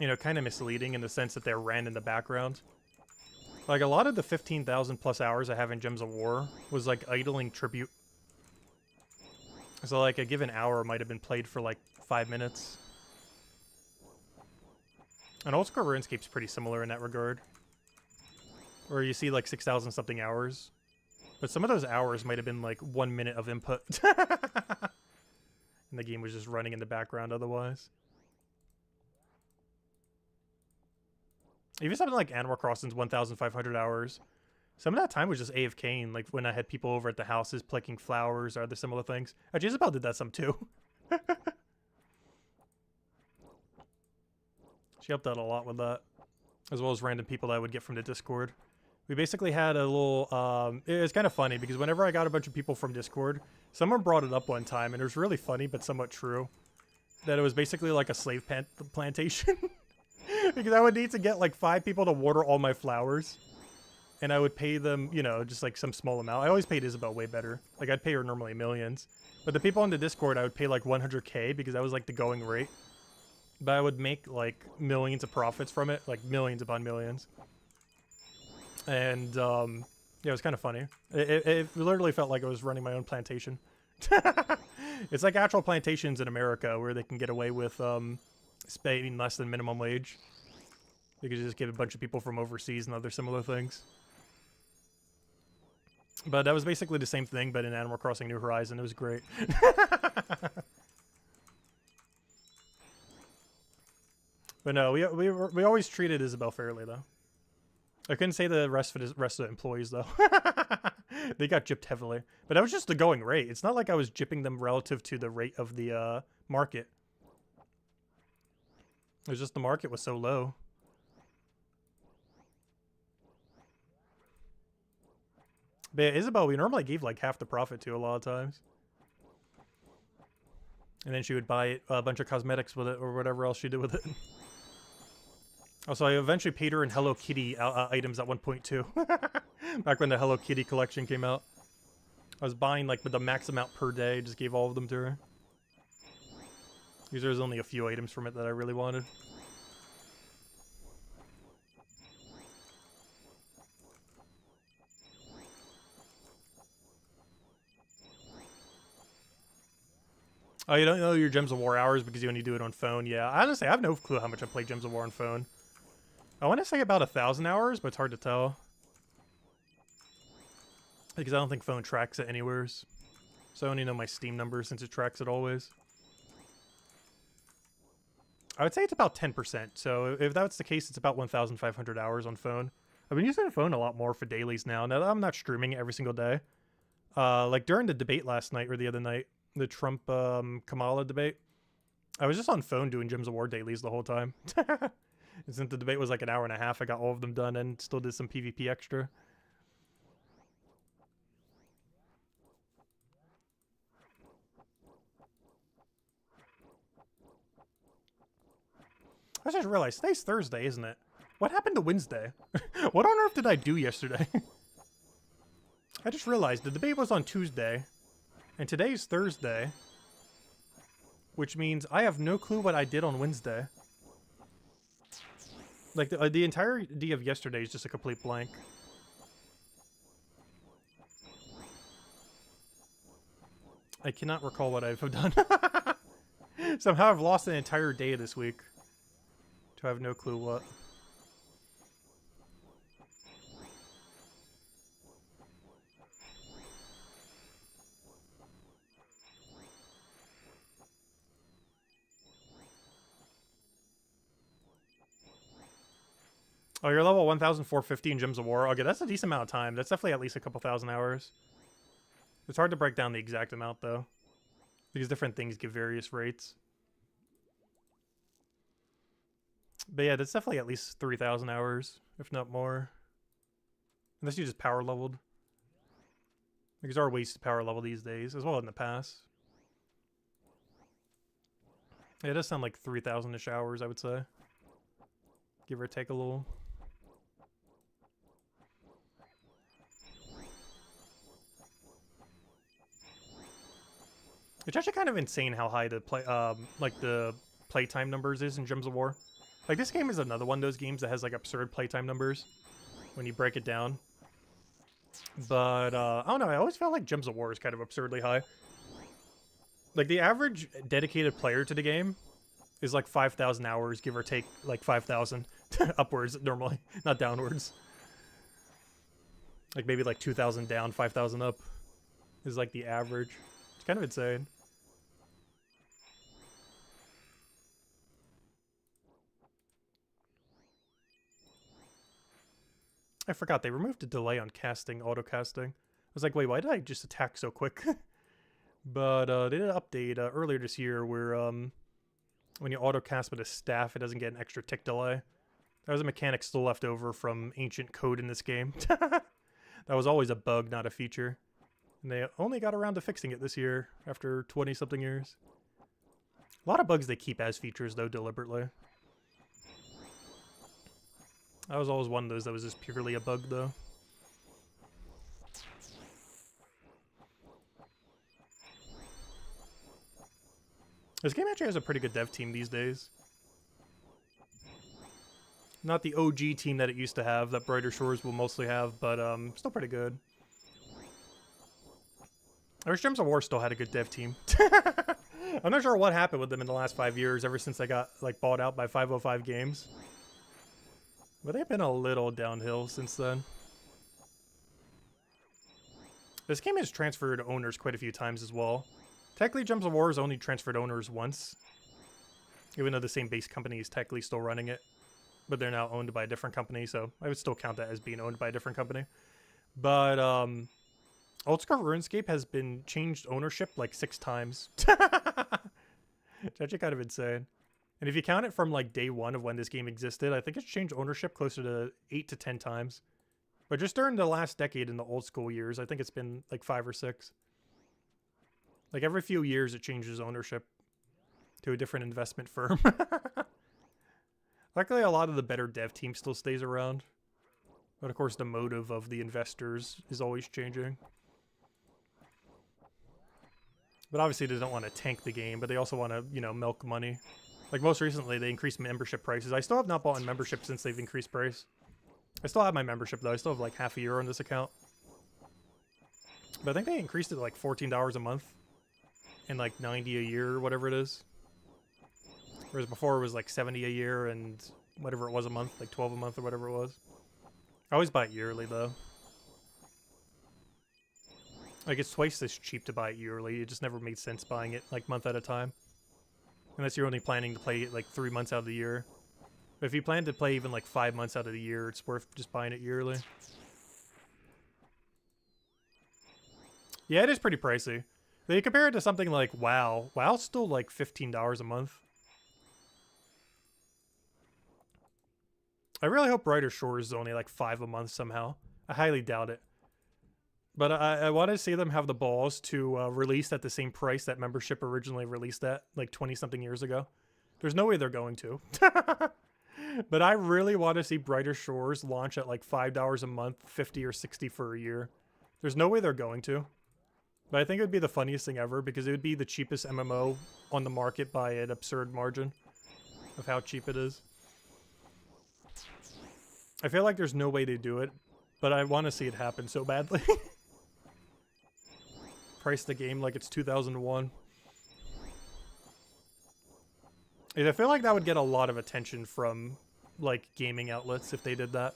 know, kind of misleading in the sense that they're ran in the background. Like, a lot of the 15,000+ hours I have in Gems of War was, like, idling tribute. So, like, a given hour might have been played for, like, 5 minutes. And Oldschool Runescape's pretty similar in that regard. Where you see, like, 6,000-something hours. But some of those hours might have been, like, 1 minute of input. And the game was just running in the background otherwise. Even something like Animal Crossing's 1,500 hours. Some of that time was just AFKing, like when I had people over at the houses plucking flowers or other similar things. Actually, Isabel did that some too. She helped out a lot with that. As well as random people that I would get from the Discord. We basically had a little, it was kind of funny because whenever I got a bunch of people from Discord, someone brought it up one time and it was really funny but somewhat true. That it was basically like a slave plantation. Because I would need to get like 5 people to water all my flowers. And I would pay them, you know, just like some small amount. I always paid Isabel way better. Like I'd pay her normally millions. But the people on the Discord, I would pay like 100K because that was like the going rate. But I would make like millions of profits from it, like millions upon millions. And, yeah, it was kind of funny. It literally felt like I was running my own plantation. It's like actual plantations in America where they can get away with paying less than minimum wage. They could just get a bunch of people from overseas and other similar things. But that was basically the same thing, but in Animal Crossing New Horizon. It was great. But no, we always treated Isabel fairly, though. I couldn't say the rest of the employees, though. They got gypped heavily. But that was just the going rate. It's not like I was gypping them relative to the rate of the market. It was just the market was so low. But yeah, Isabel, we normally gave like half the profit to a lot of times. And then she would buy a bunch of cosmetics with it or whatever else she did with it. Also, I eventually paid her in Hello Kitty items at 1.2. Back when the Hello Kitty collection came out. I was buying like the max amount per day, just gave all of them to her. Because there was only a few items from it that I really wanted. Oh, you don't know your Gems of War hours because you only do it on phone? Yeah, honestly, I have no clue how much I play Gems of War on phone. I want to say about 1,000 hours, but it's hard to tell. Because I don't think phone tracks it anywhere. So I only know my Steam number since it tracks it always. I would say it's about 10%. So if that's the case, it's about 1,500 hours on phone. I've been using the phone a lot more for dailies now. Now that I'm not streaming it every single day. Like during the debate last night or the other night, the Trump Kamala debate, I was just on phone doing Gems of War dailies the whole time. And since the debate was like an hour and a half, I got all of them done and still did some PvP extra. I just realized today's Thursday, isn't it? What happened to Wednesday? What on earth did I do yesterday? I just realized the debate was on Tuesday, and today's Thursday, which means I have no clue what I did on Wednesday. Like, the entirety of yesterday is just a complete blank. I cannot recall what I've done. Somehow I've lost an entire day this week. I have no clue what. Oh, you're level 1,450 in Gems of War. Okay, that's a decent amount of time. That's definitely at least a couple thousand hours. It's hard to break down the exact amount, though. Because different things give various rates. But yeah, that's definitely at least 3,000 hours, if not more. Unless you just power leveled. Because there are ways to power level these days, as well as in the past. Yeah, it does sound like 3,000-ish hours, I would say. Give or take a little. It's actually kind of insane how high the playtime numbers is in Gems of War. Like, this game is another one of those games that has like absurd playtime numbers when you break it down. But I don't know, I always felt like Gems of War is kind of absurdly high. Like, the average dedicated player to the game is like 5,000 hours, give or take like 5,000 upwards normally, not downwards. Like maybe like 2,000 down, 5,000 up is like the average. It's kind of insane. I forgot they removed the delay on casting, auto casting. I was like, wait, why did I just attack so quick? But they did an update earlier this year where when you auto cast with a staff, it doesn't get an extra tick delay. That was a mechanic still left over from ancient code in this game. That was always a bug, not a feature. And they only got around to fixing it this year after 20-something years. A lot of bugs they keep as features, though, deliberately. That was always one of those that was just purely a bug, though. This game actually has a pretty good dev team these days. Not the OG team that it used to have, that Brighter Shores will mostly have, but still pretty good. I wish Gems of War still had a good dev team. I'm not sure what happened with them in the last 5 years, ever since they got like bought out by 505 Games. But they've been a little downhill since then. This game has transferred owners quite a few times as well. Technically, Gems of War has only transferred owners once. Even though the same base company is technically still running it. But they're now owned by a different company, so I would still count that as being owned by a different company. But, Oldschool Runescape has been changed ownership like 6 times. It's actually kind of insane. And if you count it from like day 1 of when this game existed, I think it's changed ownership closer to 8 to 10 times. But just during the last decade in the old school years, I think it's been like 5 or 6. Like every few years it changes ownership to a different investment firm. Luckily, a lot of the better dev team still stays around. But of course, the motive of the investors is always changing. But obviously, they don't want to tank the game, but they also want to, you know, milk money. Like most recently, they increased membership prices. I still have not bought in membership since they've increased price. I still have my membership though. I still have like half a year on this account. But I think they increased it to like $14 a month. And like 90 a year or whatever it is. Whereas before it was like 70 a year and whatever it was a month, like 12 a month or whatever it was. I always buy it yearly though. Like it's twice as cheap to buy it yearly. It just never made sense buying it like month at a time. Unless you're only planning to play it like 3 months out of the year. But if you plan to play even like 5 months out of the year, it's worth just buying it yearly. Yeah, it is pretty pricey. They compare it to something like WoW. WoW's still like $15 a month. I really hope Brighter Shores is only like $5 a month somehow. I highly doubt it. But I want to see them have the balls to release at the same price that membership originally released at, like 20-something years ago. There's no way they're going to. But I really want to see Brighter Shores launch at like $5 a month, 50 or 60 for a year. There's no way they're going to. But I think it would be the funniest thing ever because it would be the cheapest MMO on the market by an absurd margin of how cheap it is. I feel like there's no way to do it, but I want to see it happen so badly. Price the game like it's 2001. And I feel like that would get a lot of attention from, like, gaming outlets if they did that.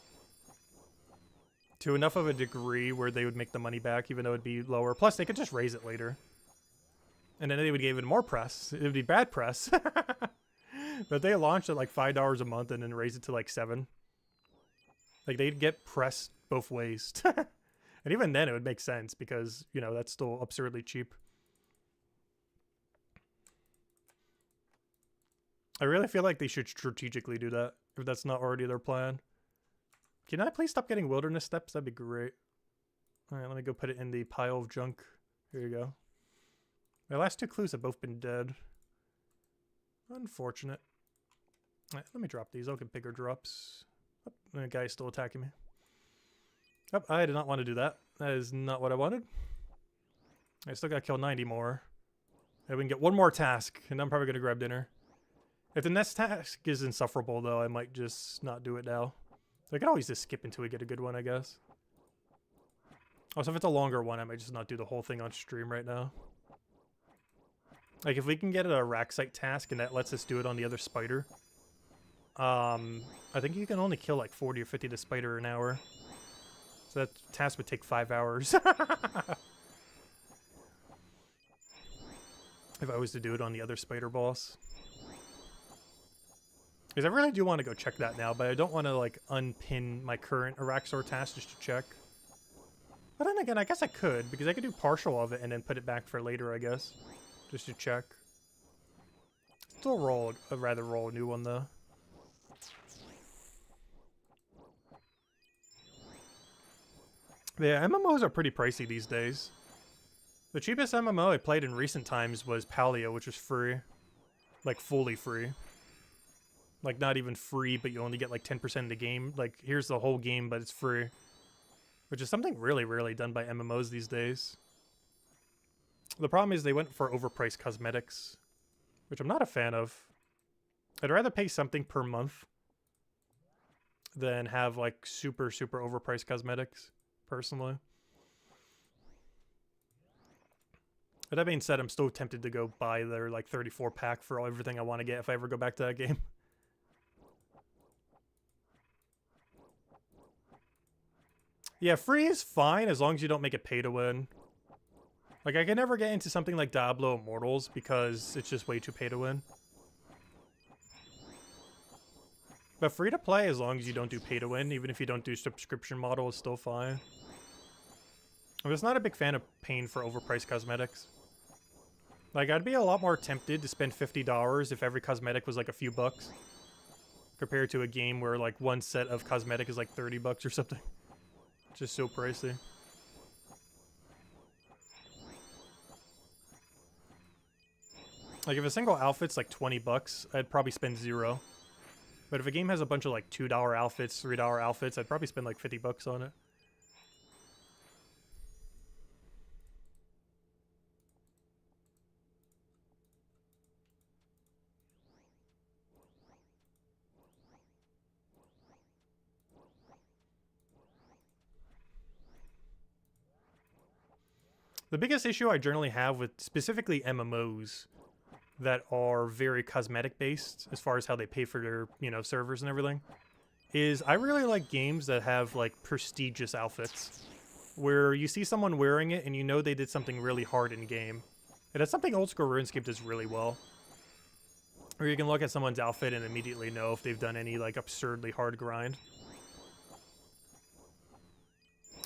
To enough of a degree where they would make the money back, even though it'd be lower. Plus, they could just raise it later. And then they would get even more press. It would be bad press. But they launched at, like, $5 a month and then raised it to, like, $7. Like, they'd get press both ways. And even then, it would make sense because, you know, that's still absurdly cheap. I really feel like they should strategically do that, if that's not already their plan. Can I please stop getting wilderness steps? That'd be great. Alright, let me go put it in the pile of junk. Here you go. My last 2 clues have both been dead. Unfortunate. Alright, let me drop these. I'll get bigger drops. Oh, the guy's still attacking me. Oh, I did not want to do that. That is not what I wanted. I still gotta kill 90 more. And we can get one more task, and I'm probably gonna grab dinner. If the next task is insufferable, though, I might just not do it now. I can always just skip until we get a good one, I guess. Also, if it's a longer one, I might just not do the whole thing on stream right now. Like, if we can get a rack site task and that lets us do it on the other spider. I think you can only kill like 40 or 50 to spider an hour. So that task would take 5 hours. If I was to do it on the other spider boss. Because I really do want to go check that now, but I don't want to, like, unpin my current Araxor task just to check. But then again, I guess I could, because I could do partial of it and then put it back for later, I guess. Just to check. Still roll, I'd rather roll a new one, though. Yeah, MMOs are pretty pricey these days. The cheapest MMO I played in recent times was Paleo, which was free. Like, fully free. Like, not even free, but you only get, like, 10% of the game. Like, here's the whole game, but it's free. Which is something really rarely done by MMOs these days. The problem is they went for overpriced cosmetics. Which I'm not a fan of. I'd rather pay something per month than have, like, super, super overpriced cosmetics, personally. But that being said, I'm still tempted to go buy their, like, 34 pack for everything I want to get if I ever go back to that game. Yeah, free is fine as long as you don't make it pay to win. Like, I can never get into something like Diablo Immortals because it's just way too pay to win. But free to play, as long as you don't do pay to win, even if you don't do subscription model, is still fine. I'm just not a big fan of paying for overpriced cosmetics. Like, I'd be a lot more tempted to spend $50 if every cosmetic was like a few bucks. Compared to a game where, like, one set of cosmetic is like 30 bucks or something. Just so pricey. Like, if a single outfit's like 20 bucks, I'd probably spend 0. But if a game has a bunch of like $2 outfits, $3 outfits, I'd probably spend like 50 bucks on it. The biggest issue I generally have with specifically MMOs that are very cosmetic based as far as how they pay for their, you know, servers and everything is I really like games that have like prestigious outfits where you see someone wearing it and you know they did something really hard in game. And that's something Oldschool Runescape does really well. Or you can look at someone's outfit and immediately know if they've done any like absurdly hard grind.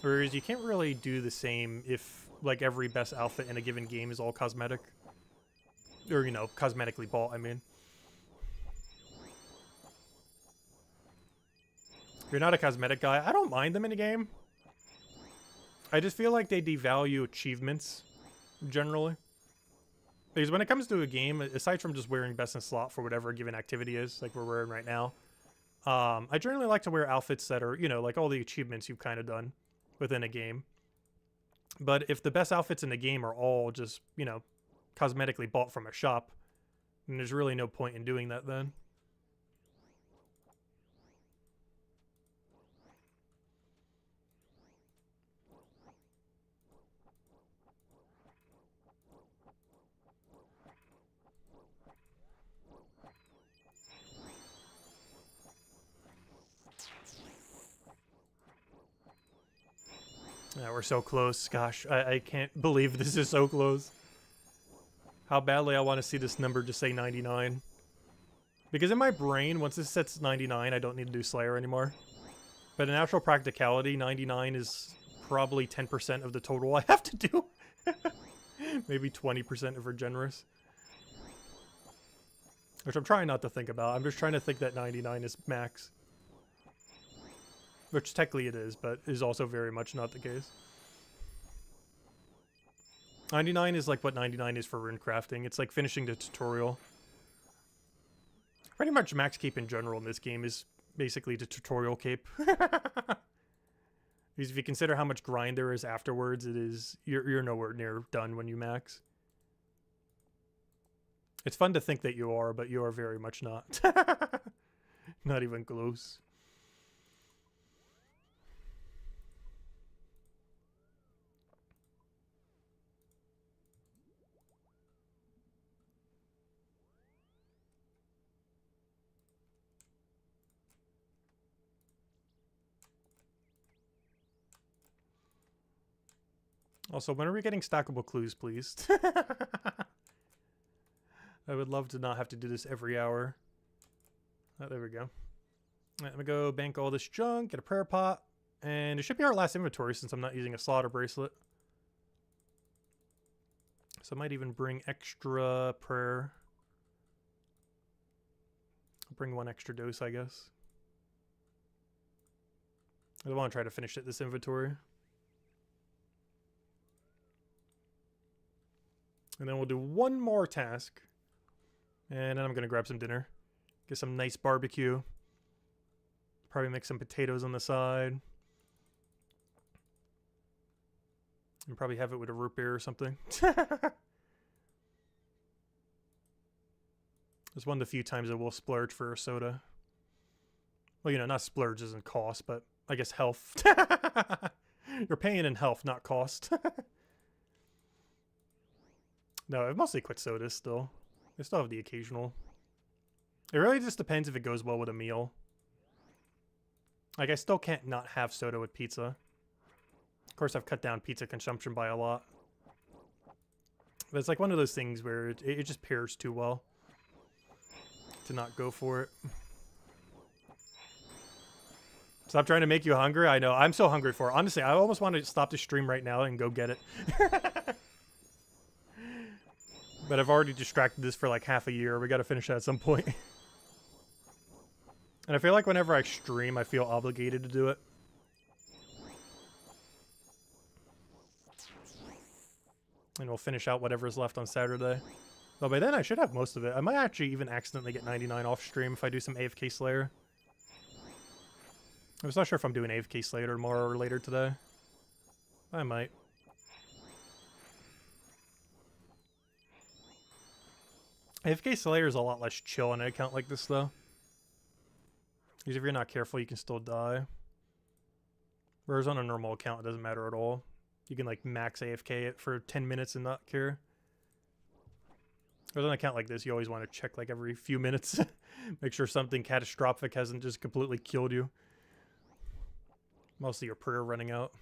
Whereas you can't really do the same if like every best outfit in a given game is all cosmetic. Or, you know, cosmetically bought, I mean. If you're not a cosmetic guy, I don't mind them in a game. I just feel like they devalue achievements, generally. Because when it comes to a game, aside from just wearing best in slot for whatever a given activity is, like we're wearing right now, I generally like to wear outfits that are, you know, like all the achievements you've kind of done within a game. But if the best outfits in the game are all just, you know, cosmetically bought from a shop, then there's really no point in doing that then. Yeah, we're so close. Gosh, I can't believe this is so close. How badly I want to see this number just say 99. Because in my brain, once this sets 99, I don't need to do Slayer anymore. But in actual practicality, 99 is probably 10% of the total I have to do. Maybe 20% if we're generous. Which I'm trying not to think about. I'm just trying to think that 99 is max. Which technically it is, but is also very much not the case. 99 is like what 99 is for rune crafting. It's like finishing the tutorial. Pretty much max cape in general in this game is basically the tutorial cape. Because if you consider how much grind there is afterwards, it is you're nowhere near done when you max. It's fun to think that you are, but you are very much not. Not even close. Also, when are we getting stackable clues, please? I would love to not have to do this every hour. Oh, there we go. All right, I'm gonna go bank all this junk, get a prayer pot, and it should be our last inventory since I'm not using a slaughter bracelet. So I might even bring extra prayer. I'll bring one extra dose, I guess. I want to try to finish this inventory. And then we'll do one more task. And then I'm going to grab some dinner. Get some nice barbecue. Probably make some potatoes on the side. And probably have it with a root beer or something. It's one of the few times I will splurge for a soda. Well, you know, not splurge isn't cost, but I guess health. You're paying in health, not cost. No, I've mostly quit sodas still. I still have the occasional. It really just depends if it goes well with a meal. Like, I still can't not have soda with pizza. Of course, I've cut down pizza consumption by a lot. But it's like one of those things where it just pairs too well to not go for it. Stop trying to make you hungry. I know. I'm so hungry for it. Honestly, I almost want to stop the stream right now and go get it. But I've already distracted this for like half a year. We got to finish that at some point. And I feel like whenever I stream, I feel obligated to do it. And we'll finish out whatever's left on Saturday. Though by then I should have most of it. I might actually even accidentally get 99 off stream if I do some AFK Slayer. I was not sure if I'm doing AFK Slayer tomorrow or later today. I might. AFK Slayer is a lot less chill on an account like this though. Because if you're not careful, you can still die. Whereas on a normal account, it doesn't matter at all. You can like max AFK it for 10 minutes and not care. Whereas on an account like this, you always want to check like every few minutes. Make sure something catastrophic hasn't just completely killed you. Mostly your prayer running out.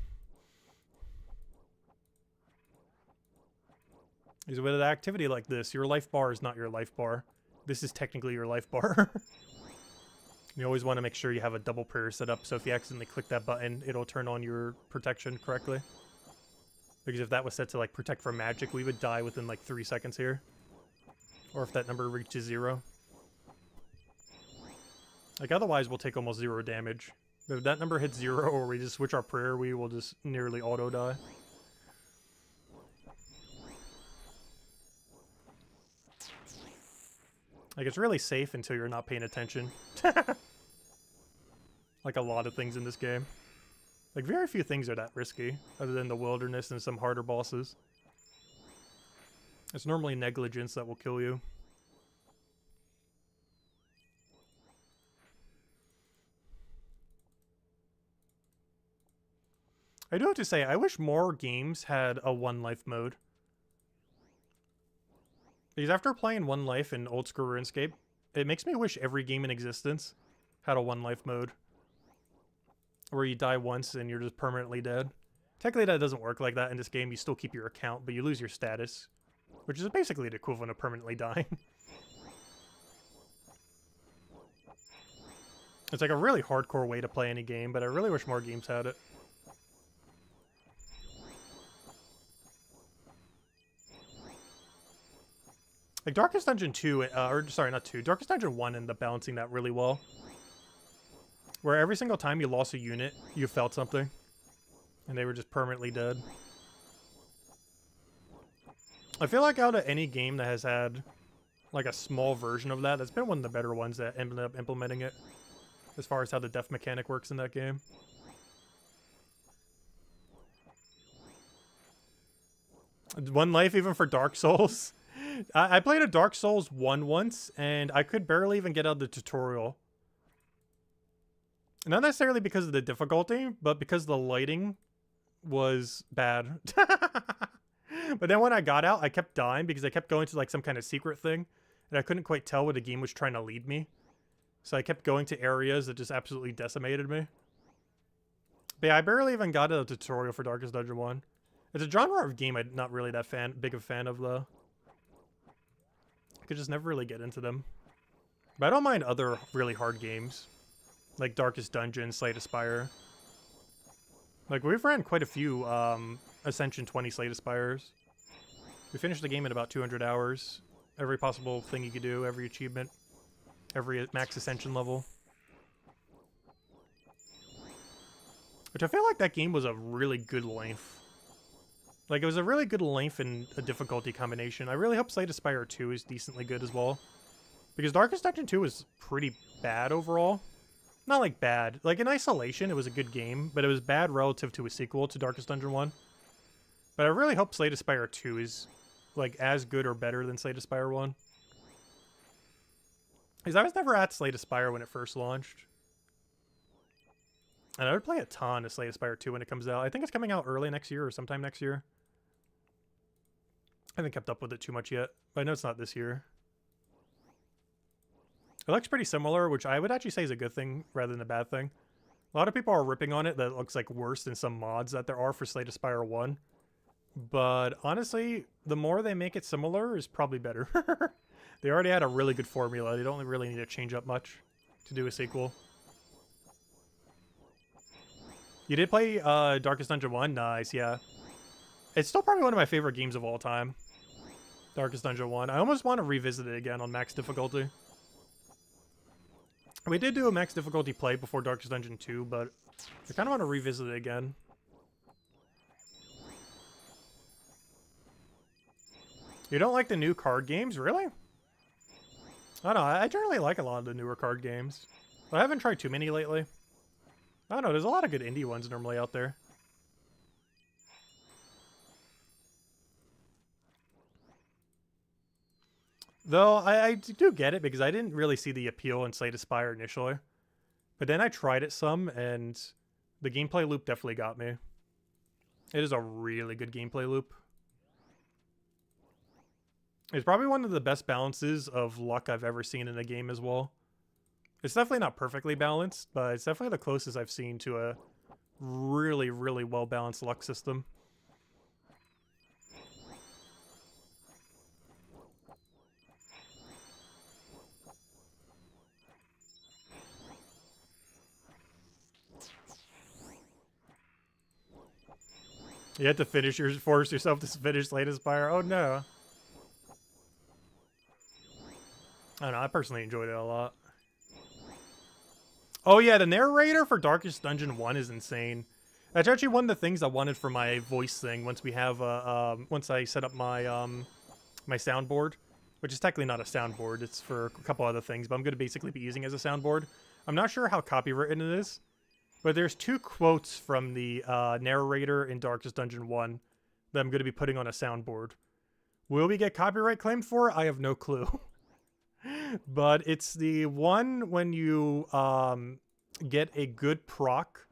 Because with an activity like this, your life bar is not your life bar. This is technically your life bar. You always want to make sure you have a double prayer set up, so if you accidentally click that button, it'll turn on your protection correctly. Because if that was set to like protect from magic, we would die within like 3 seconds here. Or if that number reaches 0. Like otherwise we'll take almost 0 damage. But if that number hits 0 or we just switch our prayer, we will just nearly auto die. Like, it's really safe until you're not paying attention. Like a lot of things in this game. Like, very few things are that risky, other than the wilderness and some harder bosses. It's normally negligence that will kill you. I do have to say, I wish more games had a one life mode. Because after playing One Life in Oldschool Runescape, it makes me wish every game in existence had a one life mode. Where you die once and you're just permanently dead. Technically that doesn't work like that in this game, you still keep your account, but you lose your status. Which is basically the equivalent of permanently dying. It's like a really hardcore way to play any game, but I really wish more games had it. Like Darkest Dungeon 2, or sorry, not 2, Darkest Dungeon 1 ended up balancing that really well. Where every single time you lost a unit, you felt something. And they were just permanently dead. I feel like out of any game that has had like a small version of that, that's been one of the better ones that ended up implementing it. As far as how the death mechanic works in that game. One life even for Dark Souls. I played a Dark Souls 1 once, and I could barely even get out of the tutorial. Not necessarily because of the difficulty, but because the lighting was bad. But then when I got out, I kept dying because I kept going to like some kind of secret thing, and I couldn't quite tell where the game was trying to lead me. So I kept going to areas that just absolutely decimated me. But yeah, I barely even got out of the tutorial for Darkest Dungeon 1. It's a genre of game I'm not really that big a fan of, though. I could just never really get into them. But I don't mind other really hard games. Like Darkest Dungeon, Slay the Spire. Like, we've ran quite a few Ascension 20 Slay the Spires. We finished the game in about 200 hours. Every possible thing you could do, every achievement. Every max Ascension level. Which I feel like that game was a really good length. Like, it was a really good length and a difficulty combination. I really hope Slay the Spire 2 is decently good as well. Because Darkest Dungeon 2 was pretty bad overall. Not like bad. Like, in isolation, it was a good game, but it was bad relative to a sequel to Darkest Dungeon 1. But I really hope Slay the Spire 2 is, like, as good or better than Slay the Spire 1. Because I was never at Slay the Spire when it first launched. And I would play a ton of Slay the Spire 2 when it comes out. I think it's coming out early next year or sometime next year. I haven't kept up with it too much yet, but I know it's not this year. It looks pretty similar, which I would actually say is a good thing rather than a bad thing. A lot of people are ripping on it that it looks like worse than some mods that there are for Slay the Spire 1. But honestly, the more they make it similar is probably better. They already had a really good formula. They don't really need to change up much to do a sequel. You did play Darkest Dungeon 1? Nice, yeah. It's still probably one of my favorite games of all time. Darkest Dungeon 1. I almost want to revisit it again on max difficulty. We did do a max difficulty play before Darkest Dungeon 2, but I kind of want to revisit it again. You don't like the new card games, really? I don't know. I generally like a lot of the newer card games. But I haven't tried too many lately. I don't know. There's a lot of good indie ones normally out there. Though, I do get it because I didn't really see the appeal in Slay the Spire initially. But then I tried it some, and the gameplay loop definitely got me. It is a really good gameplay loop. It's probably one of the best balances of luck I've ever seen in a game as well. It's definitely not perfectly balanced, but it's definitely the closest I've seen to a really, really well-balanced luck system. You had to force yourself to finish Slay the Spire. Oh no. I don't know, I personally enjoyed it a lot. Oh yeah, the narrator for Darkest Dungeon 1 is insane. That's actually one of the things I wanted for my voice thing once we have once I set up my my soundboard, which is technically not a soundboard, it's for a couple other things, but I'm gonna basically be using it as a soundboard. I'm not sure how copywritten it is, but there's 2 quotes from the narrator in Darkest Dungeon 1 that I'm gonna be putting on a soundboard. Will we get copyright claimed for it? I have no clue. But it's the one when you get a good proc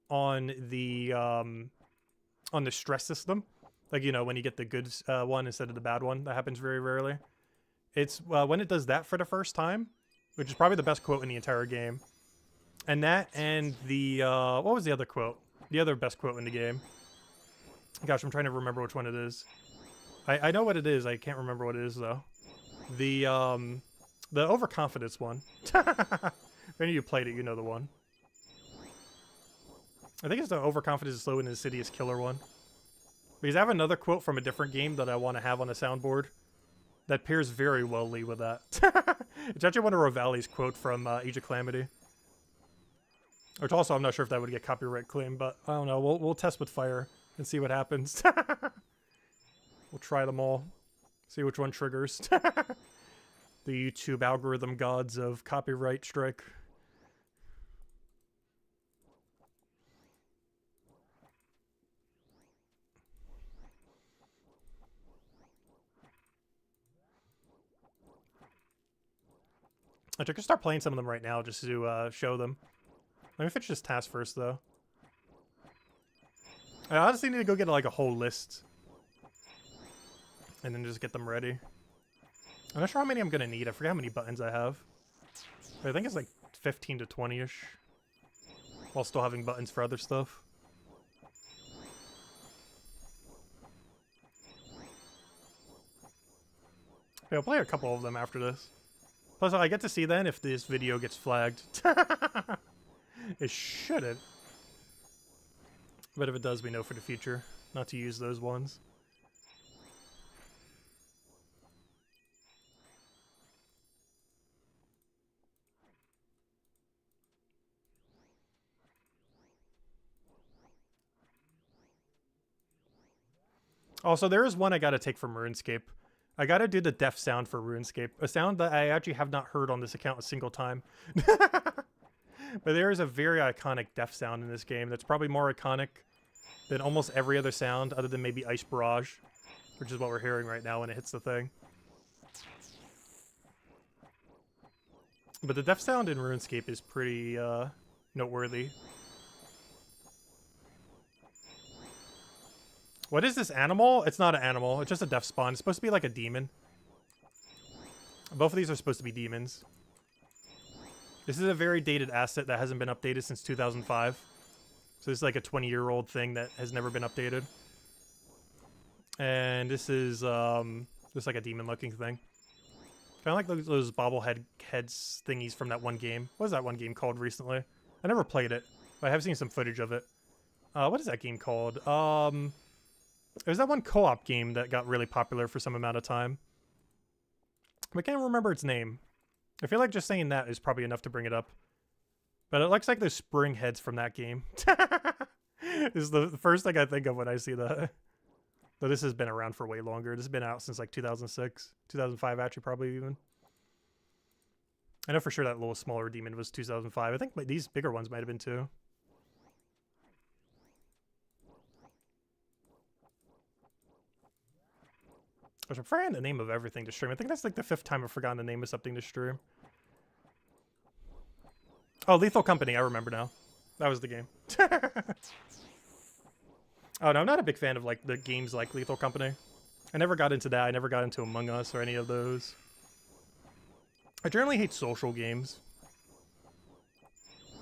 on the stress system, like, you know, when you get the good one instead of the bad one. That happens very rarely. It's when it does that for the first time, which is probably the best quote in the entire game. And that, and the what was the other quote? The other best quote in the game. Gosh, I'm trying to remember which one it is. I know what it is. I can't remember what it is though. The overconfidence one. If any of you played it, you know the one. I think it's the overconfidence is slow and insidious killer one. Because I have another quote from a different game that I want to have on a soundboard that pairs very wellly with that. It's actually one of Ravali's quote from Age of Calamity. Which also, I'm not sure if that would get copyright claim, but I don't know. We'll test with fire and see what happens. We'll try them all. See which one triggers. The YouTube algorithm gods of copyright strike. I could start playing some of them right now just to show them. Let me finish this task first, though. I honestly need to go get like a whole list. And then just get them ready. I'm not sure how many I'm going to need. I forget how many buttons I have. But I think it's like 15 to 20-ish. While still having buttons for other stuff. Yeah, I'll play a couple of them after this. Plus, I get to see then if this video gets flagged. It shouldn't. But if it does, we know for the future not to use those ones. Also, there is one I gotta take from RuneScape. I gotta do the deaf sound for RuneScape. A sound that I actually have not heard on this account a single time. But there is a very iconic deaf sound in this game that's probably more iconic than almost every other sound other than maybe Ice Barrage, which is what we're hearing right now when it hits the thing. But the deaf sound in RuneScape is pretty noteworthy. What is this animal? It's not an animal. It's just a death spawn. It's supposed to be like a demon. Both of these are supposed to be demons. This is a very dated asset that hasn't been updated since 2005. So this is like a 20-year-old thing that has never been updated. And this is just like a demon-looking thing. Kind of like those bobblehead heads thingies from that one game. What was that one game called recently? I never played it, but I have seen some footage of it. What is that game called? There's that one co-op game that got really popular for some amount of time. I can't remember its name. I feel like just saying that is probably enough to bring it up. But it looks like the spring heads from that game. This is the first thing I think of when I see that. Though this has been around for way longer. This has been out since like 2006, 2005 actually, probably even. I know for sure that little smaller demon was 2005. I think these bigger ones might have been too. I'm forgetting the name of everything to stream. I think that's like the 5th time I've forgotten the name of something to stream. Oh, Lethal Company. I remember now. That was the game. Oh, no, I'm not a big fan of like the games like Lethal Company. I never got into that. I never got into Among Us or any of those. I generally hate social games.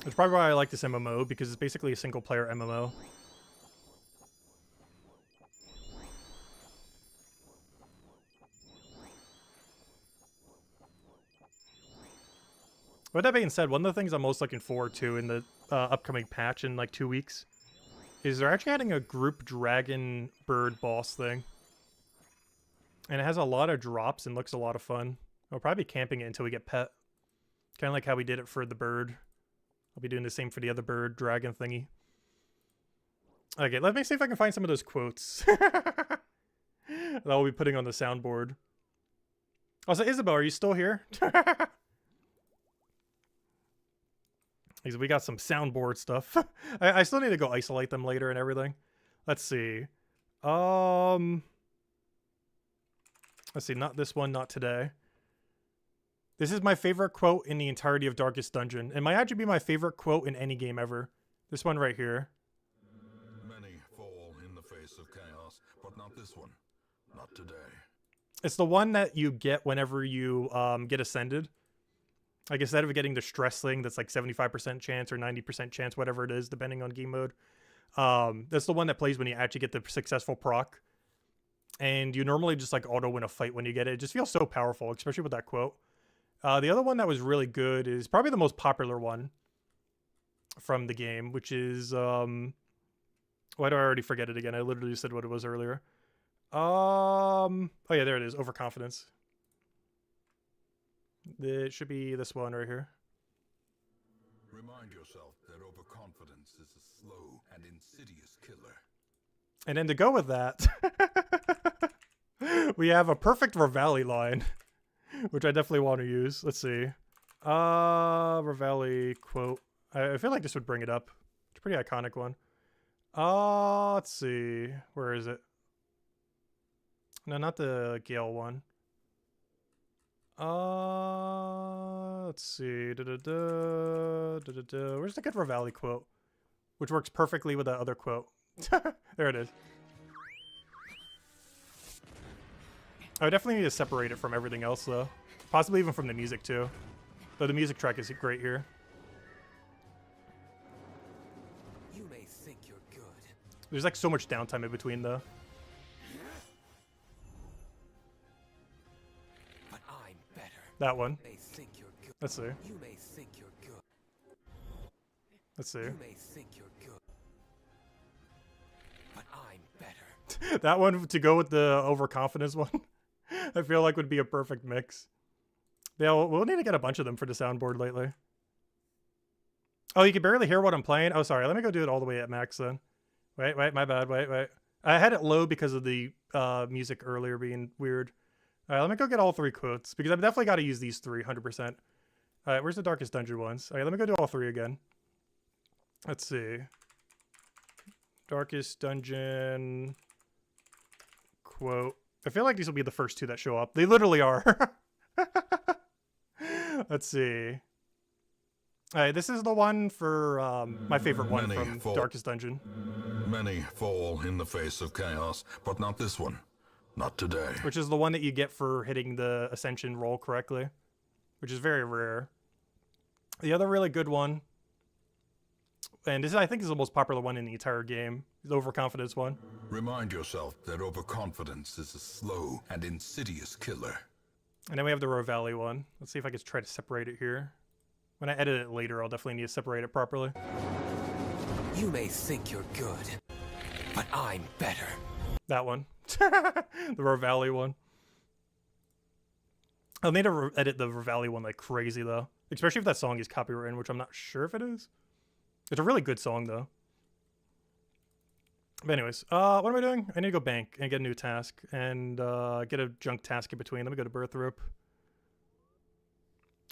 That's probably why I like this MMO, because it's basically a single-player MMO. With that being said, one of the things I'm most looking forward to in the upcoming patch in like 2 weeks is they're actually adding a group dragon bird boss thing. And it has a lot of drops and looks a lot of fun. I'll probably be camping it until we get pet. Kind of like how we did it for the bird. I'll be doing the same for the other bird dragon thingy. Okay, let me see if I can find some of those quotes that I'll be putting on the soundboard. Also, Isabel, are you still here? We got some soundboard stuff. I still need to go isolate them later and everything. Let's see. Let's see, not this one, not today. This is my favorite quote in the entirety of Darkest Dungeon. It might actually be my favorite quote in any game ever. This one right here.
Many fall in the face of chaos, but not this one. Not today.
It's the one that you get whenever you get ascended. Like, instead of getting the stress thing that's like 75% chance or 90% chance, whatever it is, depending on game mode. That's the one that plays when you actually get the successful proc. And you normally just like auto win a fight when you get it. It just feels so powerful, especially with that quote. The other one that was really good is probably the most popular one from the game, which is, why do I already forget it again? I literally said what it was earlier. Oh yeah, there it is, overconfidence. It should be this one right here.
Remind yourself that overconfidence is a slow and insidious killer.
And then to go with that, we have a perfect Revali line, which I definitely want to use. Let's see. Revali quote. I feel like this would bring it up. It's a pretty iconic one. Let's see. Where is it? No, not the Gale one. Let's see. Where's the good Revali quote? Which works perfectly with that other quote. There it is. I definitely need to separate it from everything else, though. Possibly even from the music, too. Though the music track is great here.
You may think you're good.
There's like so much downtime in between, though.
But I'm better.
That one.
You may think you're good.
Let's see.
You may think you're good.
Let's see.
You may think you're good. But I'm better.
That one to go with the overconfidence one. I feel like would be a perfect mix. Yeah, we'll need to get a bunch of them for the soundboard lately. Oh, you can barely hear what I'm playing? Oh, sorry. Let me go do it all the way at max then. Wait, my bad. Wait. I had it low because of the music earlier being weird. All right, let me go get all 3 quotes because I've definitely got to use these 3, 100%. All right, where's the Darkest Dungeon ones? All right, let me go do all 3 again. Let's see. Darkest Dungeon quote. I feel like these will be the first 2 that show up. They literally are. Let's see. All right, this is the one for my favorite one from Darkest Dungeon.
Many fall in the face of chaos, but not this one. Not today.
Which is the one that you get for hitting the Ascension roll correctly, which is very rare. The other really good one, and this I think is the most popular one in the entire game, the overconfidence one.
Remind yourself that overconfidence is a slow and insidious killer.
And then we have the Revali one. Let's see if I can try to separate it here. When I edit it later, I'll definitely need to separate it properly.
You may think you're good, but I'm better.
That one. The Revali one. I'll need to edit the Revali one like crazy, though. Especially if that song is copywritten, which I'm not sure if it is. It's a really good song, though. But anyways, what am I doing? I need to go bank and get a new task and get a junk task in between. Let me go to Birth Rope.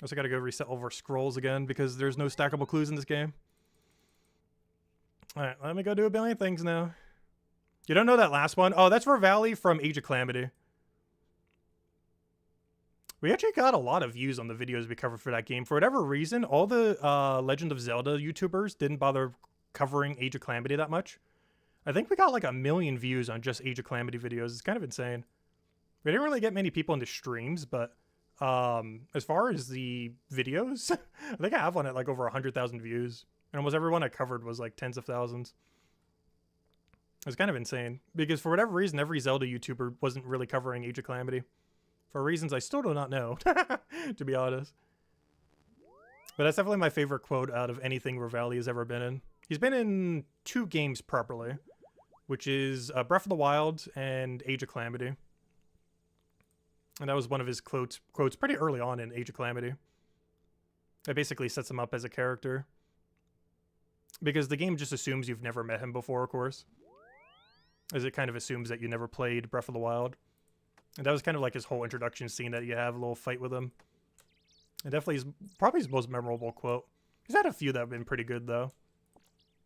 Also got to go reset all of our scrolls again because there's no stackable clues in this game. Alright, let me go do a billion things now. You don't know that last one? Oh, that's Valley from Age of Calamity. We actually got a lot of views on the videos we covered for that game. For whatever reason, all the Legend of Zelda YouTubers didn't bother covering Age of Calamity that much. I think we got like 1 million views on just Age of Calamity videos. It's kind of insane. We didn't really get many people into streams, but as far as the videos, I think I have one at like over 100,000 views. And almost everyone I covered was like tens of thousands. It's kind of insane. Because for whatever reason, every Zelda YouTuber wasn't really covering Age of Calamity. For reasons I still do not know, to be honest. But that's definitely my favorite quote out of anything Revali has ever been in. He's been in 2 games properly, which is Breath of the Wild and Age of Calamity. And that was one of his quotes pretty early on in Age of Calamity. It basically sets him up as a character. Because the game just assumes you've never met him before, of course. As it kind of assumes that you never played Breath of the Wild. And that was kind of like his whole introduction scene that you have a little fight with him. And definitely is probably his most memorable quote. He's had a few that have been pretty good, though.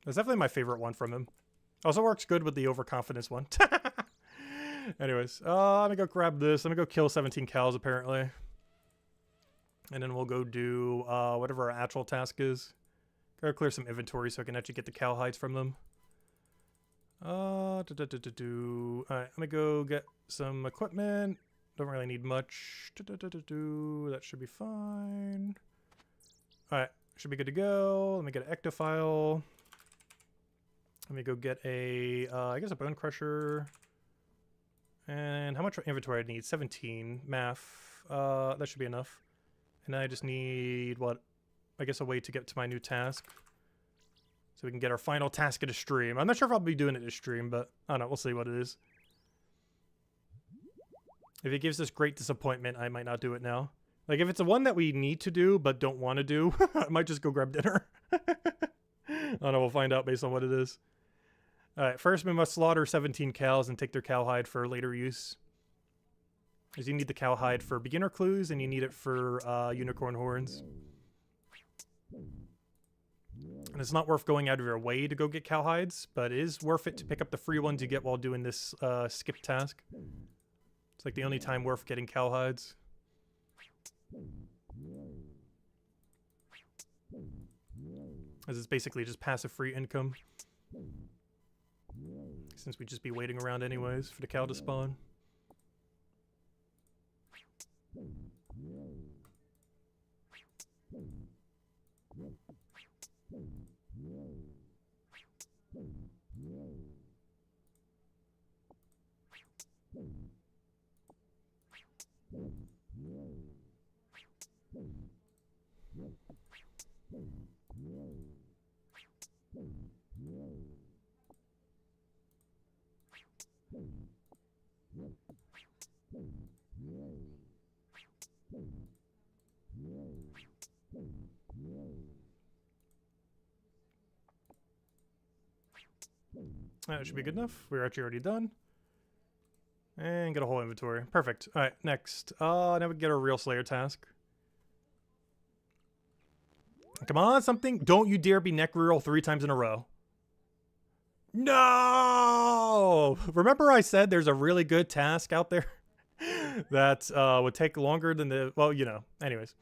That's definitely my favorite one from him. Also works good with the overconfidence one. Anyways, let me go grab this. Let me go kill 17 cows, apparently. And then we'll go do whatever our actual task is. Gotta clear some inventory so I can actually get the cow hides from them. Alright, let me go get some equipment. Don't really need much. That should be fine. Alright, should be good to go. Let me get an ectophile. Let me go get a, I guess a bone crusher. And how much inventory I need? 17. Math. That should be enough. And I just need, what? I guess a way to get to my new task. So we can get our final task at a stream. I'm not sure if I'll be doing it at a stream, but I don't know. We'll see what it is. If it gives us great disappointment, I might not do it now. Like, if it's a one that we need to do but don't want to do, I might just go grab dinner. I don't know. We'll find out based on what it is. Alright, first we must slaughter 17 cows and take their cow hide for later use. Because you need the cow hide for beginner clues, and you need it for unicorn horns. And it's not worth going out of your way to go get cow hides, but it is worth it to pick up the free ones you get while doing this skip task. It's like the only time worth getting cow hides. As it's basically just passive free income. Since we'd just be waiting around anyways for the cow to spawn. That should be good enough. We're actually already done. And get a whole inventory. Perfect. Alright, next. Now we can get our real Slayer task. Come on, something. Don't you dare be neck reroll 3 times in a row. No! Remember I said there's a really good task out there that would take longer than the... Well, you know. Anyways.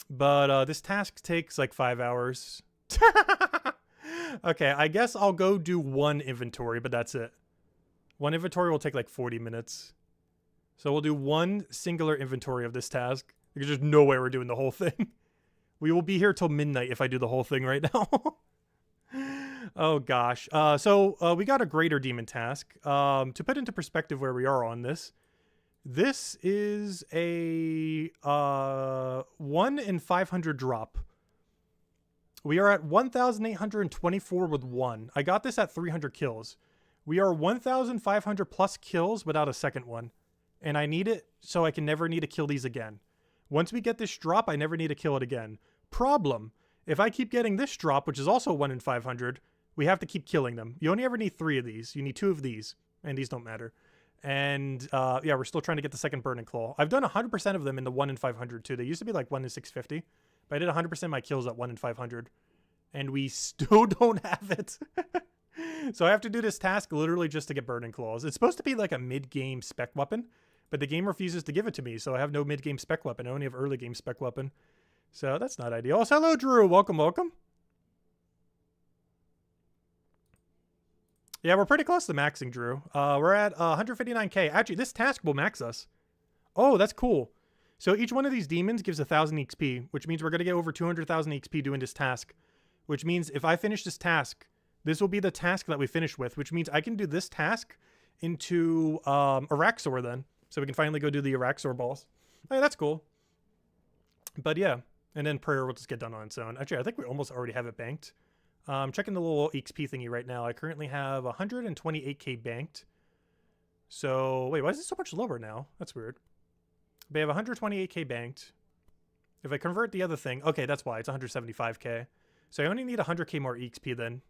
But this task takes like 5 hours. Okay, I guess I'll go do 1 inventory, but that's it. 1 inventory will take like 40 minutes. So we'll do 1 singular inventory of this task. Because there's no way we're doing the whole thing. We will be here till midnight if I do the whole thing right now. Oh gosh. So we got a greater demon task. To put into perspective where we are on this. This is a 1 in 500 drop. We are at 1,824 with 1. I got this at 300 kills. We are 1,500 plus kills without a second one. And I need it so I can never need to kill these again. Once we get this drop, I never need to kill it again. Problem. If I keep getting this drop, which is also 1 in 500, we have to keep killing them. You only ever need 3 of these. You need 2 of these, and these don't matter. And yeah, we're still trying to get the second Burning Claw. I've done 100% of them in the 1 in 500 too. They used to be like 1 in 650, but I did 100% of my kills at 1 in 500, and we still don't have it. So I have to do this task literally just to get Burning Claws. It's supposed to be like a mid-game spec weapon, but the game refuses to give it to me, so I have no mid-game spec weapon. I only have early-game spec weapon. So that's not ideal. So hello, Drew. Welcome, welcome. Yeah, we're pretty close to maxing, Drew. We're at 159k. Actually, this task will max us. Oh, that's cool. So each one of these demons gives 1,000 XP, which means we're going to get over 200,000 XP doing this task. Which means if I finish this task, this will be the task that we finish with, which means I can do this task into Araxor then. So we can finally go do the Araxor boss. Oh, yeah, that's cool. But yeah, and then prayer will just get done on its own. Actually, I think we almost already have it banked. I'm checking the little XP thingy right now. I currently have 128k banked. So, wait, why is it so much lower now? That's weird. But I have 128k banked. If I convert the other thing, okay, that's why. It's 175k. So I only need 100k more XP then,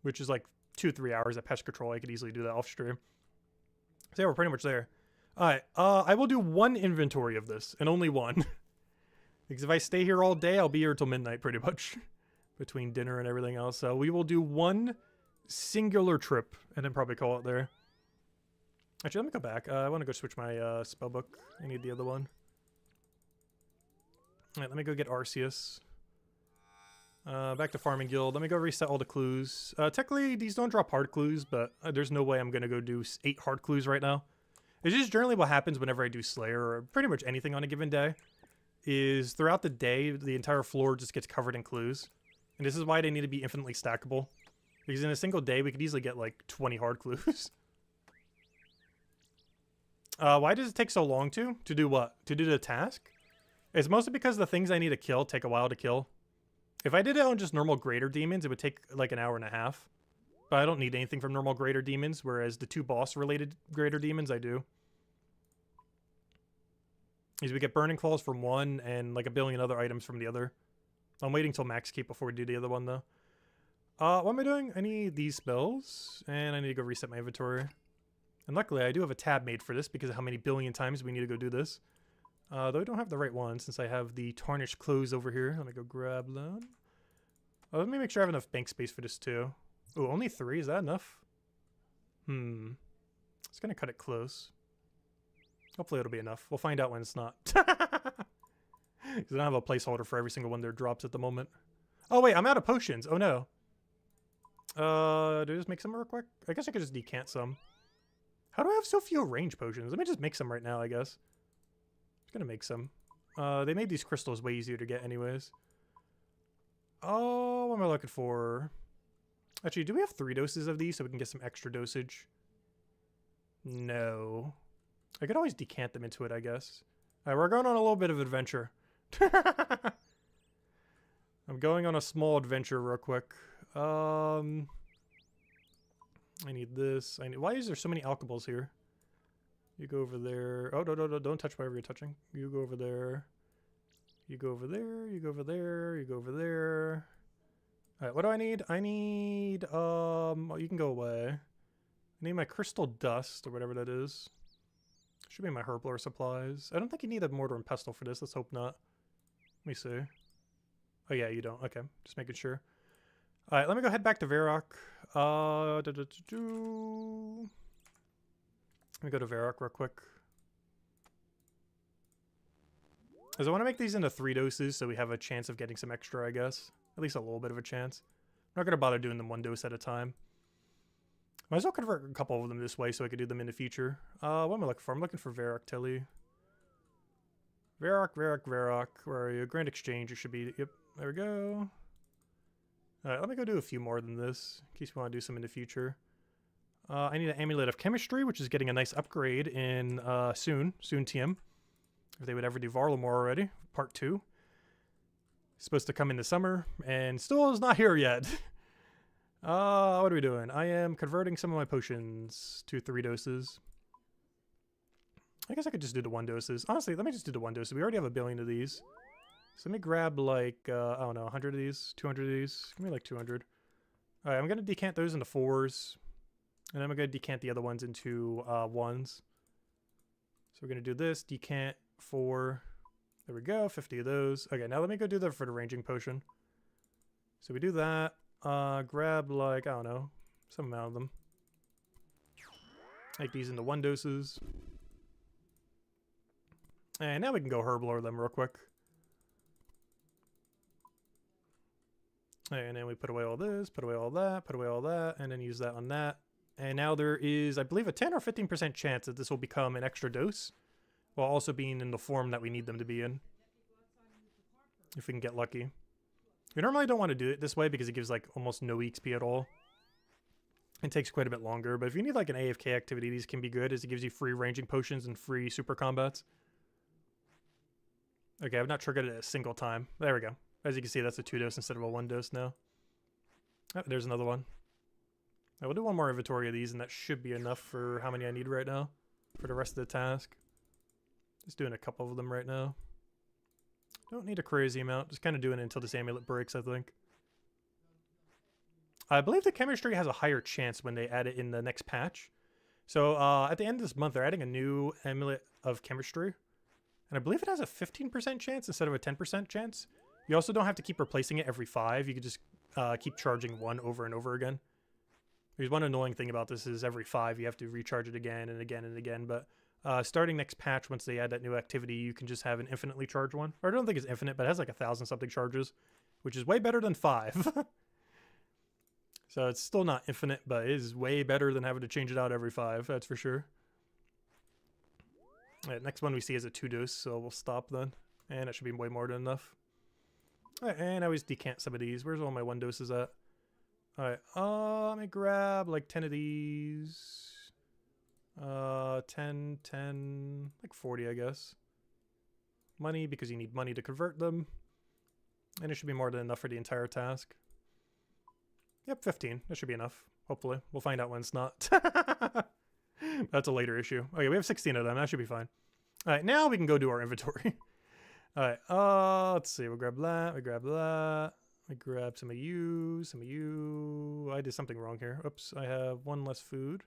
which is like 2-3 hours at pest control. I could easily do that off stream. So yeah, we're pretty much there. All right, I will do 1 inventory of this, and only 1. Because if I stay here all day, I'll be here till midnight pretty much. Between dinner and everything else. So we will do 1 singular trip and then probably call it there. Actually, let me go back. I want to go switch my spellbook. I need the other one. All right, let me go get Arceus. Back to Farming Guild. Let me go reset all the clues. Technically, these don't drop hard clues, but there's no way I'm going to go do 8 hard clues right now. It's just generally what happens whenever I do Slayer, or pretty much anything on a given day, is throughout the day, the entire floor just gets covered in clues. And this is why they need to be infinitely stackable. Because in a single day, we could easily get like 20 hard clues. Why does it take so long to? To do what? To do the task? It's mostly because the things I need to kill take a while to kill. If I did it on just normal greater demons, it would take like an hour and a half. But I don't need anything from normal greater demons, whereas the 2 boss-related greater demons, I do. Because we get Burning Claws from one, and like a billion other items from the other. I'm waiting till max keep before we do the other one, though. What am I doing? I need these spells, and I need to go reset my inventory. And luckily, I do have a tab made for this because of how many billion times we need to go do this. Though I don't have the right one since I have the tarnished clothes over here. Let me go grab them. Let me make sure I have enough bank space for this, too. Oh, only 3? Is that enough? It's going to cut it close. Hopefully it'll be enough. We'll find out when it's not. Because I don't have a placeholder for every single one there drops at the moment. Oh, wait, I'm out of potions. Oh, no. Do I just make some real quick? I guess I could just decant some. How do I have so few range potions? Let me just make some right now, I guess. Just gonna make some. They made these crystals way easier to get anyways. Oh, what am I looking for? Actually, do we have 3 doses of these so we can get some extra dosage? No. I could always decant them into it, I guess. Alright, we're going on a little bit of adventure. I'm going on a small adventure real quick. I need this. Why is there so many alcohols here? You go over there. Oh, no, don't touch whatever you're touching. You go over there. You go over there. You go over there. You go over there. Alright, what do I need? I need, oh, you can go away. I need my crystal dust, or whatever that is. Should be my herblore supplies. I don't think you need a mortar and pestle for this. Let's hope not. Let me see. Oh yeah, you don't. Okay, just making sure. Alright, let me go head back to Varrock. Let me go to Varrock real quick. Because I want to make these into 3 doses so we have a chance of getting some extra, I guess. At least a little bit of a chance. I'm not going to bother doing them 1 dose at a time. Might as well convert a couple of them this way so I could do them in the future. What am I looking for? I'm looking for Varrock Tilly. Varrock. Where are you? Grand Exchange, it should be. Yep, there we go. Alright, let me go do a few more than this, in case we want to do some in the future. I need an Amulet of Chemistry, which is getting a nice upgrade in soon TM. If they would ever do Varlamore already, part 2. It's supposed to come in the summer, and still is not here yet. What are we doing? I am converting some of my potions to 3 doses. I guess I could just do the 1 doses. Honestly, let me just do the 1 doses. We already have a billion of these. So let me grab like, I don't know, 100 of these, 200 of these. Give me like 200. All right, I'm going to decant those into 4s. And I'm going to decant the other ones into 1s. So we're going to do this. Decant 4. There we go. 50 of those. Okay, now let me go do that for the ranging potion. So we do that. Grab, like, I don't know, some amount of them. Make these into 1 doses. And now we can go herb lore them real quick. And then we put away all this, put away all that, put away all that, and then use that on that. And now there is, I believe, a 10 or 15% chance that this will become an extra dose, while also being in the form that we need them to be in. If we can get lucky. We normally don't want to do it this way because it gives like almost no EXP at all. It takes quite a bit longer, but if you need like an AFK activity, these can be good as it gives you free ranging potions and free super combats. Okay, I've not triggered it a single time. There we go. As you can see, that's a 2 dose instead of a 1 dose now. Oh, there's another one. I will do one more inventory of these, and that should be enough for how many I need right now for the rest of the task. Just doing a couple of them right now. Don't need a crazy amount. Just kind of doing it until this amulet breaks, I think. I believe the chemistry has a higher chance when they add it in the next patch. So at the end of this month, they're adding a new amulet of chemistry. And I believe it has a 15% chance instead of a 10% chance. You also don't have to keep replacing it every 5. You can just keep charging 1 over and over again. There's one annoying thing about this is every 5 you have to recharge it again and again and again. But starting next patch, once they add that new activity, you can just have an infinitely charged one. Or I don't think it's infinite, but it has like 1,000 something charges, which is way better than 5. So it's still not infinite, but it is way better than having to change it out every 5, that's for sure. Alright, next one we see is a 2 dose, so we'll stop then. And that should be way more than enough. Alright, and I always decant some of these. Where's all my 1 doses at? Alright, let me grab like 10 of these. 10, like 40 I guess. Money, because you need money to convert them. And it should be more than enough for the entire task. Yep, 15. That should be enough. Hopefully. We'll find out when it's not. That's a later issue. Okay, we have 16 of them. That should be fine. Alright, now we can go do our inventory. Alright, let's see. We'll grab that. We grab that. We grab some of you. Some of you. I did something wrong here. Oops, I have 1 less food.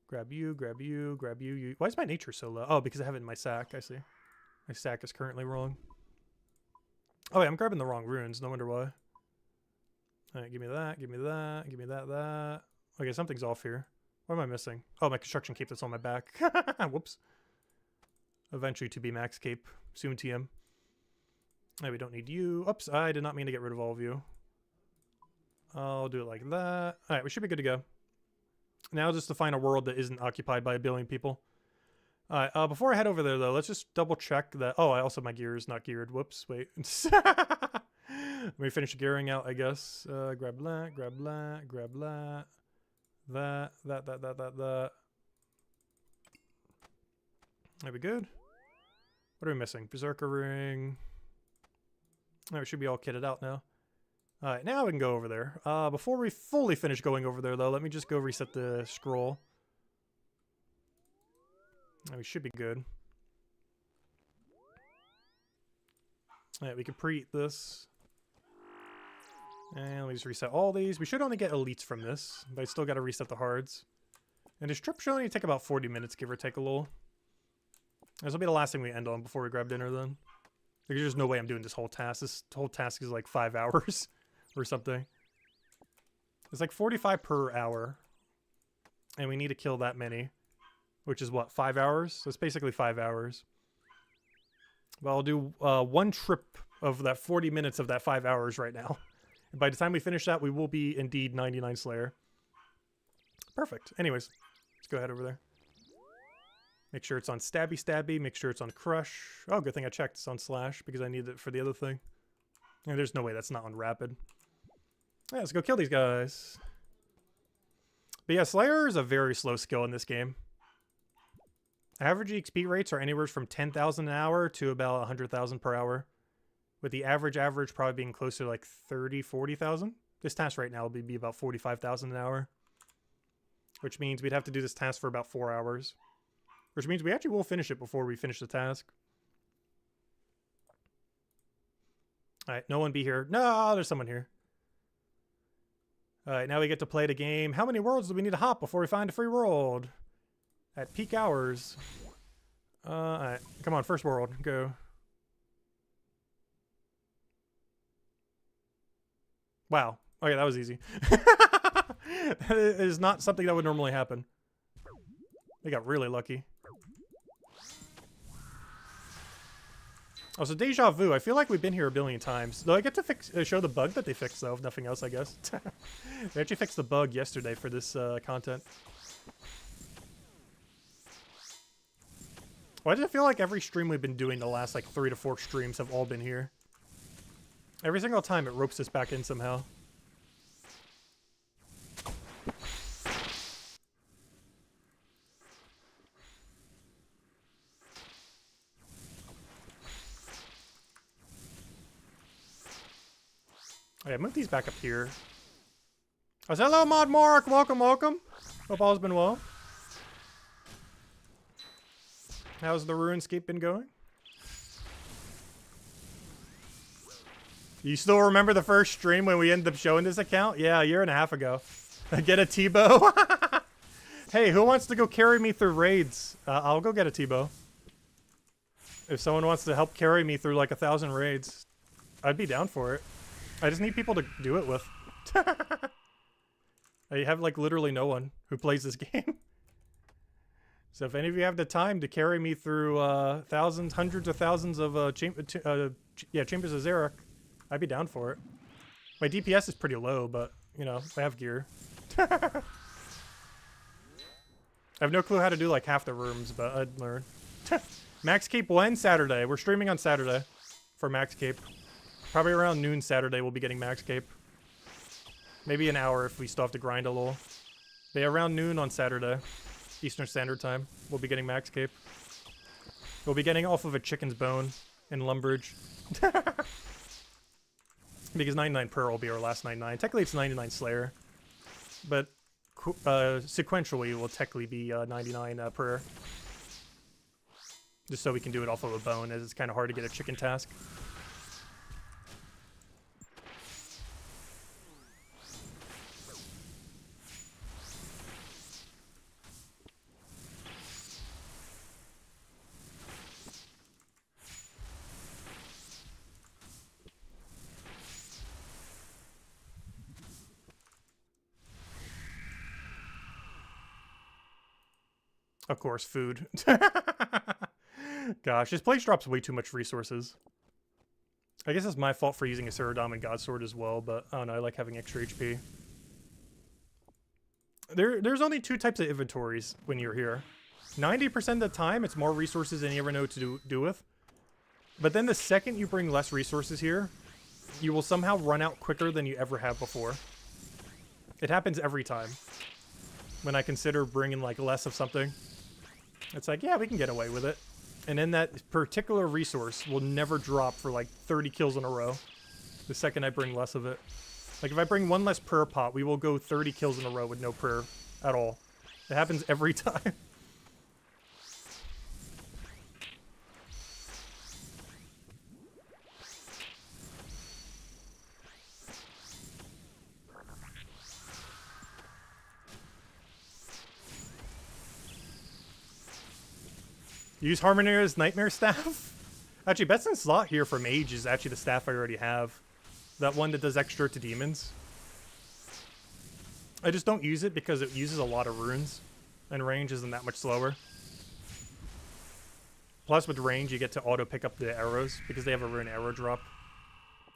Grab you, grab you, grab you. Why is my nature so low? Oh, because I have it in my sack. I see. My sack is currently wrong. Oh, wait, I'm grabbing the wrong runes. No wonder why. Alright, give me that, give me that, give me that. Okay, something's off here. What am I missing? Oh, my construction cape that's on my back. Whoops. Eventually to be max cape. Soon TM. Alright, we don't need you. Oops, I did not mean to get rid of all of you. I'll do it like that. Alright, we should be good to go. Now just to find a world that isn't occupied by 1 billion people. Alright, before I head over there though, let's just double check that. Oh, I also, my gear is not geared. Whoops, wait. Let me finish gearing out, I guess. Grab that, grab that, grab that. That. Are we good? What are we missing? Berserker ring. Oh, we should be all kitted out now. Alright, now we can go over there. Before we fully finish going over there, though, let me just go reset the scroll. Oh, we should be good. Alright, we can pre-eat this. And let me just reset all these. We should only get elites from this, but I still got to reset the hards. And this trip should only take about 40 minutes, give or take a little. This will be the last thing we end on before we grab dinner then. There's just no way I'm doing this whole task. This whole task is like 5 hours or something. It's like 45 per hour. And we need to kill that many. Which is what, 5 hours? So it's basically 5 hours. But I'll do 1 trip of that 40 minutes of that 5 hours right now. And by the time we finish that, we will be indeed 99 Slayer. Perfect. Anyways, let's go ahead over there. Make sure it's on stabby. Make sure it's on crush. Oh, good thing I checked. It's on slash because I need it for the other thing. And there's no way that's not on rapid. Yeah, let's go kill these guys. But yeah, Slayer is a very slow skill in this game. Average EXP rates are anywhere from 10,000 an hour to about 100,000 per hour. With the average probably being closer to like 30, 40,000. This task right now will be about 45,000 an hour. Which means we'd have to do this task for about 4 hours. Which means we actually will finish it before we finish the task. Alright, no one be here. No, there's someone here. Alright, now we get to play the game. How many worlds do we need to hop before we find a free world? At peak hours. Alright, come on, first world, go. Wow. Okay, that was easy. That is not something that would normally happen. They got really lucky. Also, deja vu. I feel like we've been here a billion times. Though I get to show the bug that they fixed, though, if nothing else, I guess. They actually fixed the bug yesterday for this content. Why does it feel like every stream we've been doing the last, like, 3 to 4 streams have all been here? Every single time it ropes us back in somehow. Okay, move these back up here. Oh, hello, Mod Mark. Welcome, welcome. Hope all's been well. How's the RuneScape been going? You still remember the first stream when we ended up showing this account? Yeah, a year and a half ago. Get a T-bow? Hey, who wants to go carry me through raids? I'll go get a T-bow. If someone wants to help carry me through like 1,000 raids, I'd be down for it. I just need people to do it with. I have like literally no one who plays this game. So if any of you have the time to carry me through thousands, hundreds of thousands of Chambers of Xeric, I'd be down for it. My DPS is pretty low, but you know, I have gear. I have no clue how to do like half the rooms, but I'd learn. Max Cape when? Saturday. We're streaming on Saturday for Max Cape. Probably around noon Saturday we'll be getting Max Cape. Maybe an hour if we still have to grind a little. But yeah, around noon on Saturday, Eastern Standard Time, we'll be getting Max Cape. We'll be getting off of a chicken's bone in Lumbridge. Because 99 Pearl will be our last 99. Technically it's 99 Slayer. But sequentially will technically be 99 Prayer. Just so we can do it off of a bone, as it's kind of hard to get a chicken task. Of course, food. Gosh, this place drops way too much resources. I guess it's my fault for using a Ceradom and Godsword as well, but I don't know, I like having extra HP. There's only 2 types of inventories when you're here. 90% of the time, it's more resources than you ever know what to do with. But then the second you bring less resources here, you will somehow run out quicker than you ever have before. It happens every time. When I consider bringing like less of something, it's like, yeah, we can get away with it. And then that particular resource will never drop for like 30 kills in a row the second I bring less of it. Like if I bring 1 less prayer pot, we will go 30 kills in a row with no prayer at all. It happens every time. Use Harmonier's Nightmare Staff? Actually, Betson's Slot here for Mage is actually the staff I already have. That one that does extra to demons. I just don't use it because it uses a lot of runes, and range isn't that much slower. Plus, with range, you get to auto pick up the arrows because they have a rune arrow drop.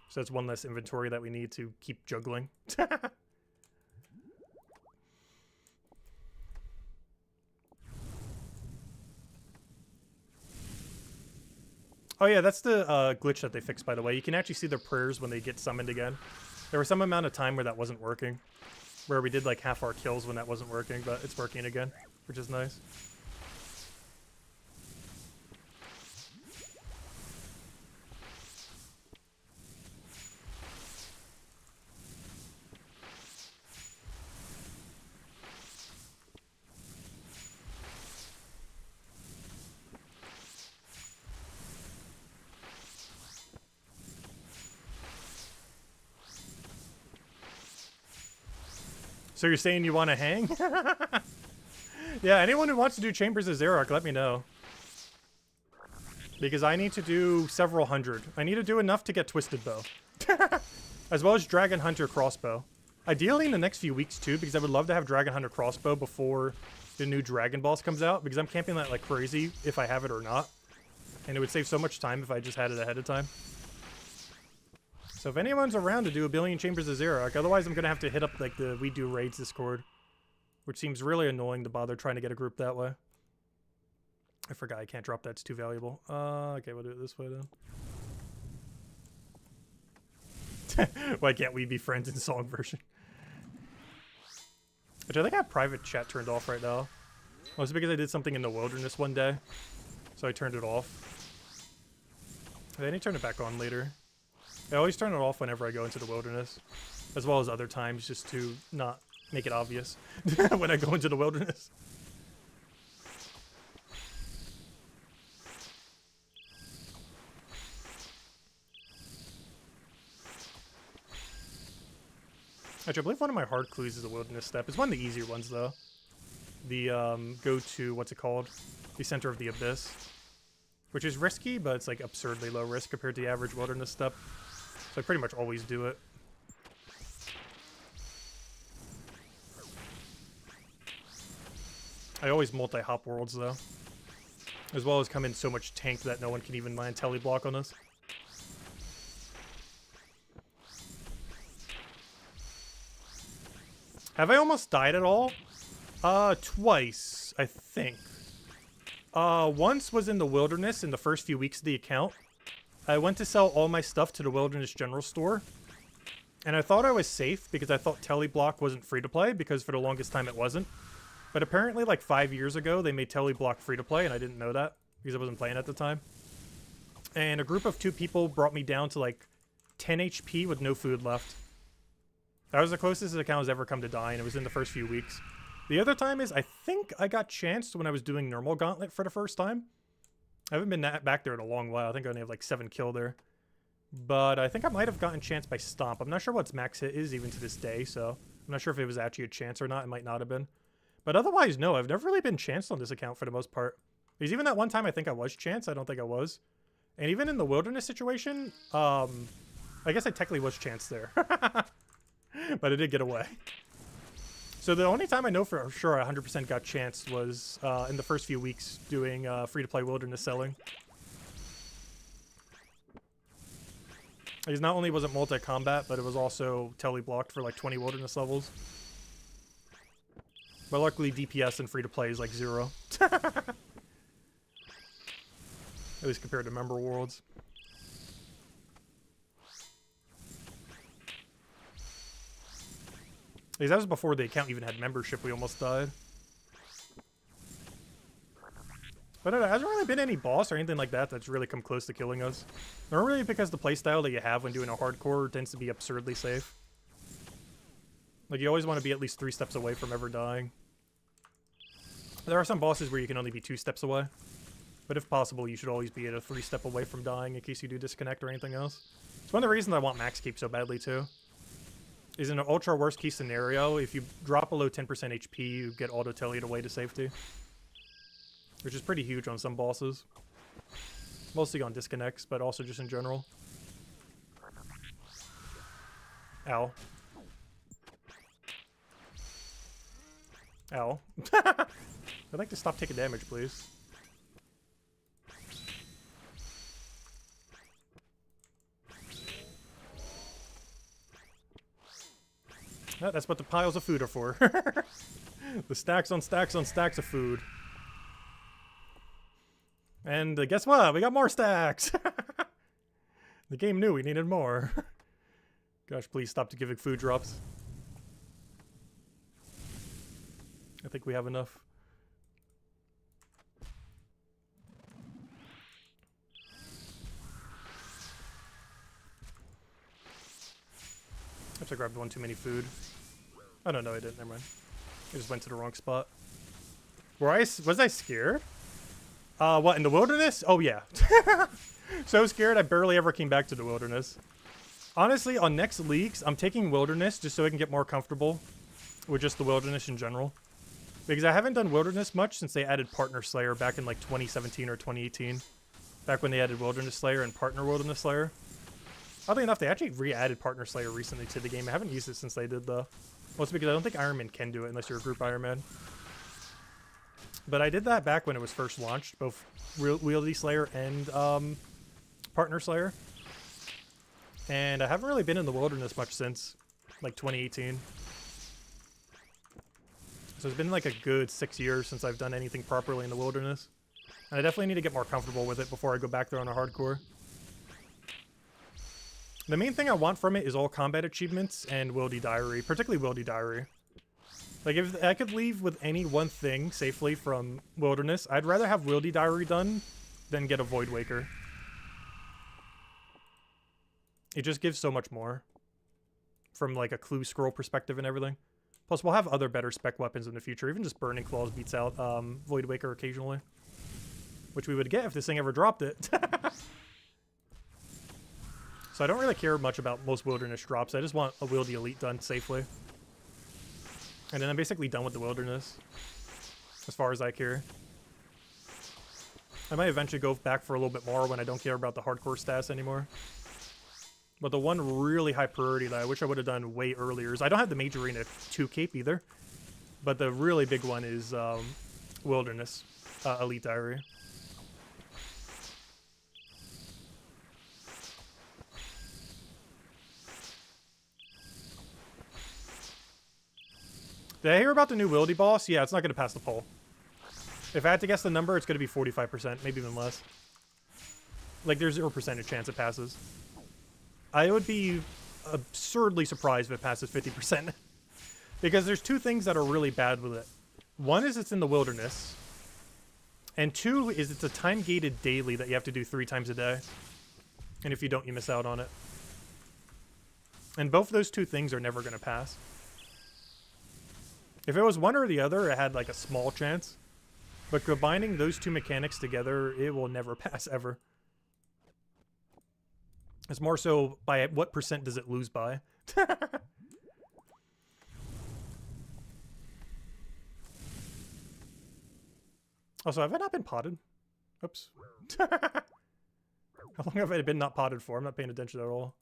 So that's 1 less inventory that we need to keep juggling. Oh yeah, that's the glitch that they fixed, by the way. You can actually see their prayers when they get summoned again. There was some amount of time where that wasn't working. Where we did like half our kills when that wasn't working, but it's working again, which is nice. So you're saying you want to hang? Yeah, anyone who wants to do Chambers of Xerox, let me know. Because I need to do several hundred. I need to do enough to get Twisted Bow. As well as Dragon Hunter Crossbow. Ideally in the next few weeks too, because I would love to have Dragon Hunter Crossbow before the new Dragon Boss comes out. Because I'm camping that like crazy if I have it or not. And it would save so much time if I just had it ahead of time. So if anyone's around to do a billion Chambers of Xerox, otherwise I'm going to have to hit up like the We Do Raids Discord. Which seems really annoying to bother trying to get a group that way. I forgot I can't drop that, it's too valuable. Okay, we'll do it this way then. Why can't we be friends in song version? Which I think I have private chat turned off right now. Mostly because I did something in the wilderness one day. So I turned it off. I need to turn it back on later. I always turn it off whenever I go into the wilderness. As well as other times, just to not make it obvious when I go into the wilderness. Actually, I believe one of my hard clues is a wilderness step. It's one of the easier ones, though. The, go to, what's it called? The Center of the Abyss. Which is risky, but it's, like, absurdly low risk compared to the average wilderness step. So I pretty much always do it. I always multi-hop worlds, though. As well as come in so much tank that no one can even land teleblock on us. Have I almost died at all? Twice, I think. Once was in the wilderness in the first few weeks of the account. I went to sell all my stuff to the Wilderness General Store. And I thought I was safe because I thought teleblock wasn't free to play because for the longest time it wasn't. But apparently, like 5 years ago, they made teleblock free to play, and I didn't know that because I wasn't playing at the time. And a group of 2 people brought me down to like 10 HP with no food left. That was the closest the account has ever come to dying. It was in the first few weeks. The other time is, I think I got chanced when I was doing Normal Gauntlet for the first time. I haven't been back there in a long while. I think I only have like 7 kill there. But I think I might have gotten chanced by Stomp. I'm not sure what its max hit is even to this day, so I'm not sure if it was actually a chance or not. It might not have been. But otherwise, no, I've never really been chanced on this account for the most part. Because even that one time I think I was chanced, I don't think I was. And even in the wilderness situation, I guess I technically was chanced there. But I did get away. So the only time I know for sure I 100% got chanced was in the first few weeks doing free-to-play wilderness selling. Because not only was it multi-combat, but it was also tele-blocked for like 20 wilderness levels. But luckily DPS and free-to-play is like 0. At least compared to member worlds. Because that was before the account even had membership, we almost died. But there hasn't really been any boss or anything like that that's really come close to killing us. Normally because the playstyle that you have when doing a hardcore tends to be absurdly safe. Like, you always want to be at least 3 steps away from ever dying. There are some bosses where you can only be 2 steps away. But if possible, you should always be at a 3-step away from dying in case you do disconnect or anything else. It's one of the reasons I want max keep so badly, too. Is in an ultra worst case scenario, if you drop below 10% HP, you get auto-tellied away to safety. Which is pretty huge on some bosses. Mostly on disconnects, but also just in general. Ow. Ow. I'd like to stop taking damage, please. Oh, that's what the piles of food are for. The stacks on stacks on stacks of food. And guess what? We got more stacks! The game knew we needed more. Gosh, please stop giving food drops. I think we have enough. I grabbed one too many food. Oh no, I didn't. Never mind. I just went to the wrong spot. Was I scared? What, in the wilderness? Oh yeah. So scared I barely ever came back to the wilderness. Honestly, on next leagues, I'm taking wilderness just so I can get more comfortable. with just the Wilderness in general. Because I haven't done Wilderness much since they added Partner Slayer back in like 2017 or 2018. Back when they added Wilderness Slayer and Partner Wilderness Slayer. Oddly enough, they actually re-added Partner Slayer recently to the game. I haven't used it since they did though. Mostly because I don't think Iron Man can do it unless you're a group Iron Man. But I did that back when it was first launched, both Wieldy Slayer and Partner Slayer. And I haven't really been in the Wilderness much since, like 2018. So it's been like a good 6 years since I've done anything properly in the Wilderness. And I definitely need to get more comfortable with it before I go back there on a hardcore. The main thing I want from it is all combat achievements and Wieldy Diary, particularly Wieldy Diary. Like, if I could leave with any one thing safely from Wilderness, I'd rather have Wieldy Diary done than get a Void Waker. It just gives so much more from, like, a clue scroll perspective and everything. Plus, we'll have other better spec weapons in the future. Even just Burning Claws beats out Void Waker occasionally. Which we would get if this thing ever dropped it. So I don't really care much about most Wilderness drops. I just want a Wieldy Elite done safely. And then I'm basically done with the Wilderness, as far as I care. I might eventually go back for a little bit more when I don't care about the hardcore stats anymore. But the one really high priority that I wish I would have done way earlier is I don't have the Major Arena 2 cape either. But the really big one is Wilderness Elite Diary. Did I hear about the new Wieldy boss? Yeah, it's not going to pass the poll. If I had to guess the number, it's going to be 45%, maybe even less. Like, there's 0% chance it passes. I would be absurdly surprised if it passes 50%. Because there's two things that are really bad with it. One is it's in the Wilderness. And two is it's a time-gated daily that you have to do 3 times a day. And if you don't, you miss out on it. And both of those two things are never going to pass. If it was one or the other, it had like a small chance. But combining those two mechanics together, it will never pass ever. It's more so by what percent does it lose by. Also, have I not been potted? Oops. How long have I been not potted for? I'm not paying attention at all.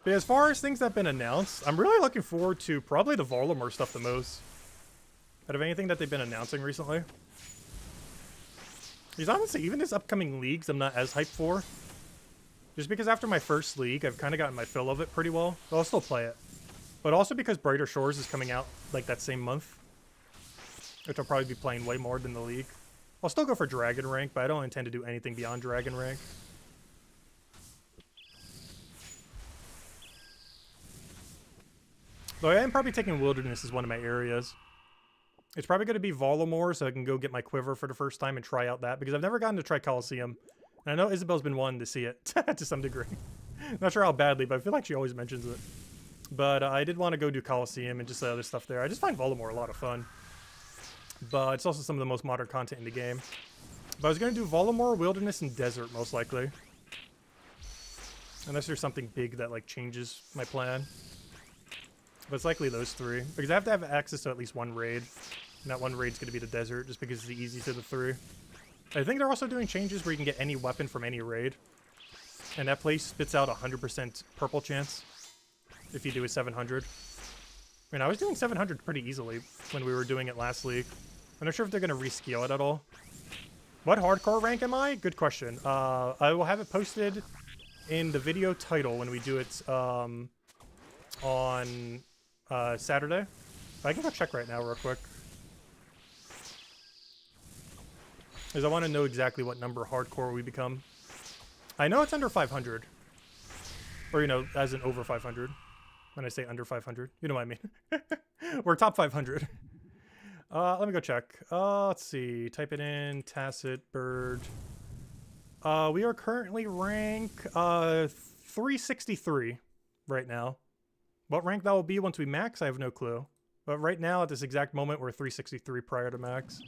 But as far as things that have been announced, I'm really looking forward to probably the Varlamore stuff the most. Out of anything that they've been announcing recently. Because honestly, even this upcoming leagues I'm not as hyped for. Just because after my first league, I've kind of gotten my fill of it pretty well. But I'll still play it. But also because Brighter Shores is coming out like that same month. Which I'll probably be playing way more than the league. I'll still go for Dragon Rank, but I don't intend to do anything beyond Dragon Rank. Though I am probably taking Wilderness as one of my areas. It's probably going to be Varlamore, so I can go get my Quiver for the first time and try out that. Because I've never gotten to try Coliseum. And I know Isabel's been wanting to see it, to some degree. Not sure how badly, but I feel like she always mentions it. But I did want to go do Coliseum and just the other stuff there. I just find Varlamore a lot of fun. But it's also some of the most modern content in the game. But I was going to do Varlamore, Wilderness, and Desert, most likely. Unless there's something big that, like, changes my plan. But it's likely those 3. Because I have to have access to at least one raid. And that one raid's going to be the Desert, just because it's the easiest of the 3. I think they're also doing changes where you can get any weapon from any raid. And that place spits out 100% purple chance if you do a 700. I mean, I was doing 700 pretty easily when we were doing it last league. I'm not sure if they're going to rescale it at all. What hardcore rank am I? Good question. I will have it posted in the video title when we do it on Saturday. I can go check right now real quick. Is I want to know exactly what number hardcore we become. I know it's under 500. Or, you know, as in over 500. When I say under 500. You know what I mean. We're top 500. Let me go check. Let's see. Type it in. Tacit bird. We are currently rank 363 right now. What rank that will be once we max, I have no clue. But right now, at this exact moment, we're 363 prior to max.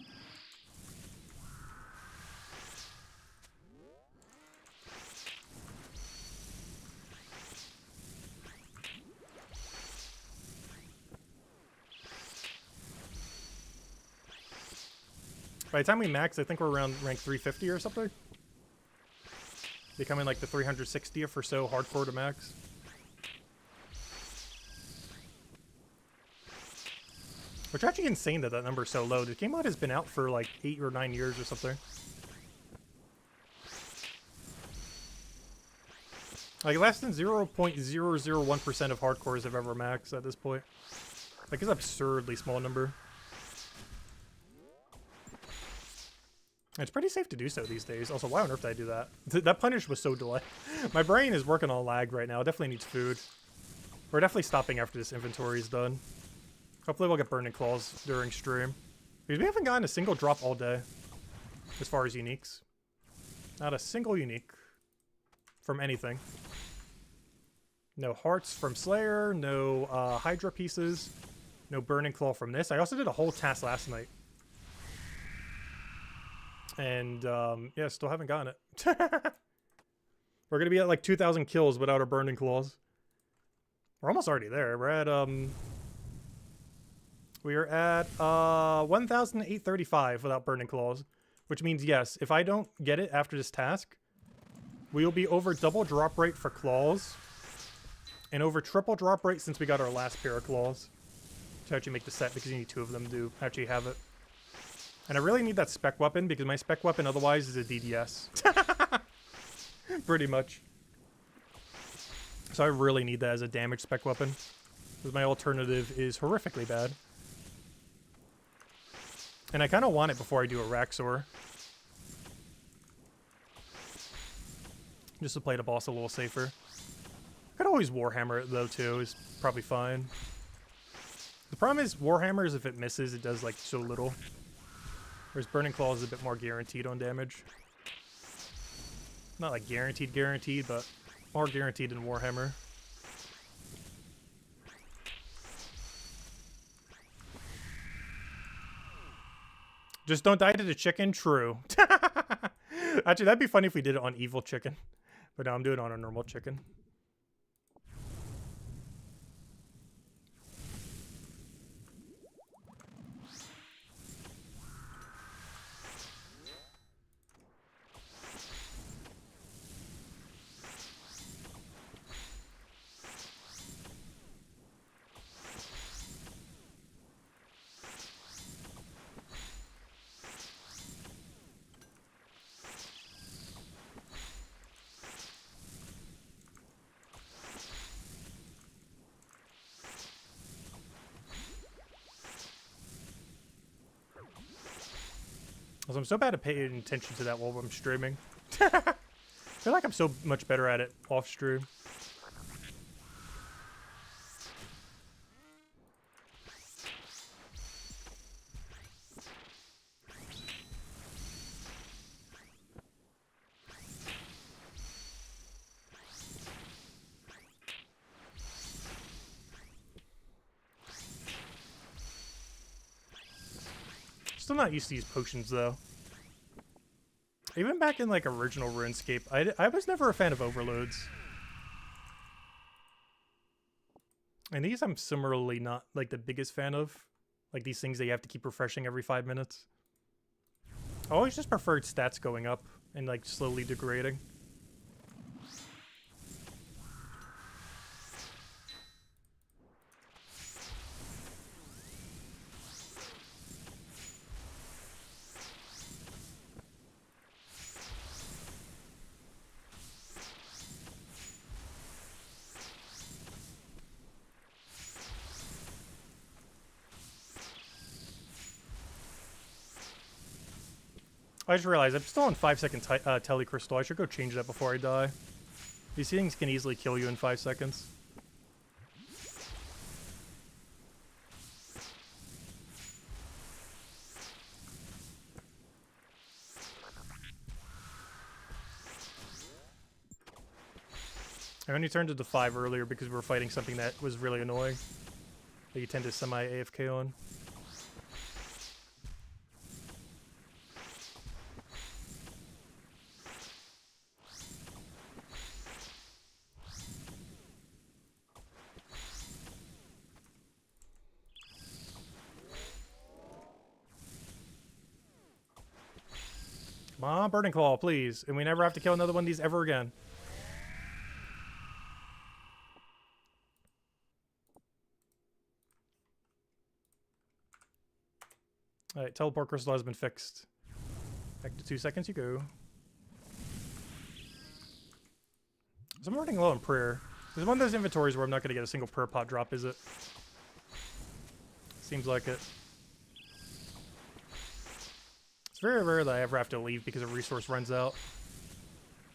By the time we max, I think we're around rank 350 or something. Becoming like the 360th or so hardcore to max. Which is actually insane that that number is so low. The game mod has been out for like 8 or 9 years or something. Like less than 0.001% of hardcores have ever maxed at this point. Like it's an absurdly small number. It's pretty safe to do so these days. Also, why on earth did I do that? That punish was so delayed. My brain is working on lag right now. It definitely needs food. We're definitely stopping after this inventory is done. Hopefully we'll get Burning Claws during stream. Because we haven't gotten a single drop all day. As far as uniques. Not a single unique. From anything. No hearts from Slayer. No Hydra pieces. No Burning Claw from this. I also did a whole task last night. And, yeah, still haven't gotten it. We're going to be at like 2,000 kills without our Burning Claws. We're almost already there. We're at, we're at 1,835 without Burning Claws. Which means, yes, if I don't get it after this task, we will be over double drop rate for claws. And over triple drop rate since we got our last pair of claws. To actually make the set, because you need 2 of them to actually have it. And I really need that spec weapon, because my spec weapon otherwise is a DDS. Pretty much. So I really need that as a damage spec weapon. Because my alternative is horrifically bad. And I kind of want it before I do a Raxor. Just to play the boss a little safer. I could always Warhammer it though too, is probably fine. The problem is Warhammers, if it misses, it does like so little. Whereas Burning Claw is a bit more guaranteed on damage. Not like guaranteed, but more guaranteed than Warhammer. Just don't die to the chicken? True. Actually, that'd be funny if we did it on evil chicken. But no, I'm doing it on a normal chicken. I'm so bad at paying attention to that while I'm streaming. I feel like I'm so much better at it off stream. Still not used to these potions though. Even back in like original RuneScape, I was never a fan of overloads. And these I'm similarly not like the biggest fan of. Like these things that you have to keep refreshing every 5 minutes. I always just preferred stats going up and like slowly degrading. I just realized I'm still on 5-second telecrystal. I should go change that before I die. These things can easily kill you in 5 seconds. I only turned it to 5 earlier because we were fighting something that was really annoying. That you tend to semi-AFK on. Come on, Burning Claw, please. And we never have to kill another one of these ever again. Alright, teleport crystal has been fixed. Back to 2 seconds you go. So I'm running low on prayer. This is one of those inventories where I'm not going to get a single prayer pot drop, is it? Seems like it. It's very rare that I ever have to leave because a resource runs out.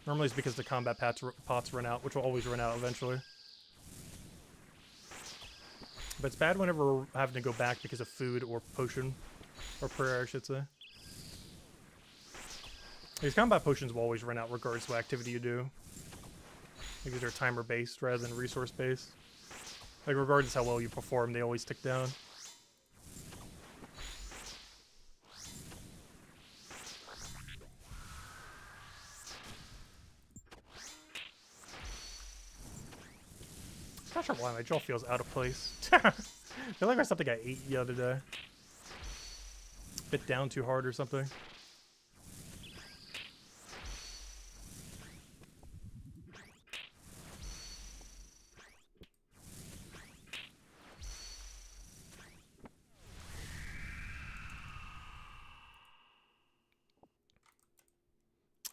Normally it's because the combat pots run out, which will always run out eventually. But it's bad whenever we're having to go back because of food or potion. Or prayer, I should say. These combat potions will always run out regardless of what activity you do. Because they're timer-based rather than resource-based. Like, regardless how well you perform, they always tick down. I'm not sure why my jaw feels out of place. I feel like that's something I ate the other day. Bit down too hard or something.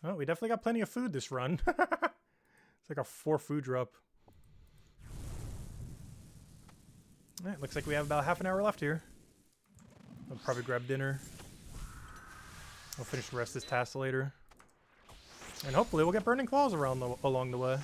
Oh, we definitely got plenty of food this run. It's like a 4 food drop. Alright, looks like we have about half an hour left here. I'll probably grab dinner. I'll finish the rest of this task later. And hopefully we'll get Burning Claws along the way.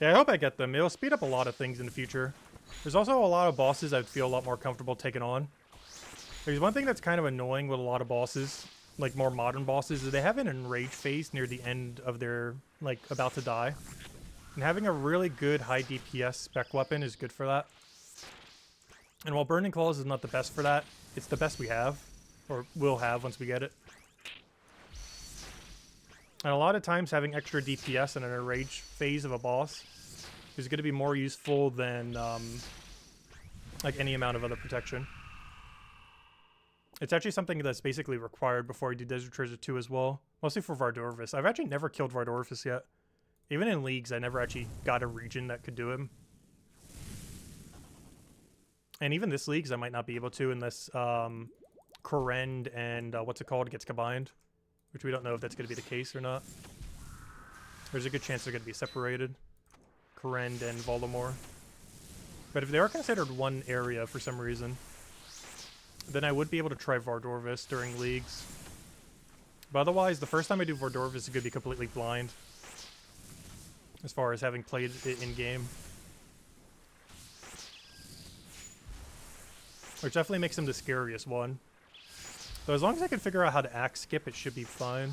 Yeah, I hope I get them. It'll speed up a lot of things in the future. There's also a lot of bosses I'd feel a lot more comfortable taking on. There's one thing that's kind of annoying with a lot of bosses, like more modern bosses, is they have an enrage phase near the end of their, like, about to die. And having a really good high DPS spec weapon is good for that. And while Burning Claws is not the best for that, it's the best we have, or will have once we get it. And a lot of times having extra DPS in an enrage phase of a boss is going to be more useful than like any amount of other protection. It's actually something that's basically required before I do Desert Treasure 2 as well. Mostly for Vardorvis. I've actually never killed Vardorvis yet. Even in Leagues, I never actually got a region that could do him. And even this Leagues, I might not be able to unless Korend and what's it called gets combined. Which we don't know if that's going to be the case or not. There's a good chance they're going to be separated. Korend and Voldemort. But if they are considered one area for some reason, then I would be able to try Vardorvis during Leagues. But otherwise, the first time I do Vardorvis is going to be completely blind. As far as having played it in-game. Which definitely makes him the scariest one. So as long as I can figure out how to axe skip, it should be fine.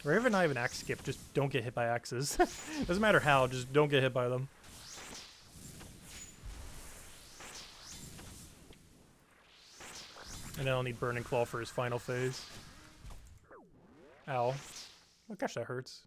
Or even not even axe skip, just don't get hit by axes. Doesn't matter how, just don't get hit by them. And then I'll need Burning Claw for his final phase. Ow. Oh gosh, that hurts.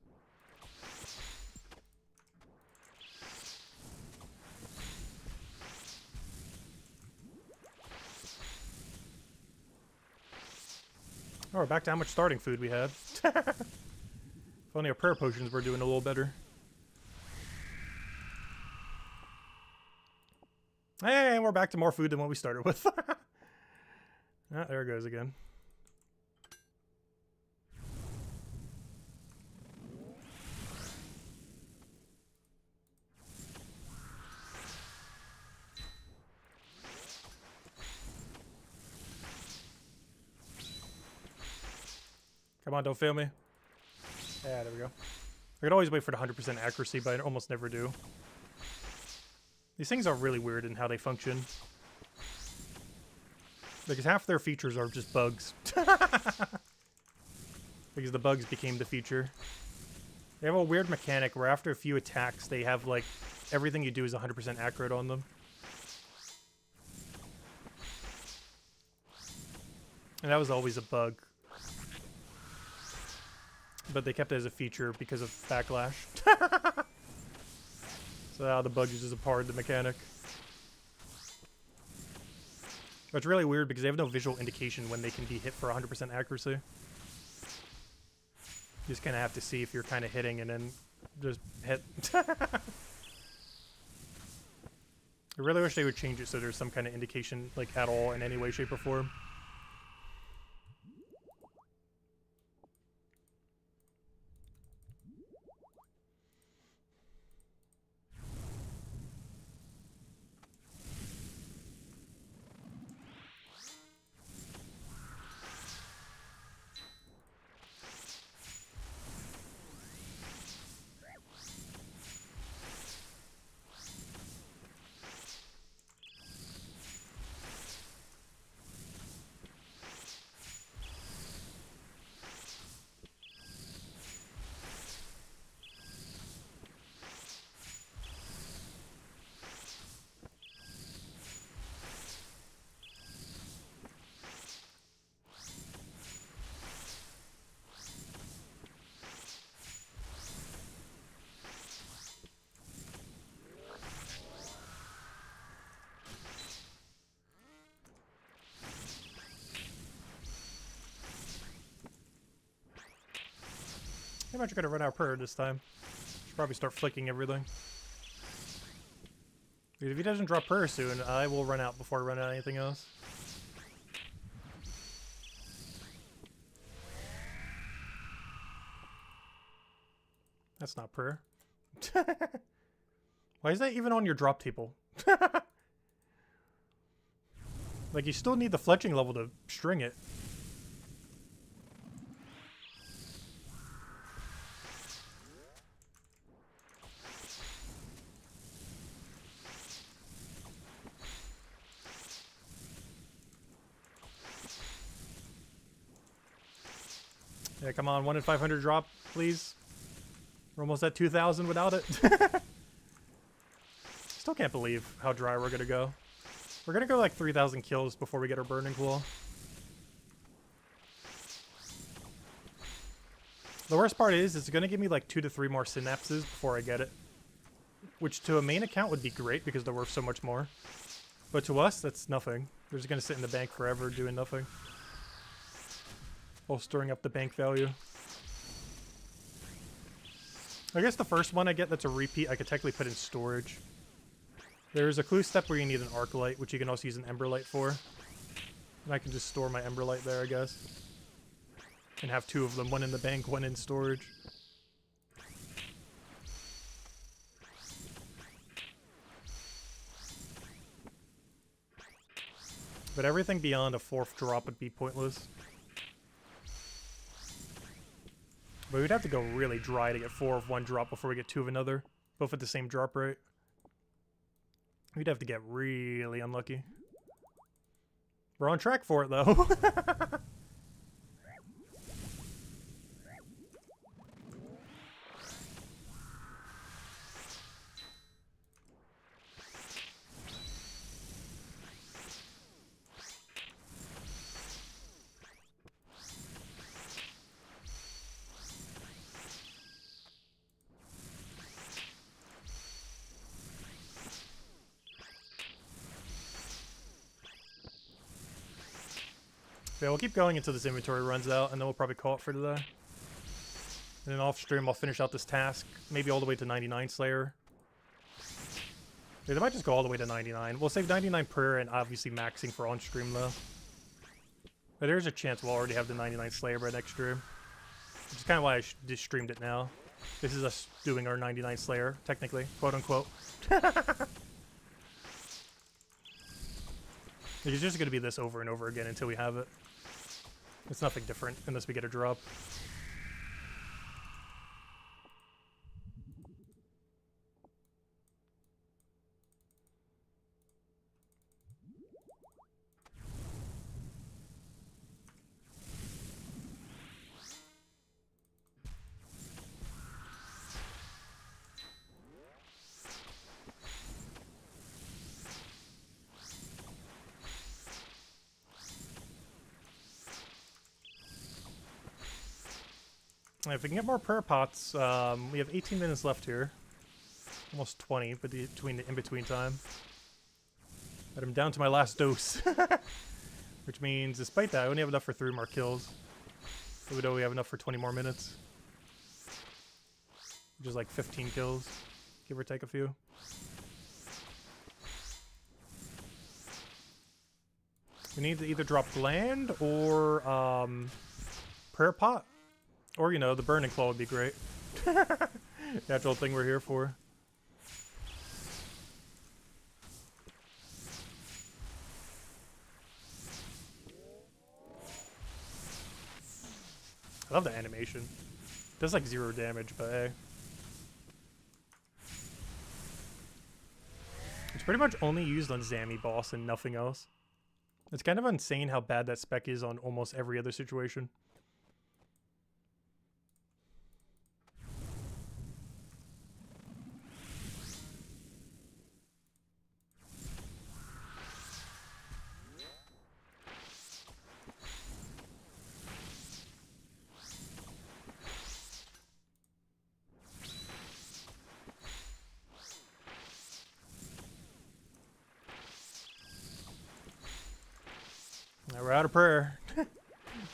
Oh, we're back to how much starting food we had. If only our prayer potions were doing a little better. Hey, we're back to more food than what we started with. Ah, there it goes again. Come on, don't fail me. Yeah, there we go. I could always wait for the 100% accuracy, but I almost never do. These things are really weird in how they function. Because half their features are just bugs. Because the bugs became the feature. They have a weird mechanic where after a few attacks, they have, like, everything you do is 100% accurate on them. And that was always a bug. But they kept it as a feature because of backlash. So now the bug is just a part of the mechanic. But it's really weird because they have no visual indication when they can be hit for 100% accuracy. You just kind of have to see if you're kind of hitting and then just hit. I really wish they would change it so there's some kind of indication, like, at all in any way, shape, or form. I'm actually gonna run out of prayer this time. Should probably start flicking everything. Because if he doesn't drop prayer soon, I will run out before I run out of anything else. That's not prayer. Why is that even on your drop table? Like, you still need the fletching level to string it. Yeah, come on, 1 in 500 drop, please. We're almost at 2,000 without it. Still can't believe how dry we're gonna go. We're gonna go like 3,000 kills before we get our Burning Claw. The worst part is, it's gonna give me like 2 to 3 more synapses before I get it. Which to a main account would be great because they're worth so much more. But to us, that's nothing. They're just gonna sit in the bank forever doing nothing. While storing up the bank value. I guess the first one I get that's a repeat, I could technically put in storage. There's a clue step where you need an arc light, which you can also use an ember light for. And I can just store my ember light there, I guess. And have 2 of them, 1 in the bank, 1 in storage. But everything beyond a 4th drop would be pointless. But we'd have to go really dry to get 4 of 1 drop before we get 2 of another. Both at the same drop rate. We'd have to get really unlucky. We're on track for it, though. Yeah, we'll keep going until this inventory runs out, and then we'll probably call it for today. And then off stream, I'll finish out this task, maybe all the way to 99 Slayer. Yeah, they might just go all the way to 99. We'll save 99 prayer and obviously maxing for on stream though. But there's a chance we'll already have the 99 Slayer by next stream. Which is kind of why I just streamed it now. This is us doing our 99 Slayer, technically, quote unquote. It's just going to be this over and over again until we have it. It's nothing different unless we get a drop. If we can get more prayer pots, we have 18 minutes left here. Almost 20, but between the in-between time. But I'm down to my last dose. Which means, despite that, I only have enough for 3 more kills. Even though we have enough for 20 more minutes. Which is like 15 kills, give or take a few. We need to either drop land or prayer pot. Or, you know, the burning claw would be great. Natural thing we're here for. I love the animation. It does like 0 damage, but hey. It's pretty much only used on Zammy boss and nothing else. It's kind of insane how bad that spec is on almost every other situation. Now we're out of prayer.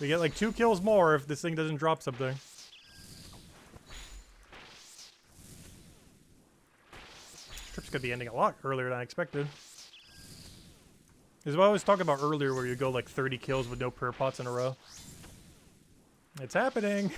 We get like 2 kills more if this thing doesn't drop something. Trip's gonna be ending a lot earlier than I expected. This is what I was talking about earlier, where you go like 30 kills with no prayer pots in a row. It's happening.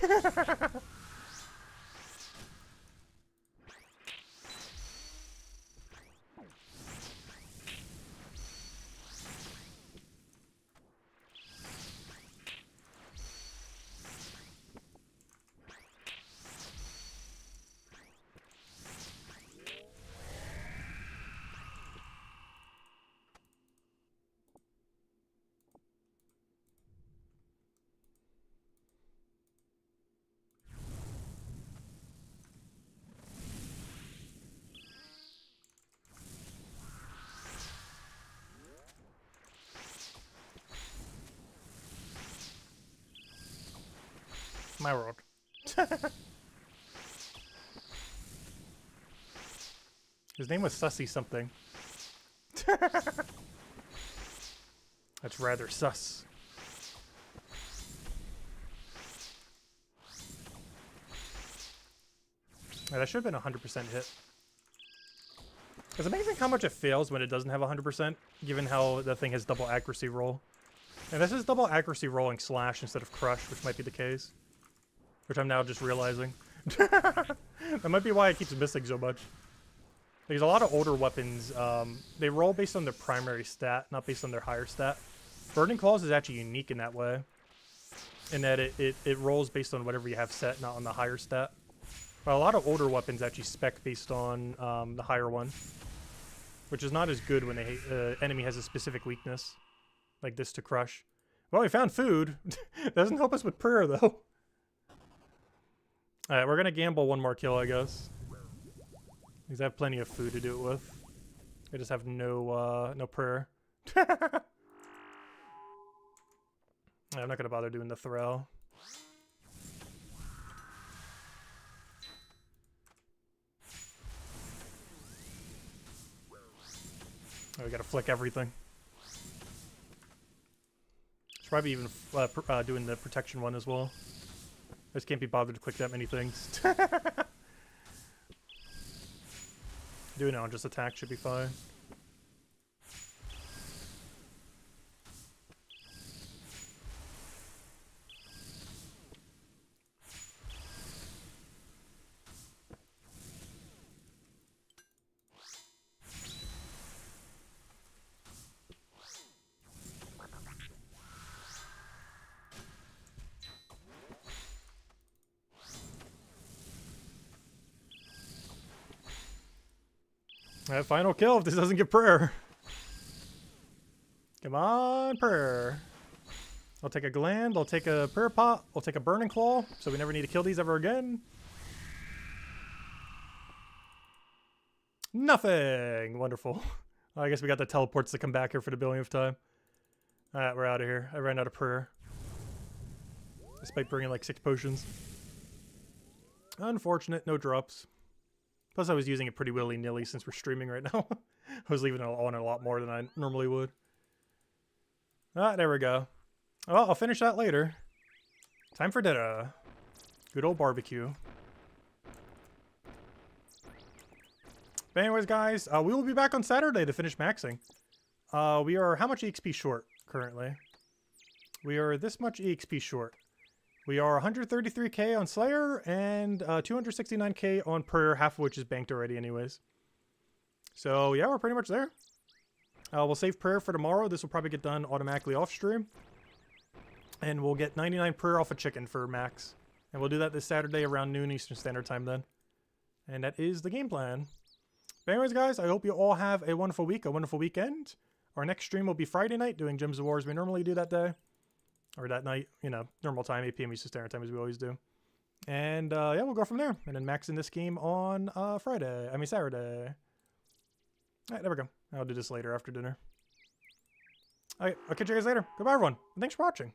My world. His name was Sussy something. That's rather sus. Yeah, that should have been 100% hit. It's amazing how much it fails when it doesn't have 100%, given how the thing has double accuracy roll. And this is double accuracy rolling slash instead of crush, which might be the case. Which I'm now just realizing. That might be why it keeps missing so much. Because a lot of older weapons, they roll based on their primary stat, not based on their higher stat. Burning Claws is actually unique in that way. In that it rolls based on whatever you have set, not on the higher stat. But a lot of older weapons actually spec based on the higher one. Which is not as good when the enemy has a specific weakness. Like this to crush. Well, we found food. Doesn't help us with prayer, though. Alright, we're gonna gamble 1 more kill, I guess. Because I have plenty of food to do it with. I just have no prayer. I'm not gonna bother doing the throw. Oh, we gotta flick everything. Should probably even doing the protection one as well. I just can't be bothered to click that many things. Do now, just attack should be fine. That final kill if this doesn't get prayer. Come on, prayer. I'll take a gland, I'll take a prayer pot, I'll take a burning claw, so we never need to kill these ever again. Nothing! Wonderful. I guess we got the teleports to come back here for the billionth time. Alright, we're out of here. I ran out of prayer. Despite bringing like 6 potions. Unfortunate, no drops. Plus I was using it pretty willy-nilly since we're streaming right now. I was leaving it on a lot more than I normally would. Ah, there we go. Well, I'll finish that later. Time for dinner. Good old barbecue. But anyways, guys, we will be back on Saturday to finish maxing. We are how much EXP short currently? We are this much EXP short. We are 133k on Slayer and 269k on Prayer, half of which is banked already anyways. So yeah, we're pretty much there. We'll save Prayer for tomorrow. This will probably get done automatically off stream. And we'll get 99 Prayer off a chicken for max. And we'll do that this Saturday around noon Eastern Standard Time then. And that is the game plan. But anyways, guys, I hope you all have a wonderful week, a wonderful weekend. Our next stream will be Friday night, doing Gems of War as we normally do that day. Or that night, you know, normal time, 8 p.m. Eastern Standard Time as we always do. And yeah, we'll go from there. And then max in this game on Saturday. Alright, there we go. I'll do this later after dinner. Alright, I'll catch you guys later. Goodbye, everyone. And thanks for watching.